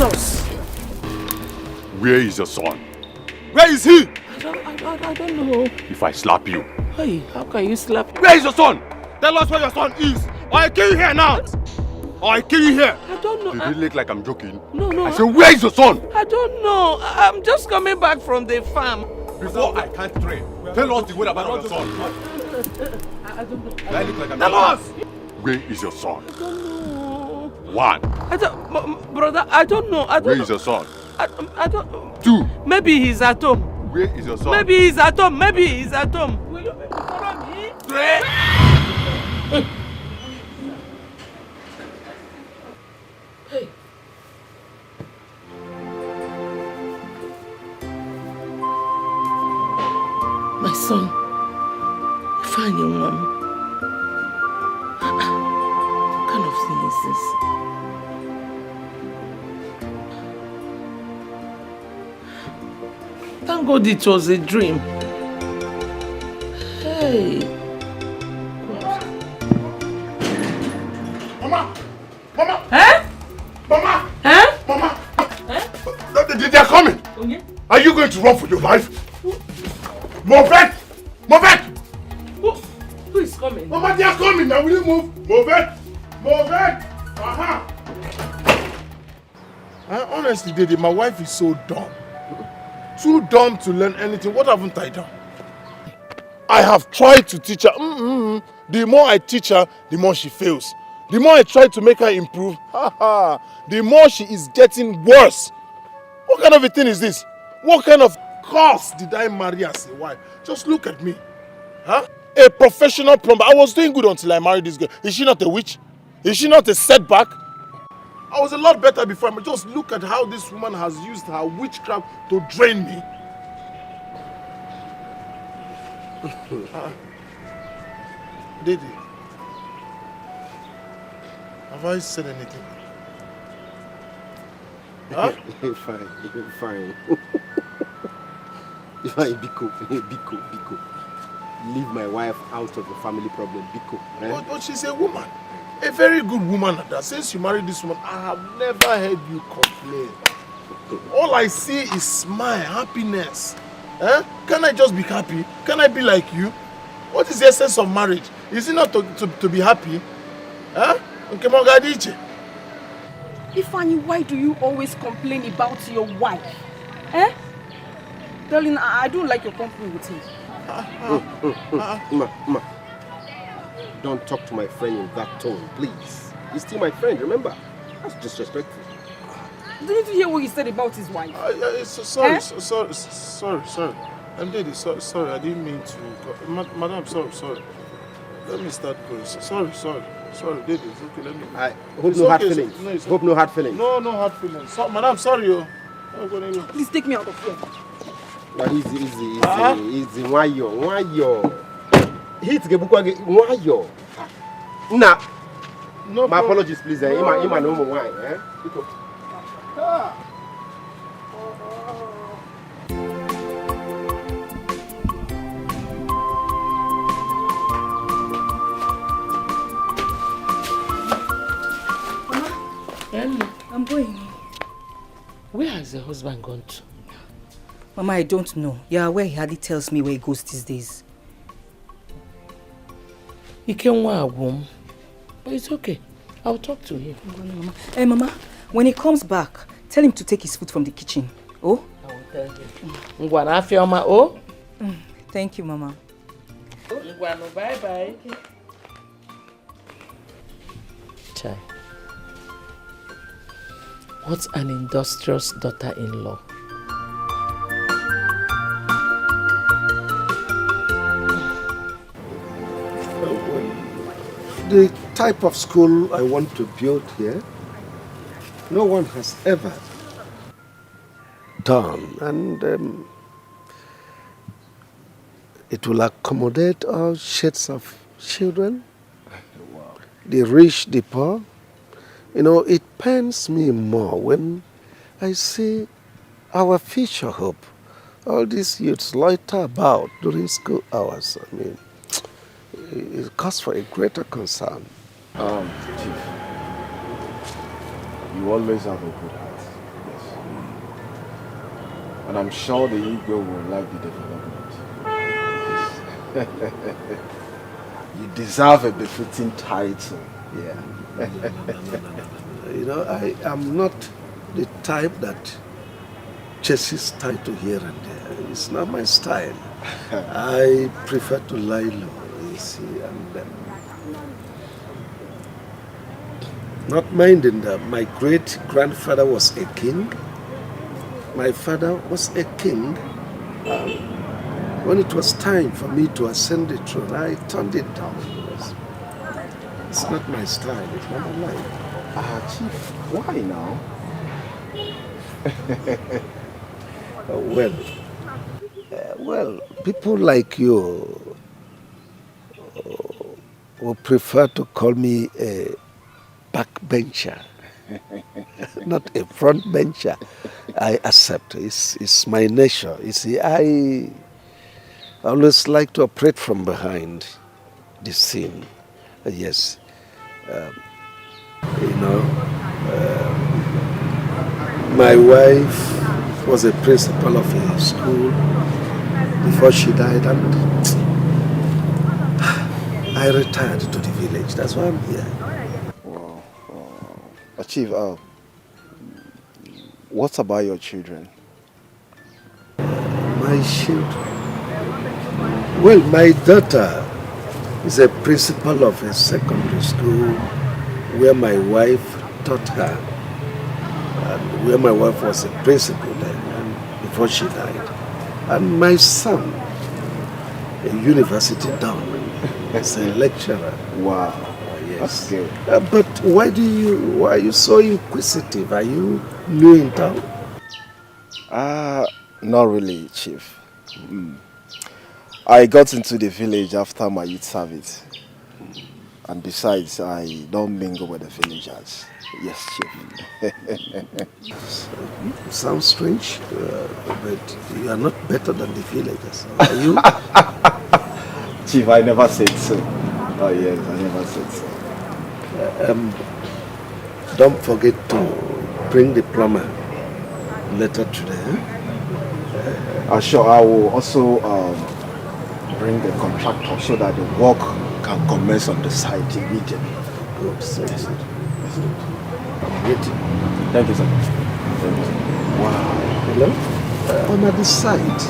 Jesus! Where is your son? Where is he? I don't know. If I slap you. Hey, how can you slap me? Where is your son? Tell us where your son is. Or I kill you here now. Or I kill you here. I don't know. Did it look like I'm joking? No. I said, where is your son? I don't know. I'm just coming back from the farm. Before I can't train, tell us the whereabouts of your son. I don't know. Did I look like I'm Tell us! Where is your son? I don't know. One. Brother, I don't know. Where is your son? I don't know. Two. Maybe he's at home. Where is your son? Maybe he's at home. Maybe he's at home. Will you follow me? Three. Hey. My son. Fine, young man. What kind of thing is this? Thank God it was a dream. Hey. Mama! Mama! Huh? Mama! Huh? Mama! Huh? They are coming! Okay. Are you going to run for your life? Move back! Move back! Who is coming? Mama, they are coming now. Will you move? Move back! Move back! Honestly, Daddy, my wife is so dumb. Too dumb to learn anything. What haven't I done? I have tried to teach her. The more I teach her, the more she fails. The more I try to make her improve, the more she is getting worse. What kind of a thing is this? What kind of curse did I marry as a wife? Just look at me. Huh? A professional plumber. I was doing good until I married this girl. Is she not a witch? Is she not a setback? I was a lot better before. But just look at how this woman has used her witchcraft to drain me. Didi, have I said anything? Huh? Fine. Fine, Biko. Leave my wife out of the family problem, Biko. Eh? But she's a woman. A very good woman at that. Since you married this woman, I have never heard you complain. All I see is smile, happiness. Eh? Can I just be happy? Can I be like you? What is the essence of marriage? Is it not to be happy? Huh? Okay, Mogadiche. Ifeanyi, why do you always complain about your wife? Eh? Darling, I don't like your company with him. Ma. Don't talk to my friend in that tone, please. He's still my friend, remember? That's disrespectful. Didn't you hear what he said about his wife? Sorry. I'm Daddy, sorry, I didn't mean to. Madam, sorry. Let me start going. Sorry, Daddy, it's okay, let me. I hope no hard feelings. Hope no hard feelings. No hard feelings. Madam, sorry, yo. Please take me out of here. But easy. Why yo? Hit why yo? Nah. No. My apologies, please. Ima no more wine, eh? I'm going. Where has the husband gone to? Mama, I don't know. You're aware he hardly tells me where he goes these days. He came home, but it's okay. I'll talk to him. Mama. Hey, Mama, when he comes back, tell him to take his food from the kitchen. Oh? I will tell him. Thank you, Mama. Bye-bye. Chai. What an industrious daughter-in-law. The type of school I want to build here, no one has ever done, and it will accommodate all shades of children, the rich, the poor. You know, it pains me more when I see our future hope. All these youths loiter about during school hours. I mean, it calls for a greater concern. Chief, you always have a good heart. And I'm sure the Igwe will like the development. You deserve a befitting title. Yeah. No. You know, I am not the type that chases title here and there. It's not my style. I prefer to lie low, you see, and not minding that my great-grandfather was a king. My father was a king. When it was time for me to ascend the throne, I turned it down. It's not my style, it's not my life. Chief, why now? Well, people like you would prefer to call me a backbencher, not a front bencher. I accept. It's my nature. You see, I always like to operate from behind the scene. Yes. You know, my wife was a principal of a school before she died, and I retired to the village. That's why I'm here. Wow. Chief, what about your children? My children? Well, my daughter is a principal of a secondary school where my wife taught her, and where my wife was a principal then, and before she died. And my son, a university down, is a lecturer. Wow. Yes. That's good. But why are you so inquisitive? Are you new in town? Not really, Chief. I got into the village after my youth service. And besides, I don't mingle with the villagers. Yes, Chief. Sounds strange, but you are not better than the villagers, are you? Chief, I never said so. Oh yes, I never said so. Don't forget to bring the plumber later today. Sure, I will also bring the contractor so that the work can commence on the site immediately. Good, so yes. I'm waiting. Thank you, sir. Thank you, sir. Wow. Hello? I'm at the site.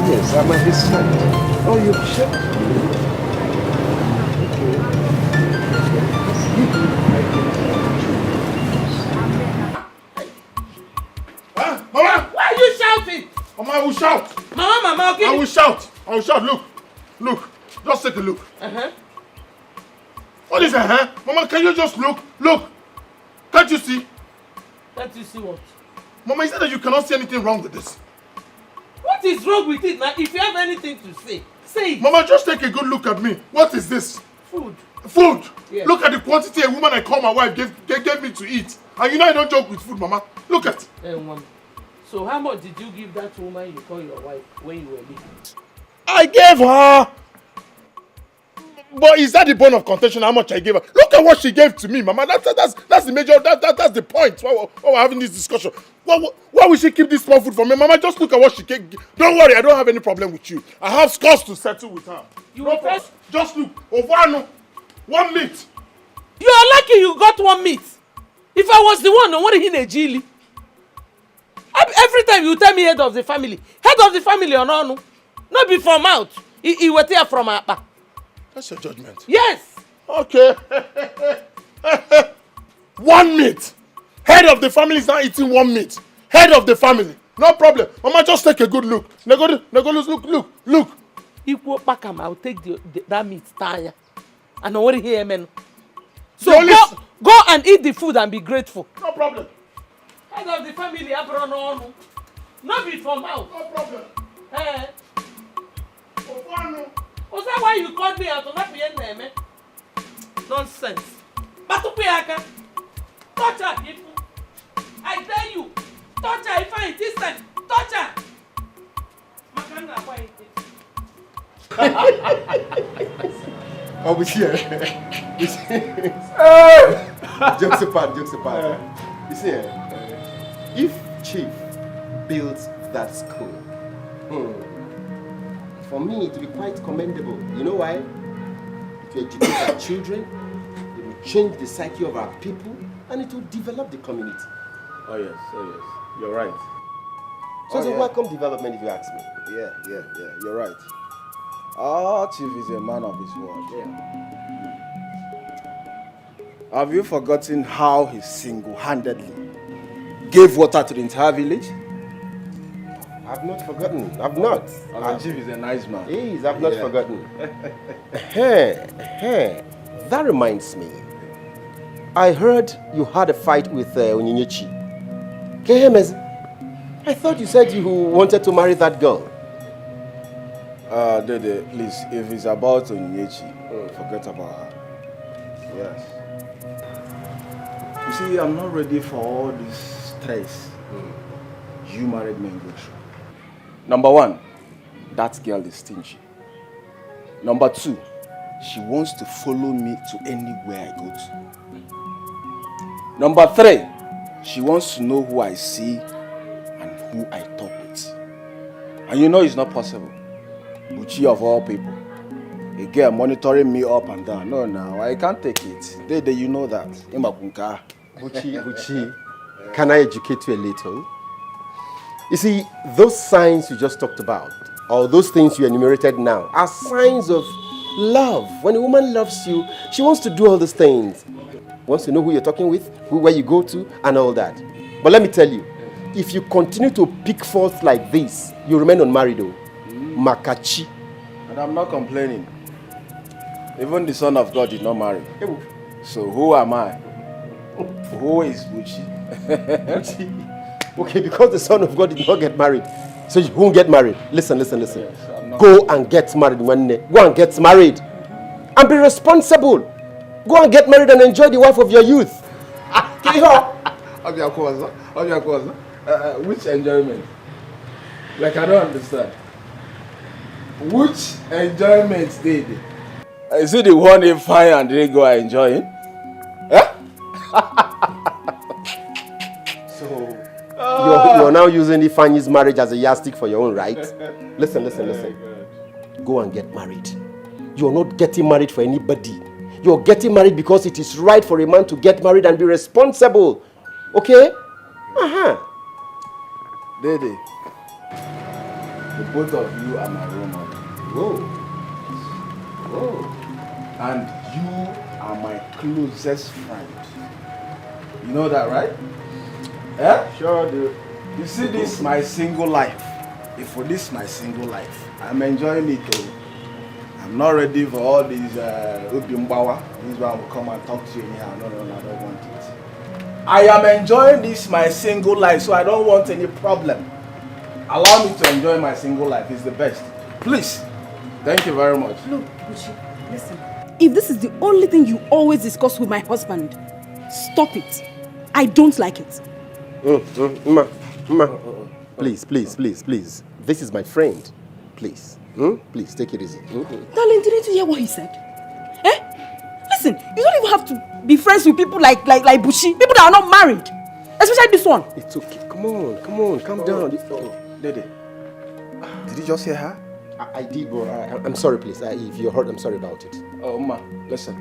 Yes, I'm at the site. Oh, you've checked? Mama! Why are you shouting? Mama, I will shout. Mama, okay? I will shout. I will shout. Look. Just take a look. What is that, Mama, can you just look? Look. Can't you see? Can't you see what? Mama, is it that you cannot see anything wrong with this? What is wrong with it now? If you have anything to say, say it. Mama, just take a good look at me. What is this? Food. Food? Yes. Look at the quantity a woman I call my wife gave me to eat. And you know I don't joke with food, Mama. Look at. Mama. So how much did you give that woman you call your wife when you were leaving? I gave her. But is that the bone of contention? How much I gave her? Look at what she gave to me, Mama. That's the major. That's the point. Why we're having this discussion? Why would she keep this small food for me, Mama? Just look at what she gave. Don't worry, I don't have any problem with you. I have scores to settle with her. Just look. Ovano, 1 meat. You are lucky you got 1 meat. If I was the one, no one in a jilly. Every time you tell me head of the family or no, not be from out. He was here from Apa. That's your judgment. Yes. Okay. 1 meat. Head of the family is not eating 1 meat. Head of the family. No problem. Mama, just take a good look. Look. Equal back, I'll take that meat tire. And I want to hear men. So go and eat the food and be grateful. No problem. Head of the family, Abrono. Not be from out. No problem. Eh? Ovano. Was that why you called me out? Not be in there, nonsense. But to pay aka. Touch her, people. I dare you. Touch her if I insist. Touch her. Makana, why Oh, we here. Jokes apart. You see, if Chief built that school. For me, it will be quite commendable. You know why? It will educate our children, it will change the psyche of our people, and it will develop the community. Oh yes, you're right. So it's a welcome development if you ask me. Yeah, you're right. Our chief is a man of his word. Yeah. Have you forgotten how he single-handedly gave water to the entire village? I've not forgotten. I've not. Our chief is a nice man. He is. I've not forgotten. That reminds me. I heard you had a fight with Onyinyechi. Kehemezi, I thought you said you wanted to marry that girl. Dede, please, if it's about Onyinyechi, forget about her. Yes. You see, I'm not ready for all this stress you married men go through. Number one, that girl is stingy. Number two, she wants to follow me to anywhere I go to. Number three, she wants to know who I see and who I talk with. And you know it's not possible. Buchi of all people. A girl monitoring me up and down. No, I can't take it. Dede, you know that. Buchi, can I educate you a little? You see, those signs you just talked about, or those things you enumerated now, are signs of love. When a woman loves you, she wants to do all these things. Wants to know who you're talking with, where you go to, and all that. But let me tell you, if you continue to pick forth like this, you remain unmarried though. Makachi. And I'm not complaining. Even the Son of God did not marry. So who am I? Who is Buchi? Okay, because the Son of God did not get married, so you won't get married. Listen. Yes, go and get married one day. Go and get married. And be responsible. Go and get married and enjoy the wife of your youth. Which enjoyment? Like, I don't understand. Which enjoyment did it? Is it the one they find and they go and enjoy it? Huh? You're now using Ifanyi's marriage as a yardstick for your own right. Listen. Go and get married. You're not getting married for anybody. You're getting married because it is right for a man to get married and be responsible. Okay? Dede, the both of you are my role model. Whoa. And you are my closest friend. You know that, right? Yeah? Sure do. You see, this my single life. If for this my single life, I'm enjoying it though. I'm not ready for all these Ubimbawa. This one will come and talk to you anyhow. No, I don't want it. I am enjoying this my single life, so I don't want any problem. Allow me to enjoy my single life. It's the best. Please. Thank you very much. Look, Buchi, listen. If this is the only thing you always discuss with my husband, stop it. I don't like it. Ma. Please. This is my friend. Please. Please, take it easy. Darling, didn't you hear what he said? Listen, you don't even have to be friends with people like Buchi. People that are not married. Especially this one. It's okay. Come on. Calm down. Dede, did you just hear her? I did, bro. I'm sorry, please. If you heard, I'm sorry about it. Oh, Ma, listen.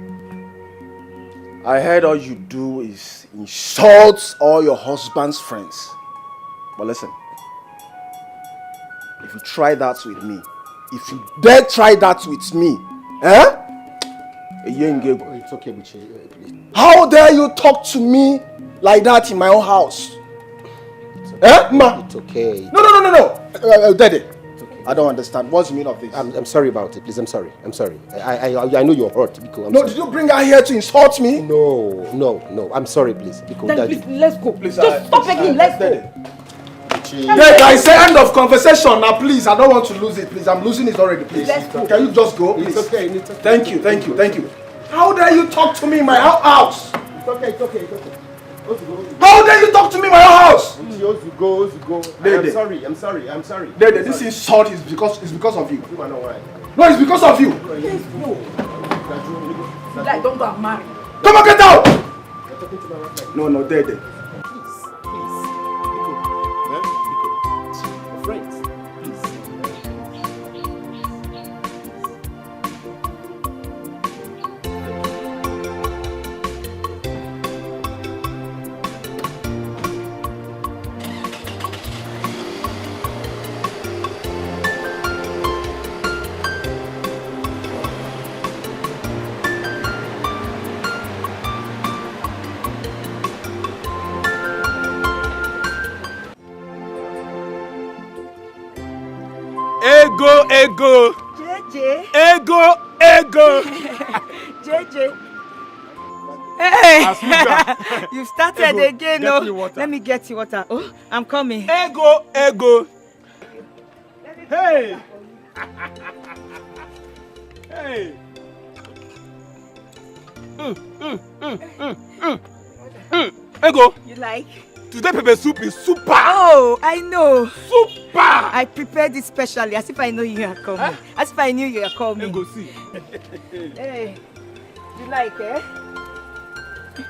I heard all you do is insult all your husband's friends. But listen, if you try that with me, if you dare try that with me, It's okay, Buchi. How dare you talk to me like that in my own house? Ma? It's okay. No. Daddy. I don't understand. What's the meaning of this? I'm sorry about it, please. I'm sorry. I know you're hurt. Because did you bring her here to insult me? No. I'm sorry, please. Because Then please, let's go. Please, just stop begging him. Let's go. Dad, I say end of conversation now, please. I don't want to lose it, please. I'm losing it already, please. Let's go. Can you just go, please? It's okay. Thank you. How dare you talk to me in my house? It's okay. How dare you talk to me in my house? Go. Dede. I'm sorry. Dede, this insult is because of you. You are not right. No, it's because of you. Let's go. Like, don't go and marry. Come on, get out! You're talking to my wife like No, Dede. Please. Ego, ego. JJ. Ego, ego. JJ. Hey! Asuka. You started Ego, again, get no? me water. Let me get you water. Oh, I'm coming. Ego, ego. Hey! Hey! Ego, You like? today pepper soup is super! Oh, I know. Super! I prepared it specially, as if I know you are coming. Huh? As if I knew you are coming. Ego, see. Hey, you like, eh?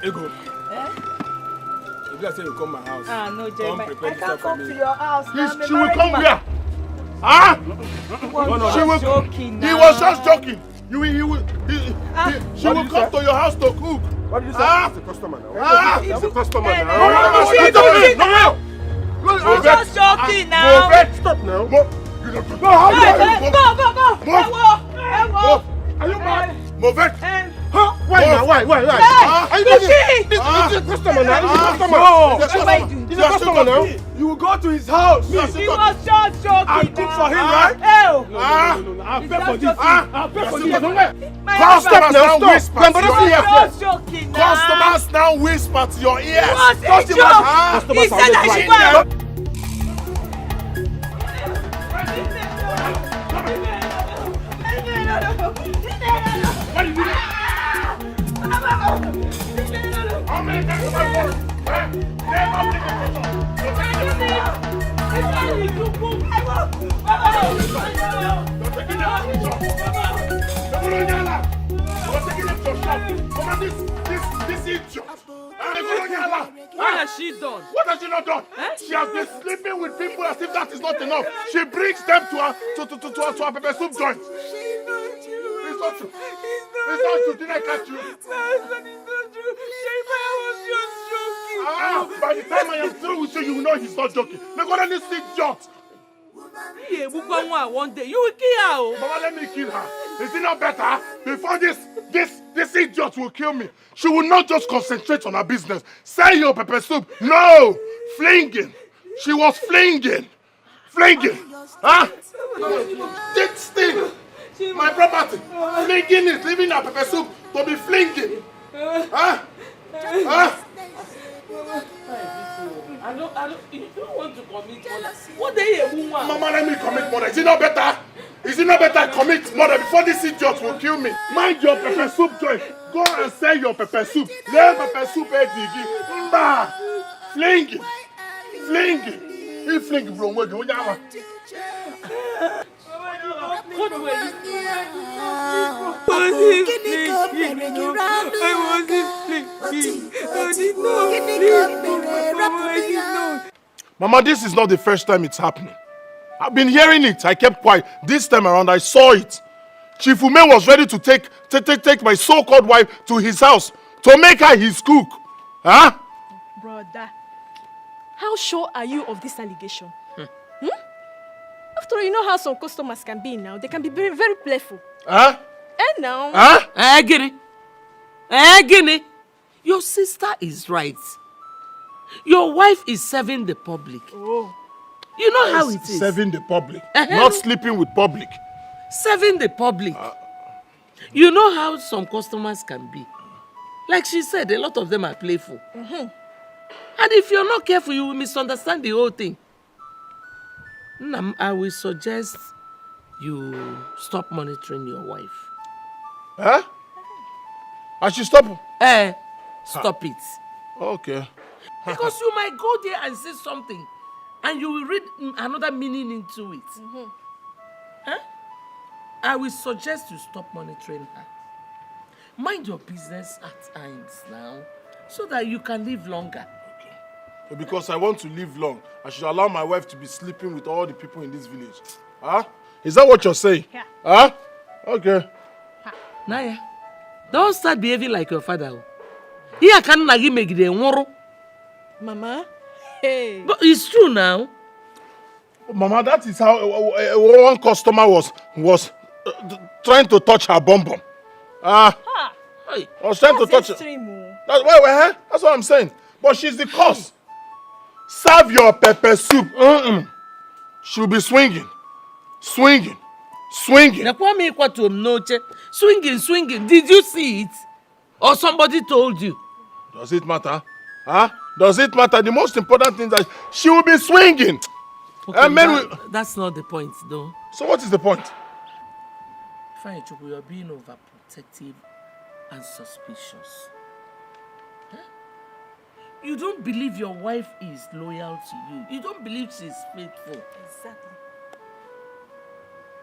Ego, Eh? if you say you come my house, Ah, no, come Jeremiah. prepare I this can't stuff for come me. to your house now. She will come where? Huh? She was joking now. He was just joking. She will come to your house to cook. What did you say? Ah! It's a customer now. Ah! It's a customer Hey, now. No, She's joking now. She's just joking now. Stop now. No, how dare you? Go. Move. Are you mad? Move it. Huh? Why now? Why? Ah! Are you Hey, doing this? It's a customer now. It's a customer. No. It's a What are you customer. doing? It's a customer now. You will go to his house. He was just joking I'll cook now. for him, right? Oh, Ah! I'll He's pay just for this. joking. I'll pay for this. my Customers husband now Stop. whisper. Grandpa, to don't your see ear. here. was just joking now. Customers now whisper to your ears. It was a Customers, joke. ah, He said I should go out. What has she done? What has she not done? She has been sleeping with people as if that is not enough. She brings them to her pepper soup joint. It's not true. It's not true. Did I catch you? Ah, by the time I am through with you, you will know he's not joking. Look at this idiot. Yeah, one day you will kill her. Oh. Mama, let me kill her. Is it not better? Before this idiot will kill me. She will not just concentrate on her business. Sell your pepper soup. No! Flinging. She was flinging. Flinging. Huh? This thing. My property. Flinging is leaving her pepper soup to be flinging. Huh? Huh? You don't want to commit murder. What day a woman? Mama, let me commit murder. Is it not better? Is it not better I commit murder before this idiot will kill me? Mind your pepper soup joint. Go and sell your pepper soup. Let pepper soup egg. Mba! Flinging. Flinging. He fling from where you are. What were you? Mama, this is not the first time it's happening. I've been hearing it. I kept quiet. This time around, I saw it. Chief Ume was ready to take my so-called wife to his house to make her his cook. Huh? Brother, how sure are you of this allegation? After all, you know how some customers can be now. They can be very, very playful. Huh? And now... Huh? Guinea. Your sister is right. Your wife is serving the public. Oh. You know how it is. Serving the public. Not sleeping with public. Serving the public. You know how some customers can be. Like she said, a lot of them are playful. And if you're not careful, you will misunderstand the whole thing. I will suggest you stop monitoring your wife. Huh? I should stop? Stop it. Okay. Because you might go there and say something and you will read another meaning into it. Huh? I will suggest you stop monitoring her. Mind your business at times now so that you can live longer. Okay. Because I want to live long, I should allow my wife to be sleeping with all the people in this village. Huh? Is that what you're saying? Yeah. Huh? Okay. Naya, don't start behaving like your father. Here can nagi megide nworo. Mama, hey. But it's true now. Mama, that is how one customer was trying to touch her bum bum. Hey. I was trying to touch her. That's what I'm saying. But she's the cause. Serve your pepper soup. She'll be swinging. Swinging. Swinging. Swinging. Did you see it? Or somebody told you? Does it matter? Huh? Does it matter? The most important thing is that she will be swinging. Okay, that's not the point, though. So what is the point? Fine, Chukwu, you're being overprotective and suspicious. Huh? You don't believe your wife is loyal to you. You don't believe she's faithful. Exactly.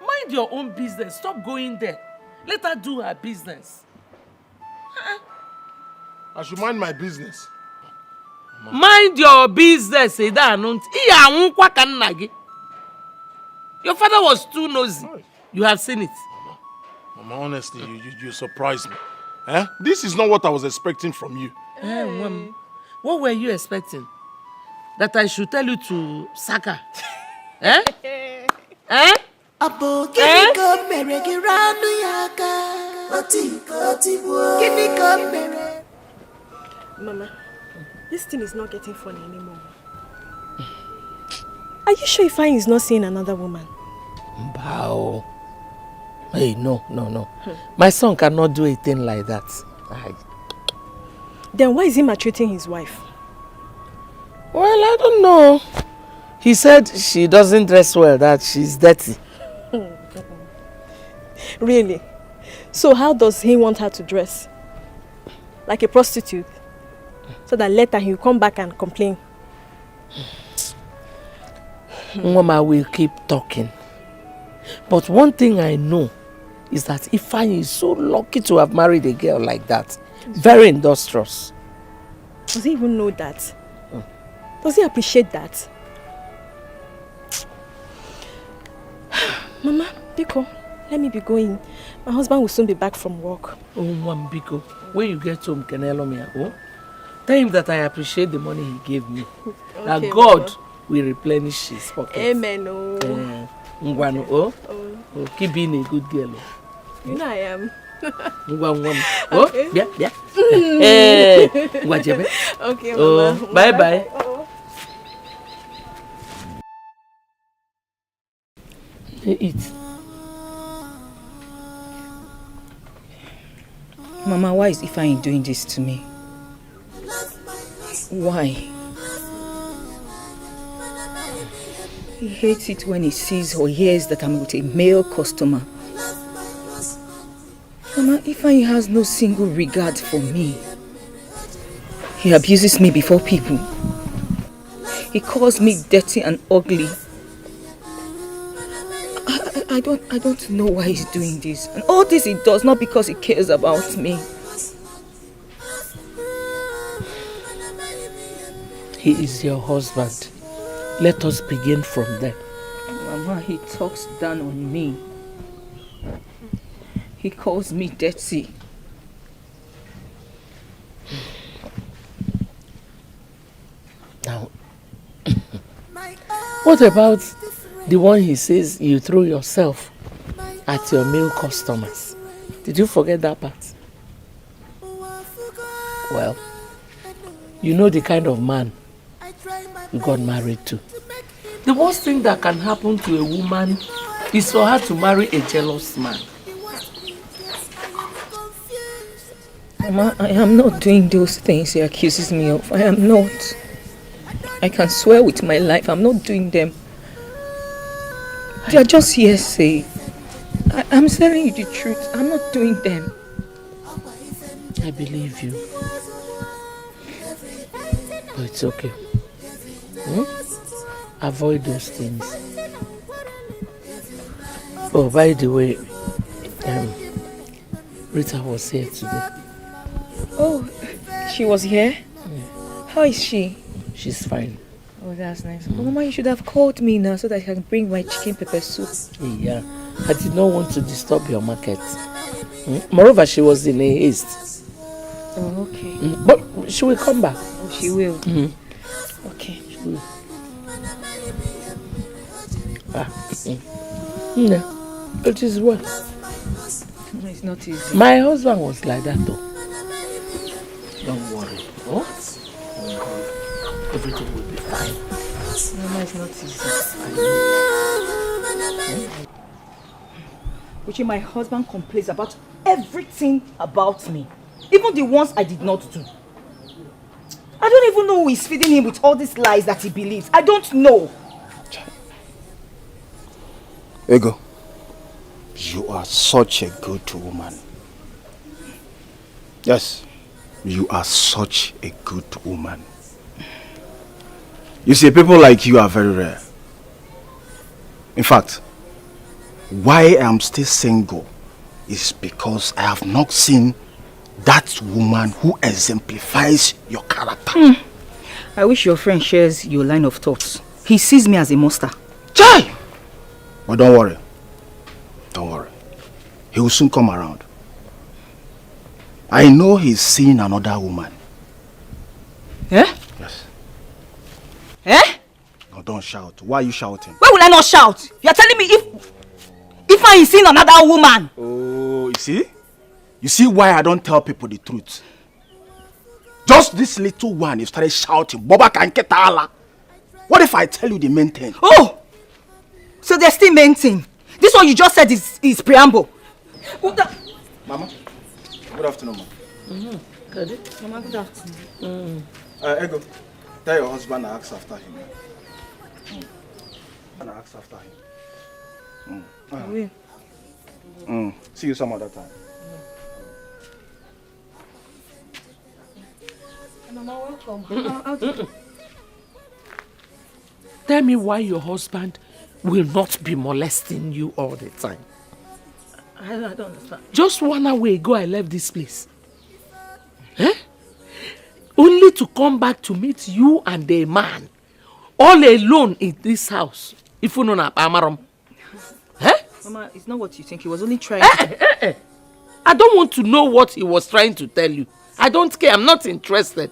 Mind your own business. Stop going there. Let her do her business. I should mind my business. Mind your business, Your father was too nosy. You have seen it. Mama, honestly, you surprised me. Eh? This is not what I was expecting from you. What were you expecting? That I should tell you to sack her? Eh? Eh? Mama, this thing is not getting funny anymore. Are you sure Ifeanyi is not seeing another woman? Bow. Hey, no. My son cannot do a thing like that. Then why is he maltreating his wife? Well, I don't know. He said she doesn't dress well, that she's dirty. Really? So how does he want her to dress? Like a prostitute? So that later he'll come back and complain. Mama will keep talking. But one thing I know is that Ifeanyi is so lucky to have married a girl like that. Very industrious. Does he even know that? Does he appreciate that? Mama, Biko, let me be going. My husband will soon be back from work. Oh, Mama Biko, when you get home, can I me? Tell him that I appreciate the money he gave me. Okay, that God will replenish his pocket. Amen. Keep being a good girl. You know I am. Okay. Okay, Mama. Bye. Eat. Mama, why is Ifeanyi doing this to me? Why? He hates it when he sees or hears that I'm with a male customer. Mama, Ifeanyi has no single regard for me. He abuses me before people. He calls me dirty and ugly. I don't know why he's doing this. And all this he does not because he cares about me. He is your husband. Let us begin from there. Mama, he talks down on me. He calls me dirty. Now, what about the one he says you threw yourself at your male customers? Did you forget that part? Well, you know the kind of man you got married to. The worst thing that can happen to a woman is for her to marry a jealous man. Mama, I am not doing those things he accuses me of. I am not. I can swear with my life I'm not doing them. They are just hearsay. I'm telling you the truth. I'm not doing them. I believe you. But it's okay. Avoid those things. Oh, by the way, Rita was here today. Oh, she was here? How is she? She's fine. Oh, that's nice. Oh, Mama, you should have called me now so that I can bring my chicken pepper soup. Yeah, I did not want to disturb your market. Moreover, she was in a haste. Oh, okay. But she will come back. Oh, she will? Okay. She will. No, it is well. No, it's not easy. My husband was like that though. Don't worry. Oh? Everything will be fine. Mama, it's not easy. Which my husband complains about everything about me. Even the ones I did not do. I don't even know who is feeding him with all these lies that he believes. I don't know. Ego, you are such a good woman. Yes, you are such a good woman. You see, people like you are very rare. In fact, why I am still single is because I have not seen that woman who exemplifies your character. I wish your friend shares your line of thoughts. He sees me as a monster. Chai! But don't worry. Don't worry. He will soon come around. I know he's seeing another woman. Eh? Yes. Eh? No, don't shout. Why are you shouting? Why will I not shout? You're telling me if I is seeing another woman. Oh, you see? You see why I don't tell people the truth? Just this little one, you started shouting, Boba Kanketala. What if I tell you the main thing? Oh! So there's still main thing. This one you just said is preamble. Mama, good afternoon, Mama. Good. Mama, good afternoon. Ego, tell your husband I ask after him. And I ask after him. See you some other time. Mama, welcome. Tell me why your husband will not be molesting you all the time. I don't understand. Just 1 hour ago I left this place. Eh? Only to come back to meet you and a man. All alone in this house. If you know na Amaram. Eh? Mama, it's not what you think. He was only trying I don't want to know what he was trying to tell you. I don't care. I'm not interested.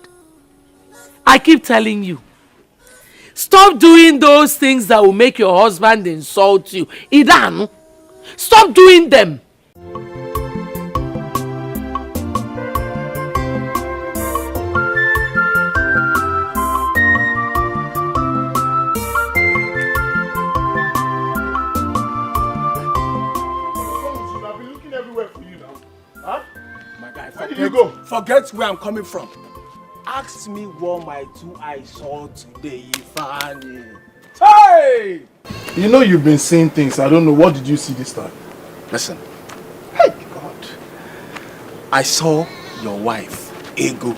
I keep telling you. Stop doing those things that will make your husband insult you. Idan, stop doing them. I've been looking everywhere for you now. Huh? My guy, Where did you go? Forget where I'm coming from. Ask me what my two eyes saw today, Ifani. Hey! You know you've been saying things. I don't know. What did you see this time? Listen. Hey, God. I saw your wife, Ego,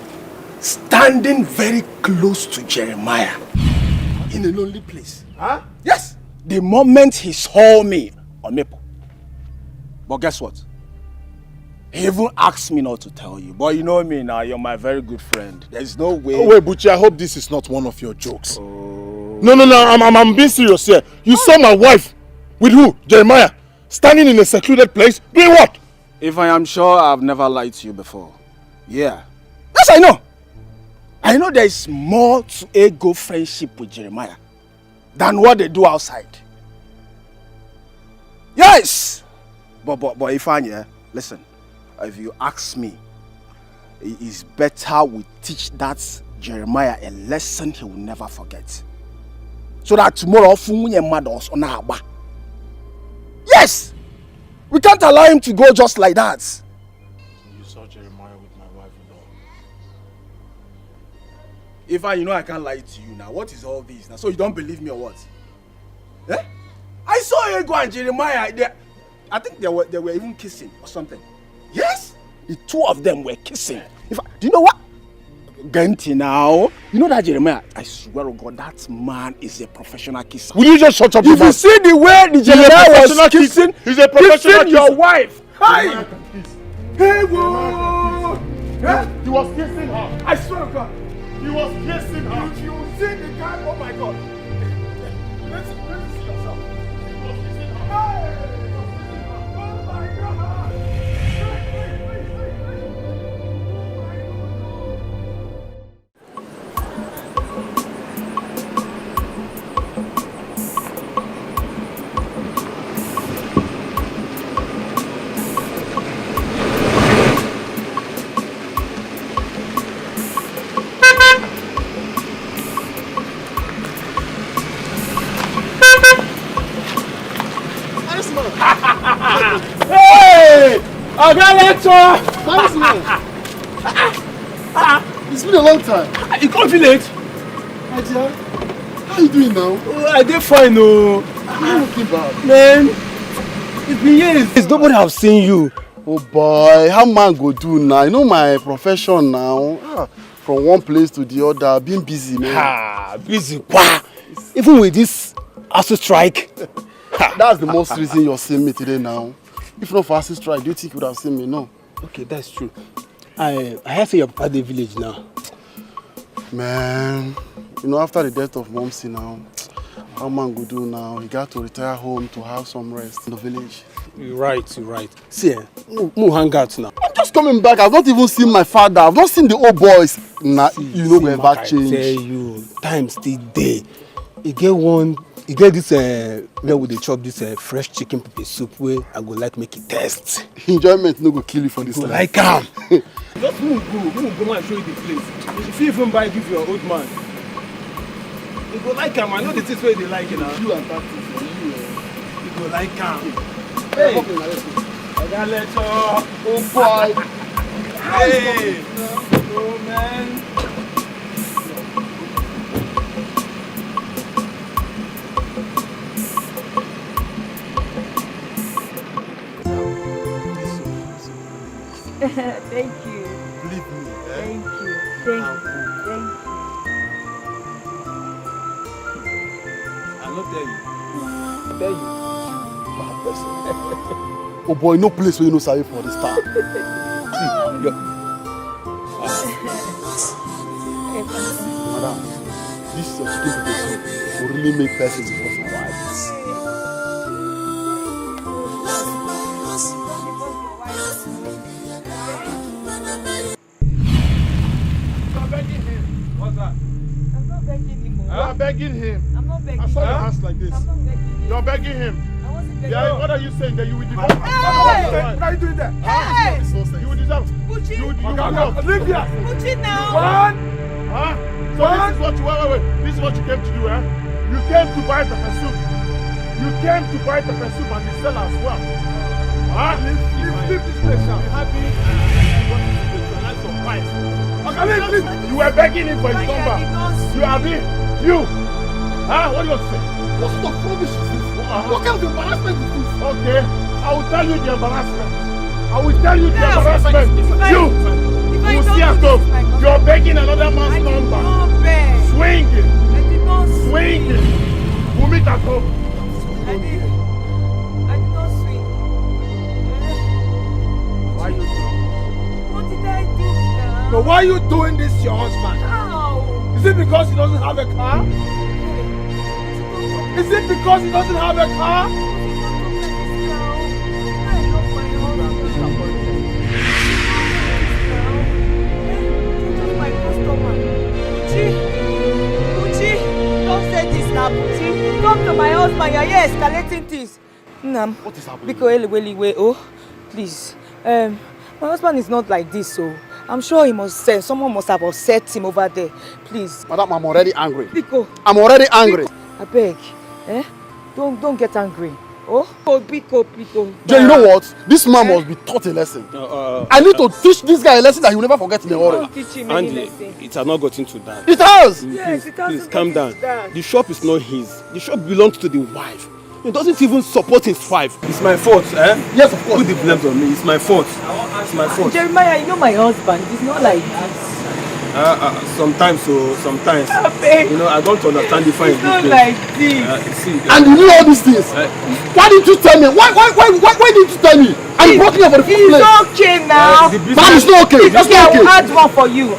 standing very close to Jeremiah in a lonely place. Huh? Yes. The moment he saw me on Maple. But guess what? He even asked me not to tell you. But you know me now, you're my very good friend. There's no way. Oh, wait, Buchi, I hope this is not one of your jokes. Oh. No, I'm being serious here. You saw my wife. With who? Jeremiah. Standing in a secluded place. Doing what? If I am sure I've never lied to you before. Yeah. Yes, I know. I know there is more to Ego friendship with Jeremiah than what they do outside. Yes! But Ifanya, listen. If you ask me, it is better we teach that Jeremiah a lesson he will never forget. So that tomorrow, yes! We can't allow him to go just like that. You saw Jeremiah with my wife and all. If you know I can't lie to you now, what is all this now? So you don't believe me or what? Eh? I saw Ego and Jeremiah. I think they were even kissing or something. Yes, the two of them were kissing. Do you know what? Genti now. You know that Jeremiah? I swear to God, that man is a professional kisser. Will you just shut up your mouth? If you see the way the Jeremiah was kissing, he's a professional kissing your wife. Hi! Hey, whoa! He was kissing her. I swear to God. He was kissing her. If you see the guy, oh my God. Let's see yourself. He was kissing her. Hey! Oh my God! It's been a long time. You can't feel it. My dear, how are you doing now? I did fine, no. You're looking bad. Man, it's been years. It's nobody have seen you. Oh boy, how man go do now? You know my profession now. From one place to the other, being busy, man. Busy. Wow. Even with this ASU strike. That's the most reason you're seeing me today now. If not for ASU strike, do you think you would have seen me? No. Okay, that's true. I have to your papa the village now. Man, you know, after the death of Momsi now, how man go do now? He got to retire home to have some rest in the village. You're right. See, move hang out now. I'm just coming back. I've not even seen my father. I've not seen the old boys. Nah, you know, we're back change. I tell you, time still day. You get this where we dey chop this fresh chicken pepper soup where I go like make it taste. Enjoyment no go kill you for this go life. Like am. Just move go and show you the place. If you even buy give your old man, you go like am. I know the things where they like it now. You and that thing for you. You go like am. Hey, I got letter. Oh boy. Hey. Oh man. Thank you. Believe me. Thank you. Thank you. I'll not tell you. Tell you. Oh boy, no place where you know sorry for this time. Madam, this is a stupid person who really make persons for some wives. What's that? I'm not begging him. You are begging him. I'm not begging I saw your hands like this. I'm not begging him. You're begging him. I wasn't begging Yeah, what are you saying? That you will deserve? Hey! What are you doing there? Hey! You will deserve. Gucci! You will not. Leave here. Gucci now! One. Huh? So this is what you wait. This is what you came to do, eh? You came to buy pepper soup. You came to buy pepper soup and the seller as well. Huh? Leave this place now. Happy. You were begging him for his number. You are being you. Huh? What do you want to say? What sort of rubbish is this? What kind of embarrassment is this? Okay, I will tell you the embarrassment. I will tell you the embarrassment. You will see at home. You are begging another man's number. Swinging. Swinging. We'll meet at home. I did not swing. Why you doing? What did I do now? So why are you doing this to your husband? How? Is it because he doesn't have a car? Is it because he doesn't have a car? Don't say this now, Buchi. Come to my husband, you're here escalating things. Nam, what is happening? Please. My husband is not like this, so I'm sure he must say someone must have upset him over there. Please. Madam, I'm already angry. Biko. I'm already angry. I beg. Don't get angry. Biko. Jay, you know what? This man must be taught a lesson. I need to teach this guy a lesson that he will never forget in the world. Don't teach him any Andy, lesson. it has not gotten to that. It has! Yes, it has. Please calm down. The shop is not his. The shop belongs to the wife. He doesn't even support his wife. It's my fault, eh? Yes, of course. Put the blame on me. It's my fault. It's my fault. Jeremiah, you know my husband. He's not like this. Sometimes, you know, I don't understand the fine. He's not like this. And you knew all these things. Why didn't you tell me? Why didn't you tell me? And you brought me over the first place. It's okay now. That is not okay. That's Okay, not I will okay. add one for you.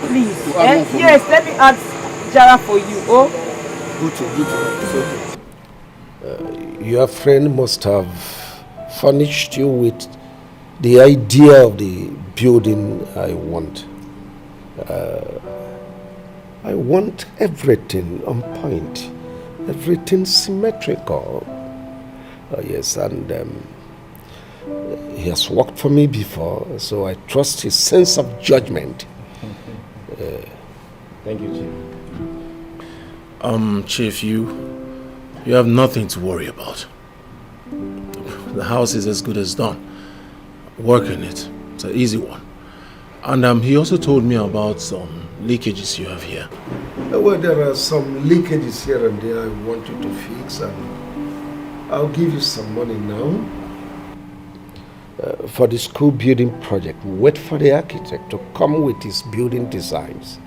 Please. Yes, let me add Jara for you. Good. It's okay. Your friend must have furnished you with the idea of the building I want. I want everything on point, everything symmetrical. Yes, and he has worked for me before, so I trust his sense of judgment. Thank you, Chief. Chief, you have nothing to worry about. The house is as good as done. work on it. It's an easy one. And he also told me about some leakages you have here. Well, there are some leakages here and there I want you to fix, and I'll give you some money now. For the school building project, wait for the architect to come with his building designs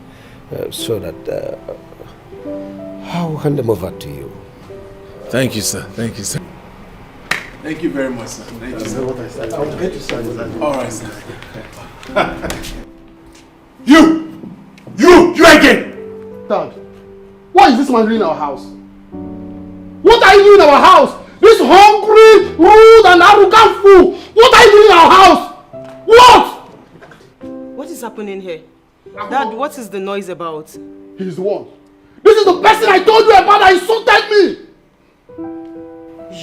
so that I'll hand them over to you. Thank you, sir. Thank you, sir. Thank you very much, sir. Thank you, sir. I'll get you started. All right, sir. You again! Dad, what is this man doing in our house? What are you doing in our house? This hungry, rude and arrogant fool! What are you doing in our house? What? What is happening here? Dad, what is the noise about? He's the one. This is the person I told you about that insulted me!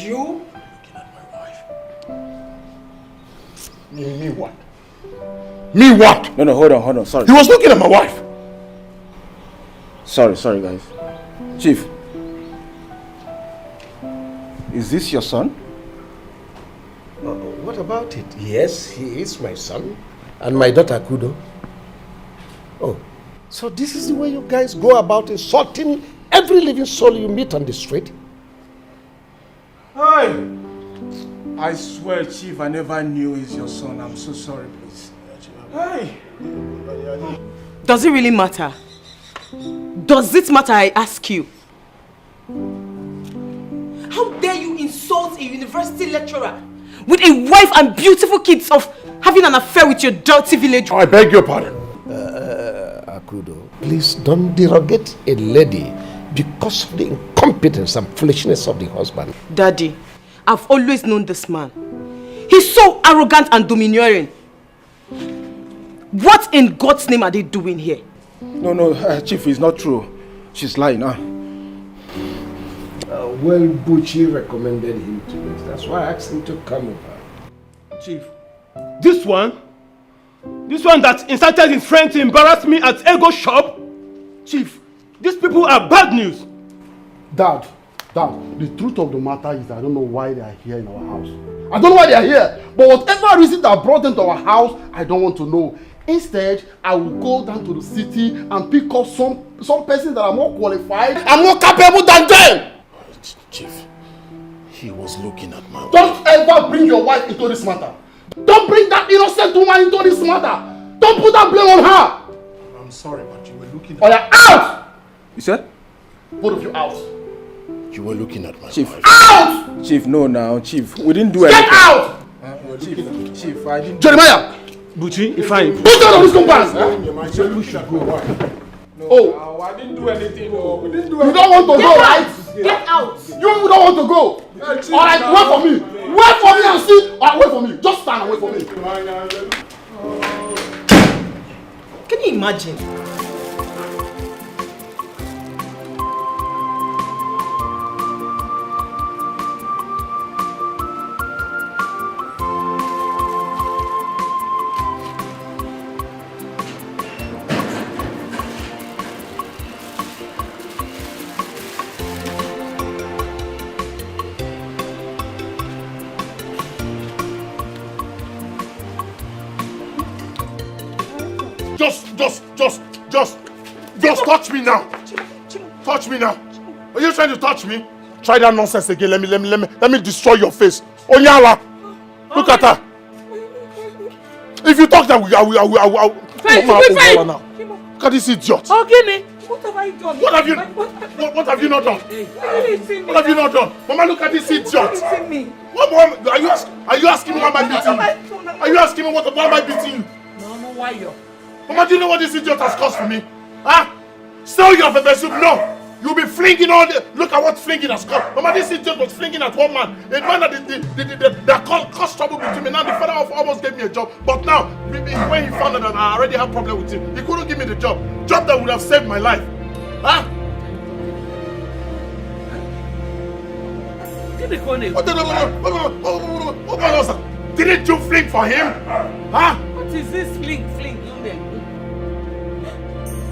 You? Looking at my wife. Me what? Me what? No, hold on, sorry. He was looking at my wife. Sorry, guys. Chief, is this your son? What about it? Yes, he is my son. And my daughter, Kudo. Oh, so this is the way you guys go about insulting every living soul you meet on the street? Hey! I swear, Chief, I never knew he's your son. I'm so sorry, please. Hey! Does it really matter? Does it matter, I ask you? How dare you insult a university lecturer with a wife and beautiful kids of having an affair with your dirty village? I beg your pardon. Akudo, please don't derogate a lady because of the incompetence and foolishness of the husband. Daddy, I've always known this man. He's so arrogant and domineering. What in God's name are they doing here? No, Chief, it's not true. She's lying, huh? Well, Buchi recommended him to this. That's why I asked him to come over. Chief, this one that incited his friend to embarrass me at Ego shop? Chief, these people are bad news. Dad, the truth of the matter is I don't know why they are here in our house. I don't know why they are here, but whatever reason that brought them to our house, I don't want to know. Instead, I will go down to the city and pick up some person that are more qualified and more capable than them. Chief, he was looking at my wife. Don't ever bring your wife into this matter. Don't bring that innocent woman into this matter. Don't put that blame on her. I'm sorry, but you were looking Or you're out. You said? Both of you out. You were looking at my Chief. wife. Out! Chief, no now. Chief, we didn't do anything. Get out! Chief, I didn't... Jeremiah! Buchi, if I... Put out of this compound! We should go. Oh! I didn't do anything. No. We didn't do You don't want to go, right? Get out! You don't want to go! Alright, wait for me! Wait for me and see! Alright, wait for me. Just stand and wait for me. Can you imagine? Just touch me now. Touch me now. Are you trying to touch me? Try that nonsense again. Let me destroy your face. Onyala, look at her. If you talk that I will. Now. Look at this idiot. Okay, what have I done? What have you not done? What have you not done? Mama, look at this idiot. What more? Are you asking me why am I beating you? Are you asking me why am I beating you? No, why you? Mama, do you know what this idiot has caused for me? Huh? Sell your pepper soup? No. You'll be flinging all the... Look at what flinging has caused. Mama, this idiot was flinging at one man. A man that caused trouble between me. Now the father almost gave me a job. But now, when he found out that I already have problem with him, he couldn't give me the job. Job that would have saved my life. Huh? What didn't you fling for him? Huh? What is this fling?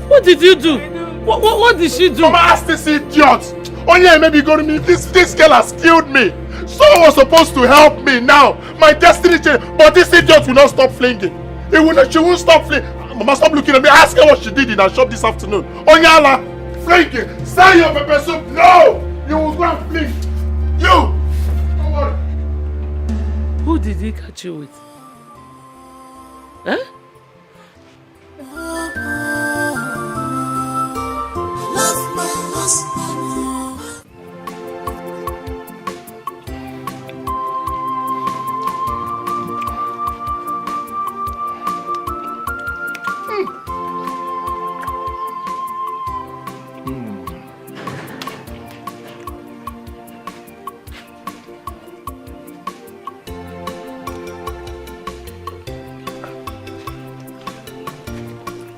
What did you do? What did she do? Mama, ask this idiot. Oh yeah, maybe go to me. This girl has killed me. Someone was supposed to help me now. My destiny changed. But this idiot will not stop flinging. She won't stop flinging. Mama, stop looking at me. Ask her what she did in her shop this afternoon. Onyala, flinging. Sell your pepper soup. No! You will go and fling. You! Don't worry. Who did he catch you with? Huh?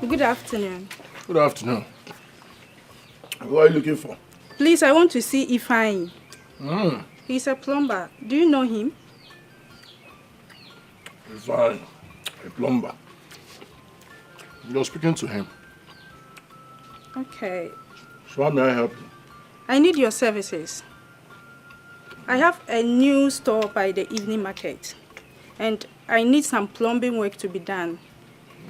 Good afternoon. Good afternoon. Who are you looking for? Please, I want to see Ifeanyi. He's a plumber. Do you know him? Ifeanyi, a plumber. You're speaking to him. Okay. So how may I help you? I need your services. I have a new store by the evening market, and I need some plumbing work to be done.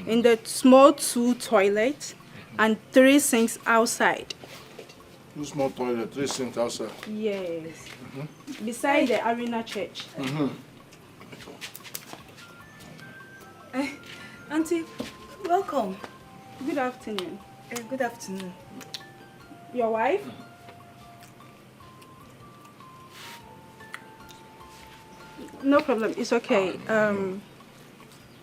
In the small 2 toilets and 3 sinks outside. 2 small toilets, 3 sinks outside. Yes. Beside the arena church. Auntie, welcome. Good afternoon. Good afternoon. Your wife? No problem. It's okay.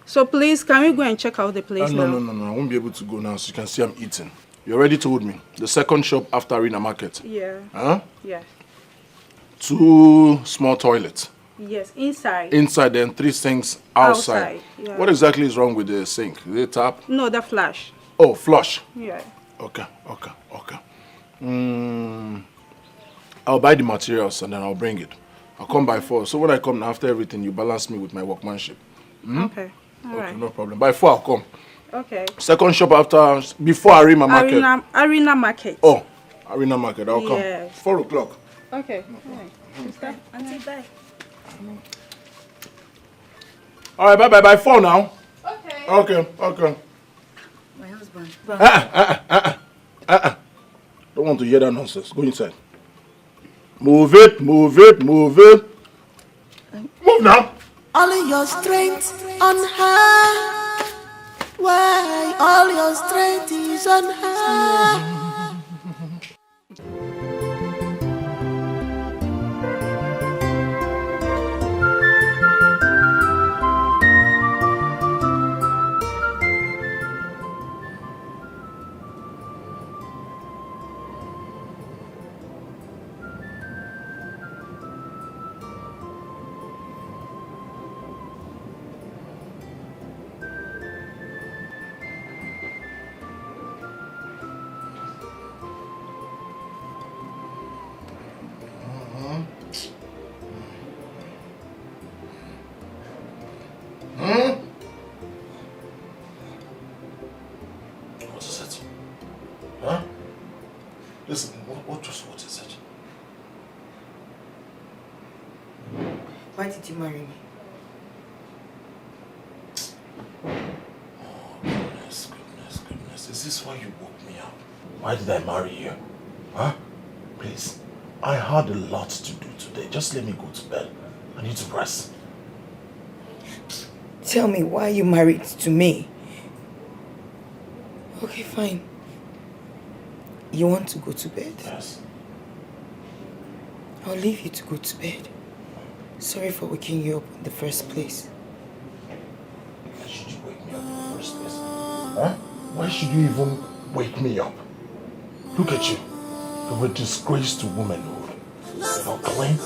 So please, can we go and check out the place now? No. I won't be able to go now. So you can see I'm eating. You already told me. The second shop after Arena Market. Yeah. Huh? Yeah. 2 small toilets. Yes, inside. Inside, then 3 sinks outside. Yeah. What exactly is wrong with the sink? Is it tap? No, the flush. Oh, flush. Yeah. Okay. I'll buy the materials and then I'll bring it. I'll come by 4. So when I come after everything, you balance me with my workmanship. Okay. All right. No problem. By 4 I'll come. Okay. Second shop before Arena Market. Arena Market. Oh, Arena Market. I'll come. Yes. 4 o'clock. Okay. All right. Auntie, bye. All right, bye. By 4 now. Okay. Okay. My husband. Don't want to hear that nonsense. Go inside. Move it. Move now. All your strength on her. Why all your strength is on her? What is it? Huh? Listen, what is it? Why did you marry me? Goodness. Is this why you woke me up? Why did I marry you? Huh? Please, I had a lot to do today. Just let me go to bed. I need to rest. Tell me why you married to me. Okay, fine. You want to go to bed? Yes. I'll leave you to go to bed. Sorry for waking you up in the first place. Why should you wake me up in the first place? Huh? Why should you even wake me up? Look at you. You're a disgrace to womanhood. You're not clean.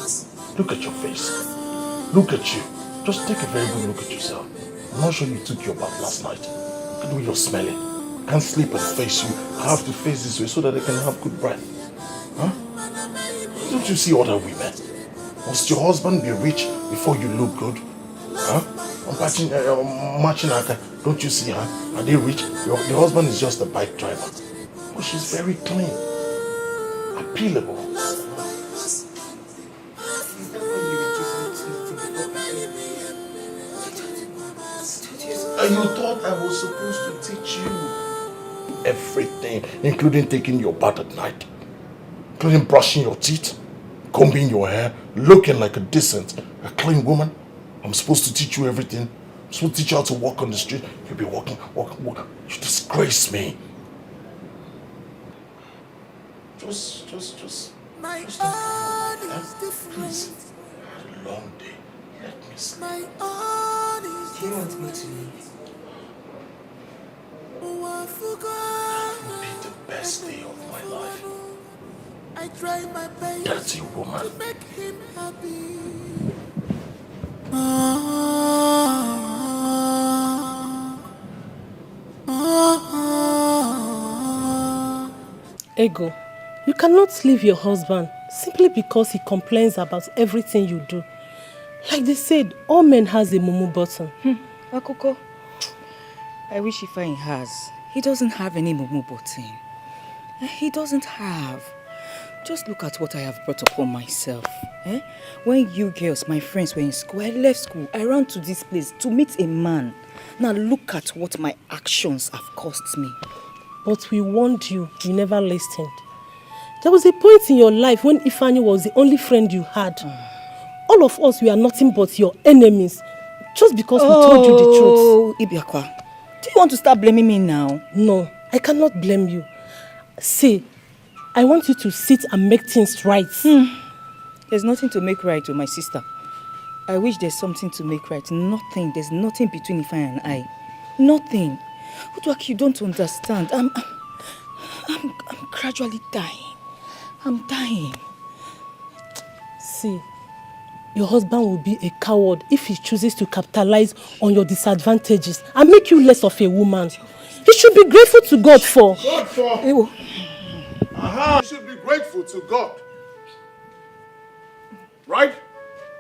Look at your face. Look at you. Just take a very good look at yourself. I'm not sure you took your bath last night. Look at the way you're smelling. I can't sleep and face you. I have to face this way so that I can have good breath. Huh? Don't you see other women? Must your husband be rich before you look good? Huh? Matching her. Don't you see her? Are they rich? Your husband is just a bike driver. But she's very clean. Appealable. Is that what you I was supposed to teach you everything, including taking your bath at night, including brushing your teeth, combing your hair, looking like a decent, a clean woman. I'm supposed to teach you everything. I'm supposed to teach you how to walk on the street. You'll be walking. You disgrace me. Just. My heart is different. Please. A long day. Let me sleep. My heart is Do you want me to leave? I forgot. It will be the best day of my life. I try my best Dirty woman. to make him happy. Ego, you cannot leave your husband simply because he complains about everything you do. Like they said, all men has a mumu button. Akoko, I wish Ifeanyi has. He doesn't have any mumu button. He doesn't have. Just look at what I have brought upon myself. When you girls, my friends, were in school, I left school. I ran to this place to meet a man. Now look at what my actions have cost me. But we warned you, you never listened. There was a point in your life when Ifeanyi was the only friend you had. All of us, we are nothing but your enemies. Just because we told you the truth. Oh, Ibiakwa, do you want to start blaming me now? No, I cannot blame you. See, I want you to sit and make things right. There's nothing to make right with my sister. I wish there's something to make right. Nothing. There's nothing between Ifeanyi and I. Nothing. Uduaki, you don't understand. I'm gradually dying. I'm dying. See, your husband will be a coward if he chooses to capitalize on your disadvantages and make you less of a woman. He should be grateful to God for. God for? You should be grateful to God. Right?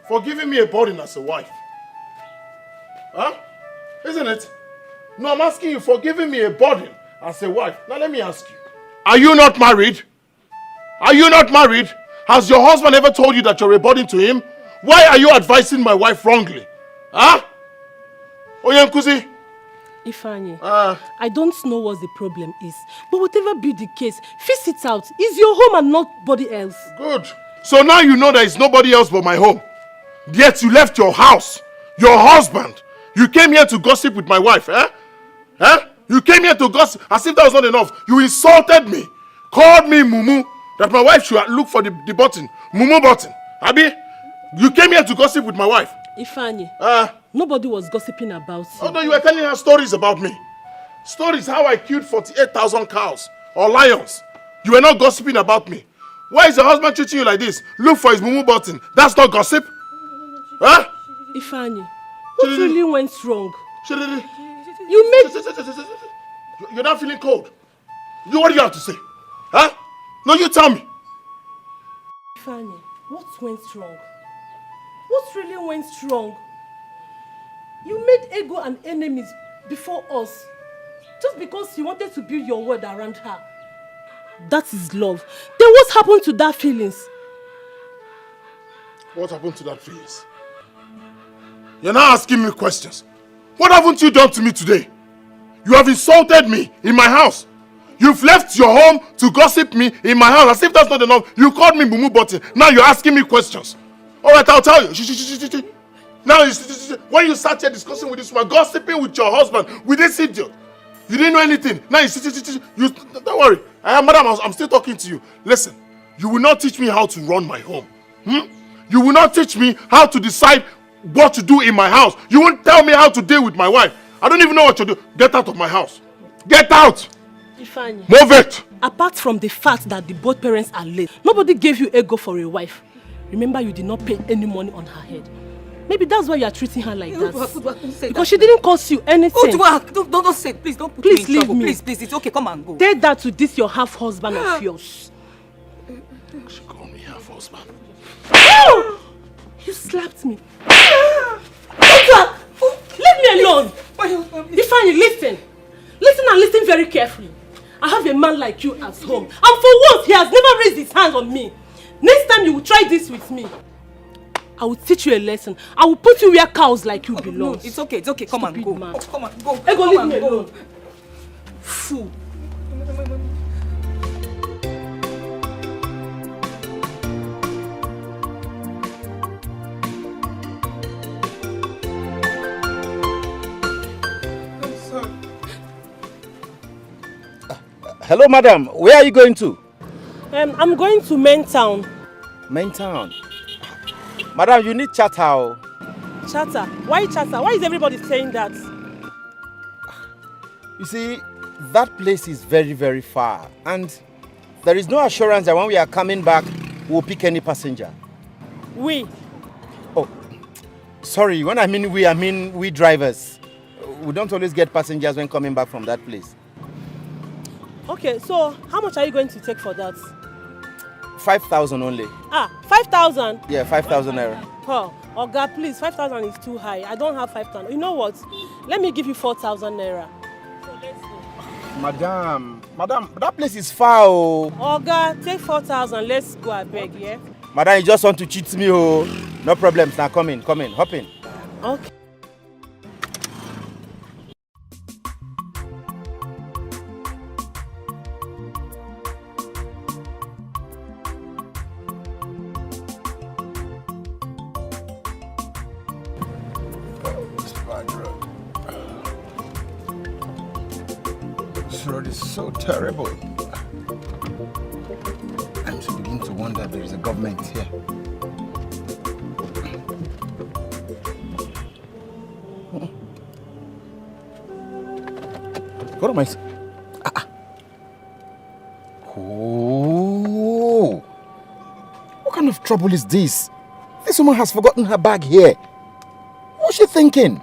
For giving me a burden as a wife. Huh? Isn't it? No, I'm asking you for giving me a burden as a wife. Now let me ask you. Are you not married? Are you not married? Has your husband ever told you that you're a burden to him? Why are you advising my wife wrongly? Huh? Oyenkuzi? Ifeanyi, I don't know what the problem is. But whatever be the case, fix it out. It's your home and nobody else. Good. So now you know there is nobody else but my home. Yet you left your house, your husband. You came here to gossip with my wife, eh? You came here to gossip as if that was not enough. You insulted me. Called me Mumu. That my wife should look for the button. Mumu button. Abi? You came here to gossip with my wife. Ifeanyi, nobody was gossiping about you. Although you were telling her stories about me. Stories how I killed 48,000 cows or lions. You were not gossiping about me. Why is your husband treating you like this? Look for his mumu button. That's not gossip. Huh? Ifeanyi, what really went wrong? You made... You're not feeling cold. What do you have to say? Huh? No, you tell me. Ifeanyi, what went wrong? What really went wrong? You made Ego an enemy before us. Just because you wanted to build your world around her. That is love. Then what happened to that feelings? What happened to that feelings? You're now asking me questions. What haven't you done to me today? You have insulted me in my house. You've left your home to gossip me in my house. As if that's not enough, you called me Mumu Button. Now you're asking me questions. Alright, I'll tell you. Now, when you sat here discussing with this woman, gossiping with your husband, with this idiot, you didn't know anything. Now you don't worry. Madam, I'm still talking to you. Listen, you will not teach me how to run my home. You will not teach me how to decide what to do in my house. You won't tell me how to deal with my wife. I don't even know what to do. Get out of my house. Get out! Ifeanyi, move it! Apart from the fact that the both parents are late, nobody gave you Ego for a wife. Remember, you did not pay any money on her head. Maybe that's why you are treating her like that. Because she didn't cost you anything. Don't say it. Please don't put me in trouble. Please, it's okay. Come and go. Tell that to this your half-husband of yours. She called me half-husband. You slapped me. Leave me alone. Ifeanyi, listen. Listen and listen very carefully. I have a man like you at home. And for once, he has never raised his hands on me. Next time you will try this with me. I will teach you a lesson. I will put you where cows like you belong. No, it's okay. Come on, go. Man. Come on, go. Ego, leave me alone. Fool. Hello, madam. Where are you going to? I'm going to Main Town. Main Town. Madam, you need chatter. Chatter? Why chatter? Why is everybody saying that? You see, that place is very, very far. And there is no assurance that when we are coming back, we'll pick any passenger. We? Oh, sorry. When I mean we drivers. We don't always get passengers when coming back from that place. Okay, so how much are you going to take for that? 5,000 only. 5,000? Yeah, 5,000 naira. Oh, God, please, 5,000 is too high. I don't have 5,000. You know what? Let me give you 4,000 naira. So let's go. Madam, that place is far. Oh, God, take 4,000. Let's go, I beg, yeah? Madam, you just want to cheat me, oh. No problems. Now come in, hop in. Okay. This road is so terrible. I'm to begin to wonder if there is a government here. What am I saying? Oh, what kind of trouble is this? This woman has forgotten her bag here. What's she thinking?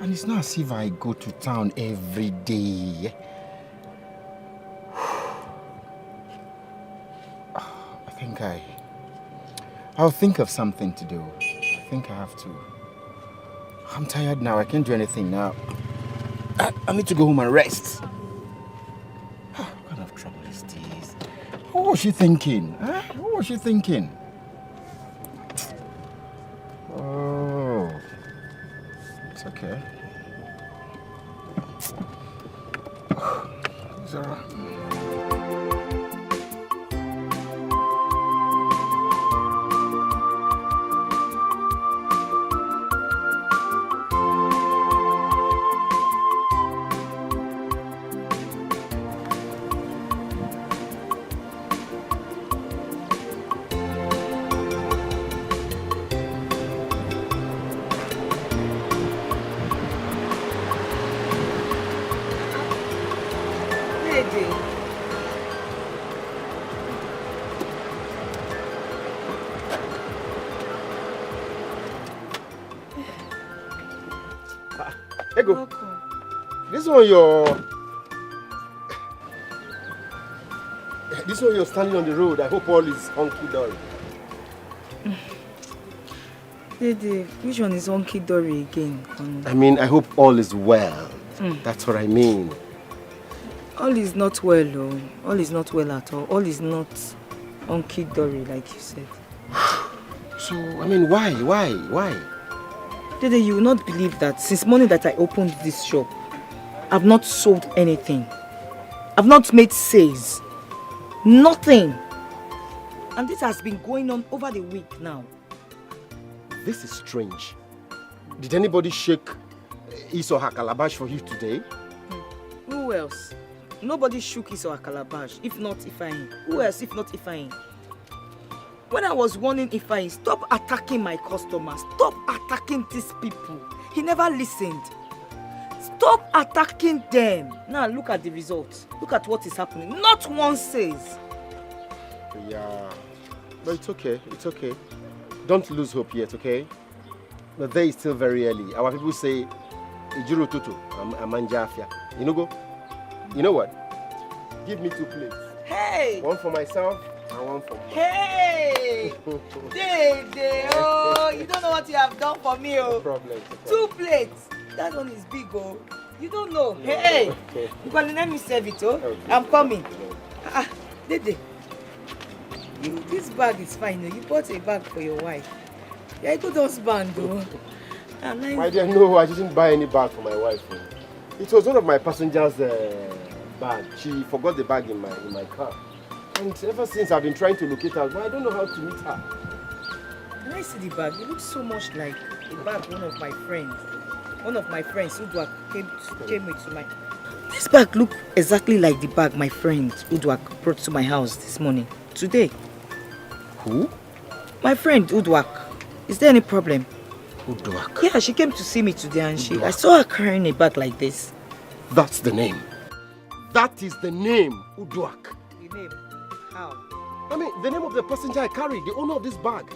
And it's not as if I go to town every day. I think I'll think of something to do. I think I have to. I'm tired now. I can't do anything now. I need to go home and rest. What kind of trouble is this? What was she thinking? Huh? What was she thinking? Oh, it's okay. Zara. Ego, this one you're standing on the road. I hope all is hunky-dory. Dede, which one is hunky-dory again? I mean, I hope all is well. That's what I mean. All is not well, though. All is not well at all. All is not hunky-dory, like you said. So, I mean, why? Dede, you will not believe that since morning that I opened this shop, I've not sold anything. I've not made sales. Nothing. And this has been going on over the week now. This is strange. Did anybody shake his or her calabash for you today? Who else? Nobody shook his or her calabash, if not Ifeanyi. Who else if not Ifeanyi? When I was warning Ifeanyi, stop attacking my customers, stop attacking these people, he never listened. Stop attacking them. Now look at the results. Look at what is happening. Not one says. Yeah, but it's okay. Don't lose hope yet, okay? The day is still very early. Our people say, Ijiro Tutu, Amanjafia. You know what? Give me 2 plates. Hey! One for myself and one for you. Hey! Dede, oh, you don't know what you have done for me, oh. No problem. 2 plates. That one is big, oh. You don't know. Hey! You can let me serve it, oh. Okay. I'm coming. Dede. This bag is fine. You bought a bag for your wife. You're a good husband, though. My dear, no, I didn't buy any bag for my wife. It was one of my passengers' bag. She forgot the bag in my car. And ever since I've been trying to locate her, but I don't know how to meet her. Can I see the bag? It looks so much like the bag one of my friends Udwak came with to my... This bag look exactly like the bag my friend Udwak brought to my house this morning. Today. Who? My friend Udwak. Is there any problem? Udwak? Yeah, she came to see me today and I saw her carrying a bag like this. That's the name. That is the name, Udwak. The name? How? I mean, the name of the passenger I carried, the owner of this bag.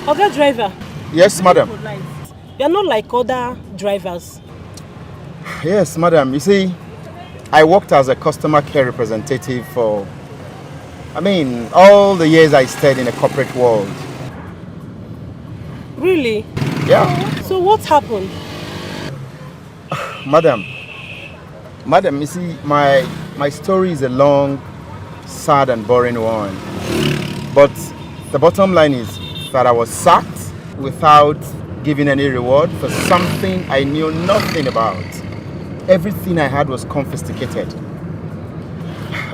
Other driver. Yes, madam. You're not like other drivers. Yes, madam. You see, I worked as a customer care representative for, all the years I stayed in the corporate world. Really? Yeah. So what happened? Madam, you see, my story is a long, sad and boring one. But the bottom line is that I was sacked without giving any reward for something I knew nothing about. Everything I had was confiscated.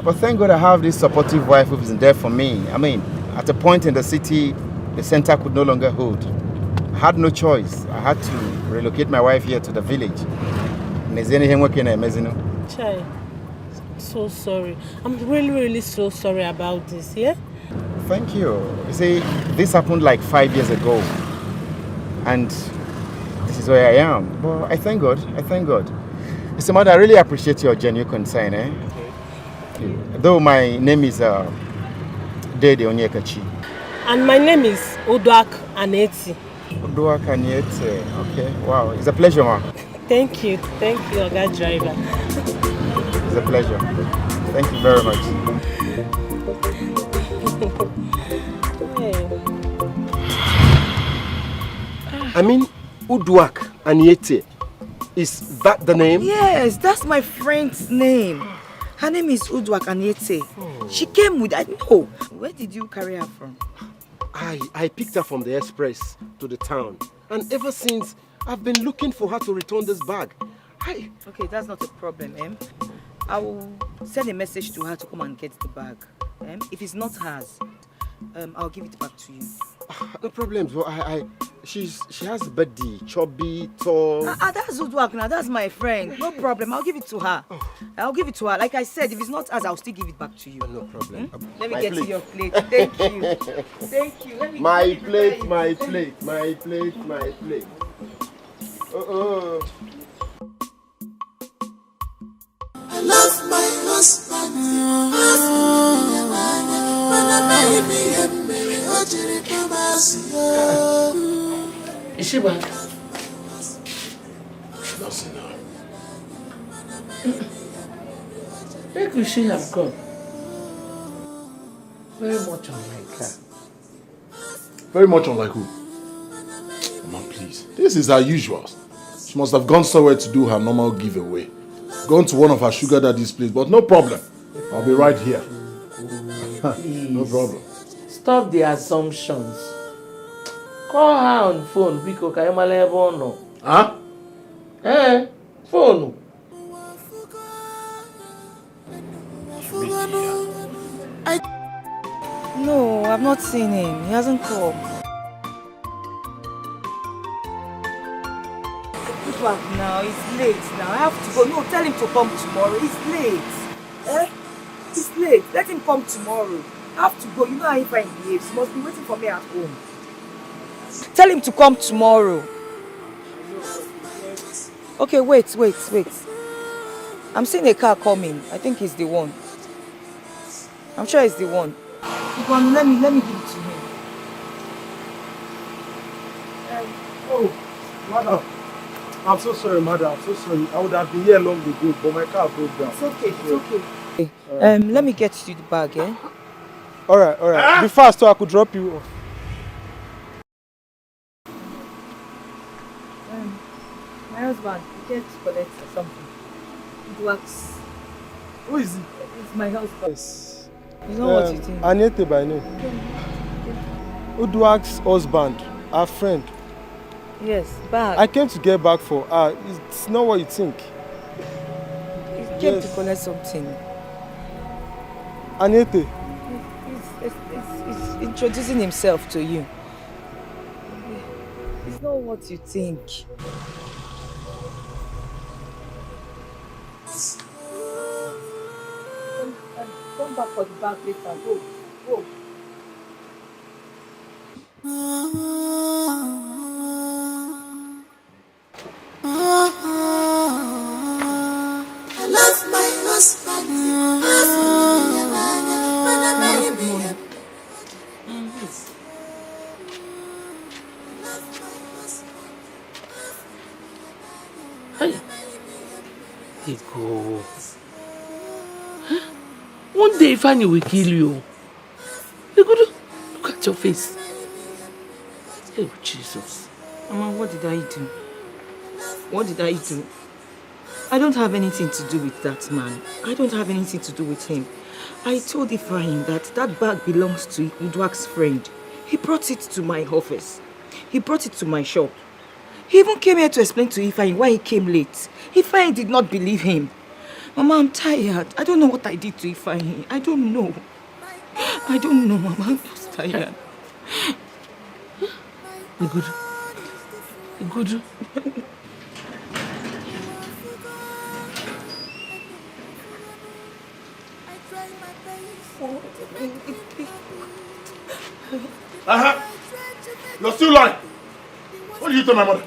But thank God I have this supportive wife who is there for me. At a point in the city, the center could no longer hold. I had no choice. I had to relocate my wife here to the village. Chai, so sorry. I'm really so sorry about this, yeah? Thank you. You see, this happened like 5 years ago. And this is where I am. But I thank God. Mr. Mother, I really appreciate your genuine concern. Though my name is Dede Onyekachi. And my name is Udwak Aneti. Udwak Aneti. Okay, wow. It's a pleasure, ma. Thank you, Oga Driver. It's a pleasure. Thank you very much. Udwak Aniete. Is that the name? Yes, that's my friend's name. Her name is Udwak Aniete. She came with... No. Where did you carry her from? I picked her from the express to the town. And ever since, I've been looking for her to return this bag. Okay, that's not a problem, I will send a message to her to come and get the bag. If it's not hers, I'll give it back to you. No problems. Well, she has a birthday, chubby, tall. That's Udwak now. That's my friend. No problem. I'll give it to her. Like I said, if it's not hers, I'll still give it back to you. No problem. Let me get to your plate. Thank you. Thank you. My plate. I love my husband. Is she back? That's enough. Where could she have gone? Very much unlike her. Very much unlike who? Mama, please. This is her usual. She must have gone somewhere to do her normal giveaway. Gone to one of her sugar daddy's place, but no problem. I'll be right here. No problem. Stop the assumptions. Call her on phone because I am no. Huh? Phone. No, I've not seen him. He hasn't called. Now, it's late now. I have to go. No, tell him to come tomorrow. It's late. It's late. Let him come tomorrow. I have to go. You know how he behaves. He must be waiting for me at home. Tell him to come tomorrow. Okay, wait. I'm seeing a car coming. I think he's the one. I'm sure he's the one. Let me give it to him. Madam. I'm so sorry, madam. I'm so sorry. I would have been here long ago, but my car broke down. It's okay. Let me get you the bag, Alright, alright. Be fast so I could drop you off. My husband, he came to collect something. It works. Who is he? It's my husband. Yes. You know what you think? Anete by name. Uduak's husband, our friend. Yes, bag. I came to get back for her. It's not what you think. He came to collect something. Anete. He's introducing himself to you. It's not what you think. Come back for the bag later. Go. Go. I love my husband. Hey, go. One day Fanny will kill you. You go look at your face. Oh, Jesus. Mama, what did I do? What did I do? I don't have anything to do with that man. I don't have anything to do with him. I told Ephraim that bag belongs to Uduak's friend. He brought it to my office. He brought it to my shop. He even came here to explain to Ephraim why he came late. Ephraim did not believe him. Mama, I'm tired. I don't know what I did to Ephraim. I don't know. I don't know, Mama. I'm just tired. You good? You good? You're still lying. What did you tell my mother?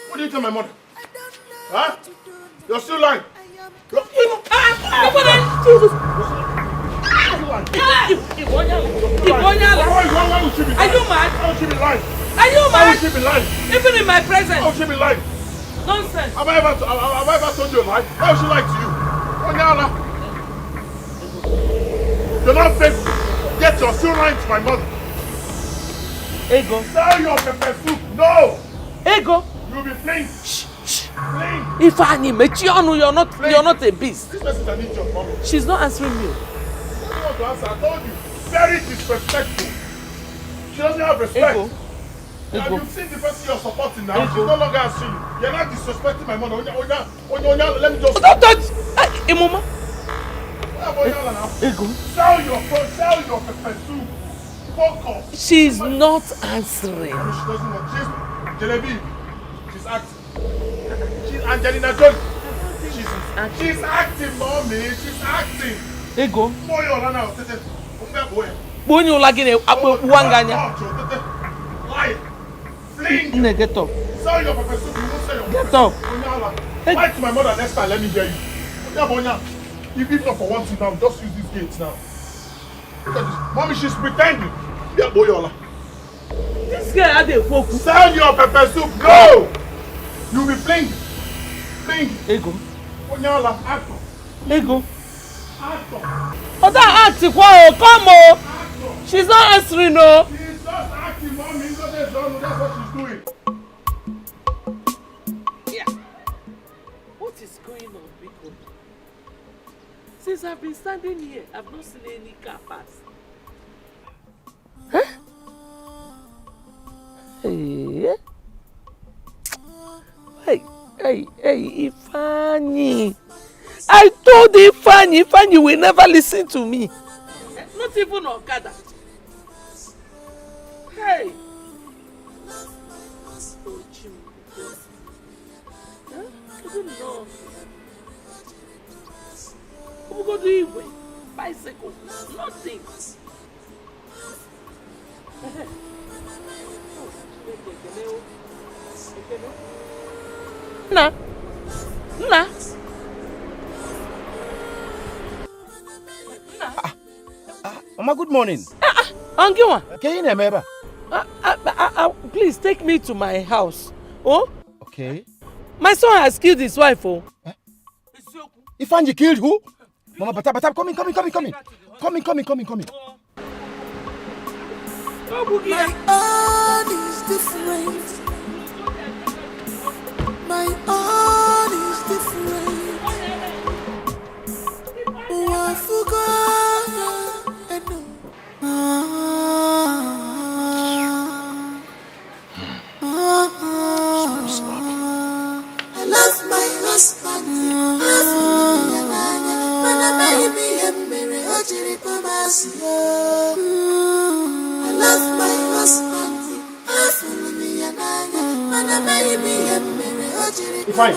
What did you tell my mother? Huh? You're still lying. Jesus. Are you mad? How would she be lying? Are you mad? How would she be lying? Even in my presence. How would she be lying? Nonsense. Have I ever told you a lie? How would she lie to you? You're not faithful. Yet you're still lying to my mother. Ego. Sell your pepper soup. No. Ego. You'll be flamed. Flamed. If Annie Mechionu, you're not a beast. This person is an idiot, mama. She's not answering me. She doesn't want to answer. I told you. Very disrespectful. She doesn't have respect. Ego. Have you seen the person you're supporting now? She's no longer answering you. You're not disrespecting my mother. Onya, let me just... Don't touch! Hey, Mama. Ego. Sell your pepper soup. Focus. She's not answering. She doesn't want. She's Genevieve. She's acting. She's Angelina Jolie. She's acting, mommy. She's acting. Ego. Boy, you're now. When you like in a wanganya. Lie. Fling. Get up. Sell your pepper soup. You won't sell your Get up. Lie to my mother next time. Let me hear you. If not for one thing now, just use these gates now. Look at this. Mommy, she's pretending. Yeah, Boyola. This girl had a focus. Sell your pepper soup. No! You'll be playing. Playing. Ego. Boyola, actor. Ego. Actor. Oh, that acting. Wow, come on. Actor. She's not answering, no. She's just acting, mommy. That's what she's doing. Yeah. What is going on, Biko? Since I've been standing here, I've not seen any car pass. Huh? Hey. Hey, Ifeanyi. I told Ifeanyi will never listen to me. Not even Okada. Hey. Oh, Jim. Huh? I don't know. Who go do it? Bicycle. Nothing. Nah. Mama, good morning. Angiwa. Please take me to my house. Oh? Okay. My son has killed his wife. Oh. Ifeanyi killed who? Mama, but come in. Come in. My own is different. My own is different. Oh, I forgot. I lost my husband. I lost my husband. Fine.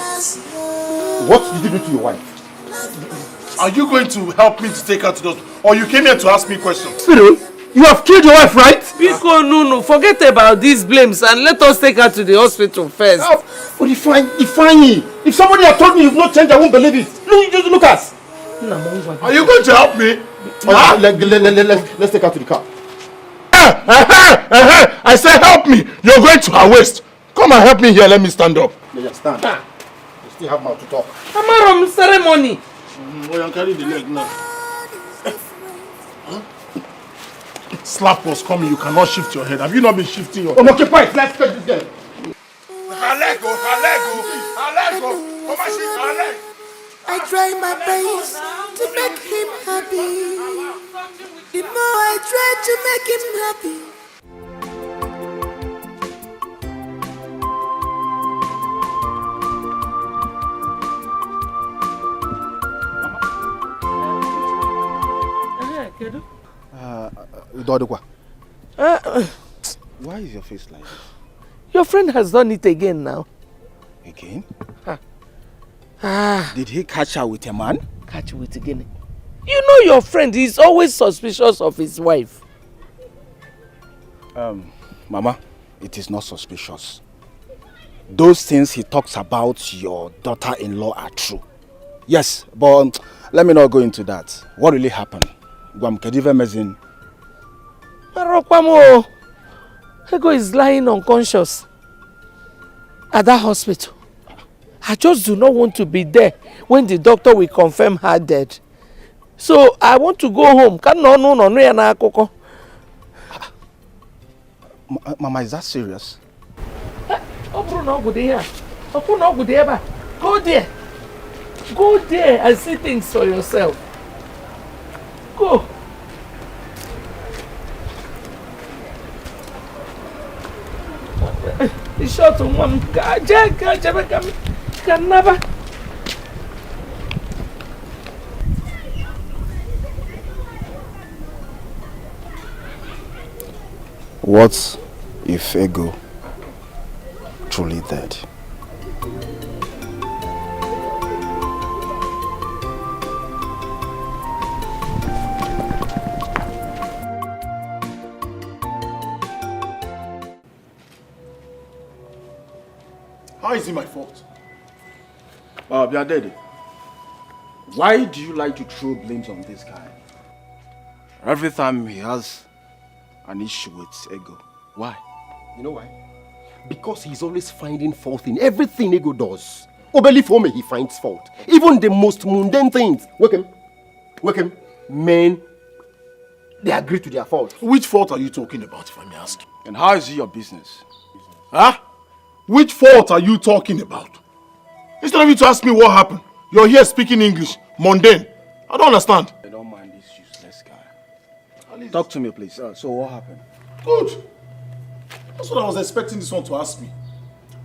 What did you do to your wife? Are you going to help me to take her to the hospital? Or you came here to ask me questions? Cyril, you have killed your wife, right? Biko, no, forget about these blames and let us take her to the hospital first. But if somebody had told me you've not changed, I won't believe it. Look at us. Are you going to help me? Let's take her to the car. I said help me. You're going to her waist. Come and help me here. Let me stand up. Yeah, stand. You still have mouth to talk. Amarom ceremony. Well, carry the leg now. Slap was coming. You cannot shift your head. Have you not been shifting your head? Okay, fine. Let's take this girl. Her leg. Come and shift her leg. I try my best to make him happy. The more I try to make him happy. Why is your face like this? Your friend has done it again now. Again? Ah. Did he catch her with a man? Catch you with again. You know your friend is always suspicious of his wife. Mama, it is not suspicious. Those things he talks about your daughter-in-law are true. Yes, but let me not go into that. What really happened? Marokwamo, Ego is lying unconscious at that hospital. I just do not want to be there when the doctor will confirm her dead. So I want to go home. Mama, is that serious? Go there. Go there and see things for yourself. Go. It's short on one. Can never. What if Ego truly dead? How is it my fault? Biadede, why do you like to throw blames on this guy? Every time he has an issue with Ego. Why? You know why? Because he's always finding fault in everything Ego does. Obeli for me, he finds fault. Even the most mundane things. Wake him. Men, they agree to their fault. Which fault are you talking about, if I may ask? And how is it your business? Huh? Which fault are you talking about? Instead of you to ask me what happened, you're here speaking English. Mundane. I don't understand. I don't mind this useless guy. Talk to me, please. So what happened? Good. That's what I was expecting this one to ask me.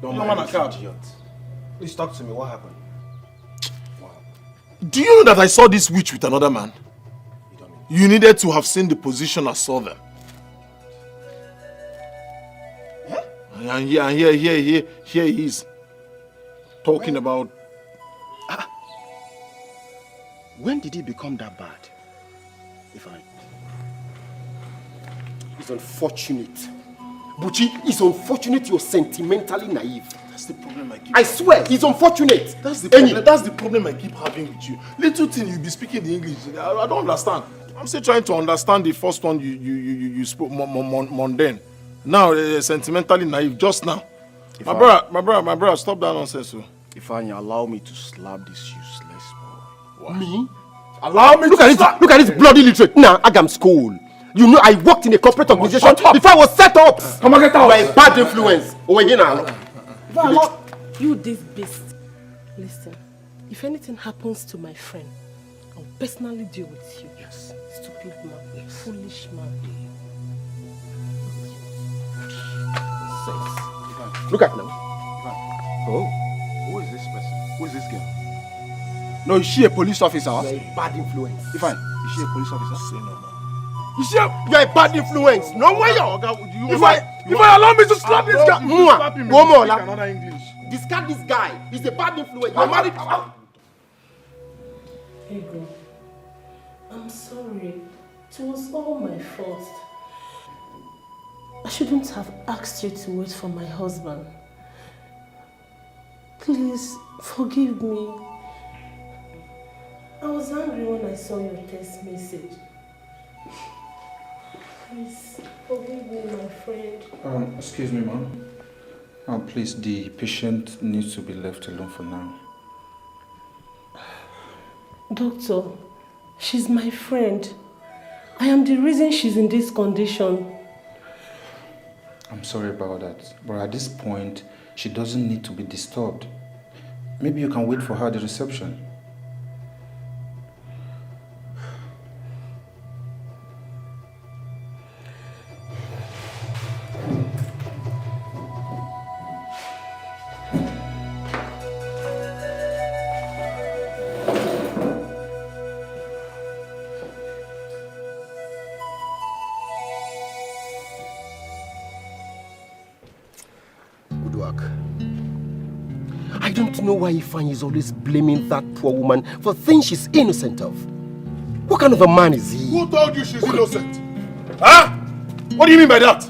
Don't mind this idiot. Please talk to me. What happened? Wow. Do you know that I saw this witch with another man? You needed to have seen the position I saw them. Yeah? And here he is. Talking about... When did he become that bad? It's unfortunate. Buchi, it's unfortunate you're sentimentally naive. That's the problem I keep I swear, it's unfortunate. That's the problem I keep having with you. Little thing you be speaking the English. I don't understand. I'm still trying to understand the first one you spoke mundane. Now sentimentally naive. Just now. My brother, stop that nonsense. If I allow me to slap this useless boy. Me? Allow me look to look at this bloody literate. Nah, Agam school. You know I worked in a corporate organization before I was set up. Come on, get out. You are a bad influence. Over here now. You this beast. Listen, if anything happens to my friend, I'll personally deal with you. Yes. Stupid man, foolish man. Look at now. Oh, who is this person? Who is this girl? No, is she a police officer? You are a bad influence. Ifan, is she a police officer? Say no more. You are a bad influence. No way. If I allow me to slap this guy, one more. another English. Discard this guy. He's a bad influence. You are married. Ego, I'm sorry. It was all my fault. I shouldn't have asked you to wait for my husband. Please, forgive me. I was angry when I saw your text message. Please, forgive me, my friend. Excuse me, ma'am. Please, the patient needs to be left alone for now. Doctor, she's my friend. I am the reason she's in this condition. I'm sorry about that, but at this point, she doesn't need to be disturbed. Maybe you can wait for her at the reception. I don't know why Ifeanyi is always blaming that poor woman for things she's innocent of. What kind of a man is he? Who told you she's innocent? Huh? What do you mean by that?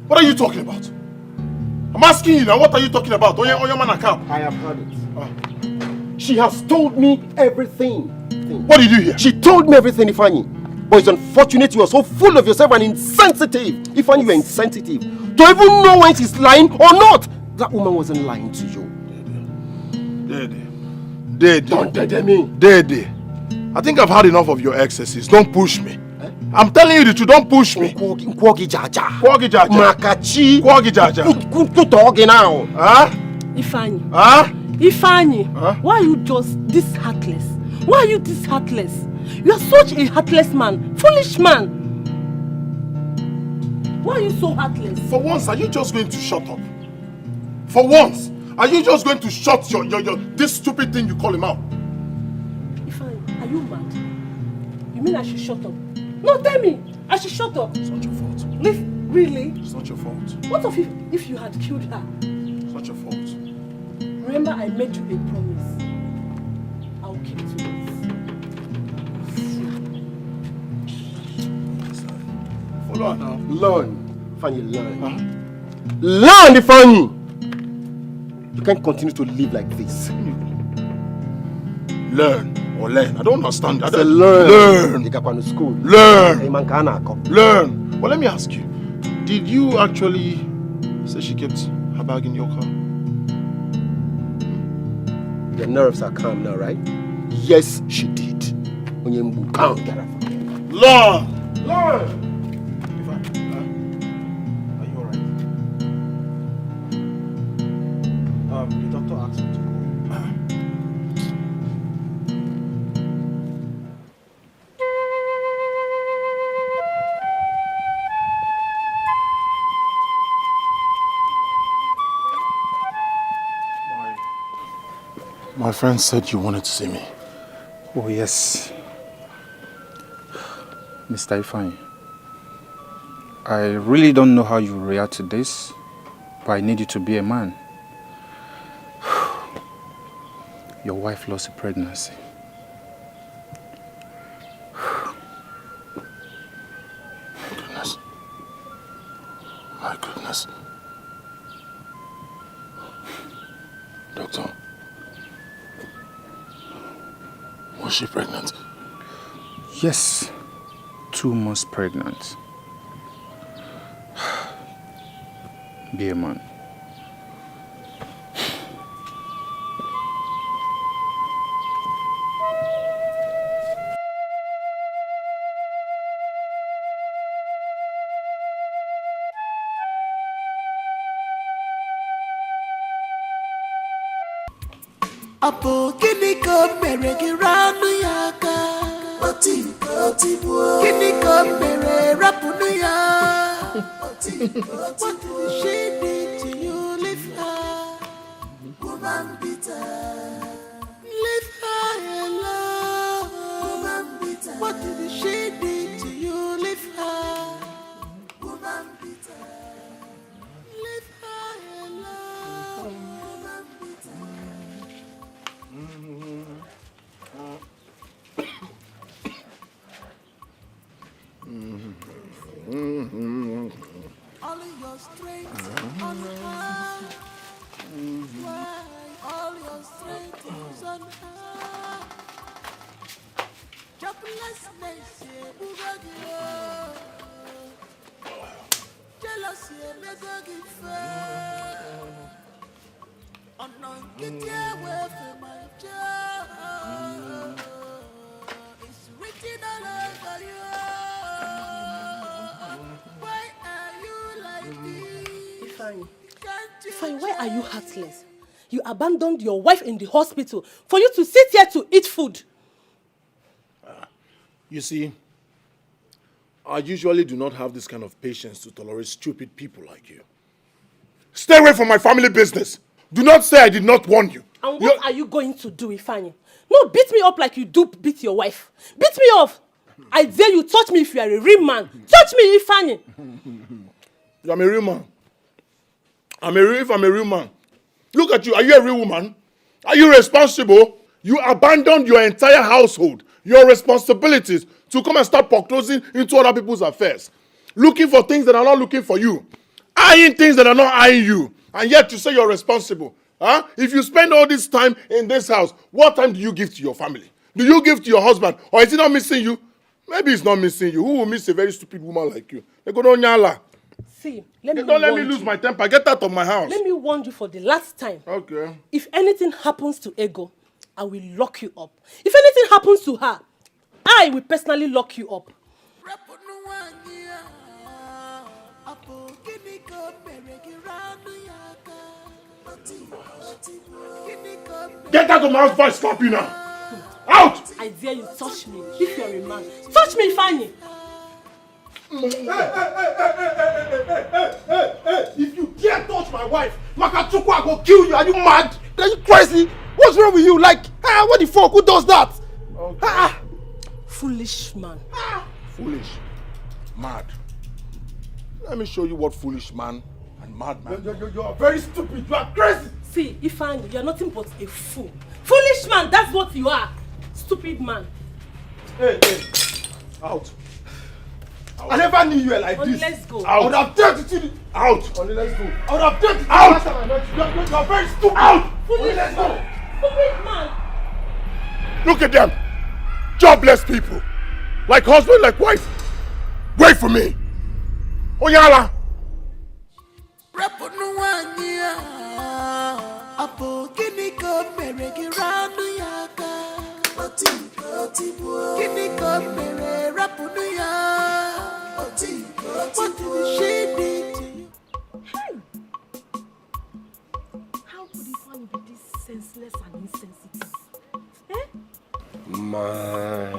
What are you talking about? I'm asking you now, what are you talking about? On your man account? I have heard it. She has told me everything. What did you hear? She told me everything, Ifeanyi. But it's unfortunate you are so full of yourself and insensitive. Ifeanyi, you are insensitive. To even know when she's lying or not. That woman wasn't lying to you. Daddy. Don't dare me. Daddy. I think I've had enough of your excesses. Don't push me. Eh? I'm telling you the truth, don't push me. Nkwogi jaja. Nkwogi jaja. Makachi. Nkwogi jaja. Kutogi now. Huh? Ifeanyi. Huh? Ifeanyi. Huh? Why are you just this heartless? Why are you this heartless? You are such a heartless man. Foolish man. Why are you so heartless? For once, are you just going to shut up? For once, are you just going to shut your this stupid thing you call him out? Ifeanyi, are you mad? You mean I should shut up? No, tell me. I should shut up. It's not your fault. Really? It's not your fault. What if you had killed her? It's not your fault. Remember, I made you a promise. I'll keep to it. Follow her now. Learn. Ifeanyi, learn. Huh? Learn, Ifeanyi! You can't continue to live like this. Learn or learn. I don't understand. I don't learn. Learn. School. Learn. Learn. Well, let me ask you. Did you actually say she kept her bag in your car? Your nerves are calm now, right? Yes, she did. Calm. Learn. Learn. The doctor asked me to call. My friend said you wanted to see me. Oh, yes. Mr. Ifeanyi, I really don't know how you react to this, but I need you to be a man. Your wife lost a pregnancy. Goodness. My goodness. Doctor. Was she pregnant? Yes. 2 months pregnant. Be a man. Apo kini ko mere giranu yaka. Oti bu. Kini ko mere rapunu ya. What did she did to you? Leave her, woman bitter. Leave her alone, woman bitter. What did she did to you? Leave her, woman bitter. Leave her alone, woman bitter. All your strength on her. Why all your strength is on her? Joblessness, jealousy, get away from my job. It's written all over you. Why are you like this? Ifeanyi, why are you heartless? You abandoned your wife in the hospital for you to sit here to eat food. You see, I usually do not have this kind of patience to tolerate stupid people like you. Stay away from my family business. Do not say I did not warn you. And what are you going to do, Ifeanyi? No, beat me up like you do beat your wife. Beat me off. I dare you touch me if you are a real man. Touch me, Ifeanyi. I'm a real man. If I'm a real man. Look at you. Are you a real woman? Are you responsible? You abandoned your entire household, your responsibilities, to come and start foreclosing into other people's affairs. Looking for things that are not looking for you. Eyeing things that are not eyeing you. And yet you say you're responsible. Huh? If you spend all this time in this house, what time do you give to your family? Do you give to your husband? Or is he not missing you? Maybe he's not missing you. Who will miss a very stupid woman like you? They go down nyala. See, don't let me lose my temper. Get out of my house. Let me warn you for the last time. Okay. If anything happens to Ego, I will lock you up. If anything happens to her, I will personally lock you up. Get out of my house before I slap you now. Out! I dare you touch me if you're a man. Touch me, Fanny. Hey, if you dare touch my wife, Makachuku, I go kill you. Are you mad? Are you crazy? What's wrong with you? Like, what the fuck? Who does that? Okay. Foolish man. Foolish. Mad. Let me show you what foolish man and mad man. You are very stupid. You are crazy. See, Ifeanyi, you are nothing but a fool. Foolish man, that's what you are. Stupid man. Hey. Out. I never knew you were like this. Let's go. Out. I would have dared to see you. Out. Only let's go. I would have dared to see you. Out. You are very stupid. Out. Foolish let's go. Stupid man. Look at them. Jobless people. Like husband, like wife. Wait for me. Oyala. What did she do to you? How could Ifeanyi be this senseless and insensitive? Man.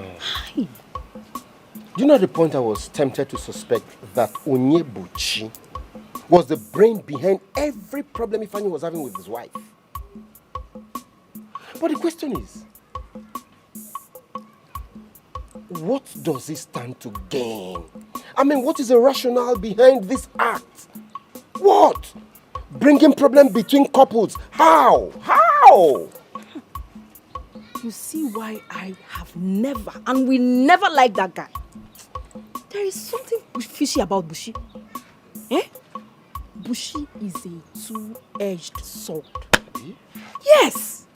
Do you know at the point I was tempted to suspect that Onyebuchi was the brain behind every problem Ifeanyi was having with his wife? But the question is, what does he stand to gain? I mean, what is the rationale behind this act? What? Bringing problem between couples? How? How? You see why I have never and will never like that guy. There is something fishy about Bushi. Bushi is a two-edged sword. Yes!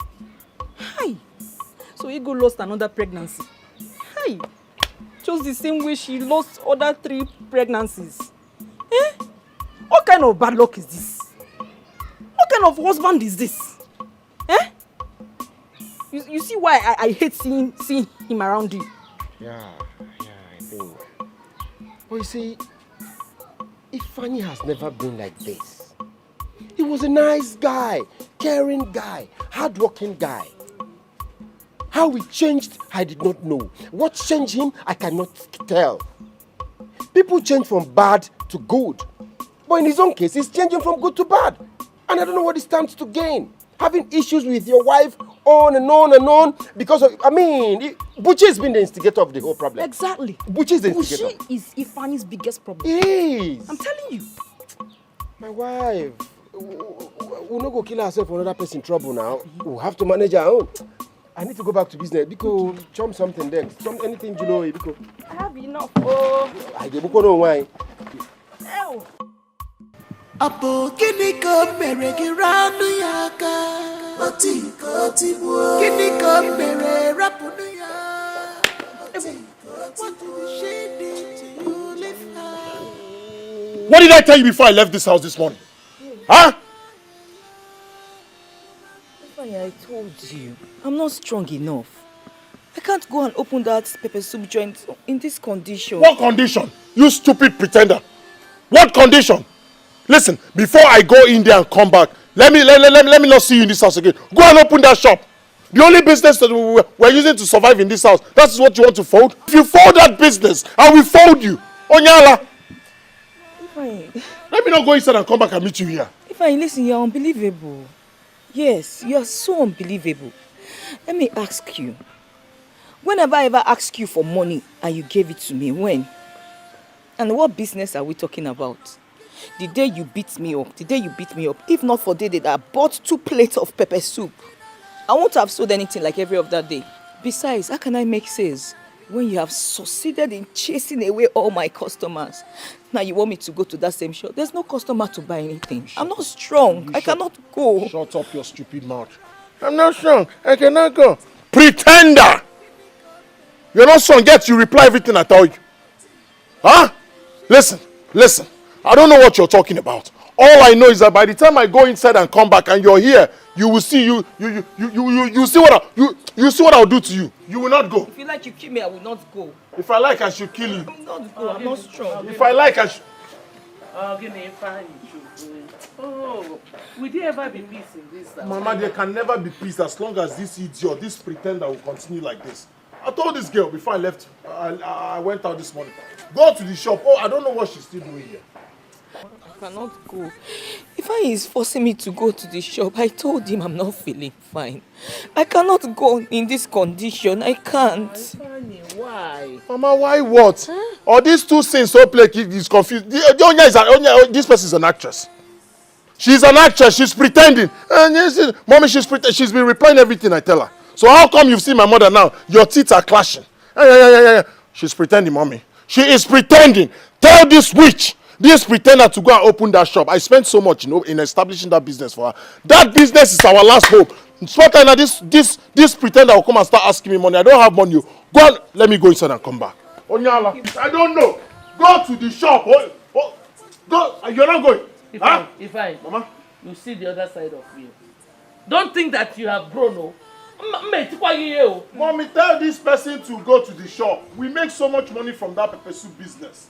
Hi. So Ego lost another pregnancy. Hi. Just the same way she lost other 3 pregnancies. What kind of bad luck is this? What kind of husband is this? You see why I hate seeing him around you? Yeah, I think. But you see, Ifeanyi has never been like this. He was a nice guy, caring guy, hardworking guy. How he changed, I did not know. What changed him, I cannot tell. People change from bad to good. But in his own case, he's changing from good to bad. And I don't know what he stands to gain. Having issues with your wife on and on and on because of, Buchi has been the instigator of the whole problem. Exactly. Buchi is the instigator. Buchi is Ifani's biggest problem. Yes. I'm telling you. My wife, we'll not go kill ourselves for another person in trouble now. We'll have to manage our own. I need to go back to business because chum something there. Anything you know, because I have enough. Oh. I get no wine. Ew. Apo kini ko mere giranu yaka oti ko ti bo kini ko mere rapunu ya what did she do to you leave her? What did I tell you before I left this house this morning? Huh? I told you, I'm not strong enough. I can't go and open that pepper soup joint in this condition. What condition? You stupid pretender. What condition? Listen, before I go in there and come back, let me not see you in this house again. Go and open that shop. The only business that we're using to survive in this house, that's what you want to fold? If you fold that business, I will fold you. Onyala. Fine. Let me not go inside and come back and meet you here. Fine, listen, you're unbelievable. Yes, you're so unbelievable. Let me ask you. When have I ever asked you for money and you gave it to me? When? And what business are we talking about? The day you beat me up, if not for the day that I bought 2 plates of pepper soup, I won't have sold anything like every other day. Besides, how can I make sales when you have succeeded in chasing away all my customers? Now you want me to go to that same shop? There's no customer to buy anything. I'm not strong. I cannot go. Shut up your stupid mouth. I'm not strong. I cannot go. Pretender! You're not strong, yet you reply everything I tell you. Huh? Listen. I don't know what you're talking about. All I know is that by the time I go inside and come back and you're here, you will see you see what I'll do to you. You will not go. If you like, you kill me, I will not go. If I like, I should kill you. I will not go. I'm not strong. If I like, I should. Oh, will there ever be peace in this house? Mama, there can never be peace as long as this idiot, this pretender will continue like this. I told this girl before I left, I went out this morning. Go to the shop. Oh, I don't know what she's still doing here. I cannot go. If he is forcing me to go to the shop, I told him I'm not feeling fine. I cannot go in this condition. I can't. Why? Mama, why what? Huh? Or these two scenes so play is confused. This person is an actress. She's an actress. She's pretending. And mommy, she's been replying everything I tell her. So how come you've seen my mother now? Your teeth are clashing. Yeah. She's pretending, mommy. She is pretending. Tell this witch, this pretender to go and open that shop. I spent so much, in establishing that business for her. That business is our last hope. Now this pretender will come and start asking me money. I don't have money. Go on, let me go inside and come back. Onyala, I don't know. Go to the shop. Go. You're not going. If I, Mama, you see the other side of me. Don't think that you have grown, no. Mommy, tell this person to go to the shop. We make so much money from that pepper soup business.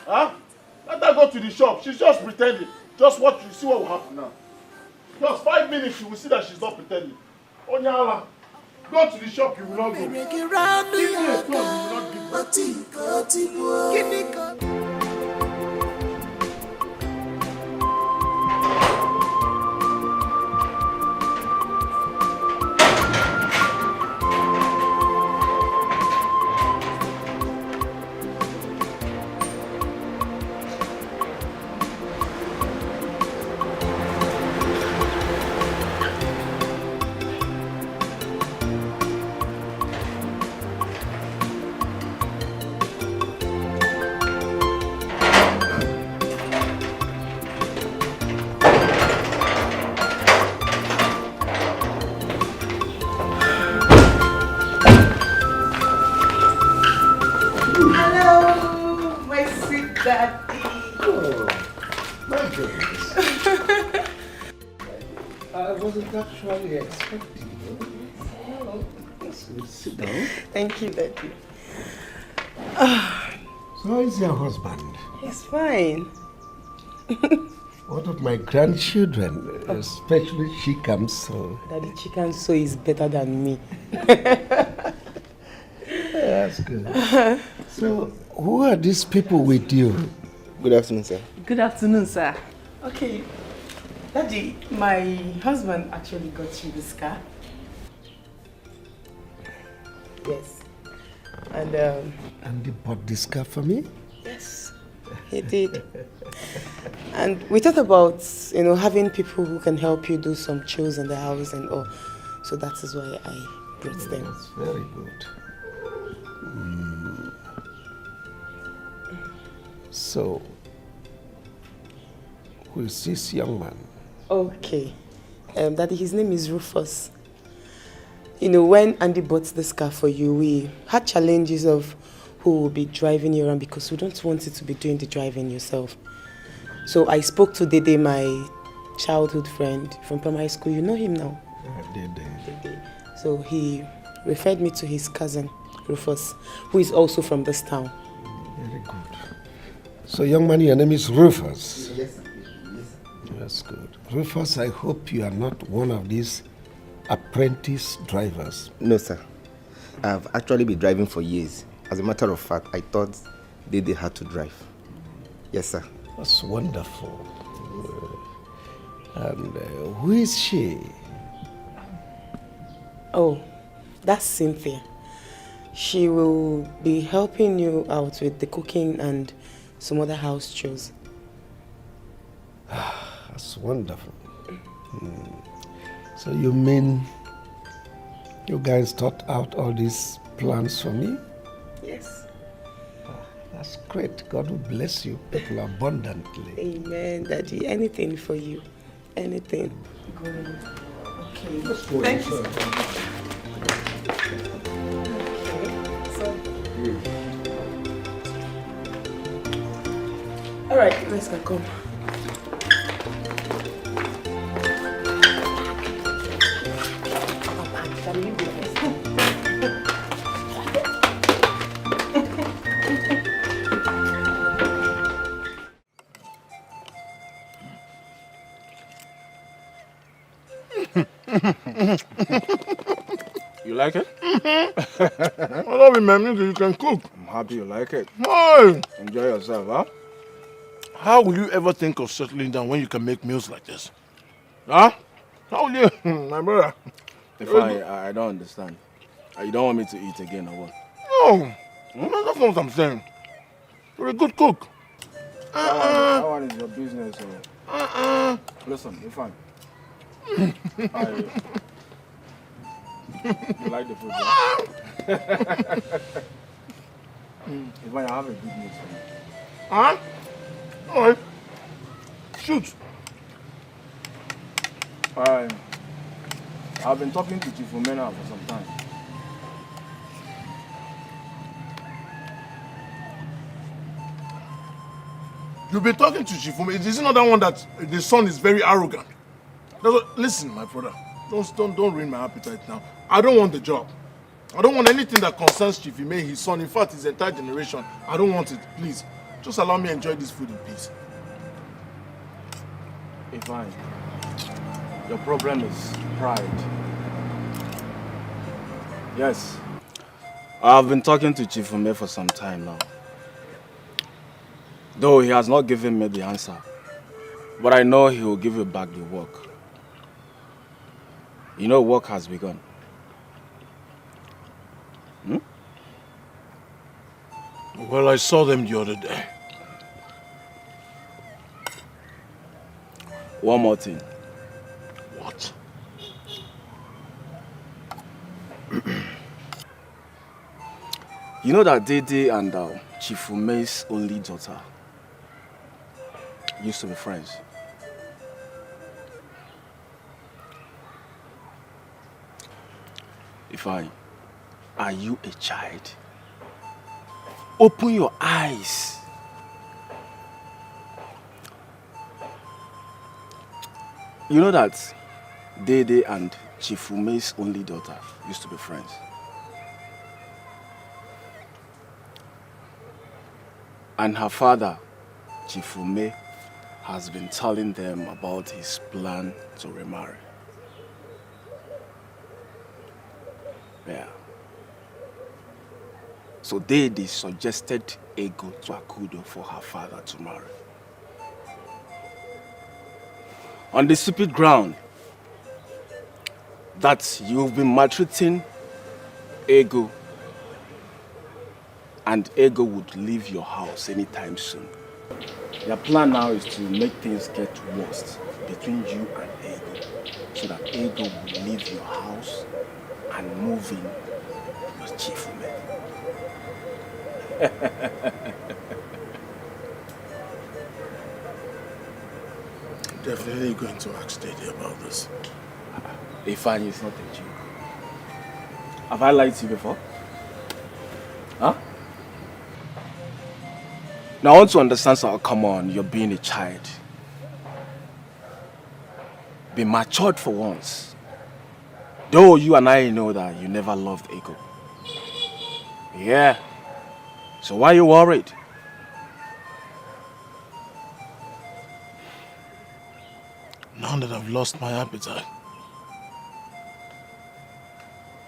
Huh? Let her go to the shop. She's just pretending. Just watch, you see what will happen now. Just 5 minutes, you will see that she's not pretending. Onyala, go to the shop, you will not go. Give me a phone, you will not give me. I wasn't actually expecting you. Sit down. Thank you, Daddy. So how is your husband? He's fine. What of my grandchildren, especially Chikamso? Daddy Chikamso is better than me. That's good. So, who are these people with you? Good afternoon, sir. Good afternoon, sir. Okay. Daddy, my husband actually got you this car. Yes. And he bought this car for me? Yes, he did. And we thought about, having people who can help you do some chores in the house and all. So that is why I brought them. That's very good. So, who is this young man? Okay. Daddy, his name is Rufus. When Andy bought this car for you, we had challenges of who will be driving you around because we don't want you to be doing the driving yourself. So I spoke to Dede, my childhood friend from primary school. You know him now? Dede. So he referred me to his cousin, Rufus, who is also from this town. Very good. So young man, your name is Rufus? Yes, sir. That's good. Rufus, I hope you are not one of these apprentice drivers. No, sir. I've actually been driving for years. As a matter of fact, I thought they had to drive. Yes, sir. That's wonderful. And who is she? Oh, that's Cynthia. She will be helping you out with the cooking and some other house chores. That's wonderful. So you mean you guys thought out all these plans for me? Yes. That's great. God will bless you people abundantly. Amen, Daddy. Anything for you. Anything. Good. Okay. Let's go. Thank you. All right, let's go. Come. You like it? I love it, man. You can cook. I'm happy you like it. Hey. Enjoy yourself, huh? How will you ever think of settling down when you can make meals like this? Huh? How will you, my brother? If I don't understand. You don't want me to eat again or what? No. No, that's not what I'm saying. You're a good cook. That one is your business. Listen, you're fine. You like the food, right? If I have a good news for you. Huh? All right. Shoot. I've been talking to Chief Omena for some time. You've been talking to Chief Omena. Is it not that one that the son is very arrogant? Listen, my brother. Don't ruin my appetite now. I don't want the job. I don't want anything that concerns Chief Ime, his son, in fact, his entire generation. I don't want it, please. Just allow me to enjoy this food in peace. Fine. Your problem is pride. Yes. I've been talking to Chief Ime for some time now. Though he has not given me the answer. But I know he will give you back the work. You know work has begun. Well, I saw them the other day. One more thing. What? You know that Dede and Chief Ume's only daughter used to be friends. Are you a child? Open your eyes. You know that Dede and Chief Ume's only daughter used to be friends. And her father, Chief Ume, has been telling them about his plan to remarry. Yeah. So they suggested Ego to Akudo for her father to marry. On the stupid ground that you've been maltreating Ego and Ego would leave your house anytime soon. Their plan now is to make things get worse between you and Ego so that Ego will leave your house and move in your chief woman. Definitely going to ask Daddy about this. Ifeanyi is not a Jew. Have I lied to you before? Huh? Now I want to understand, so come on, you're being a child. Be matured for once. Though you and I know that you never loved Ego. Yeah. So why are you worried? Now that I've lost my appetite,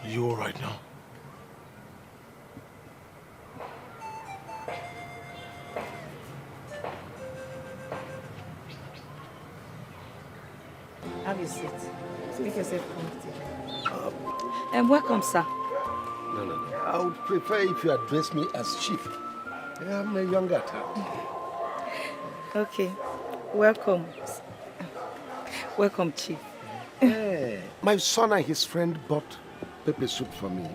are you all right now? Have a seat. Make yourself comfortable. And welcome, sir. No. I would prefer if you address me as chief. I'm a younger type. Okay. Welcome. Welcome, chief. My son and his friend bought pepper soup for me.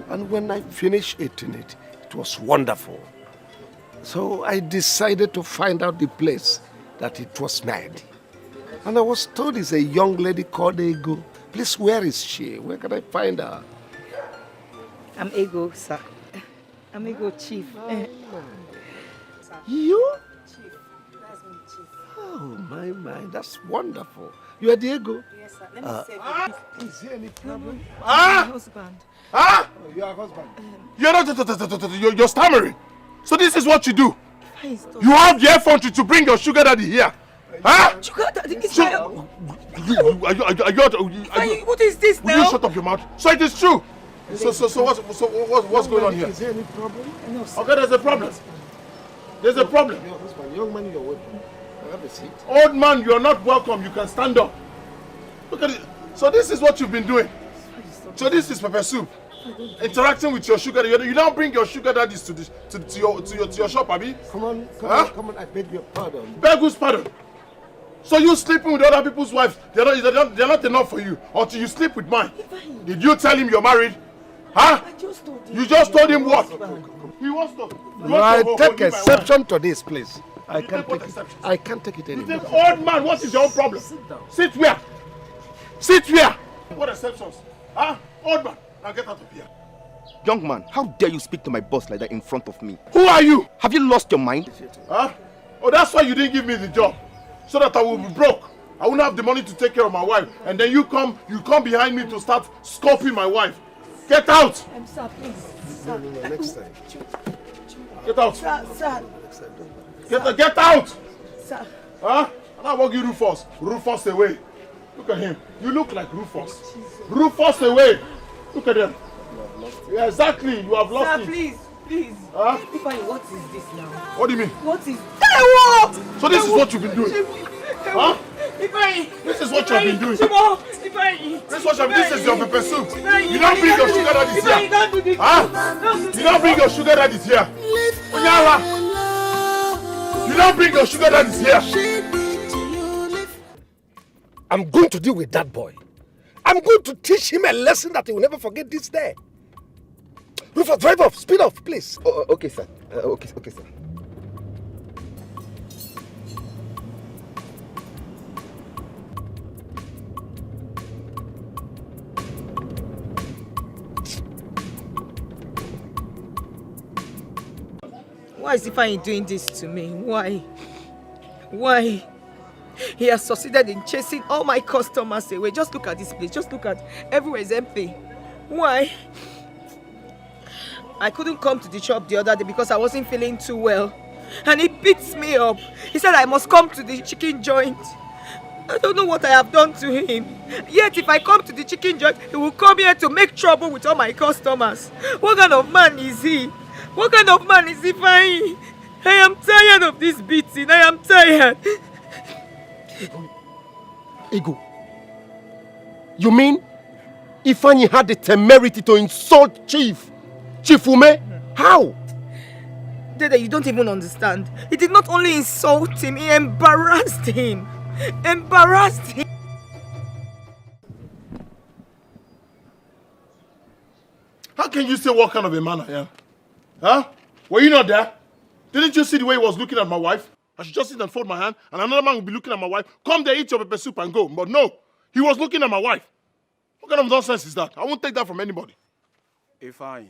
And when I finished eating it, it was wonderful. So I decided to find out the place that it was made. And I was told it's a young lady called Ego. Please, where is she? Where can I find her? I'm Ego, sir. I'm Ego, chief. You? Chief. That's me, chief. Oh, my. That's wonderful. You are Diego? Yes, sir. Let me save you. Is there any problem? Ah! My husband. Ah! Oh, you are husband. You're stammering. So this is what you do. You have the effrontery to bring your sugar daddy here. Huh? Sugar daddy is What is this now? Will you shut up your mouth? So it is true. So what's going on here? Is there any problem? No, sir. Okay, there's a problem. There's a problem. Your husband, young man, you're welcome. Have a seat. Old man, you're not welcome. You can stand up. Look at it. So this is what you've been doing. So this is pepper soup. Interacting with your sugar daddy. You don't bring your sugar daddies to your shop, Abi? Come on, I beg your pardon. Beg whose pardon? So you sleeping with other people's wives, they're not enough for you until you sleep with mine. Did you tell him you're married? Huh? I just told him. You just told him what? He wants to. I take exception to this, please. I can't take it You anymore. think, old man, what is your own problem? Sit where? Sit where? What exceptions? Huh? Old man, now get out of here. Young man, how dare you speak to my boss like that in front of me? Who are you? Have you lost your mind? Huh? Oh, that's why you didn't give me the job. So that I will be broke. I won't have the money to take care of my wife. And then you come behind me to start scoping my wife. Get out! Sir, please. No, next time. Get out! Sir. Get out! Sir. Huh? And I walk you Rufus. Rufus away. Look at him. You look like Rufus. Rufus away. Look at them. Yeah, exactly. You have lost Sir, it. please. Huh? Ifeanyi, what is this now? What do you mean? What is... So this is what you've been doing? Huh? Ifeanyi! This is what you have been doing? Ifeanyi! This is your pepper soup. You don't bring your sugar daddies here. Don't do this. Huh? You don't bring your sugar daddies here. Onyala! You don't bring your sugar daddies here. I'm going to deal with that boy. I'm going to teach him a lesson that he will never forget this day. Rufus, drive off. Speed off, please. Oh, okay, sir. Okay, sir. Why is Ifeanyi doing this to me? Why? He has succeeded in chasing all my customers away. Just look at this place. Just look at everywhere is empty. Why? I couldn't come to the shop the other day because I wasn't feeling too well. and he beats me up. He said I must come to the chicken joint. I don't know what I have done to him. Yet if I come to the chicken joint, he will come here to make trouble with all my customers. What kind of man is he? What kind of man is he? I am tired of this beating. I am tired. Ego. You mean Ifeanyi had the temerity to insult Chief Ume? How? Dede, you don't even understand. He did not only insult him, he embarrassed him. Embarrassed him. How can you say what kind of a man I am? Huh? Were you not there? Didn't you see the way he was looking at my wife? I should just sit and fold my hand, and another man will be looking at my wife. Come there, eat your pepper soup and go. But no, he was looking at my wife. What kind of nonsense is that? I won't take that from anybody. Ifeanyi.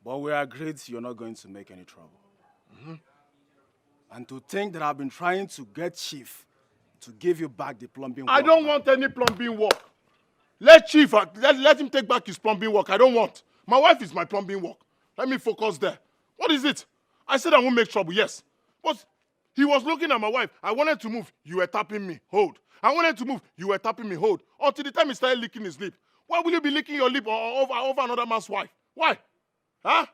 But we agreed you're not going to make any trouble. And to think that I've been trying to get Chief to give you back the plumbing work. I don't want any plumbing work. Let Chief, let him take back his plumbing work. I don't want. My wife is my plumbing work. Let me focus there. What is it? I said I won't make trouble, yes. But he was looking at my wife. I wanted to move. You were tapping me. Hold. I wanted to move. You were tapping me. Hold. Until the time he started licking his lip. Why will you be licking your lip over another man's wife? Why? Huh?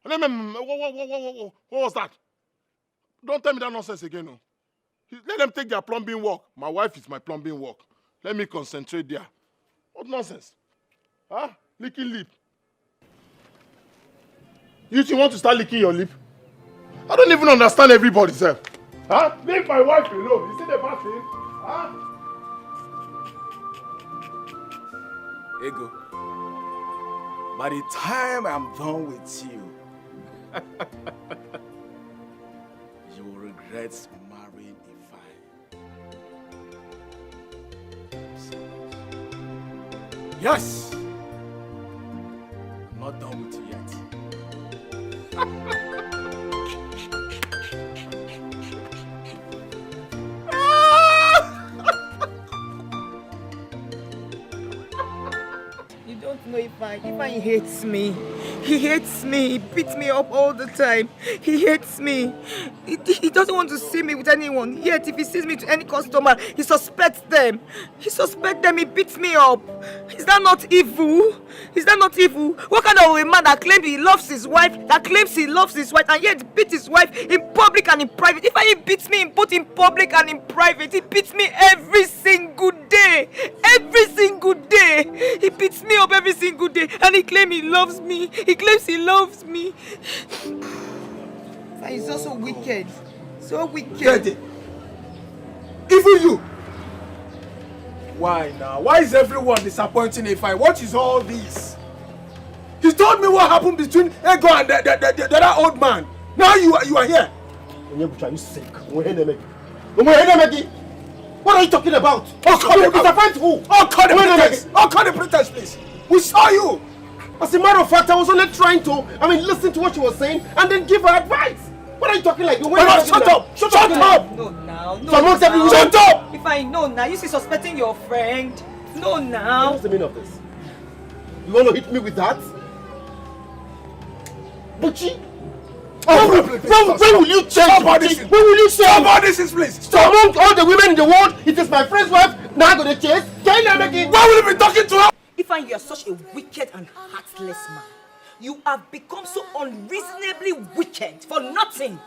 What was that? Don't tell me that nonsense again, no. Let them take their plumbing work. My wife is my plumbing work. Let me concentrate there. What nonsense? Huh? Licking lip. You two want to start licking your lip? I don't even understand everybody, sir. Huh? Leave my wife alone. You see the bad thing? Huh? Ego, by the time I'm done with you, you will regret marrying Ifeanyi. Yes! I'm not done with you yet. You don't know Ifeanyi hates me. He hates me. He beats me up all the time. He hates me. He doesn't want to see me with anyone. Yet if he sees me to any customer, he suspects them. He suspects them. He beats me up. Is that not evil? Is that not evil? What kind of a man that claims he loves his wife, and yet beats his wife in public and in private? Ifeanyi beats me both in public and in private. He beats me every single day. Every single day. He beats me up every single day. And he claims he loves me. He claims he loves me. And he's also wicked. So wicked. Even you. Why now? Why is everyone disappointing Ifeanyi? What is all this? He told me what happened between Ego and the other old man. Now you are here. Are you sick? What are you talking about? Disappoint who? Call the pretense, please. We saw you. As a matter of fact, I was only trying to, listen to what she was saying and then give her advice. What are you talking like? Shut up! Shut up! No, now. No, Shut up! If I know now, you see suspecting your friend. No, now. What's the meaning of this? You want to hit me with that? Buchi? When will you change? When will you say? Stop all this, please. Stop. Among all the women in the world, it is my friend's wife. Now I'm going to chase. Why will you be talking to her? Ifeanyi, you are such a wicked and heartless man. You have become so unreasonably wicked for nothing.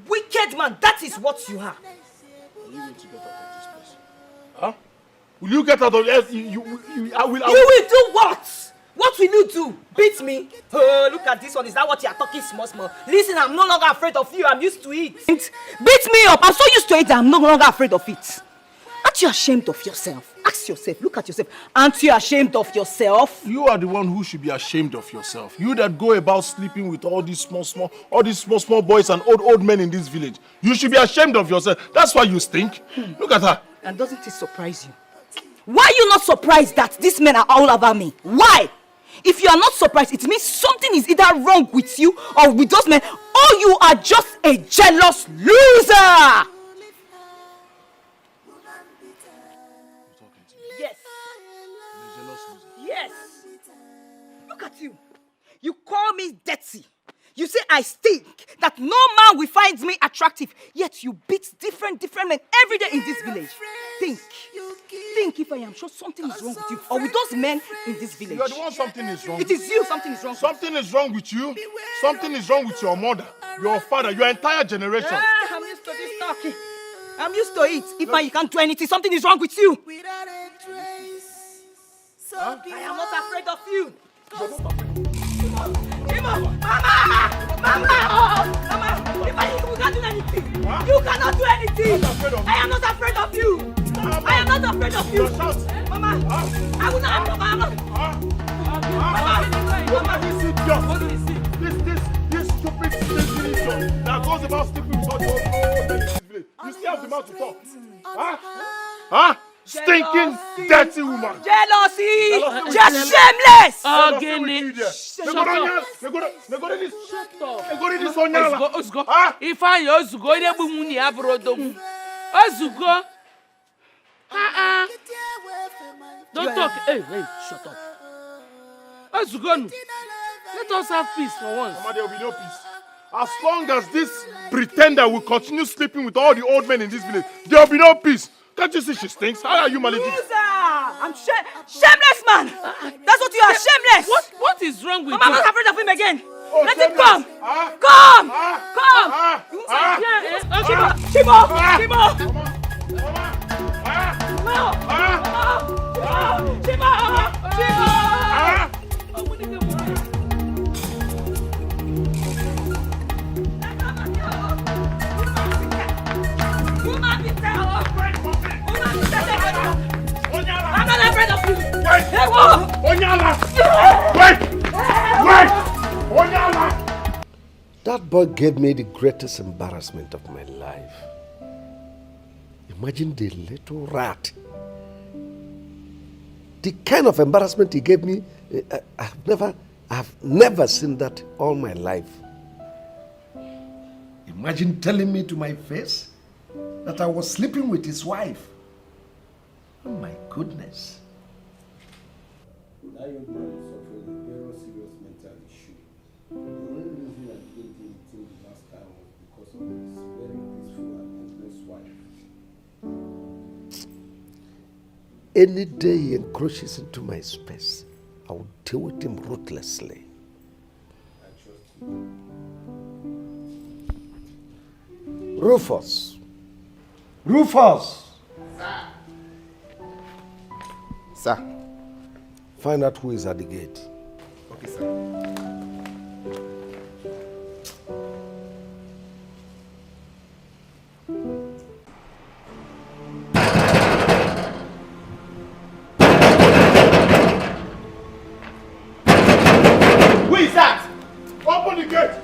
Wicked man, that is what you are. Are you going to get out of this place? Huh? Will you get out of this? You will do what? What will you do? Beat me? Oh, look at this one. Is that what you are talking small? Listen, I'm no longer afraid of you. I'm used to it. Beat me up. I'm so used to it that I'm no longer afraid of it. Aren't you ashamed of yourself? Ask yourself. Look at yourself. Aren't you ashamed of yourself? You are the one who should be ashamed of yourself. You that go about sleeping with all these small boys and old men in this village. You should be ashamed of yourself. That's why you stink. Look at her. And doesn't it surprise you? Why are you not surprised that these men are all over me? Why? If you are not surprised, it means something is either wrong with you or with those men, or you are just a jealous loser! Yes. Yes. Look at you. You call me dirty. You say I stink, that no man will find me attractive. Yet you beat different men every day in this village. Think if I am sure something is wrong with you or with those men in this village. You're the one something is wrong. It is you something is wrong. Something is wrong with you. Something is wrong with your mother, your father, your entire generation. I'm used to this talking. I'm used to it. If you can't do anything, something is wrong with you. Huh? I am not afraid of you. Mama! If you can't do anything, you cannot do anything. I am not afraid of you. I am not afraid of you. Mama, I will not. Mama, this stupid station that goes about sleeping with all the old village. You still have the mouth to talk. Huh? Stinking, dirty woman. Jealousy. Just shameless. Shut up. If I Ozugo, you will muni abrodo. Ozugo. Don't talk. Hey, shut up. Ozugo, let us have peace for once. Mama, there will be no peace. As long as this pretender will continue sleeping with all the old men in this village, there will be no peace. Can't you see she stinks? How are you managing? I'm shameless man. That's what you are, shameless. What is wrong with you? Mama, I'm not afraid of him again. Oh, let him come. Come. Shimo. I'm not afraid of you. Wait! Onyala! Wait! Onyala! That boy gave me the greatest embarrassment of my life. Imagine the little rat. The kind of embarrassment he gave me, I've never seen that all my life. Imagine telling me to my face that I was sleeping with his wife. Oh my goodness. That young man is suffering a very serious mental issue. The only reason I didn't do anything the last time was because of his very peaceful and hopeless wife. Any day he encroaches into my space, I will deal with him ruthlessly. I trust you. Rufus! Rufus! Sir. Find out who is at the gate. Okay, sir. Who is that? Open the gate!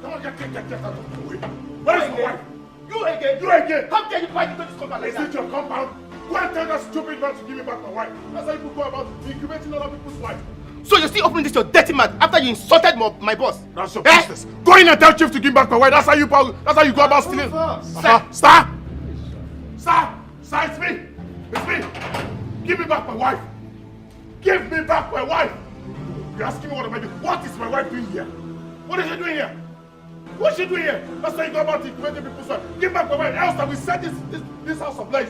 Come on, get out of the way. Where is my wife? You again! How can you fight into this compound like that? Is it your compound? Go and tell that stupid man to give me back my wife. That's how you go about incubating other people's lives. So you're still opening this your dirty mouth after you insulted my boss? That's your business. Go in and tell Chief to give back my wife. That's how you go about stealing. Star, it's me. It's me. Give me back my wife. Give me back my wife. You're asking me what am I doing? What is my wife doing here? What is she doing here? What is she doing here? That's how you go about incubating people's lives. Give back my wife. Else that we set this house ablaze.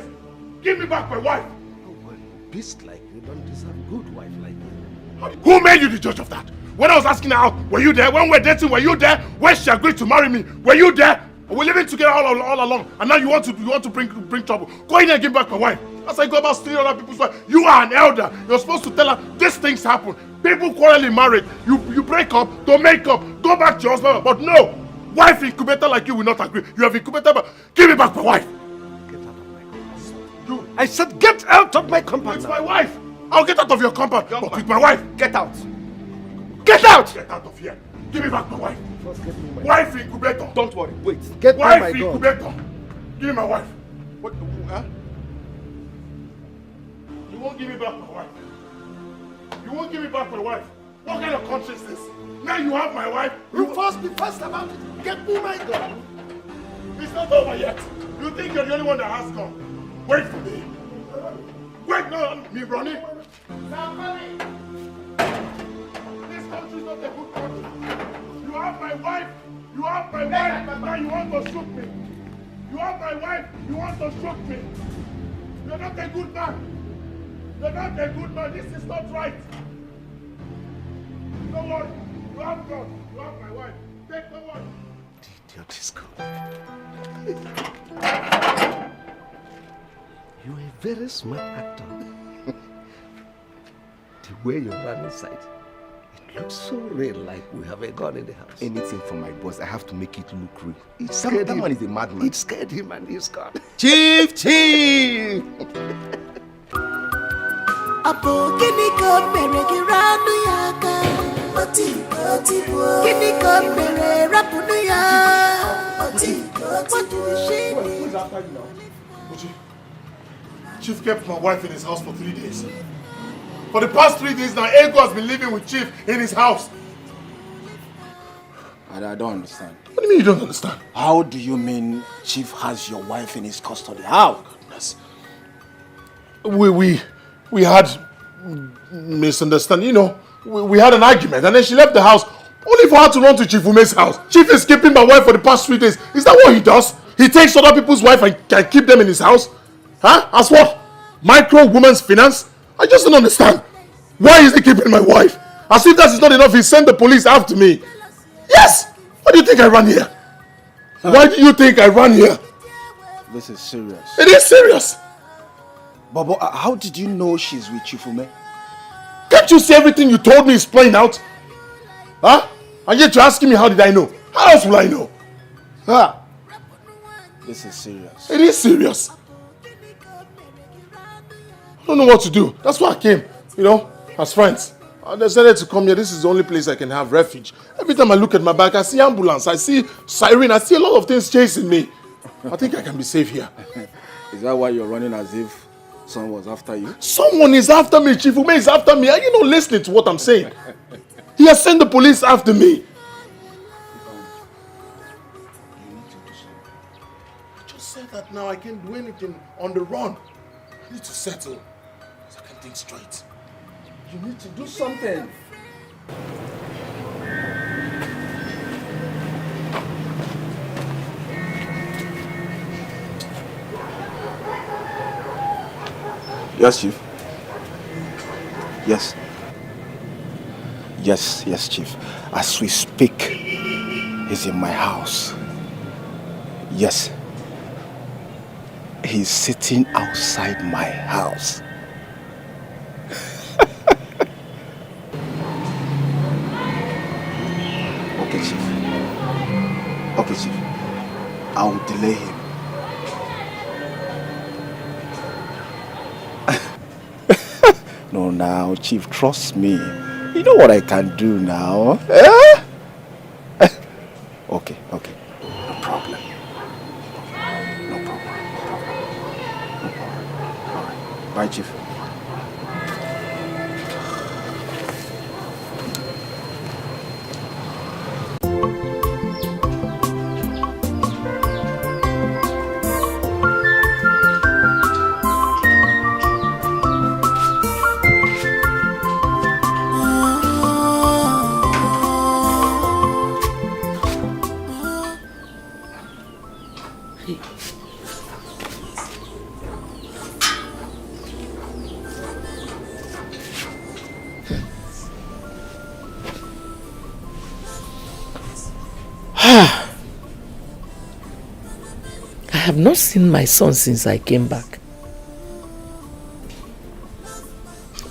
Give me back my wife. Oh, well, beast like you don't deserve a good wife like you. Who made you the judge of that? When I was asking her out, were you there? When we were dating, were you there? When she agreed to marry me, were you there? We're living together all along, and now you want to bring trouble. Go in and give back my wife. That's how you go about stealing other people's wife. You are an elder. You're supposed to tell her these things happen. People quarrel in marriage. You break up, don't make up, go back to your husband. But no, wife incubator like you will not agree. You have incubator, but give me back my wife. I said get out of my compound. It's my wife. I'll get out of your compound, but with my wife. Get out. Get out! Get out of here. Give me back my wife. First, get me my wife incubator. Don't worry. Wait. Get me wife my dog. Incubator. Give me my wife. What? Huh? You won't give me back my wife. You won't give me back my wife. What kind of conscience is this? Now you have my wife. You first be fast about it. Get me my dog. It's not over yet. You think you're the only one that has gone. Wait for me. Wait, no, me running. I'm coming. have my wife, and now you want to shoot me. You have my wife, you want to shoot me. You're not a good man. You're not a good man. This is not right. Don't worry. You have God. You have my wife. Take the one. The idiot is You're a very smart actor. The way you run inside, it looks so real, like we have a gun in the house. Anything for my boss, I have to make it look real. It scared That him. man is a madman. It scared him and he's gone. Chief! Chief! Apo kini ko mere giranu yaka. Kini ko mere rapunu ya. What do she? Chief kept my wife in his house for 3 days. For the past 3 days now, Ego has been living with Chief in his house. I don't understand. What do you mean you don't understand? How do you mean Chief has your wife in his custody? How? Goodness. We had misunderstanding. You know, we had an argument and then she left the house only for her to run to Chief Ume's house. Chief is keeping my wife for the past 3 days. Is that what he does? He takes other people's wife and can keep them in his house? Huh? As what? Micro woman's finance? I just don't understand. Why is he keeping my wife? As if that is not enough, he sent the police after me. Yes! Why do you think I ran here? Why do you think I ran here? This is serious. It is serious. But how did you know she's with Chief Ume? Can't you see everything you told me is playing out? Huh? And yet you're asking me how did I know? How else will I know? Huh? This is serious. It is serious. I don't know what to do. That's why I came, you know, as friends. I decided to come here. This is the only place I can have refuge. Every time I look at my back, I see ambulance, I see siren, I see a lot of things chasing me. I think I can be safe here. Is that why you're running as if someone was after you? Someone is after me. Chief Ume is after me. Are you not listening to what I'm saying? He has sent the police after me. I just said that now I can't do anything on the run. I need to settle so I can think straight. You need to do something. Yes, Chief. Yes. Yes, Chief. As we speak, he's in my house. Yes. He's sitting outside my house. Okay, Chief. Okay, Chief. I will delay him. No, now, Chief, trust me. You know what I can do now. Eh? Okay. No problem. No problem. All right. Bye, Chief. I have not seen my son since I came back.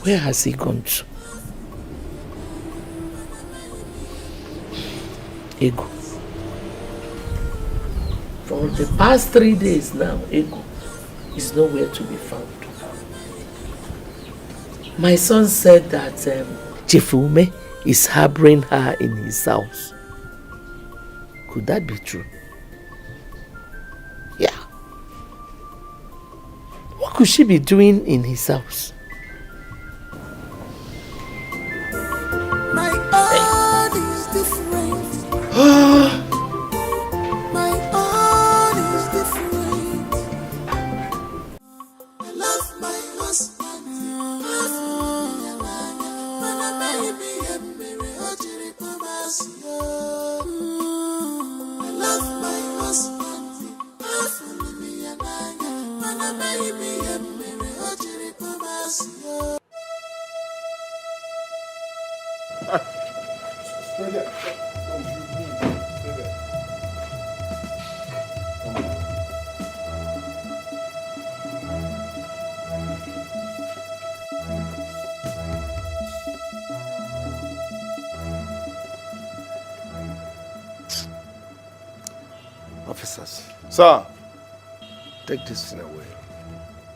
Where has he gone to? Ego. For the past 3 days now, Ego is nowhere to be found. My son said that Chief Ume is harboring her in his house. Could that be true? Yeah. What could she be doing in his house? My own is different. My own is different. I love my husband. I Stay there. Stay there. Officers. Sir. Take this thing away.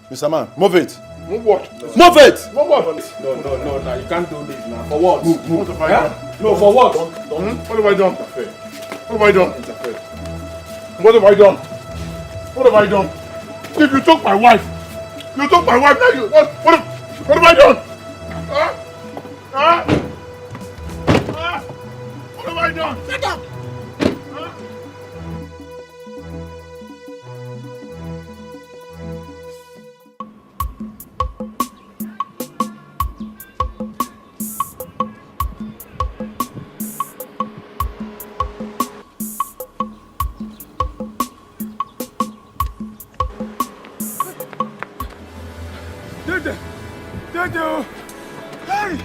Mr. Man, move it. Move what? Move it! Move what? No, you can't do this now. For what? What have I done? No, for what? What have I done? What have I done? What have I done? What have I done? If you took my wife, now you, what have I done? What have I done? Shut up! Hey!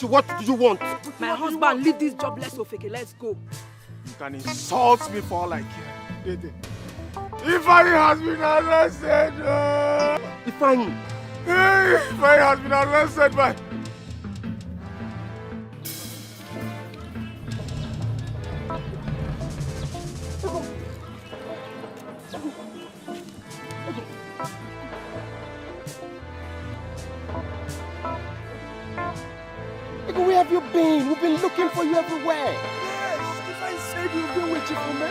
What do you want? My husband, leave this jobless Ofeke. Let's go. You can insult me for all I care. Ifeanyi has been arrested. Ifeanyi? Hey, Ifeanyi has been arrested by... Where have you been? We've been looking for you everywhere. Yes, Ifeanyi said you've been with Chifume.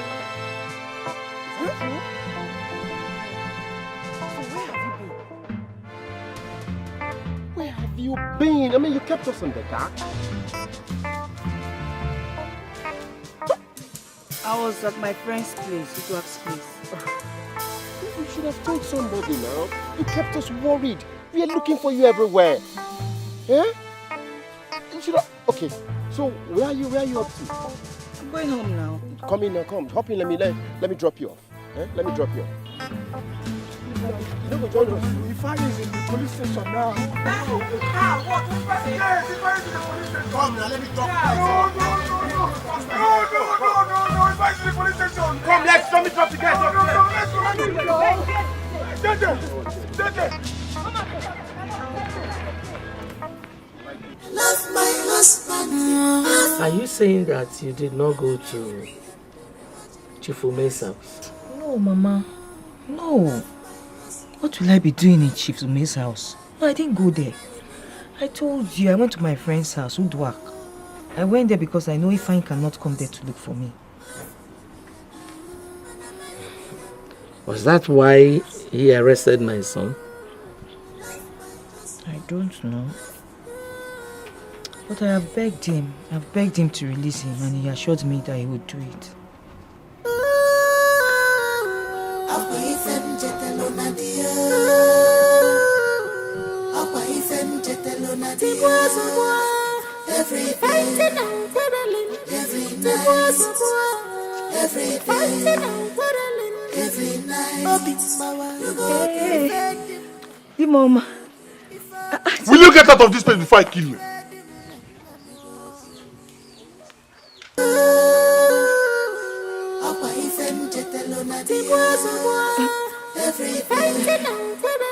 Where have you been? I mean, you kept us in the dark. I was at my friend's place, Uduak's place. You should have told somebody now. You kept us worried. We are looking for you everywhere. Yeah? You should have... Okay, so where are you up to? I'm going home now. Come in now, come. Hop in, let me drop you off. Eh? Let me drop you off. You don't go join us. Ifeanyi is in the police station now. What? Yes, Ifeanyi is in the police station. Come now, let me drop you. No. Ifeanyi is in the police station. Come, let me drop you guys off. Let's go. Dede. Love my husband. Are you saying that you did not go to Chifume's house? No, Mama. No. What will I be doing in Chief Ume's house? No, I didn't go there. I told you I went to my friend's house, Uduak. I went there because I know Ifeanyi cannot come there to look for me. Was that why he arrested my son? I don't know. But I have begged him. I've begged him to release him and he assured me that he would do it. Hey, Mom. Will you get out of this place before I kill you?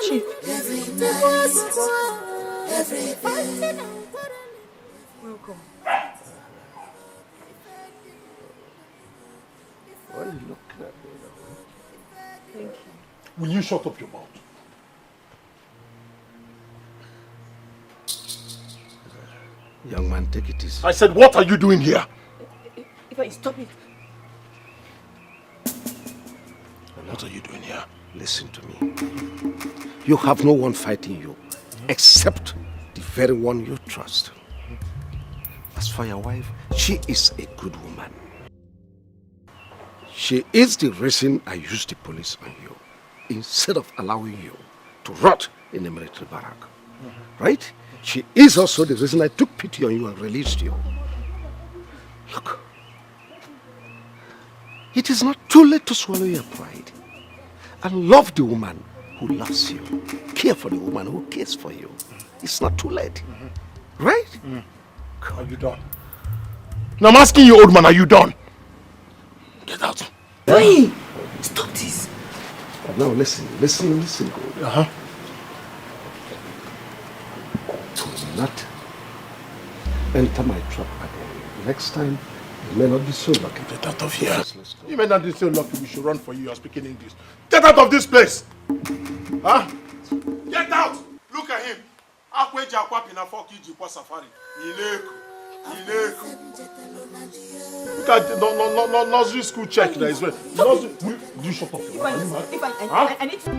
Chief. Welcome. Why are you looking at me now? Thank you. Will you shut up your mouth? Young man, take it easy. I said, what are you doing here? If I stop it. What are you doing here? Listen to me. You have no one fighting you except the very one you trust. As for your wife, she is a good woman. She is the reason I used the police on you instead of allowing you to rot in a military barrack. Right? She is also the reason I took pity on you and released you. Look, it is not too late to swallow your pride and love the woman who loves you, care for the woman who cares for you, it's not too late. Right? Are you done? Now I'm asking you, old man, are you done? Get out. Hey! Stop this. Now listen, good. Do not enter my trap again. Next time, you may not be so lucky. Get out of here. You may not be so lucky we should run for you. You're speaking English. Get out of this place! Huh? Get out! Look at him. Safari. Look at the nursery school check there as well. Do you shut up? I need to...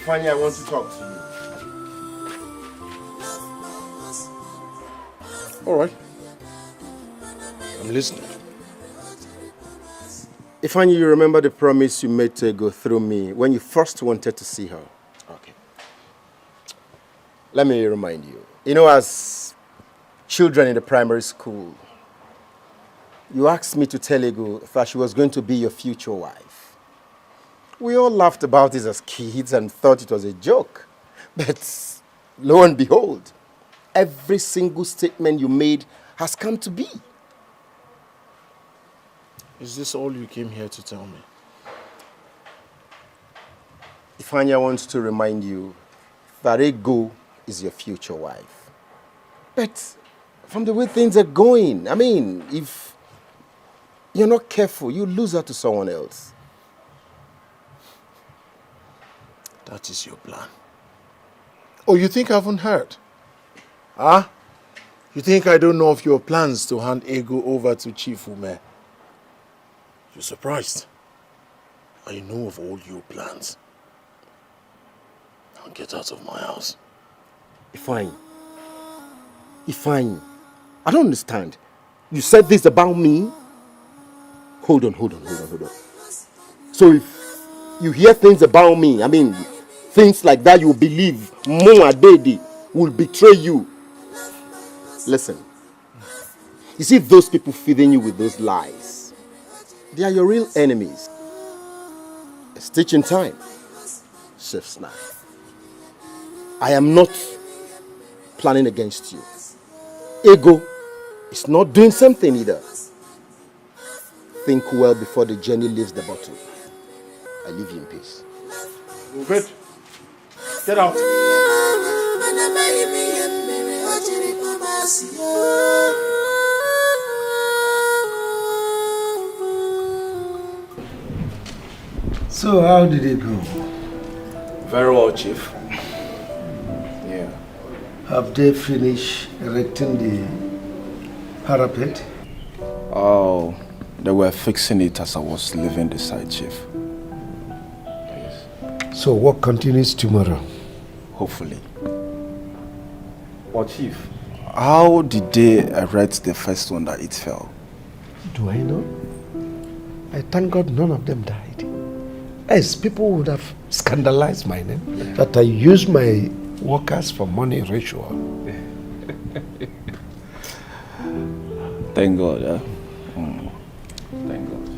Fanny, I want to talk to you. All right. I'm listening. Ifeanyi, you remember the promise you made to go through me when you first wanted to see her? Okay. Let me remind you. You know, as children in the primary school, you asked me to tell Ego that she was going to be your future wife. We all laughed about it as kids and thought it was a joke. But lo and behold, every single statement you made has come to be. Is this all you came here to tell me? Ifeanyi wants to remind you that Ego is your future wife. But from the way things are going, I mean, if you're not careful, you lose her to someone else. That is your plan. Oh, you think I haven't heard? Huh? You think I don't know of your plans to hand Ego over to Chief Ume? You're surprised. I know of all your plans. Now get out of my house. Ifeanyi, I don't understand. You said this about me? Hold on. So if you hear things about me, I mean, things like that, you believe Mo Adede will betray you. Listen, you see those people feeding you with those lies, they are your real enemies. It's teaching time. Safe snap. I am not planning against you. Ego is not doing something either. Think well before the journey leaves the bottle. I leave you in peace. Move it. Get out. So how did it go? Very well, Chief. Yeah. Have they finished erecting the parapet? Oh, they were fixing it as I was leaving the site, Chief. So work continues tomorrow? Hopefully. But Chief, how did they erect the first one that it fell? Do I know? I thank God none of them died. As people would have scandalized my name, that I use my workers for money ritual. Thank God, yeah? Thank God.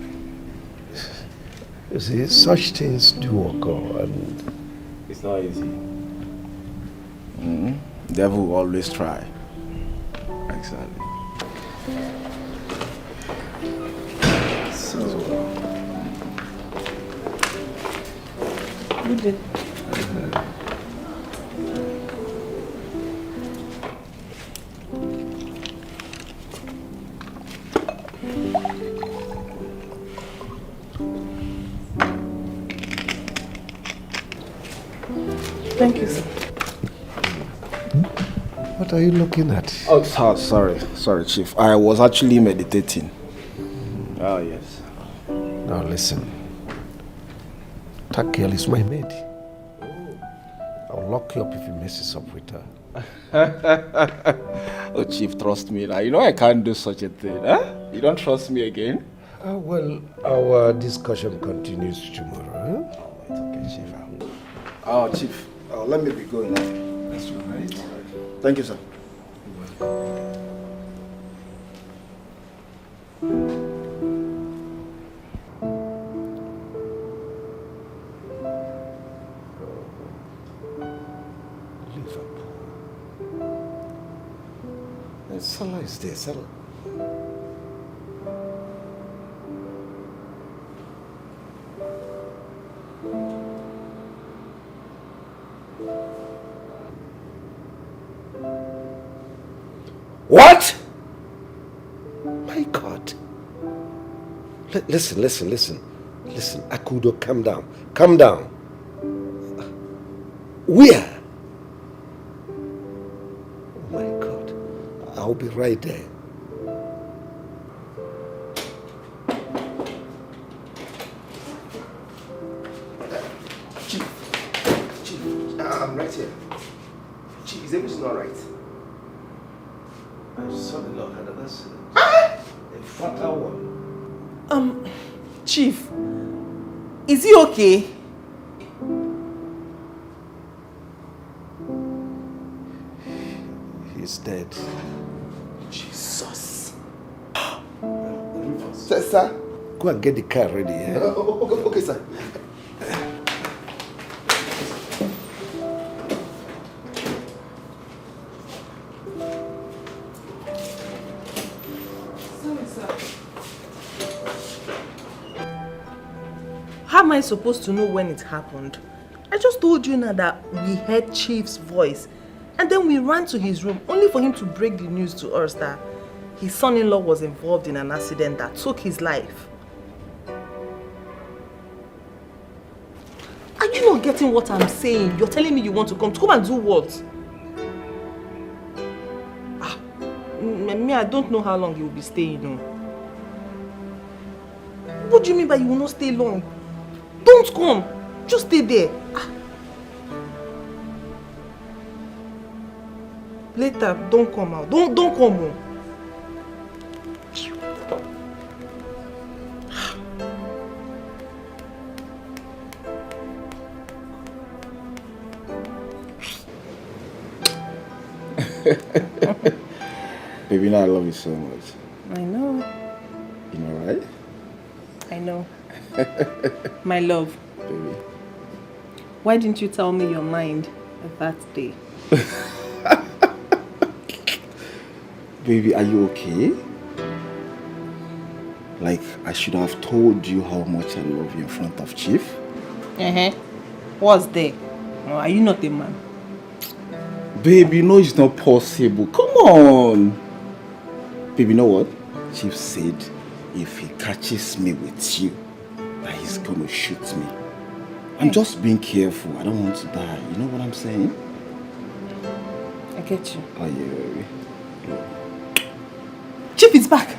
You see, such things do occur, and it's not easy. Devil will always try. Exactly. So, Good day. Thank you, sir. What are you looking at? Oh, sorry, Chief. I was actually meditating. Oh, yes. Now listen. That girl is my maid. I'll lock you up if you messes up with her. Oh, Chief, trust me now. You know I can't do such a thing, huh? You don't trust me again? Well, our discussion continues tomorrow. Huh? It's okay, Chief. Oh, Chief, let me be going now. That's all right. Thank you, sir. Salah is there, Salah. What? My God. Listen. Listen, Akudo, calm down. Calm down. Where? Oh my God. I'll be right there. Chief, I'm right here. Chief, is everything all right? I saw the Lord, that's a fatal one. Chief, is he okay? He's dead. Jesus. Sir, go and get the car ready. Eh? Okay, sir. How am I supposed to know when it happened? I just told you now that we heard Chief's voice and then we ran to his room only for him to break the news to us that his son-in-law was involved in an accident that took his life. Are you not getting what I'm saying? You're telling me you want to come and do what? Me, I don't know how long you will be staying. No. What do you mean by you will not stay long? Don't come. Just stay there. Later, don't come out. Don't come home. Baby, you know I love you so much. I know. You know, right? I know. My love. Baby. Why didn't you tell me your mind that day? Baby, are you okay? Like, I should have told you how much I love you in front of Chief. What's there? Oh, are you not a man? Baby, you know it's not possible. Come on. Baby, you know what? Chief said if he catches me with you, that he's gonna shoot me. I'm just being careful. I don't want to die. You know what I'm saying? I get you. Oh, yeah, baby. Chief is back.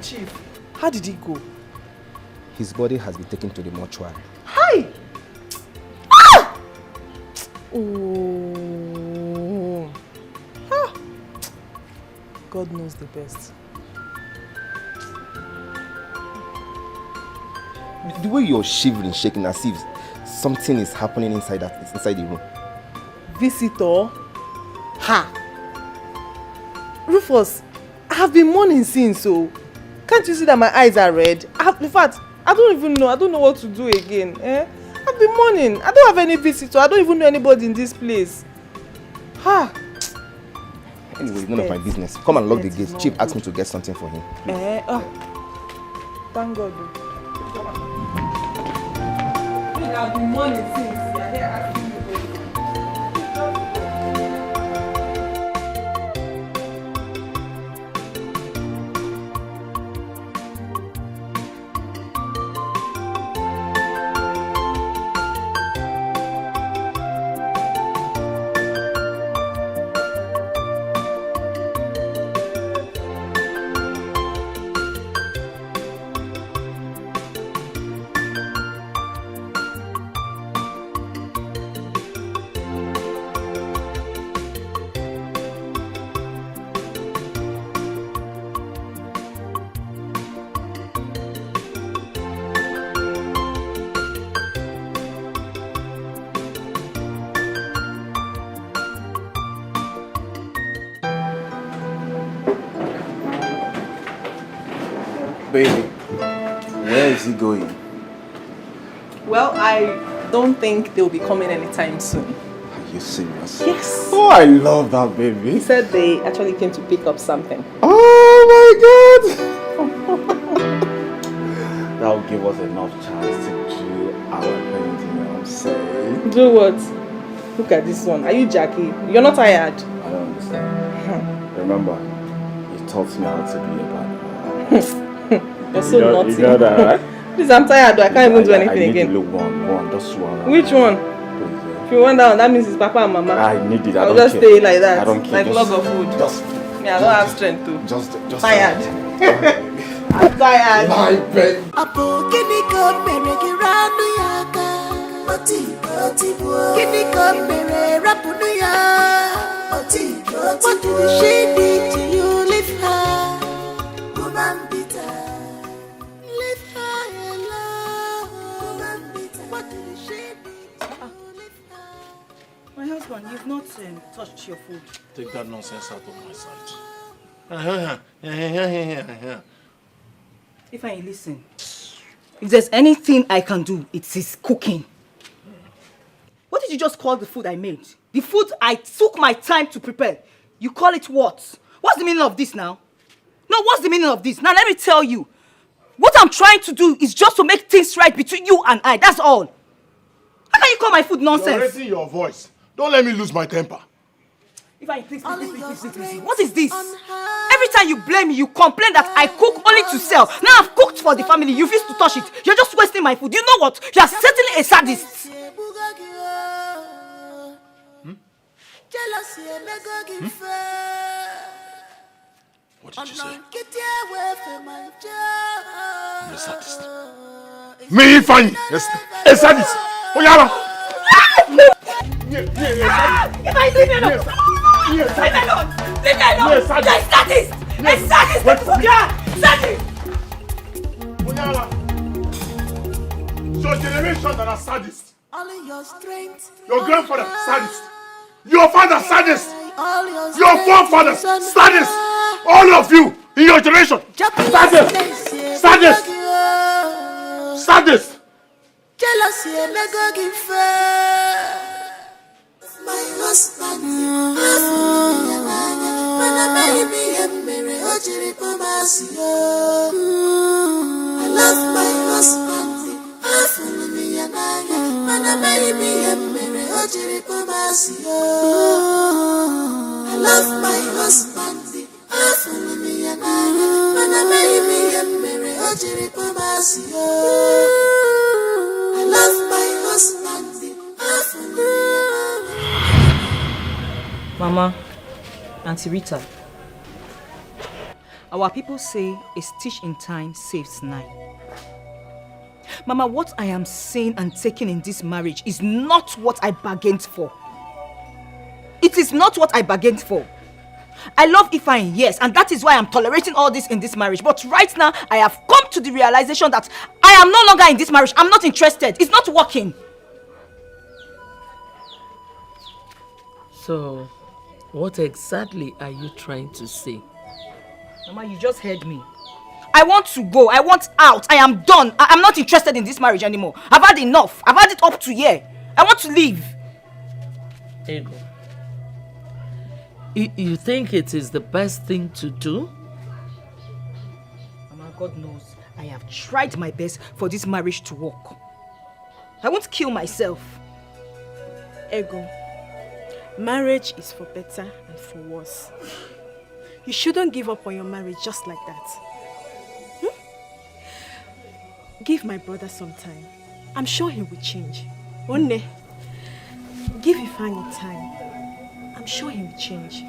Chief, how did he go? His body has been taken to the mortuary. Hi! Ah! Oh. Ah. God knows the best. The way you're shivering, shaking, as if something is happening inside the room. Visitor? Ha! Rufus, I have been mourning since, so can't you see that my eyes are red? In fact, I don't know what to do again. I've been mourning. I don't have any visitor. I don't even know anybody in this place. Ha! Anyway, it's none of my business. Come and lock the gates. Chief asked me to get something for him. Thank God. I've been mourning since. You're here asking me. Baby, where is he going? Well, I don't think they'll be coming anytime soon. Are you serious? Yes. Oh, I love that, baby. He said they actually came to pick up something. Oh my God! That will give us enough chance to do our things, you know what I'm saying? Do what? Look at this one. Are you Jackie? You're not tired? I don't understand. Remember, you taught me how to be a bad boy. You're so naughty. You know that, right? Please, I'm tired. I can't even do anything again. I need one, just one. Which one? Please, If you went down, that means it's Papa and Mama. I need it. I'll just stay like that. I don't care. Like log of food. Me, I don't have strength to. Just tired. I'm tired. My baby. Apo kini ko mere kiranu yaka. Oti kini ko mere rapunu ya. Oti what did she did to you? Leave her, woman bitter. Leave her alone, woman bitter. What did she did to you? Leave her. My husband, you've not touched your food. Take that nonsense out of my sight. If I listen, if there's anything I can do, it is cooking. What did you just call the food I made? The food I took my time to prepare. You call it what? What's the meaning of this now? No, what's the meaning of this? Now let me tell you. What I'm trying to do is just to make things right between you and I. That's all. How can you call my food nonsense? You're raising your voice. Don't let me lose my temper. If I please. What is this? Every time you blame me, you complain that I cook only to sell. Now I've cooked for the family. You refuse to touch it. You're just wasting my food. You know what? You are certainly a sadist. What did you say? I'm a sadist. Me, Fanny, a sadist. Oyala. If I leave me alone, leave me alone. Leave me alone. You're a sadist. A sadist. Yeah, sadist. Oyala. Your generation that are sadists. Your grandfather, sadist. Your father, sadist. Your forefathers, sadist. All of you in your generation, sadist. Sadist. Sadist. Jealousy and never give fair. My husband, I love my husband. I love my husband. I love my husband. Mama, Auntie Rita, our people say a stitch in time saves 9. Mama, what I am saying and taking in this marriage is not what I bargained for. It is not what I bargained for. I love Ifeanyi, yes, and that is why I'm tolerating all this in this marriage. But right now, I have come to the realization that I am no longer in this marriage. I'm not interested. It's not working. So, what exactly are you trying to say? Mama, you just heard me. I want to go. I want out. I am done. I'm not interested in this marriage anymore. I've had enough. I've had it up to here. I want to leave. Ego, you think it is the best thing to do? Mama, God knows I have tried my best for this marriage to work. I won't kill myself. Ego, marriage is for better and for worse. You shouldn't give up on your marriage just like that. Give my brother some time. I'm sure he will change. One day, give Ifeanyi time. I'm sure he will change.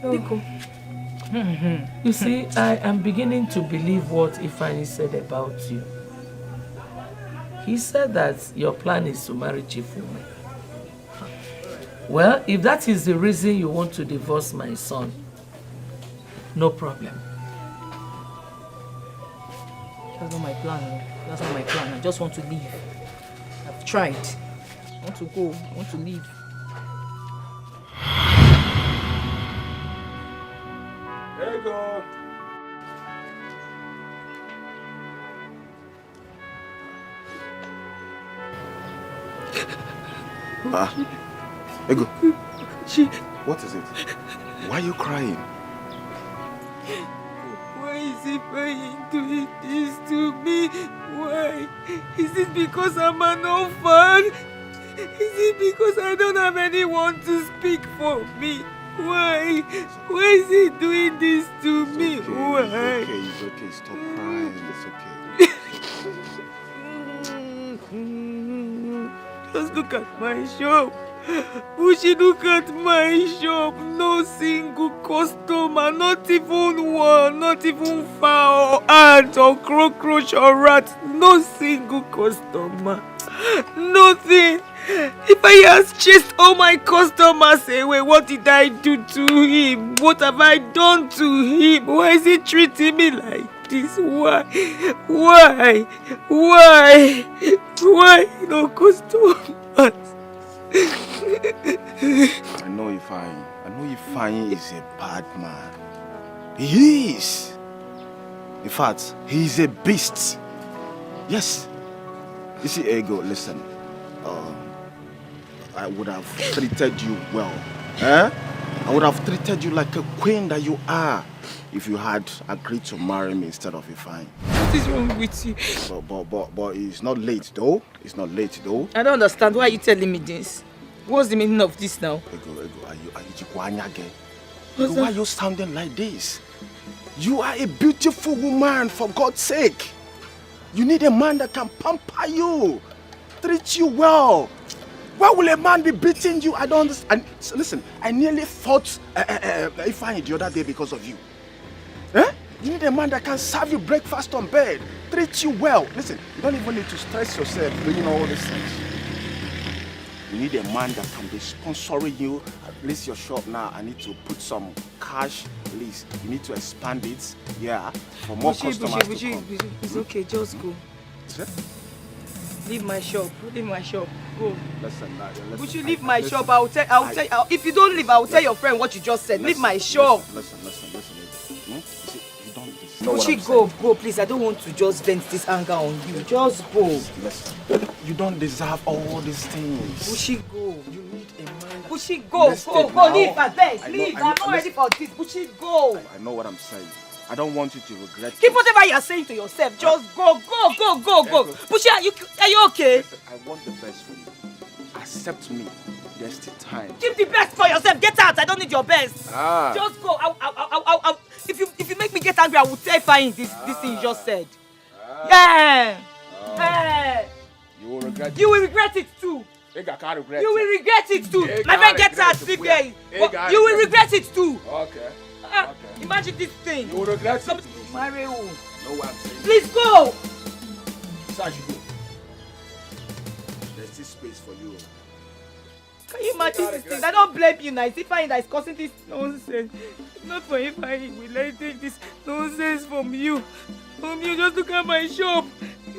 Biko. You see, I am beginning to believe what Ifeanyi said about you. He said that your plan is to marry Chifume. Well, if that is the reason you want to divorce my son, no problem. That's not my plan. That's not my plan. I just want to leave. I've tried. I want to go. I want to leave. There you go. Ego. What is it? Why are you crying? Why is he doing this to me? Why? Is it because I'm an orphan? Is it because I don't have anyone to speak for me? Why? Why is he doing this to me? Why? It's okay. Stop crying. It's okay. Just look at my shop. Bushi, look at my shop. No single customer, not even one, not even fowl, ant or cockroach or rat. No single customer. Nothing. If I has chased all my customers away, what did I do to him? What have I done to him? Why is he treating me like this? Why? Why? Why? Why no customers? I know Ifeanyi is a bad man. He is. In fact, he is a beast. Yes. You see, Ego, listen. I would have treated you well. I would have treated you like a queen that you are if you had agreed to marry me instead of Ifeanyi. What is wrong with you? But it's not late though. It's not late though. I don't understand. Why are you telling me this? What's the meaning of this now? Ego, are you Jikwanyage? Why are you sounding like this? You are a beautiful woman, for God's sake. You need a man that can pamper you, treat you well. Why will a man be beating you? I don't understand. So listen, I nearly fought Ifeanyi the other day because of you. You need a man that can serve you breakfast on bed, treat you well. Listen, you don't even need to stress yourself doing all these things. You need a man that can be sponsoring you. At least your shop now, I need to put some cash, please. You need to expand it, for more customers to come. It's okay, just go. Leave my shop. Leave my shop. Go. Listen, Would you leave my shop? I'll tell. If you don't leave, I'll tell your friend what you just said. Leave my shop. Listen. You don't Bushi, go, please. I don't want to just vent this anger on you. Just go. Listen. You don't deserve all these things. Bushi, go. You need a man. Bushi, go. Go. Leave, I beg. Leave. I'm not ready for this. Bushi, go. I know what I'm saying. I don't want you to regret Keep whatever you're saying to yourself. Just go. Bushi, are you okay? Listen, I want the best for you. Accept me. There's still time. Keep the best for yourself. Get out. I don't need your best. Just go. If you make me get angry, I will tell Ifeanyi this thing you just said. You will regret it. You will regret it too. I can't regret You it. will regret it too. My friend, get out. Sleep there. You will regret it too. Okay. Imagine this thing. You will regret it. Marry who? Know what I'm saying? Please go. Sarge, go. There's still space for you. Can you matches this thing. I don't blame you now. It's Ifeanyi that is causing this nonsense. Not for Ifeanyi. Will I take this nonsense from you? From you, just look at my shop.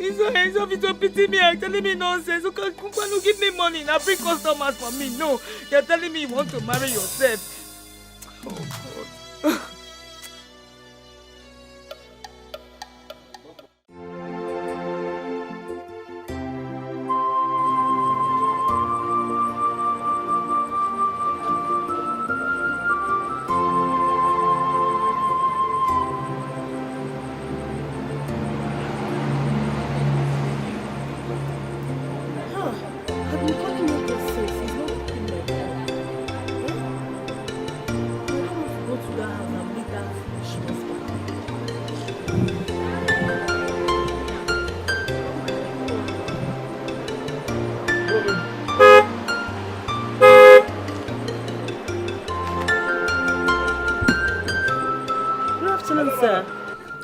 It's so to pity me and telling me nonsense. You can't give me money and bring customers for me. No, you're telling me you want to marry yourself. Oh God.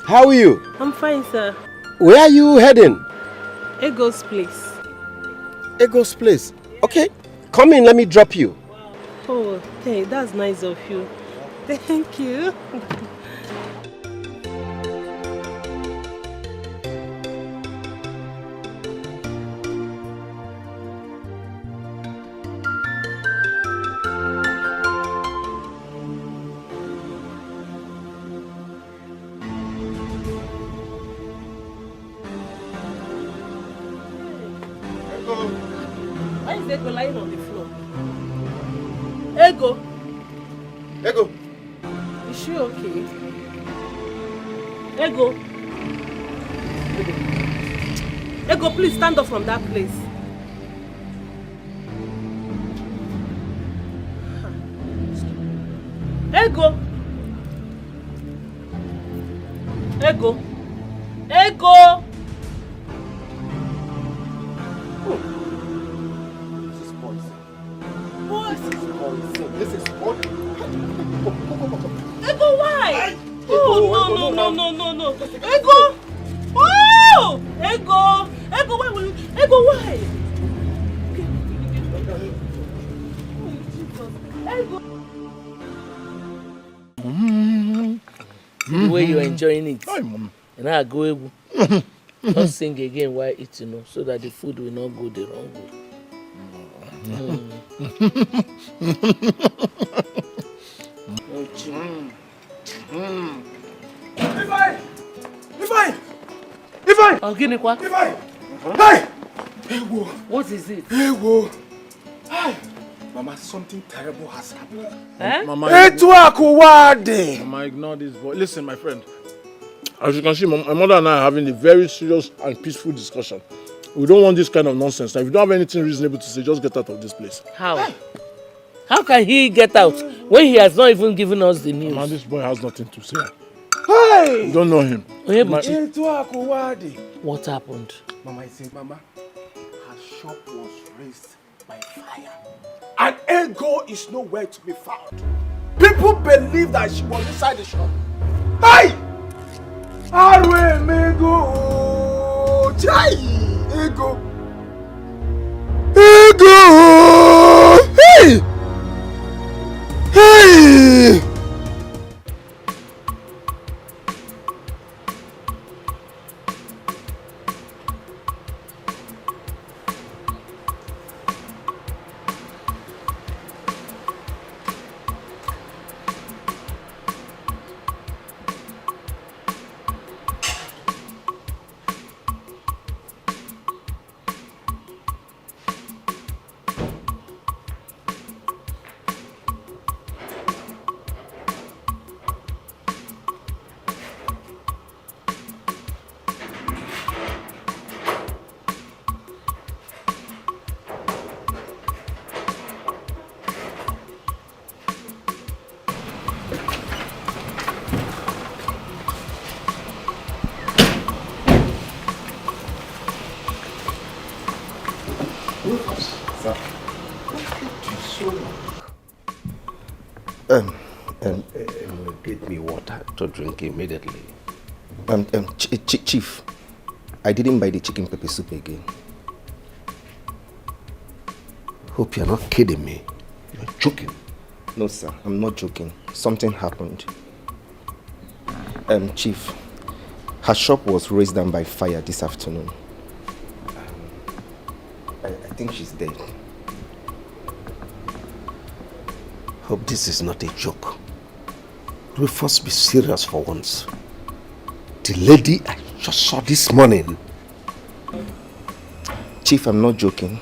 How are you? I'm fine, sir. Where are you heading? Ego's place. Ego's place? Okay, come in, let me drop you. Oh, hey, that's nice of you. Thank you. Why is Ego lying on the floor? Ego! Ego! Is she okay? Ego! Ego, please stand up from that place. Ego! Ego! Ego! This is poison. Ego, why? Oh, no. Ego! Oh! Ego! Ego, why will you? Ego, why? Ego! The way you're enjoying it. And I go, don't sing again while eating, so that the food will not go the wrong way. Ifeanyi! Oh, give me what? Ifeanyi! Hey! What is it? Hey! Mama, something terrible has happened. Eh? Mama, ignore this boy. Listen, my friend. As you can see, my mother and I are having a very serious and peaceful discussion. We don't want this kind of nonsense. Now, if you don't have anything reasonable to say, just get out of this place. How? How can he get out when he has not even given us the news? Mama, this boy has nothing to say. Hey! You don't know him. What happened? Mama, I say, Mama, her shop was razed by fire. And Ego is nowhere to be found. People believe that she was inside the shop. Hey! Arwe Mego! Chai! Ego! Ego! Hey! Hey! Get me water to drink immediately. Chief, I didn't buy the chicken pepper soup again. Hope you're not kidding me. You're joking. No, sir, I'm not joking. Something happened. Chief, her shop was razed down by fire this afternoon. I think she's dead. Hope this is not a joke. We first be serious for once. The lady I just saw this morning. Chief, I'm not joking.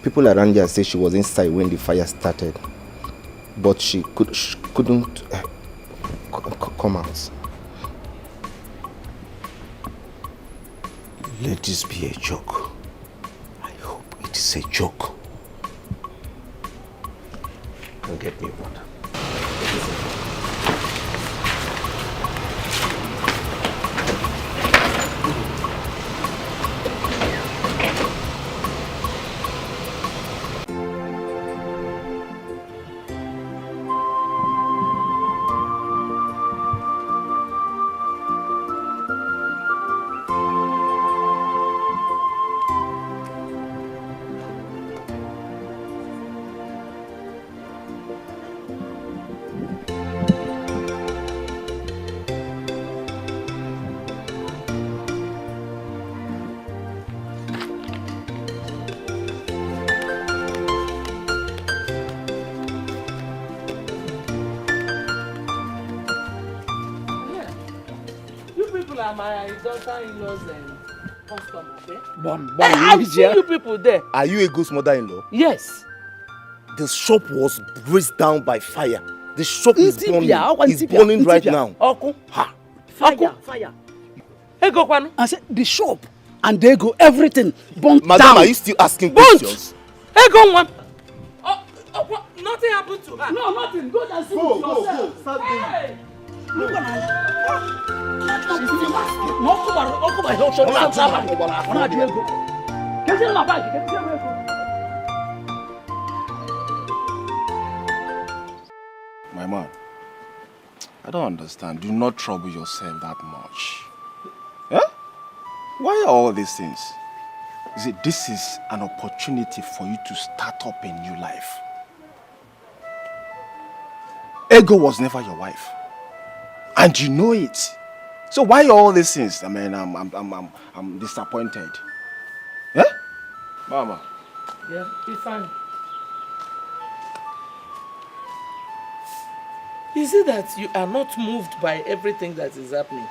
People around here say she was inside when the fire started, but she couldn't come out. Let this be a joke. I hope it is a joke. Come get me water. My daughter-in-law's customer, okay? I've seen you people there. Are you Ego's mother-in-law? Yes. The shop was razed down by fire. The shop is burning. It's burning right now. Ha. Fire. Ego kwanu? I said the shop and they go everything burnt Madam, down. are you still asking questions? Ego one. Nothing happened to her. No, nothing. Go and see Go, it go, yourself. go. Start Hey. Look at her. She's still asking. No, come on, don't show me that. My man, I don't understand. Do not trouble yourself that much. Eh? Why are all these things? This is an opportunity for you to start up a new life. Ego was never your wife. And you know it. So why are all these things? I mean, I'm disappointed. Eh? Mama. Yeah, be fine. Is it that you are not moved by everything that is happening?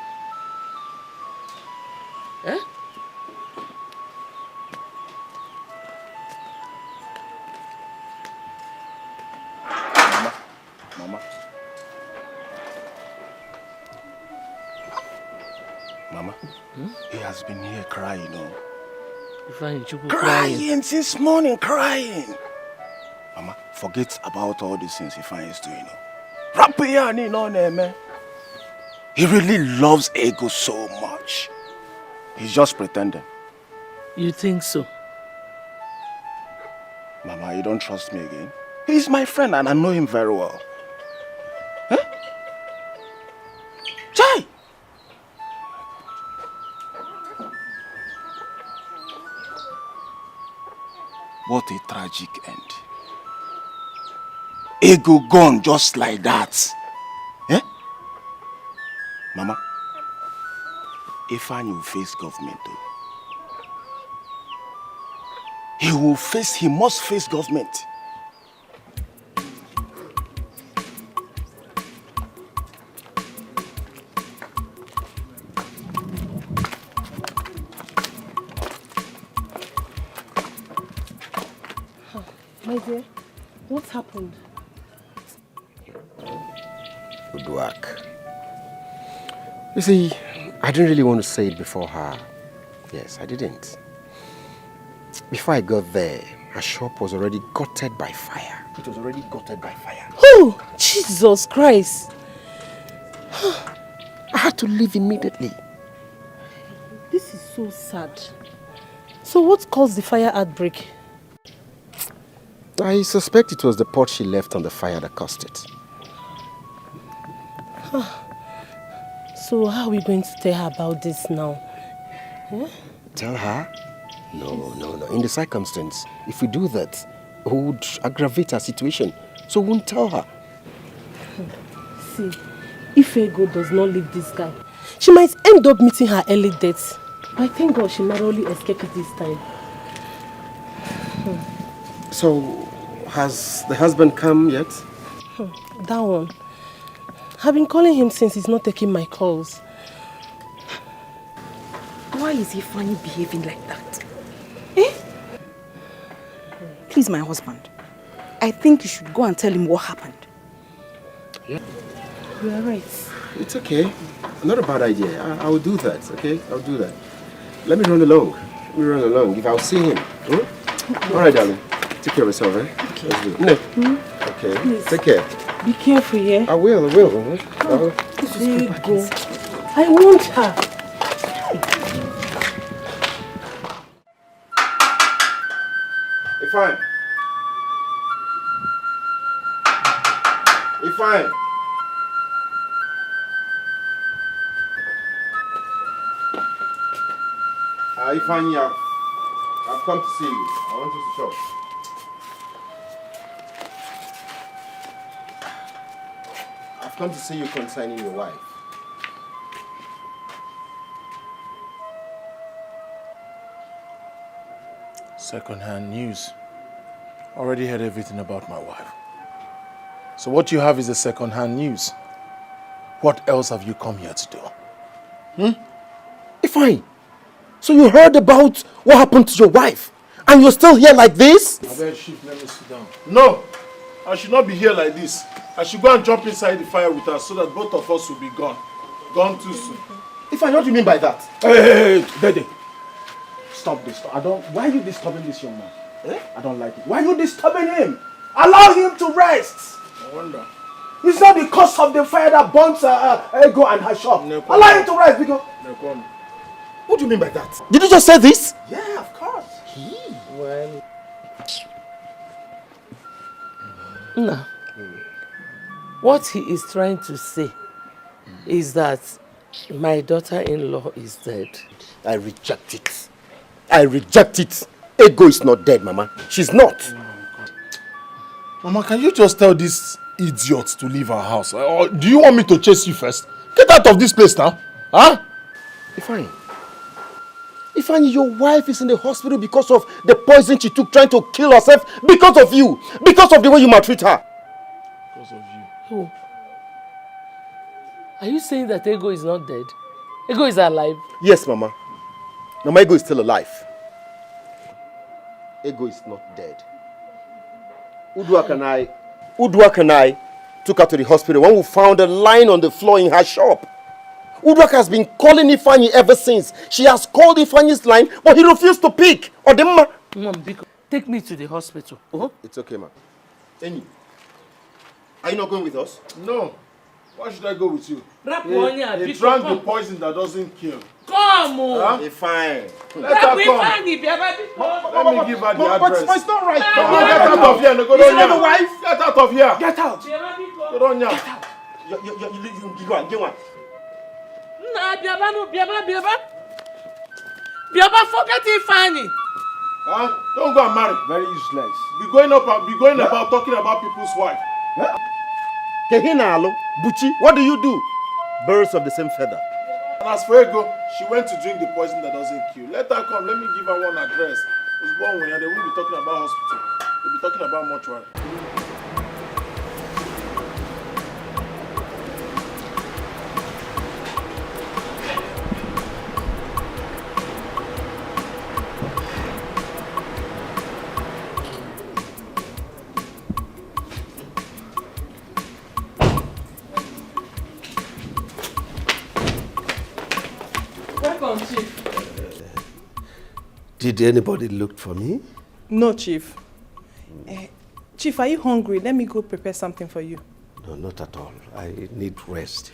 Eh? Mama, he has been here crying, Crying since morning, crying. Mama, forget about all these things Ifeanyi is doing. He really loves Ego so much. He's just pretending. You think so? Mama, you don't trust me again? He's my friend and I know him very well. Huh? Chai! What a tragic end. Ego gone just like that. Eh? Mama, Ifeanyi will face government though. He must face government. My dear, what happened? Good work. You see, I didn't really want to say it before her. Yes, I didn't. Before I got there, her shop was already gutted by fire. It was already gutted by fire. Oh, Jesus Christ. I had to leave immediately. This is so sad. So what caused the fire outbreak? I suspect it was the pot she left on the fire that caused it. So how are we going to tell her about this now? Tell her? No. In the circumstance, if we do that, would aggravate her situation. So we won't tell her. See, if Ego does not leave this guy, she might end up meeting her early death. I thank God she narrowly escaped it this time. So, has the husband come yet? That one. I've been calling him since he's not taking my calls. Why is he funny behaving like that? Eh? Please, my husband. I think you should go and tell him what happened. Yeah. You are right. It's okay. Not a bad idea. I will do that, okay? I'll do that. Let me run along. If I'll see him. Hmm? All right, darling. Take care of yourself, eh? Okay. Let's do it. Okay. Please. Take care. Be careful, yeah? I will. There you go. I want her. Fine. Fine. Ifeanyi, I've come to see you. I want you to talk. I've come to see you concerning your wife. Second-hand news. Already heard everything about my wife. So what you have is a second-hand news. What else have you come here to do? Fine. So you heard about what happened to your wife, and you're still here like this? I beg, Chief, let me sit down. No, I should not be here like this. I should go and jump inside the fire with her so that both of us will be gone. Gone too soon. Ifeanyi, what do you mean by that? Hey, Dede. Stop this. Why are you disturbing this young man? I don't like it. Why are you disturbing him? Allow him to rest. I wonder. It's not the cause of the fire that burns Ego and her shop. Allow him to rest because... What do you mean by that? Did you just say this? Yeah, of course. Well... No. What he is trying to say is that my daughter-in-law is dead. I reject it. I reject it. Ego is not dead, Mama. She's not. Mama, can you just tell this idiot to leave our house? Or do you want me to chase you first? Get out of this place now. Huh? Ifeanyi, your wife is in the hospital because of the poison she took trying to kill herself because of you. Because of the way you maltreat her. Because of you. Who? Are you saying that Ego is not dead? Ego is alive? Yes, Mama. Mama, Ego is still alive. Ego is not dead. Uduak and I took her to the hospital when we found her lying on the floor in her shop. Uduak has been calling Ifeanyi ever since. She has called Ifeanyi's line, but he refused to pick. Mom, take me to the hospital. It's okay, ma. Eni, are you not going with us? No. Why should I go with you? He drank the poison that doesn't kill. Come on! Fine. Let her come. Let me give her the address. But it's not right. Come on, get out of here. Go Is that the wife? Get out of here. Get out. Go on here. You go and get one. Nah, Biaba, forget Ifeanyi. Don't go and marry. Very useless. Be going about talking about people's wife. Kehina Alo, Buchi, what do you do? Birds of the same feather. And as for Ego, she went to drink the poison that doesn't kill. Let her come. Let me give her one address. It's one way, and they won't be talking about hospital. They'll be talking about mortuary. Welcome, Chief. Did anybody look for me? No, Chief. Chief, are you hungry? Let me go prepare something for you. No, not at all. I need rest.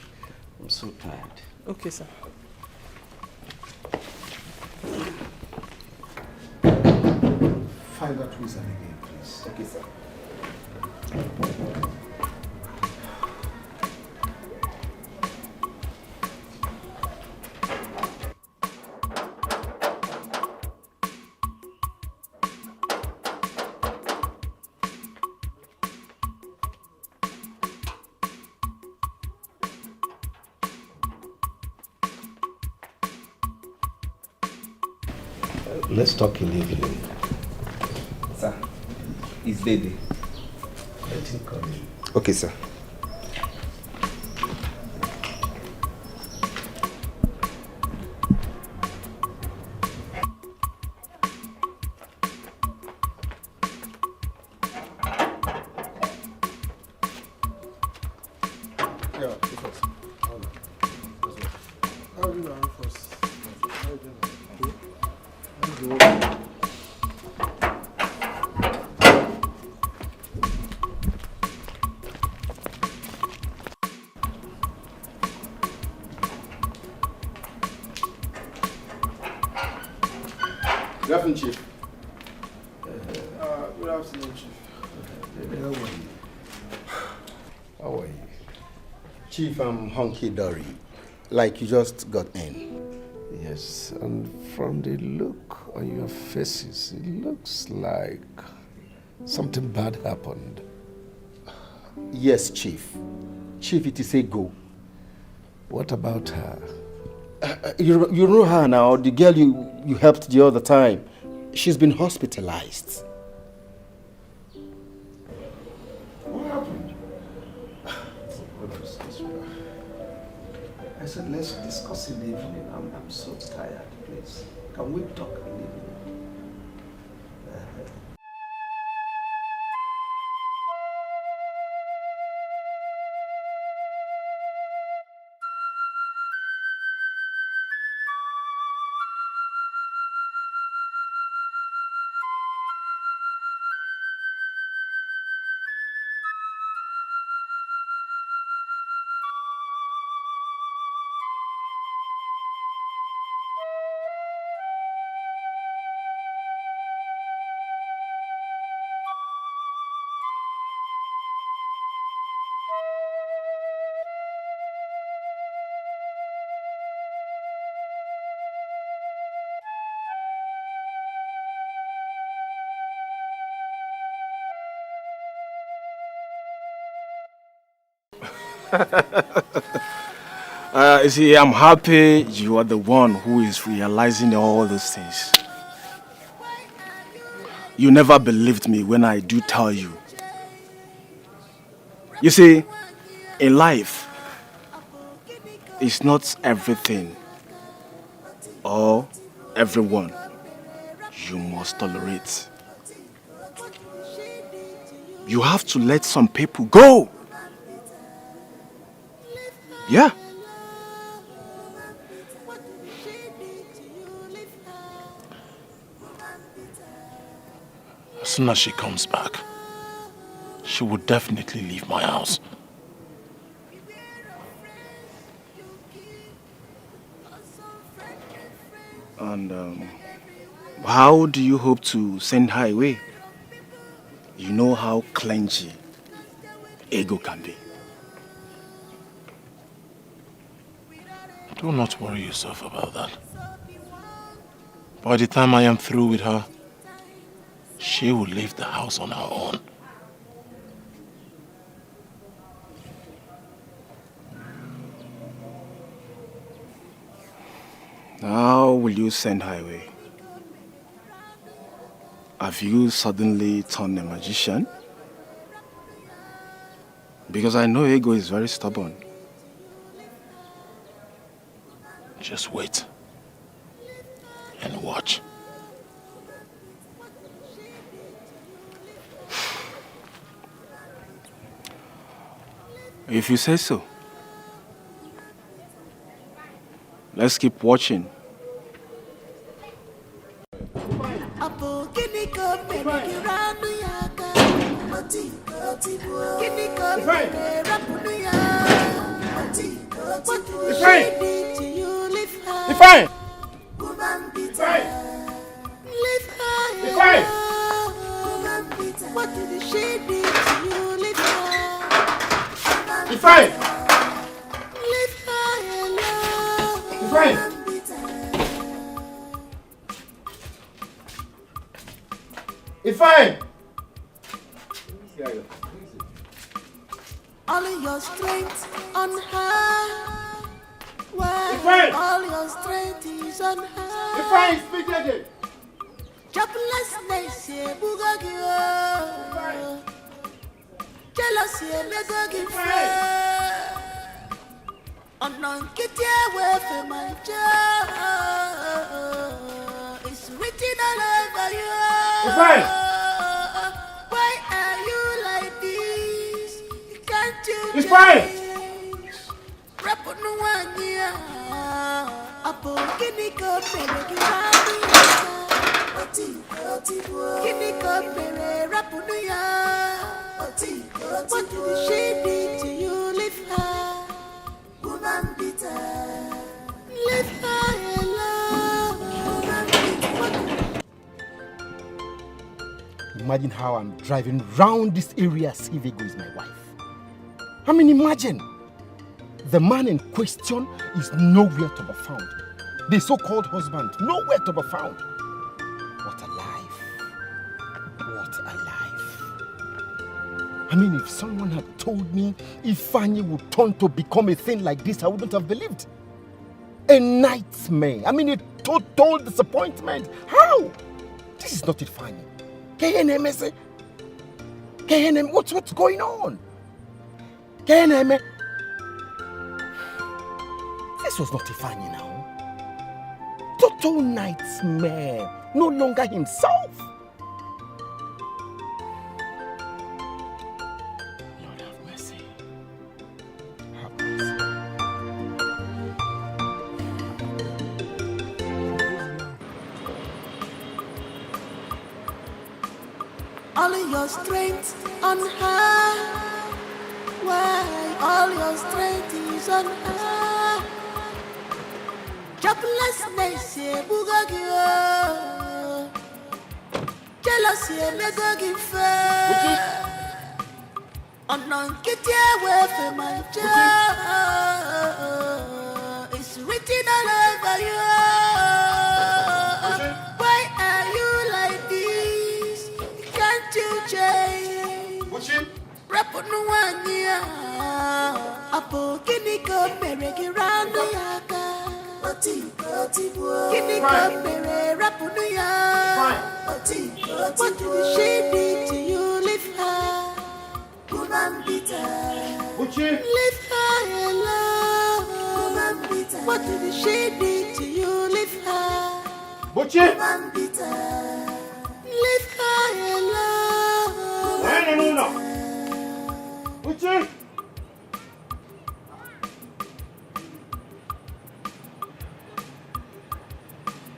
I'm so tired. Okay, sir. Find that wizard again, please. Okay, sir. Let's talk in the evening. Sir, it's Dede. Let him come in. Okay, sir. Good afternoon, Chief. Good afternoon, Chief. How are you? Chief, I'm hunky-dory. Like you just got in. Yes, and from the look on your faces, it looks like something bad happened. Yes, Chief. Chief, it is a go. What about her? You know her now, the girl you helped the other time. She's been hospitalized. What happened? I said, let's discuss in the evening. I'm so tired, please. Can we talk in the evening? You see, I'm happy you are the one who is realizing all those things. You never believed me when I do tell you. You see, in life, it's not everything or everyone you must tolerate. You have to let some people go. Yeah. As soon as she comes back, she will definitely leave my house. And how do you hope to send her away? You know how clengy ego can be. Do not worry yourself about that. By the time I am through with her, she will leave the house on her own. How will you send her away? Have you suddenly turned a magician? Because I know ego is very stubborn. Just wait and watch. If you say so. Let's keep watching. Ifeanyi! What did she do to you? Leave her. Ifeanyi! Leave her alone. Ifeanyi! Ifeanyi! All your strength on her. Why? Ifeanyi! All your strength is on her. Ifeanyi, speak again. Joblessness, bugagio. Jealousy, megagi friend. Get away from my job. It's written all over you. Why are you like this? Can't you It's fine. Rap on one year. Apo kiniko pere kiniko pere rap on ya. What did she did to you? Live her. Woman bitter. Live her alone. Woman bitter. Imagine how I'm driving round this area as if Ego is my wife. I mean, imagine. The man in question is nowhere to be found. The so-called husband, nowhere to be found. What a life. What a life. I mean, if someone had told me Ifeanyi would turn to become a thing like this, I wouldn't have believed. A nightmare. I mean, a total disappointment. How? This is not Ifeanyi. KNM, what's going on? KNM. This was not Ifeanyi now. Total nightmare. No longer himself. Lord have mercy. Have mercy. All your strength on her. Why all your strength is on her? Joblessness, bugagio. Jealousy, megagi fair. Get away from my job. It's written all over you. Why are you like this? Can't you change? Rap on one year. Apo kiniko peregi rando yaka. Kiniko pere rap on ya. What did she did to you? Live her. Woman bitter. Live her alone. What did she did to you? Live her. Woman bitter. Live her alone. No.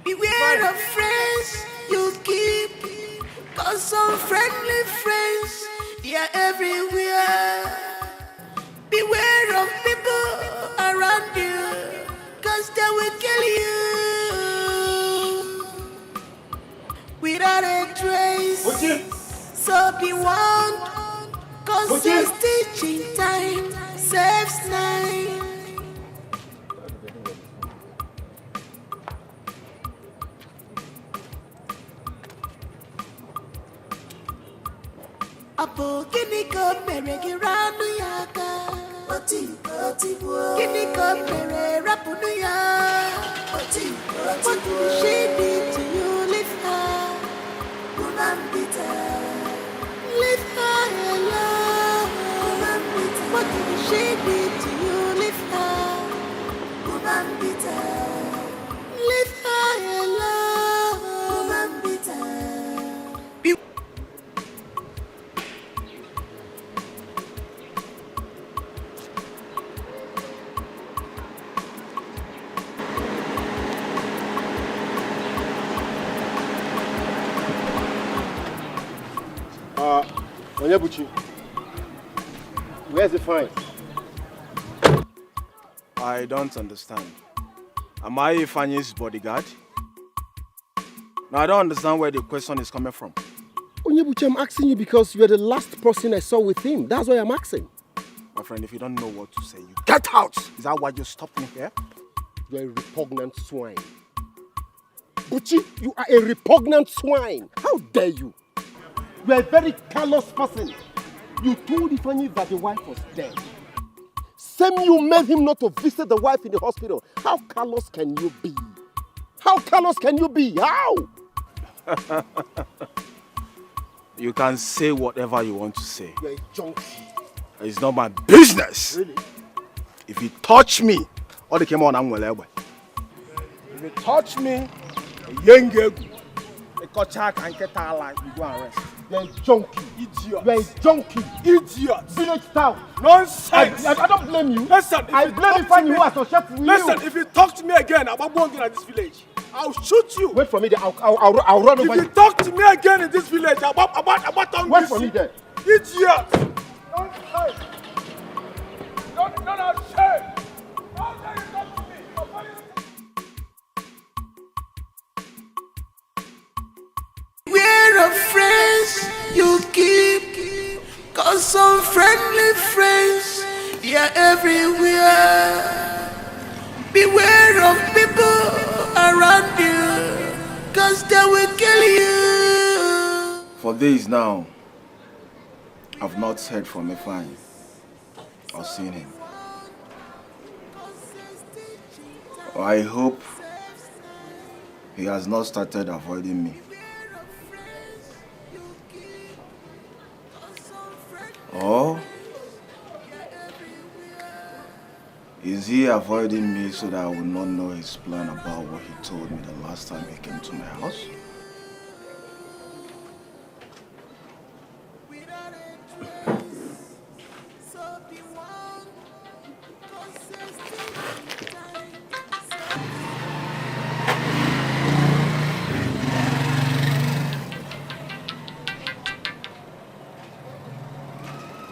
Beware of friends you keep, cause some friendly friends, they are everywhere. Beware of people around you, cause they will kill you without a trace. So be warned, cause it's teaching time saves nine. Apo kiniko peregi ranu yaka. Kiniko pere rapunu ya. What did she did to you? Live her. Woman bitter. Live her alone. What did she did to you? Live her. Woman bitter. Live her alone. Woman bitter. Onyebuchi, where's the fine? I don't understand. Am I Ifeanyi's bodyguard? Now I don't understand where the question is coming from. Onyebuchi, I'm asking you because you are the last person I saw with him. That's why I'm asking. My friend, if you don't know what to say, you get out! Is that why you stopped me here? You are a repugnant swine. Buchi, you are a repugnant swine. How dare you? You are a very callous person. You told Ifeanyi that the wife was dead. Same you made him not to visit the wife in the hospital. How callous can you be? How callous can you be? How? You can say whatever you want to say. You're a junkie. It's not my business. Really? If you touch me, all the came on I'm well. If you touch me, a young girl, a kochak and ketala, you go and rest. You're a junkie. Idiot. You're a junkie. Idiot. Village town. Nonsense. I don't blame you. Listen, I blame you for who associates with you. Listen, if you talk to me again about walking at this village, I'll shoot you. Wait for me there. I'll run over you. If you talk to me again in this village about Wait for me there. Idiot. Nonsense. Don't shame. How dare you talk to me? Beware of friends you keep, cause some friendly friends, they are everywhere. Beware of people around you, cause they will kill you. For days now, I've not heard from Efine or seen him. I hope he has not started avoiding me. Or is he avoiding me so that I will not know his plan about what he told me the last time he came to my house?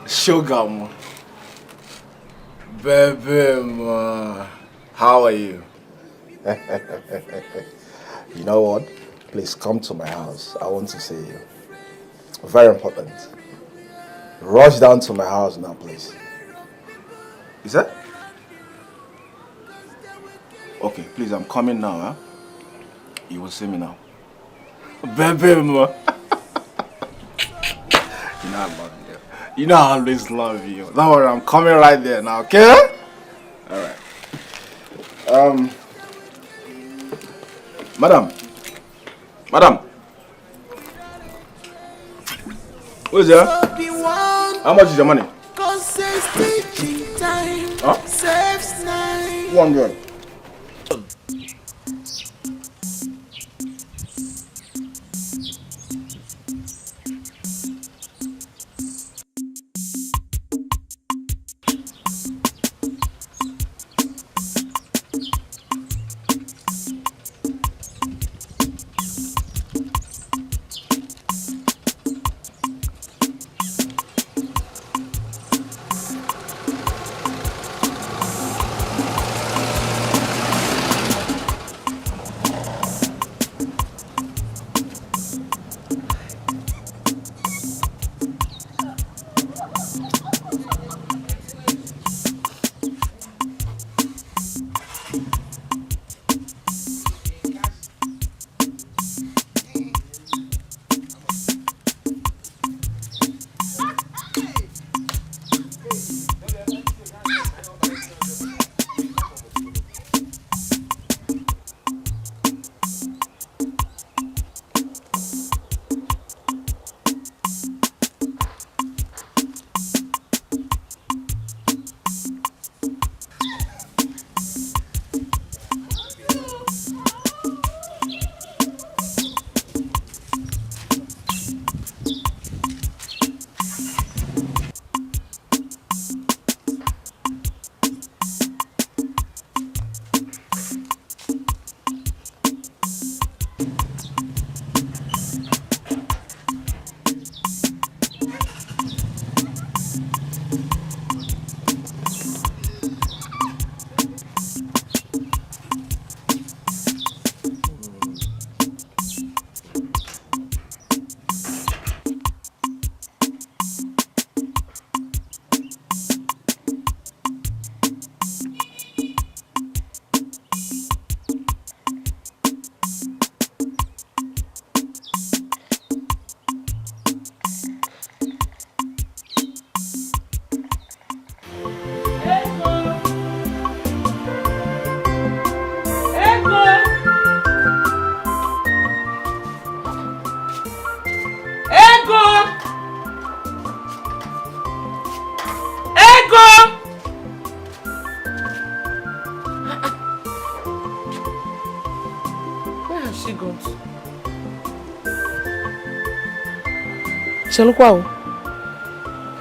Sugar, man. Baby, man. How are you? You know what? Please come to my house. I want to see you. Very important. Rush down to my house now, please. Is that? Okay, please, I'm coming now, huh? You will see me now. Baby, man. You know I love you. You know I always love you. Don't worry, I'm coming right there now, okay? Alright. Madam. Who is there? How much is your money? Huh? 100.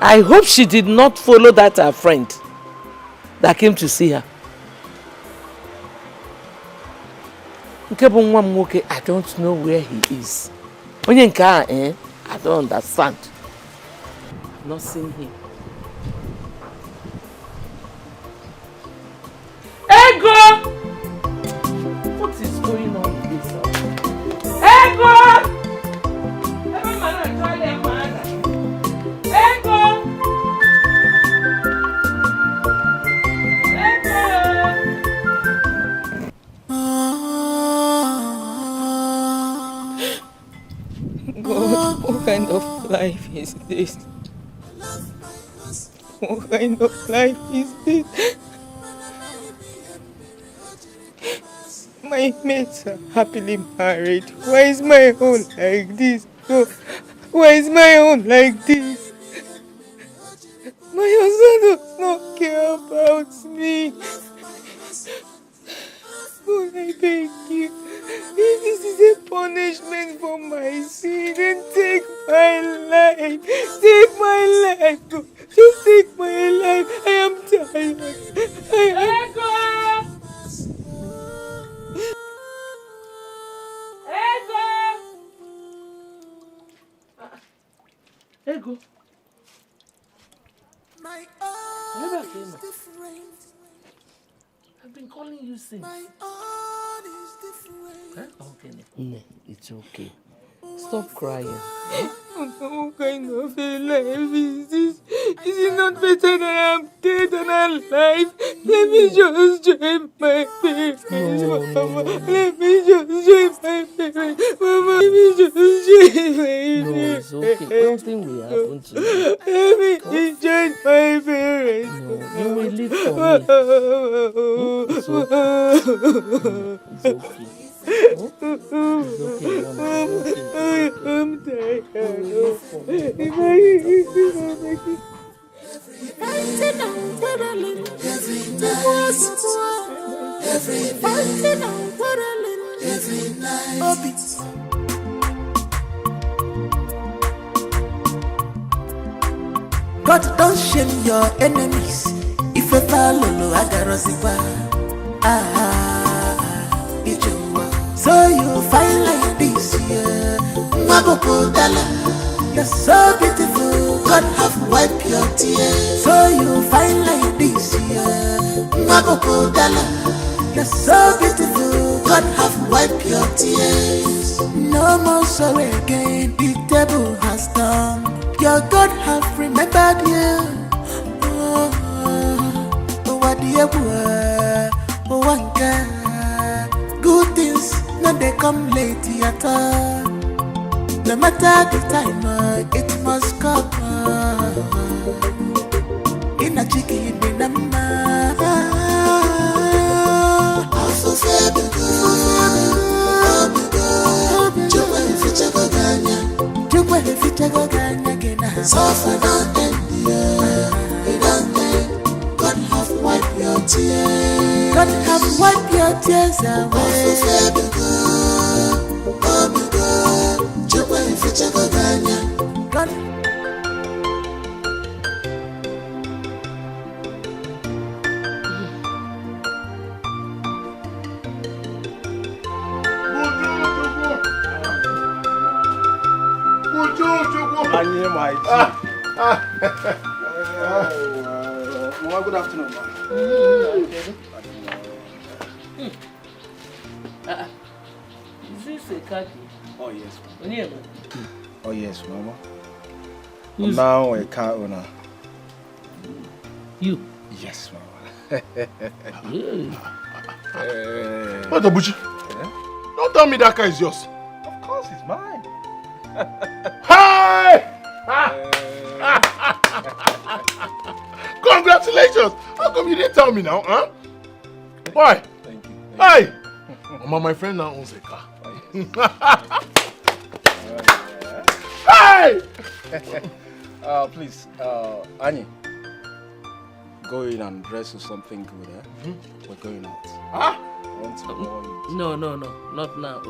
I hope she did not follow that her friend that came to see her. I don't know where he is. I don't understand. I've not seen him. Ego! What is going on with this house? Ego! Every man will try their man. Ego! God, what kind of life is this? What kind of life is this? My mates are happily married. Why is my own like this? Oh, why is my own like this? My husband does not care about me. God, I beg you. If this is a punishment for my sin, then take my life. Take my life. Just take my life. I am tired. Ego. My Never own came is up. different. I've been calling you since. My own is different. Okay. No, it's okay. Stop crying. What kind of a life is this? Is it not better that I'm dead than alive? Let me just join my parents, Mama. Let me just join my parents, Mama. Let me just join my parents. No, it's okay. Nothing will happen to you. Let me join my parents. No, you will live for me. It's okay. It's okay. I'm tired. Fighting and quarreling every night. Fighting and quarreling every night. God don't shame your enemies. If you follow, I got so you find like this, yeah. You're so beautiful, God have wiped your tears. So you find like this, yeah. You're so beautiful, God have wiped your tears. No more sorrow again, the devil has done. Your God have remembered you. What do you want? Good things, no they come late at all. No matter the time, it must come. In a chicken, in a number. Also, say the good. Suffer not end, it don't end. God have wiped your tears. God have wiped your tears away. Also, say the good. Oh my God, Chukwa ificha goganya. God. Good afternoon, man. Is this a khaki? Oh, yes, ma'am. Oh, yes, Mama. Who's now a car owner. You? Yes, Mama. What the butcher? Don't tell me that car is yours. Of course, it's mine. Hi! Congratulations! How come you didn't tell me now, huh? Why? Thank you. Hey! Mama, my friend now owns a car. Hey! Please, Annie, go in and dress with something good, eh? We're going out. Huh? No, not now. No, not now.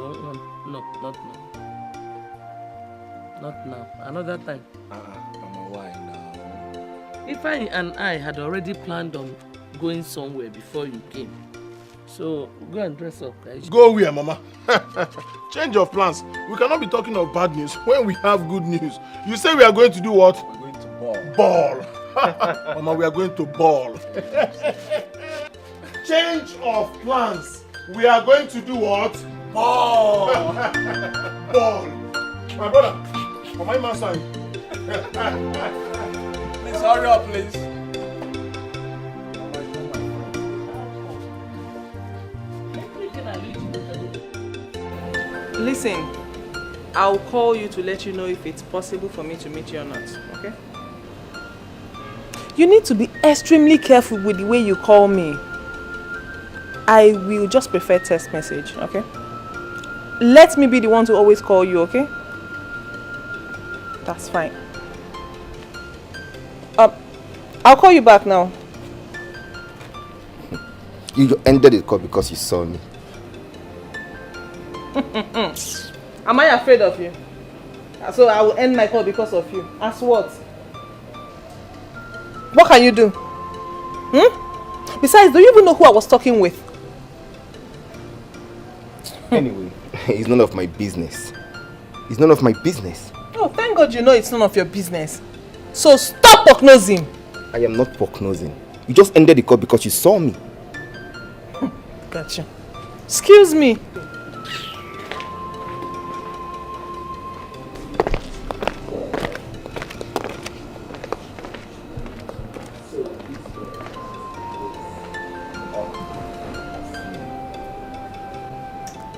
Not now. Another time. Mama, why now? Ifeanyi and I had already planned on going somewhere before you came. So, go and dress up, guys. Go where, Mama? Change of plans. We cannot be talking of bad news when we have good news. You say we are going to do what? We're going to ball. Ball. Mama, we are going to ball. Change of plans. We are going to do what? Ball. Ball. My brother, for my man sign. Please hurry up, please. Listen, I'll call you to let you know if it's possible for me to meet you or not, okay? You need to be extremely careful with the way you call me. I will just prefer text message, okay? Let me be the one to always call you, okay? That's fine. I'll call you back now. You ended the call because you saw me. Am I afraid of you? So I will end my call because of you. As what? What can you do? Besides, do you even know who I was talking with? Anyway, it's none of my business. It's none of my business. Oh, thank God you know it's none of your business. So stop poke-nosing. I am not poke-nosing. You just ended the call because you saw me. Gotcha. Excuse me.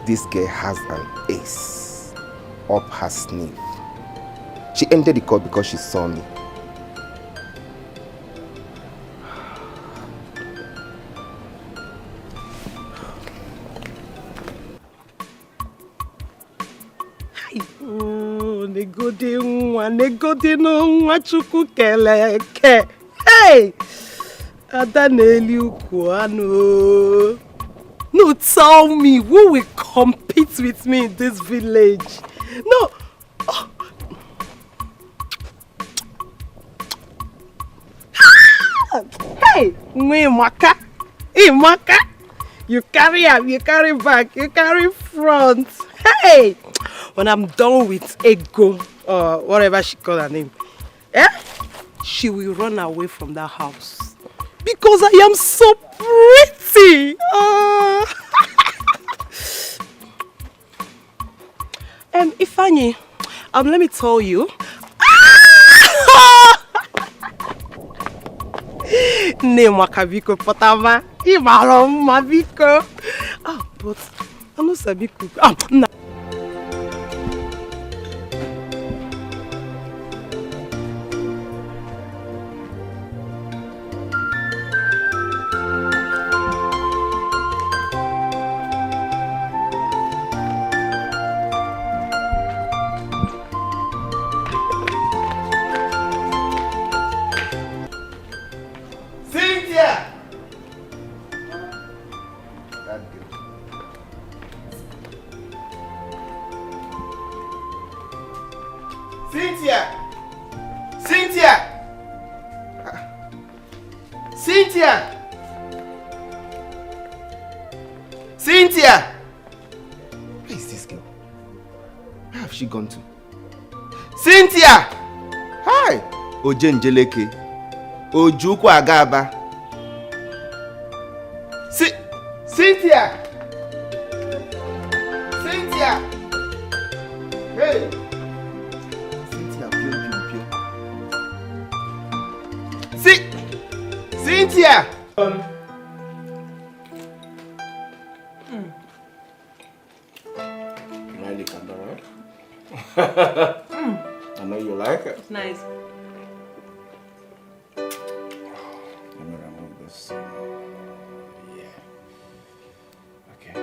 This girl has an ace up her sleeve. She ended the call because she saw me. negodi nwa chukwu keleke. Hey! Adaneli Ukuano. No, tell me, who will compete with me in this village? No. Oh. Hey, Maka. Hey, Maka. You carry up, you carry back, you carry front. Hey! When I'm done with Ego, or whatever she call her name, she will run away from that house. Because I am so pretty. Ifeanyi, let me tell you. Ne makabiko potama, imaro mabiko. But I'm not sabi cook. No. Gone to? Cynthia! Hi! Ojenjeleke. Ojukwu Agaba. Cynthia! Cynthia! Hey! Cynthia, pio. Cynthia! I know you like it. It's nice. Let me remove this. Yeah. Okay.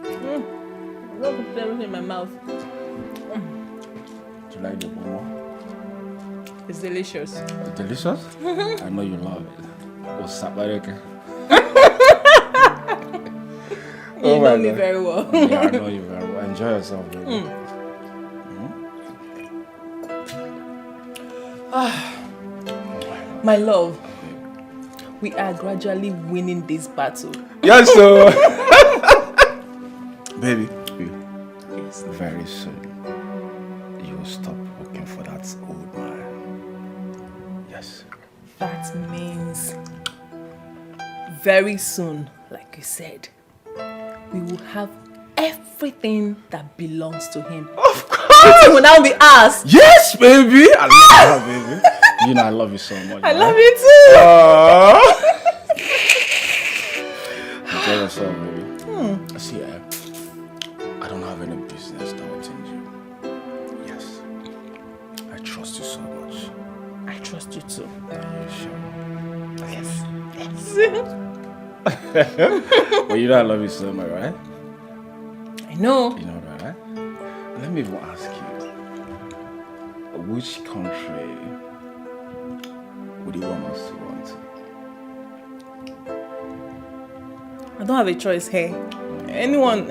I love to put everything in my mouth. Do you like the momo? It's delicious. It's delicious? I know you love it. What's up, Bareke? You know me very well. Yeah, I know you very well. Enjoy Enjoy yourself, baby. My love, we are gradually winning this battle. Yes, sir. Baby, yes. Very soon you will stop working for that old man. Yes. That means very soon, like you said, we will have everything that belongs to him. Of course! It will now be ours. Yes, baby! I love you, baby. You know I love you so much. I love you too. Enjoy yourself, baby. See, I don't have any business doubting you. Yes. I trust you so much. I trust you too. Are you sure? Yes. Well, you know I love you so much, right? I know. You know that, right? Let me even ask you, which country would you want us to run to? I don't have a choice here. Anyone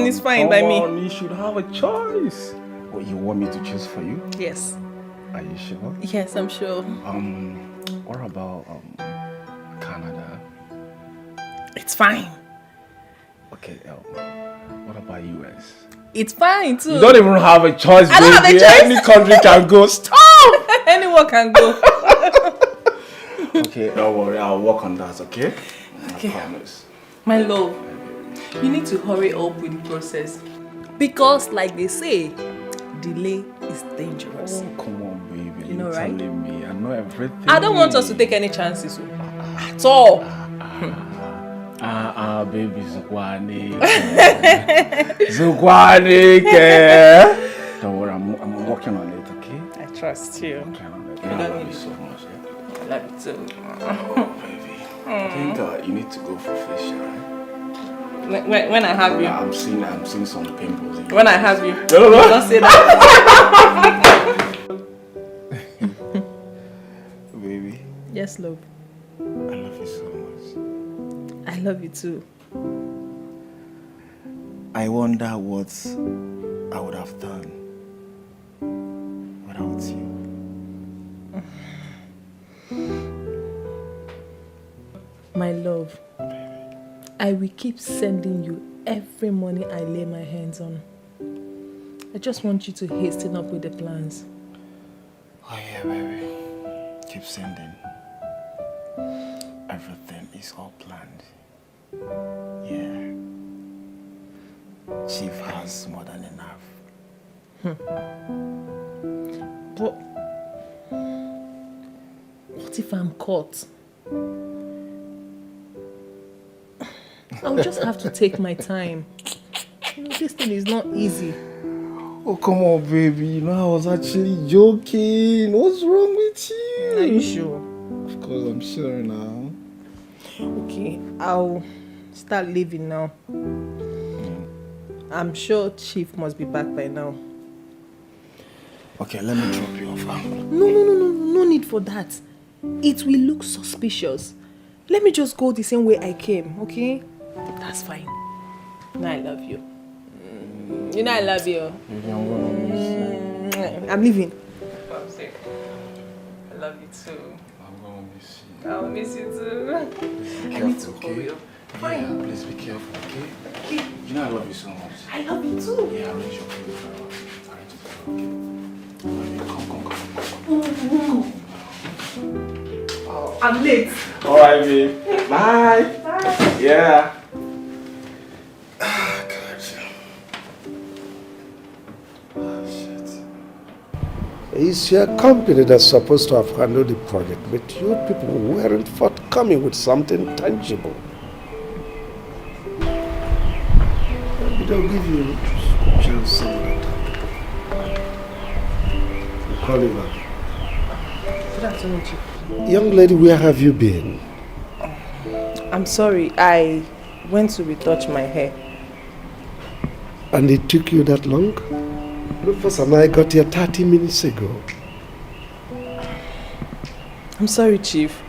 is fine by me. Come on, you should have a choice. What, you want me to choose for you? Yes. Are you sure? Yes, I'm sure. What about Canada? It's fine. Okay, what about US? It's fine too. You don't even have a choice, I don't have a choice. Any country can go. Stop! Anyone can go. Okay, don't worry. I'll work on that, okay? Okay. I promise. My love, you need to hurry up with the process. Because like they say, delay is dangerous. Oh, come on, baby. You know, right? Telling me. I know everything. I don't want us to take any chances. At all. Baby, Zukwane. Zukwane. Don't worry, I'm working on it, okay? I trust you. Working on it. I love you so much, yeah? I love you too. Baby, I think you need to go for facial, right? When I have you. I'm seeing some pimples. When I have you. No. Don't say that. Baby. Yes, love. I love you so much. I love you too. I wonder what I would have done without you. My love, I will keep sending you every money I lay my hands on. I just want you to hasten up with the plans. Oh yeah, baby. Keep sending. Everything is all planned. Yeah. Chief has more than enough. But what if I'm caught? I'll just have to take my time. You know, this thing is not easy. Oh, come on, baby. You know, I was actually joking. What's wrong with you? Are you sure? Of course, I'm sure now. Okay, I'll start leaving now. I'm sure Chief must be back by now. Okay, let me drop you off. No need for that. It will look suspicious. Let me just go the same way I came, okay? That's fine. No, I love you. You know I love you. I'm leaving. I'm safe. I love you too. I'm gonna miss you. I'll miss you too. Be careful, I need to okay? hurry up. Yeah, please be careful, okay? You know I love you so much. I love you too. Yeah, arrange your food for arrange it for okay? Come. Oh, I'm late. Alright, babe. Bye. Bye. Yeah. It's your company that's supposed to have handled the project, but you people weren't forthcoming with something tangible. Maybe they'll give you just some of that. I'll call you back. Good afternoon, Chief. Young lady, where have you been? I'm sorry, I went to retouch my hair. And it took you that long? Rufus and I got here 30 minutes ago. I'm sorry, Chief.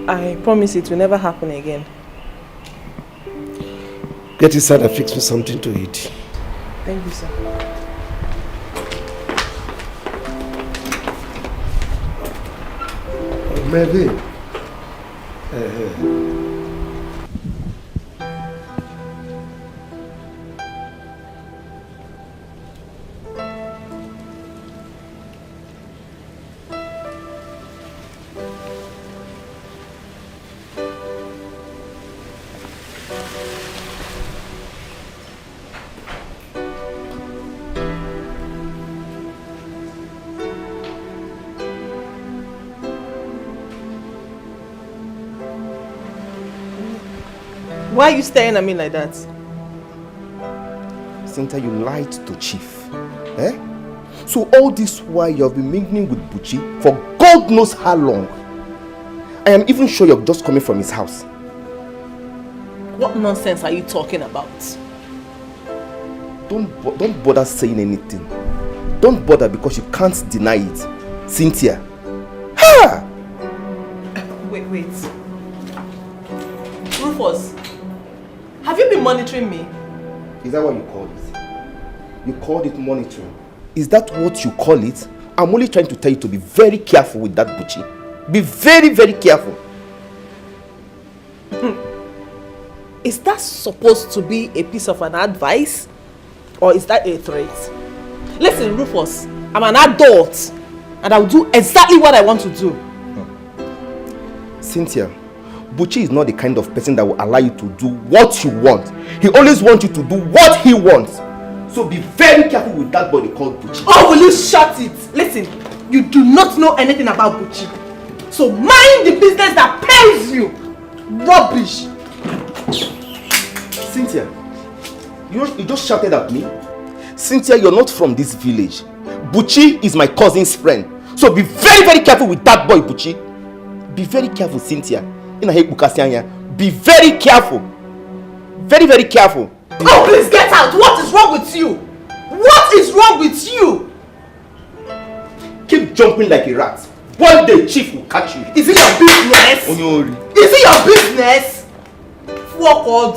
I promise it will never happen again. Get inside and fix me something to eat. Thank you, sir. Maybe. Why are you staring at me like that? Cynthia, you lied to Chief. Eh? So all this while you have been mingling with Buchi for God knows how long. I am even sure you're just coming from his house. What nonsense are you talking about? Don't bother saying anything. Don't bother because you can't deny it. Cynthia. Ha! Wait. Rufus, have you been monitoring me? Is that what you call it? You called it monitoring? Is that what you call it? I'm only trying to tell you to be very careful with that Buchi. Be very, very careful. Is that supposed to be a piece of an advice? Or is that a threat? Listen, Rufus, I'm an adult and I will do exactly what I want to do. Cynthia, Buchi is not the kind of person that will allow you to do what you want. He always wants you to do what he wants. So be very careful with that boy they call Buchi. Oh, will you shut it? Listen, you do not know anything about Buchi. So mind the business that pays you. Rubbish. Cynthia, you just shouted at me. Cynthia, you're not from this village. Buchi is my cousin's friend. So be very, very careful with that boy, Buchi. Be very careful, Cynthia. Be very careful. Very, very careful. Oh, please get out. What is wrong with you? What is wrong with you? Keep jumping like a rat. One day Chief will catch you. Is it your business? Onyori. Is it your business? Fuck all.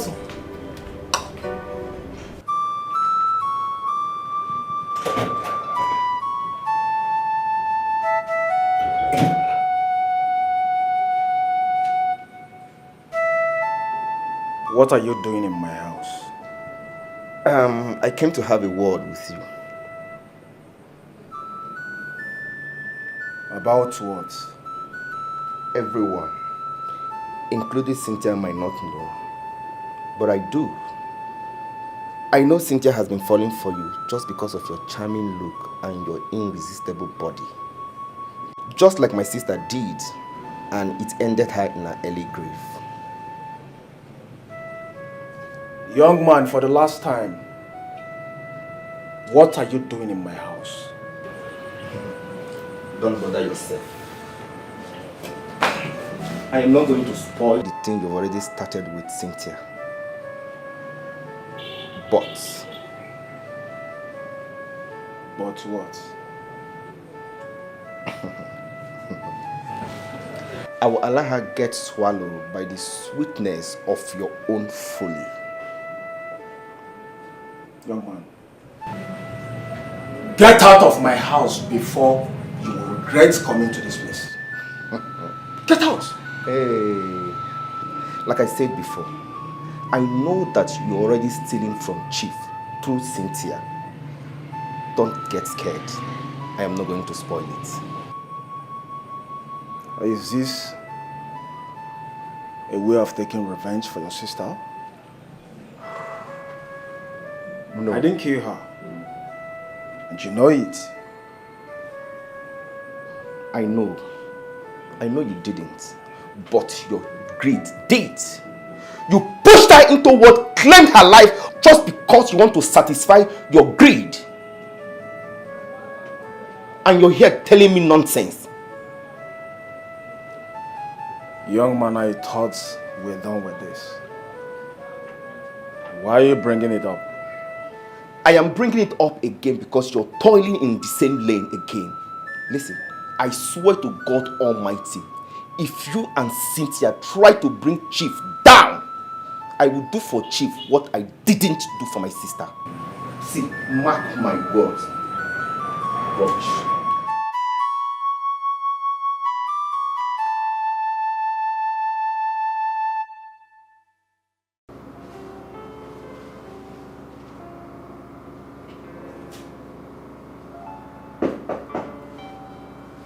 What are you doing in my house? I came to have a word with you. About what? Everyone, including Cynthia, might not know. But I do. I know Cynthia has been falling for you just because of your charming look and your irresistible body. Just like my sister did, and it ended her in an early grave. Young man, for the last time, what are you doing in my house? Don't bother yourself. I am not going to spoil the thing you've already started with Cynthia. But what? I will allow her get swallowed by the sweetness of your own folly. Young man, get out of my house before you will regret coming to this place. Get out! Hey, like I said before, I know that you're already stealing from Chief through Cynthia. Don't get scared. I am not going to spoil it. Is this a way of taking revenge for your sister? No. I didn't kill her. And you know it. I know you didn't. But your greed did. You pushed her into what claimed her life just because you want to satisfy your greed. And you're here telling me nonsense. Young man, I thought we're done with this. Why are you bringing it up? I am bringing it up again because you're toiling in the same lane again. Listen, I swear to God Almighty, if you and Cynthia try to bring Chief down, I will do for Chief what I didn't do for my sister. See, mark my words. Rubbish.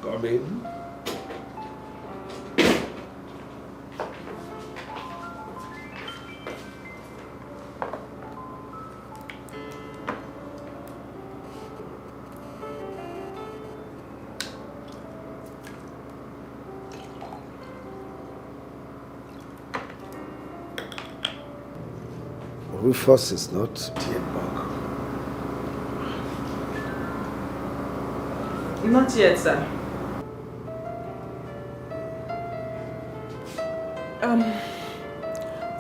Come in. Rufus is not yet back. Not yet, sir.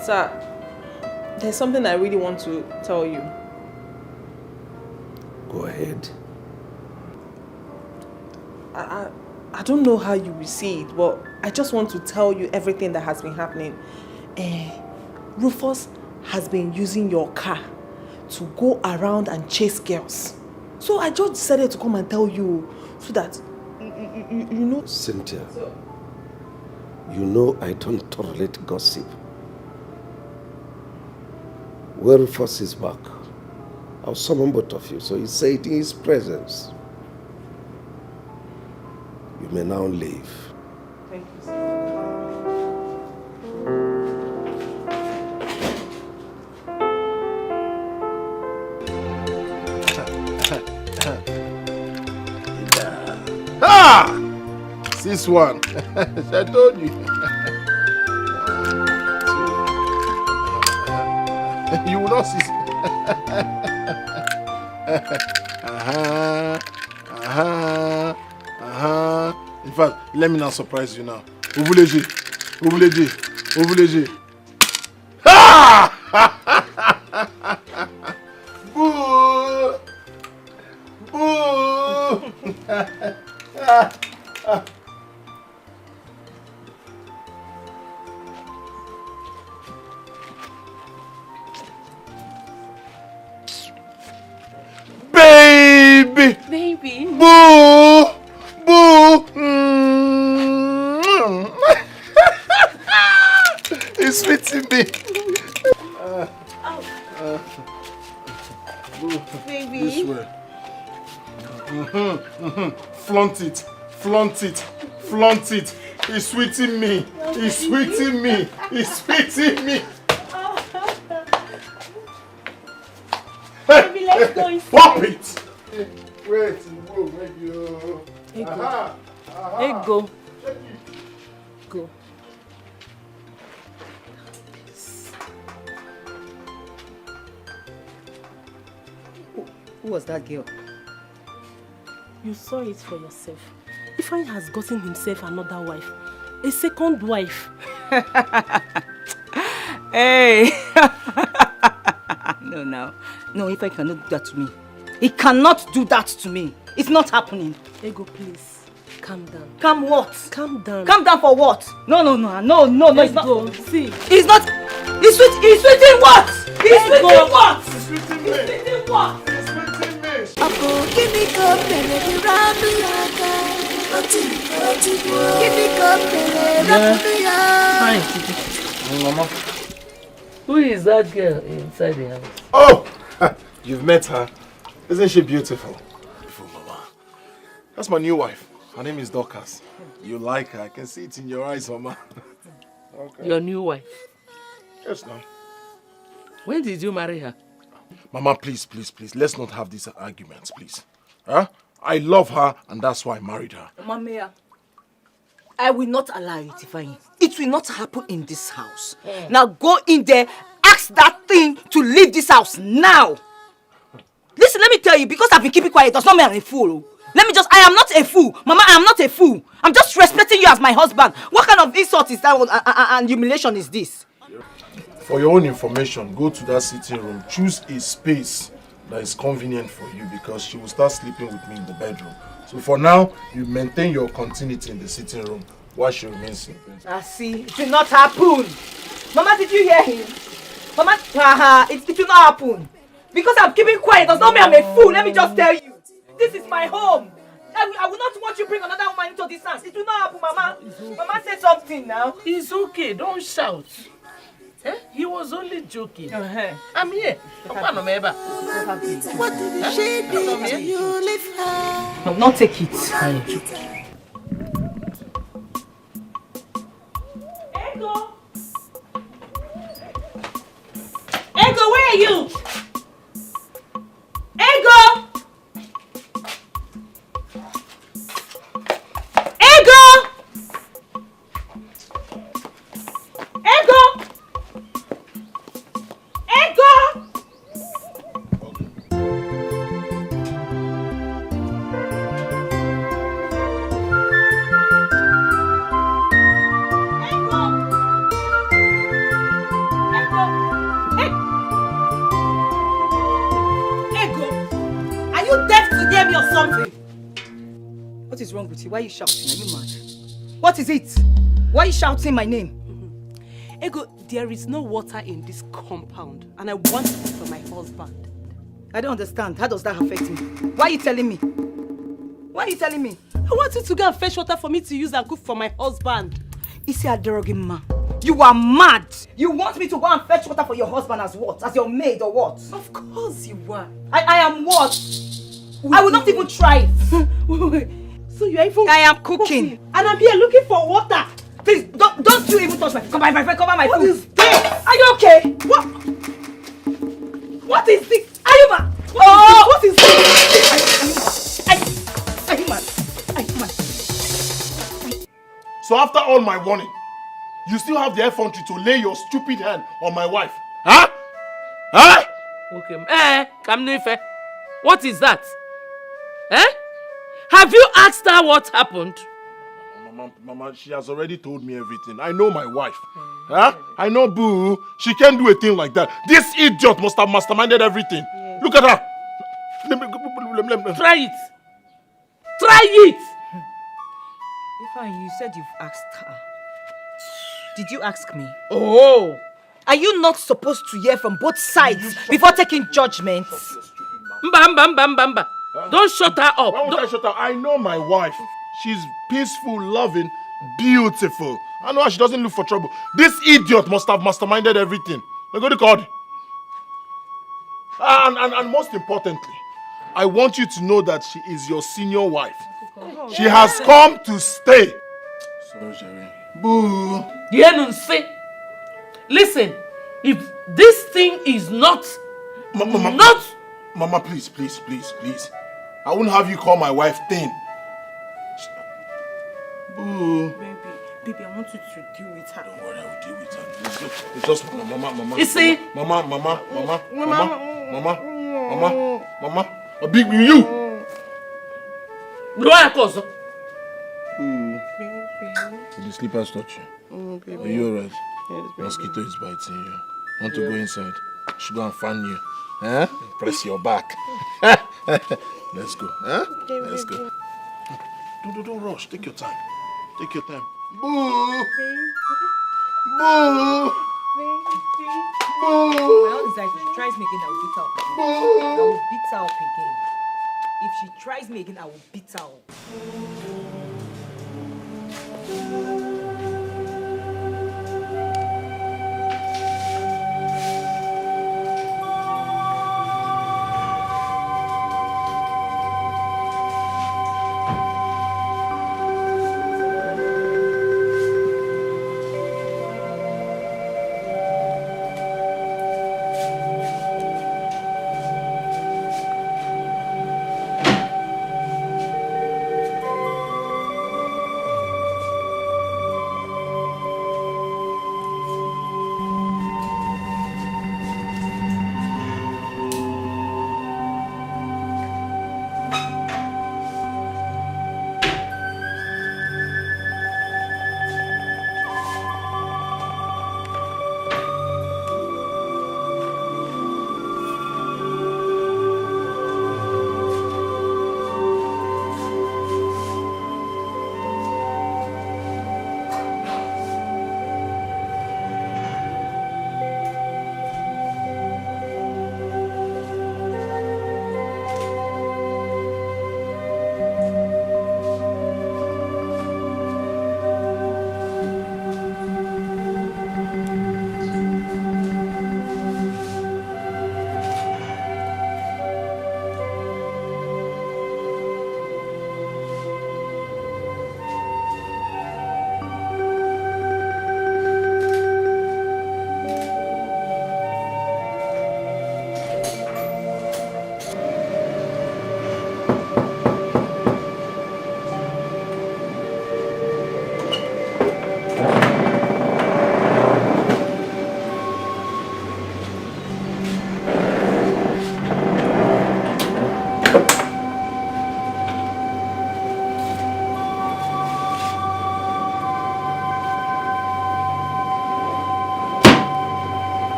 Sir, there's something I really want to tell you. Go ahead. I don't know how you will see it, but I just want to tell you everything that has been happening. Rufus has been using your car to go around and chase girls. So I just decided to come and tell you so that you know. Cynthia, you know I don't tolerate gossip. When Rufus is back, I'll summon both of you, so you say it in his presence. You may now leave. Thank you, sir. Ah! This one. I told you. You will not see. In fact, let me now surprise you now. Ovuleji. Ha! Boo! Boo! Baby. Boo! Boo! It's fitting me. Baby. This way. Flaunt it. Flaunt it. Flaunt it. It's sweeting me. It's sweeting me. It's sweeting me. Baby, let's go inside. Pop it. Wait, whoa, make you. Hey, go. Aha. Aha. Hey, go. Go. Who was that girl? You saw it for yourself. Ifeanyi has gotten himself another wife. A second wife. Hey! No. No, Ifeanyi cannot do that to me. He cannot do that to me. It's not happening. Ego, please. Calm down. Calm what? Calm down. Calm down for what? No, it's not. Go. See. It's not. He's sweeting what? He's sweeting what? It's sweeting me. He's sweeting what? It's sweeting me. Fine. Mama, who is that girl inside the house? Oh! You've met her. Isn't she beautiful? Beautiful, Mama. That's my new wife. Her name is Dorcas. You like her. I can see it in your eyes, Mama. Okay. Your new wife? Yes, no. When did you marry her? Mama, please. Let's not have these arguments, please. Huh? I love her, and that's why I married her. Mamea, I will not allow it, Ifeanyi. It will not happen in this house. Now go in there, ask that thing to leave this house now. Listen, let me tell you, because I've been keeping quiet does not mean I'm a fool. I am not a fool. Mama, I am not a fool. I'm just respecting you as my husband. What kind of insult is that and humiliation is this? For your own information, go to that sitting room. Choose a space that is convenient for you because she will start sleeping with me in the bedroom. So for now, you maintain your continuity in the sitting room while she remains sleeping. See, it will not happen. Mama, did you hear him? Mama, it will not happen. Because I'm keeping quiet does not mean I'm a fool. Let me just tell you. This is my home. I will not want you bring another woman into this house. It will not happen, Mama. Okay. Mama said something now. It's okay. Don't shout. Eh? He was only joking. I'm here. What did she do to you? Leave her. No, not take it. Ego! Ego, where are you? Ego! Ego! Ego! Ego! Or something. What is wrong with you? Why are you shouting? Are you mad? What is it? Why are you shouting my name? Ego, there is no water in this compound and I want it for my husband. I don't understand. How does that affect me? Why are you telling me? Why are you telling me? I want you to go and fetch water for me to use and cook for my husband. Is he a deroging man? You are mad! You want me to go and fetch water for your husband as what? As your maid or what? Of course you are. I am what? I will not even try it. So you are even I am cooking. And I'm here looking for water. Please, don't you even touch my food. Come on, my friend, cover my food. What is this? Are you okay? What? What is this? Are you mad? What is this? Are you mad? So after all my warning, you still have the effrontery to lay your stupid hand on my wife? Huh? Huh? Okay. Kamnife. What is that? Eh? Have you asked her what happened? Mama, she has already told me everything. I know my wife. Huh? I know Boo. She can't do a thing like that. This idiot must have masterminded everything. Yes. Look at her. Try it. Try it. Ifeanyi, you said you've asked her. Did you ask me? Oh. Are you not supposed to hear from both sides before taking judgment? Mba. Don't shut her up. Why won't I shut her? I know my wife. She's peaceful, loving, beautiful. I know her. She doesn't look for trouble. This idiot must have masterminded everything. Go to God. And most importantly, I want you to know that she is your senior wife. She has come to stay. Sorry, Jerry. Boo. Listen, if this thing is not... Mama, please. I wouldn't have you call my wife thin. Boo. Baby, I want you to deal with her. Don't worry, I will deal with her. It's just Mama. You see? Mama. Big you. Do I cause? Did the slippers touch you? Are you alright? Yes, mosquito is biting you. Want to go inside? Should go and fan you. Huh? Press your back. Let's go. Huh? Let's go. Don't rush. Take your time. Take your time. Boo! Boo! My own is like, if she tries me again, I will beat her up. I will beat her up again. If she tries me again, I will beat her up.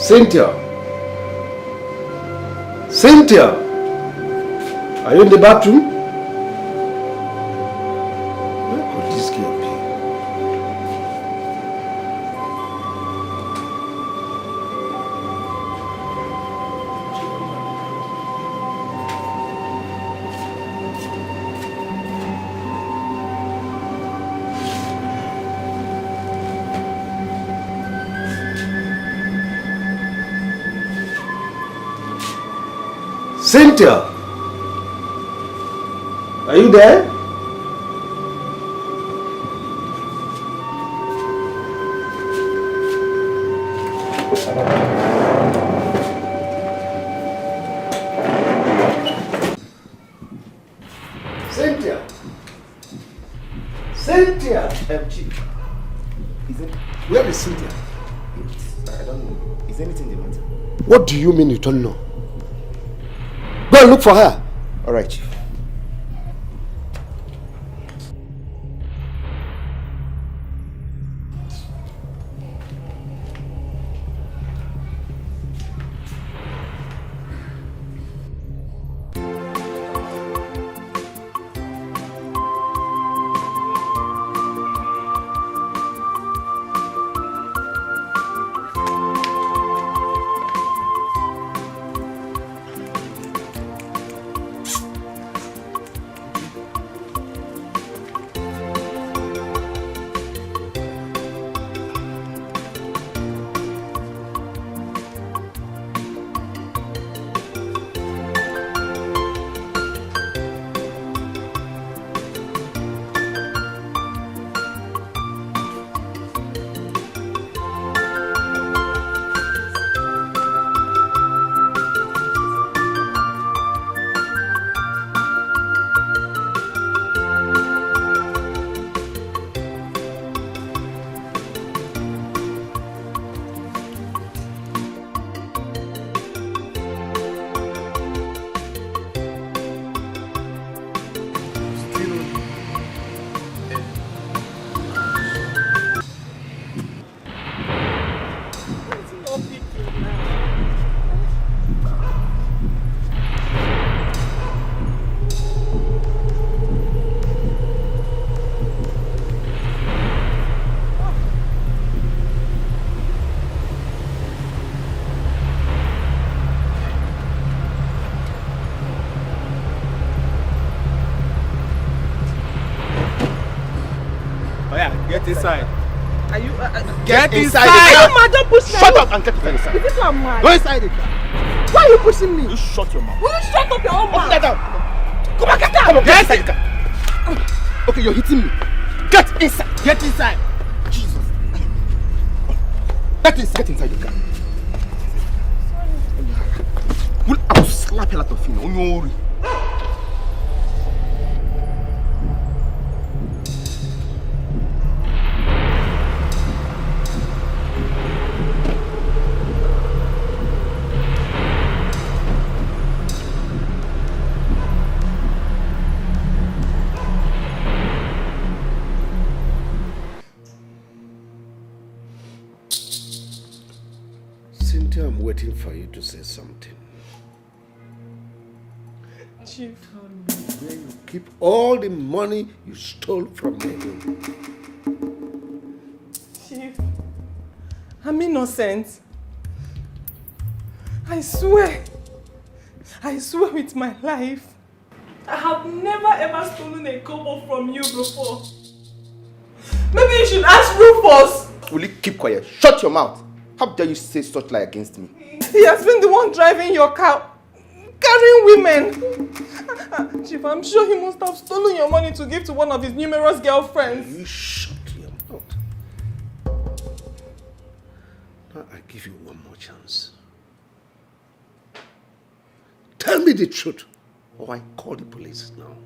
Cynthia! Cynthia! Are you in the bathroom? Where could this girl be? Cynthia! Are you there? Cynthia! Cynthia! Chief, Where is Cynthia? I don't know. Is anything the matter? What do you mean you don't know? Go and look for her. All right, Chief. Get inside. Are you... Get inside. Come on, don't push me. Shut up and get inside. Is this one mad? Go inside the car. Why are you pushing me? You shut your mouth. Will you shut up your own mouth? Open that door. Come on, get down. Come on, get inside the car. Okay, you're hitting me. Get inside. Get inside. Jesus. Get inside the car. I will slap a lot of you. Don't worry. Cynthia, I'm waiting for you to say something. Chief. Tell me where you keep all the money you stole from me. Chief, I'm innocent. I swear with my life, I have never ever stolen a kobo from you before. Maybe you should ask Rufus. Will you keep quiet? Shut your mouth. How dare you say such lie against me? He has been the one driving your car, carrying women. Chief, I'm sure he must have stolen your money to give to one of his numerous girlfriends. You shut your mouth. Now I give you one more chance. Tell me the truth, or I call the police now.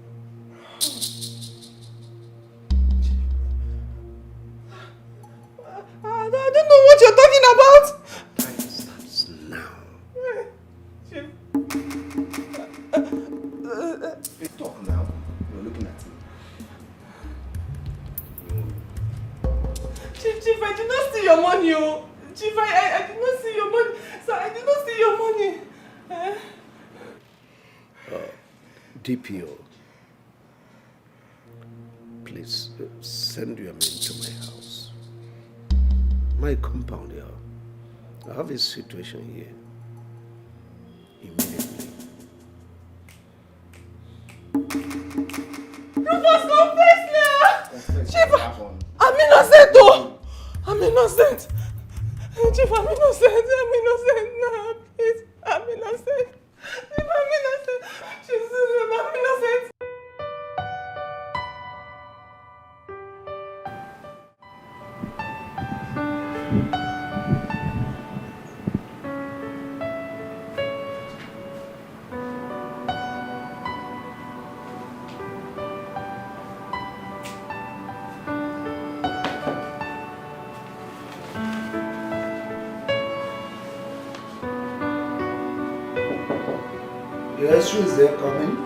I don't know what you're talking about. Time starts now. Chief. Talk now. You're looking at me. Chief, I did not see your money. Chief, I did not see your money. did not see your money. DPO, please send your men to my house. My compound here. I have a situation here. Immediately. Rufus, confess now! Chief, I'm innocent though! I'm innocent! Chief, I'm innocent! I'm innocent now, please! I'm innocent! Chief, I'm innocent! Jesus, I'm innocent! Yes, who is there coming?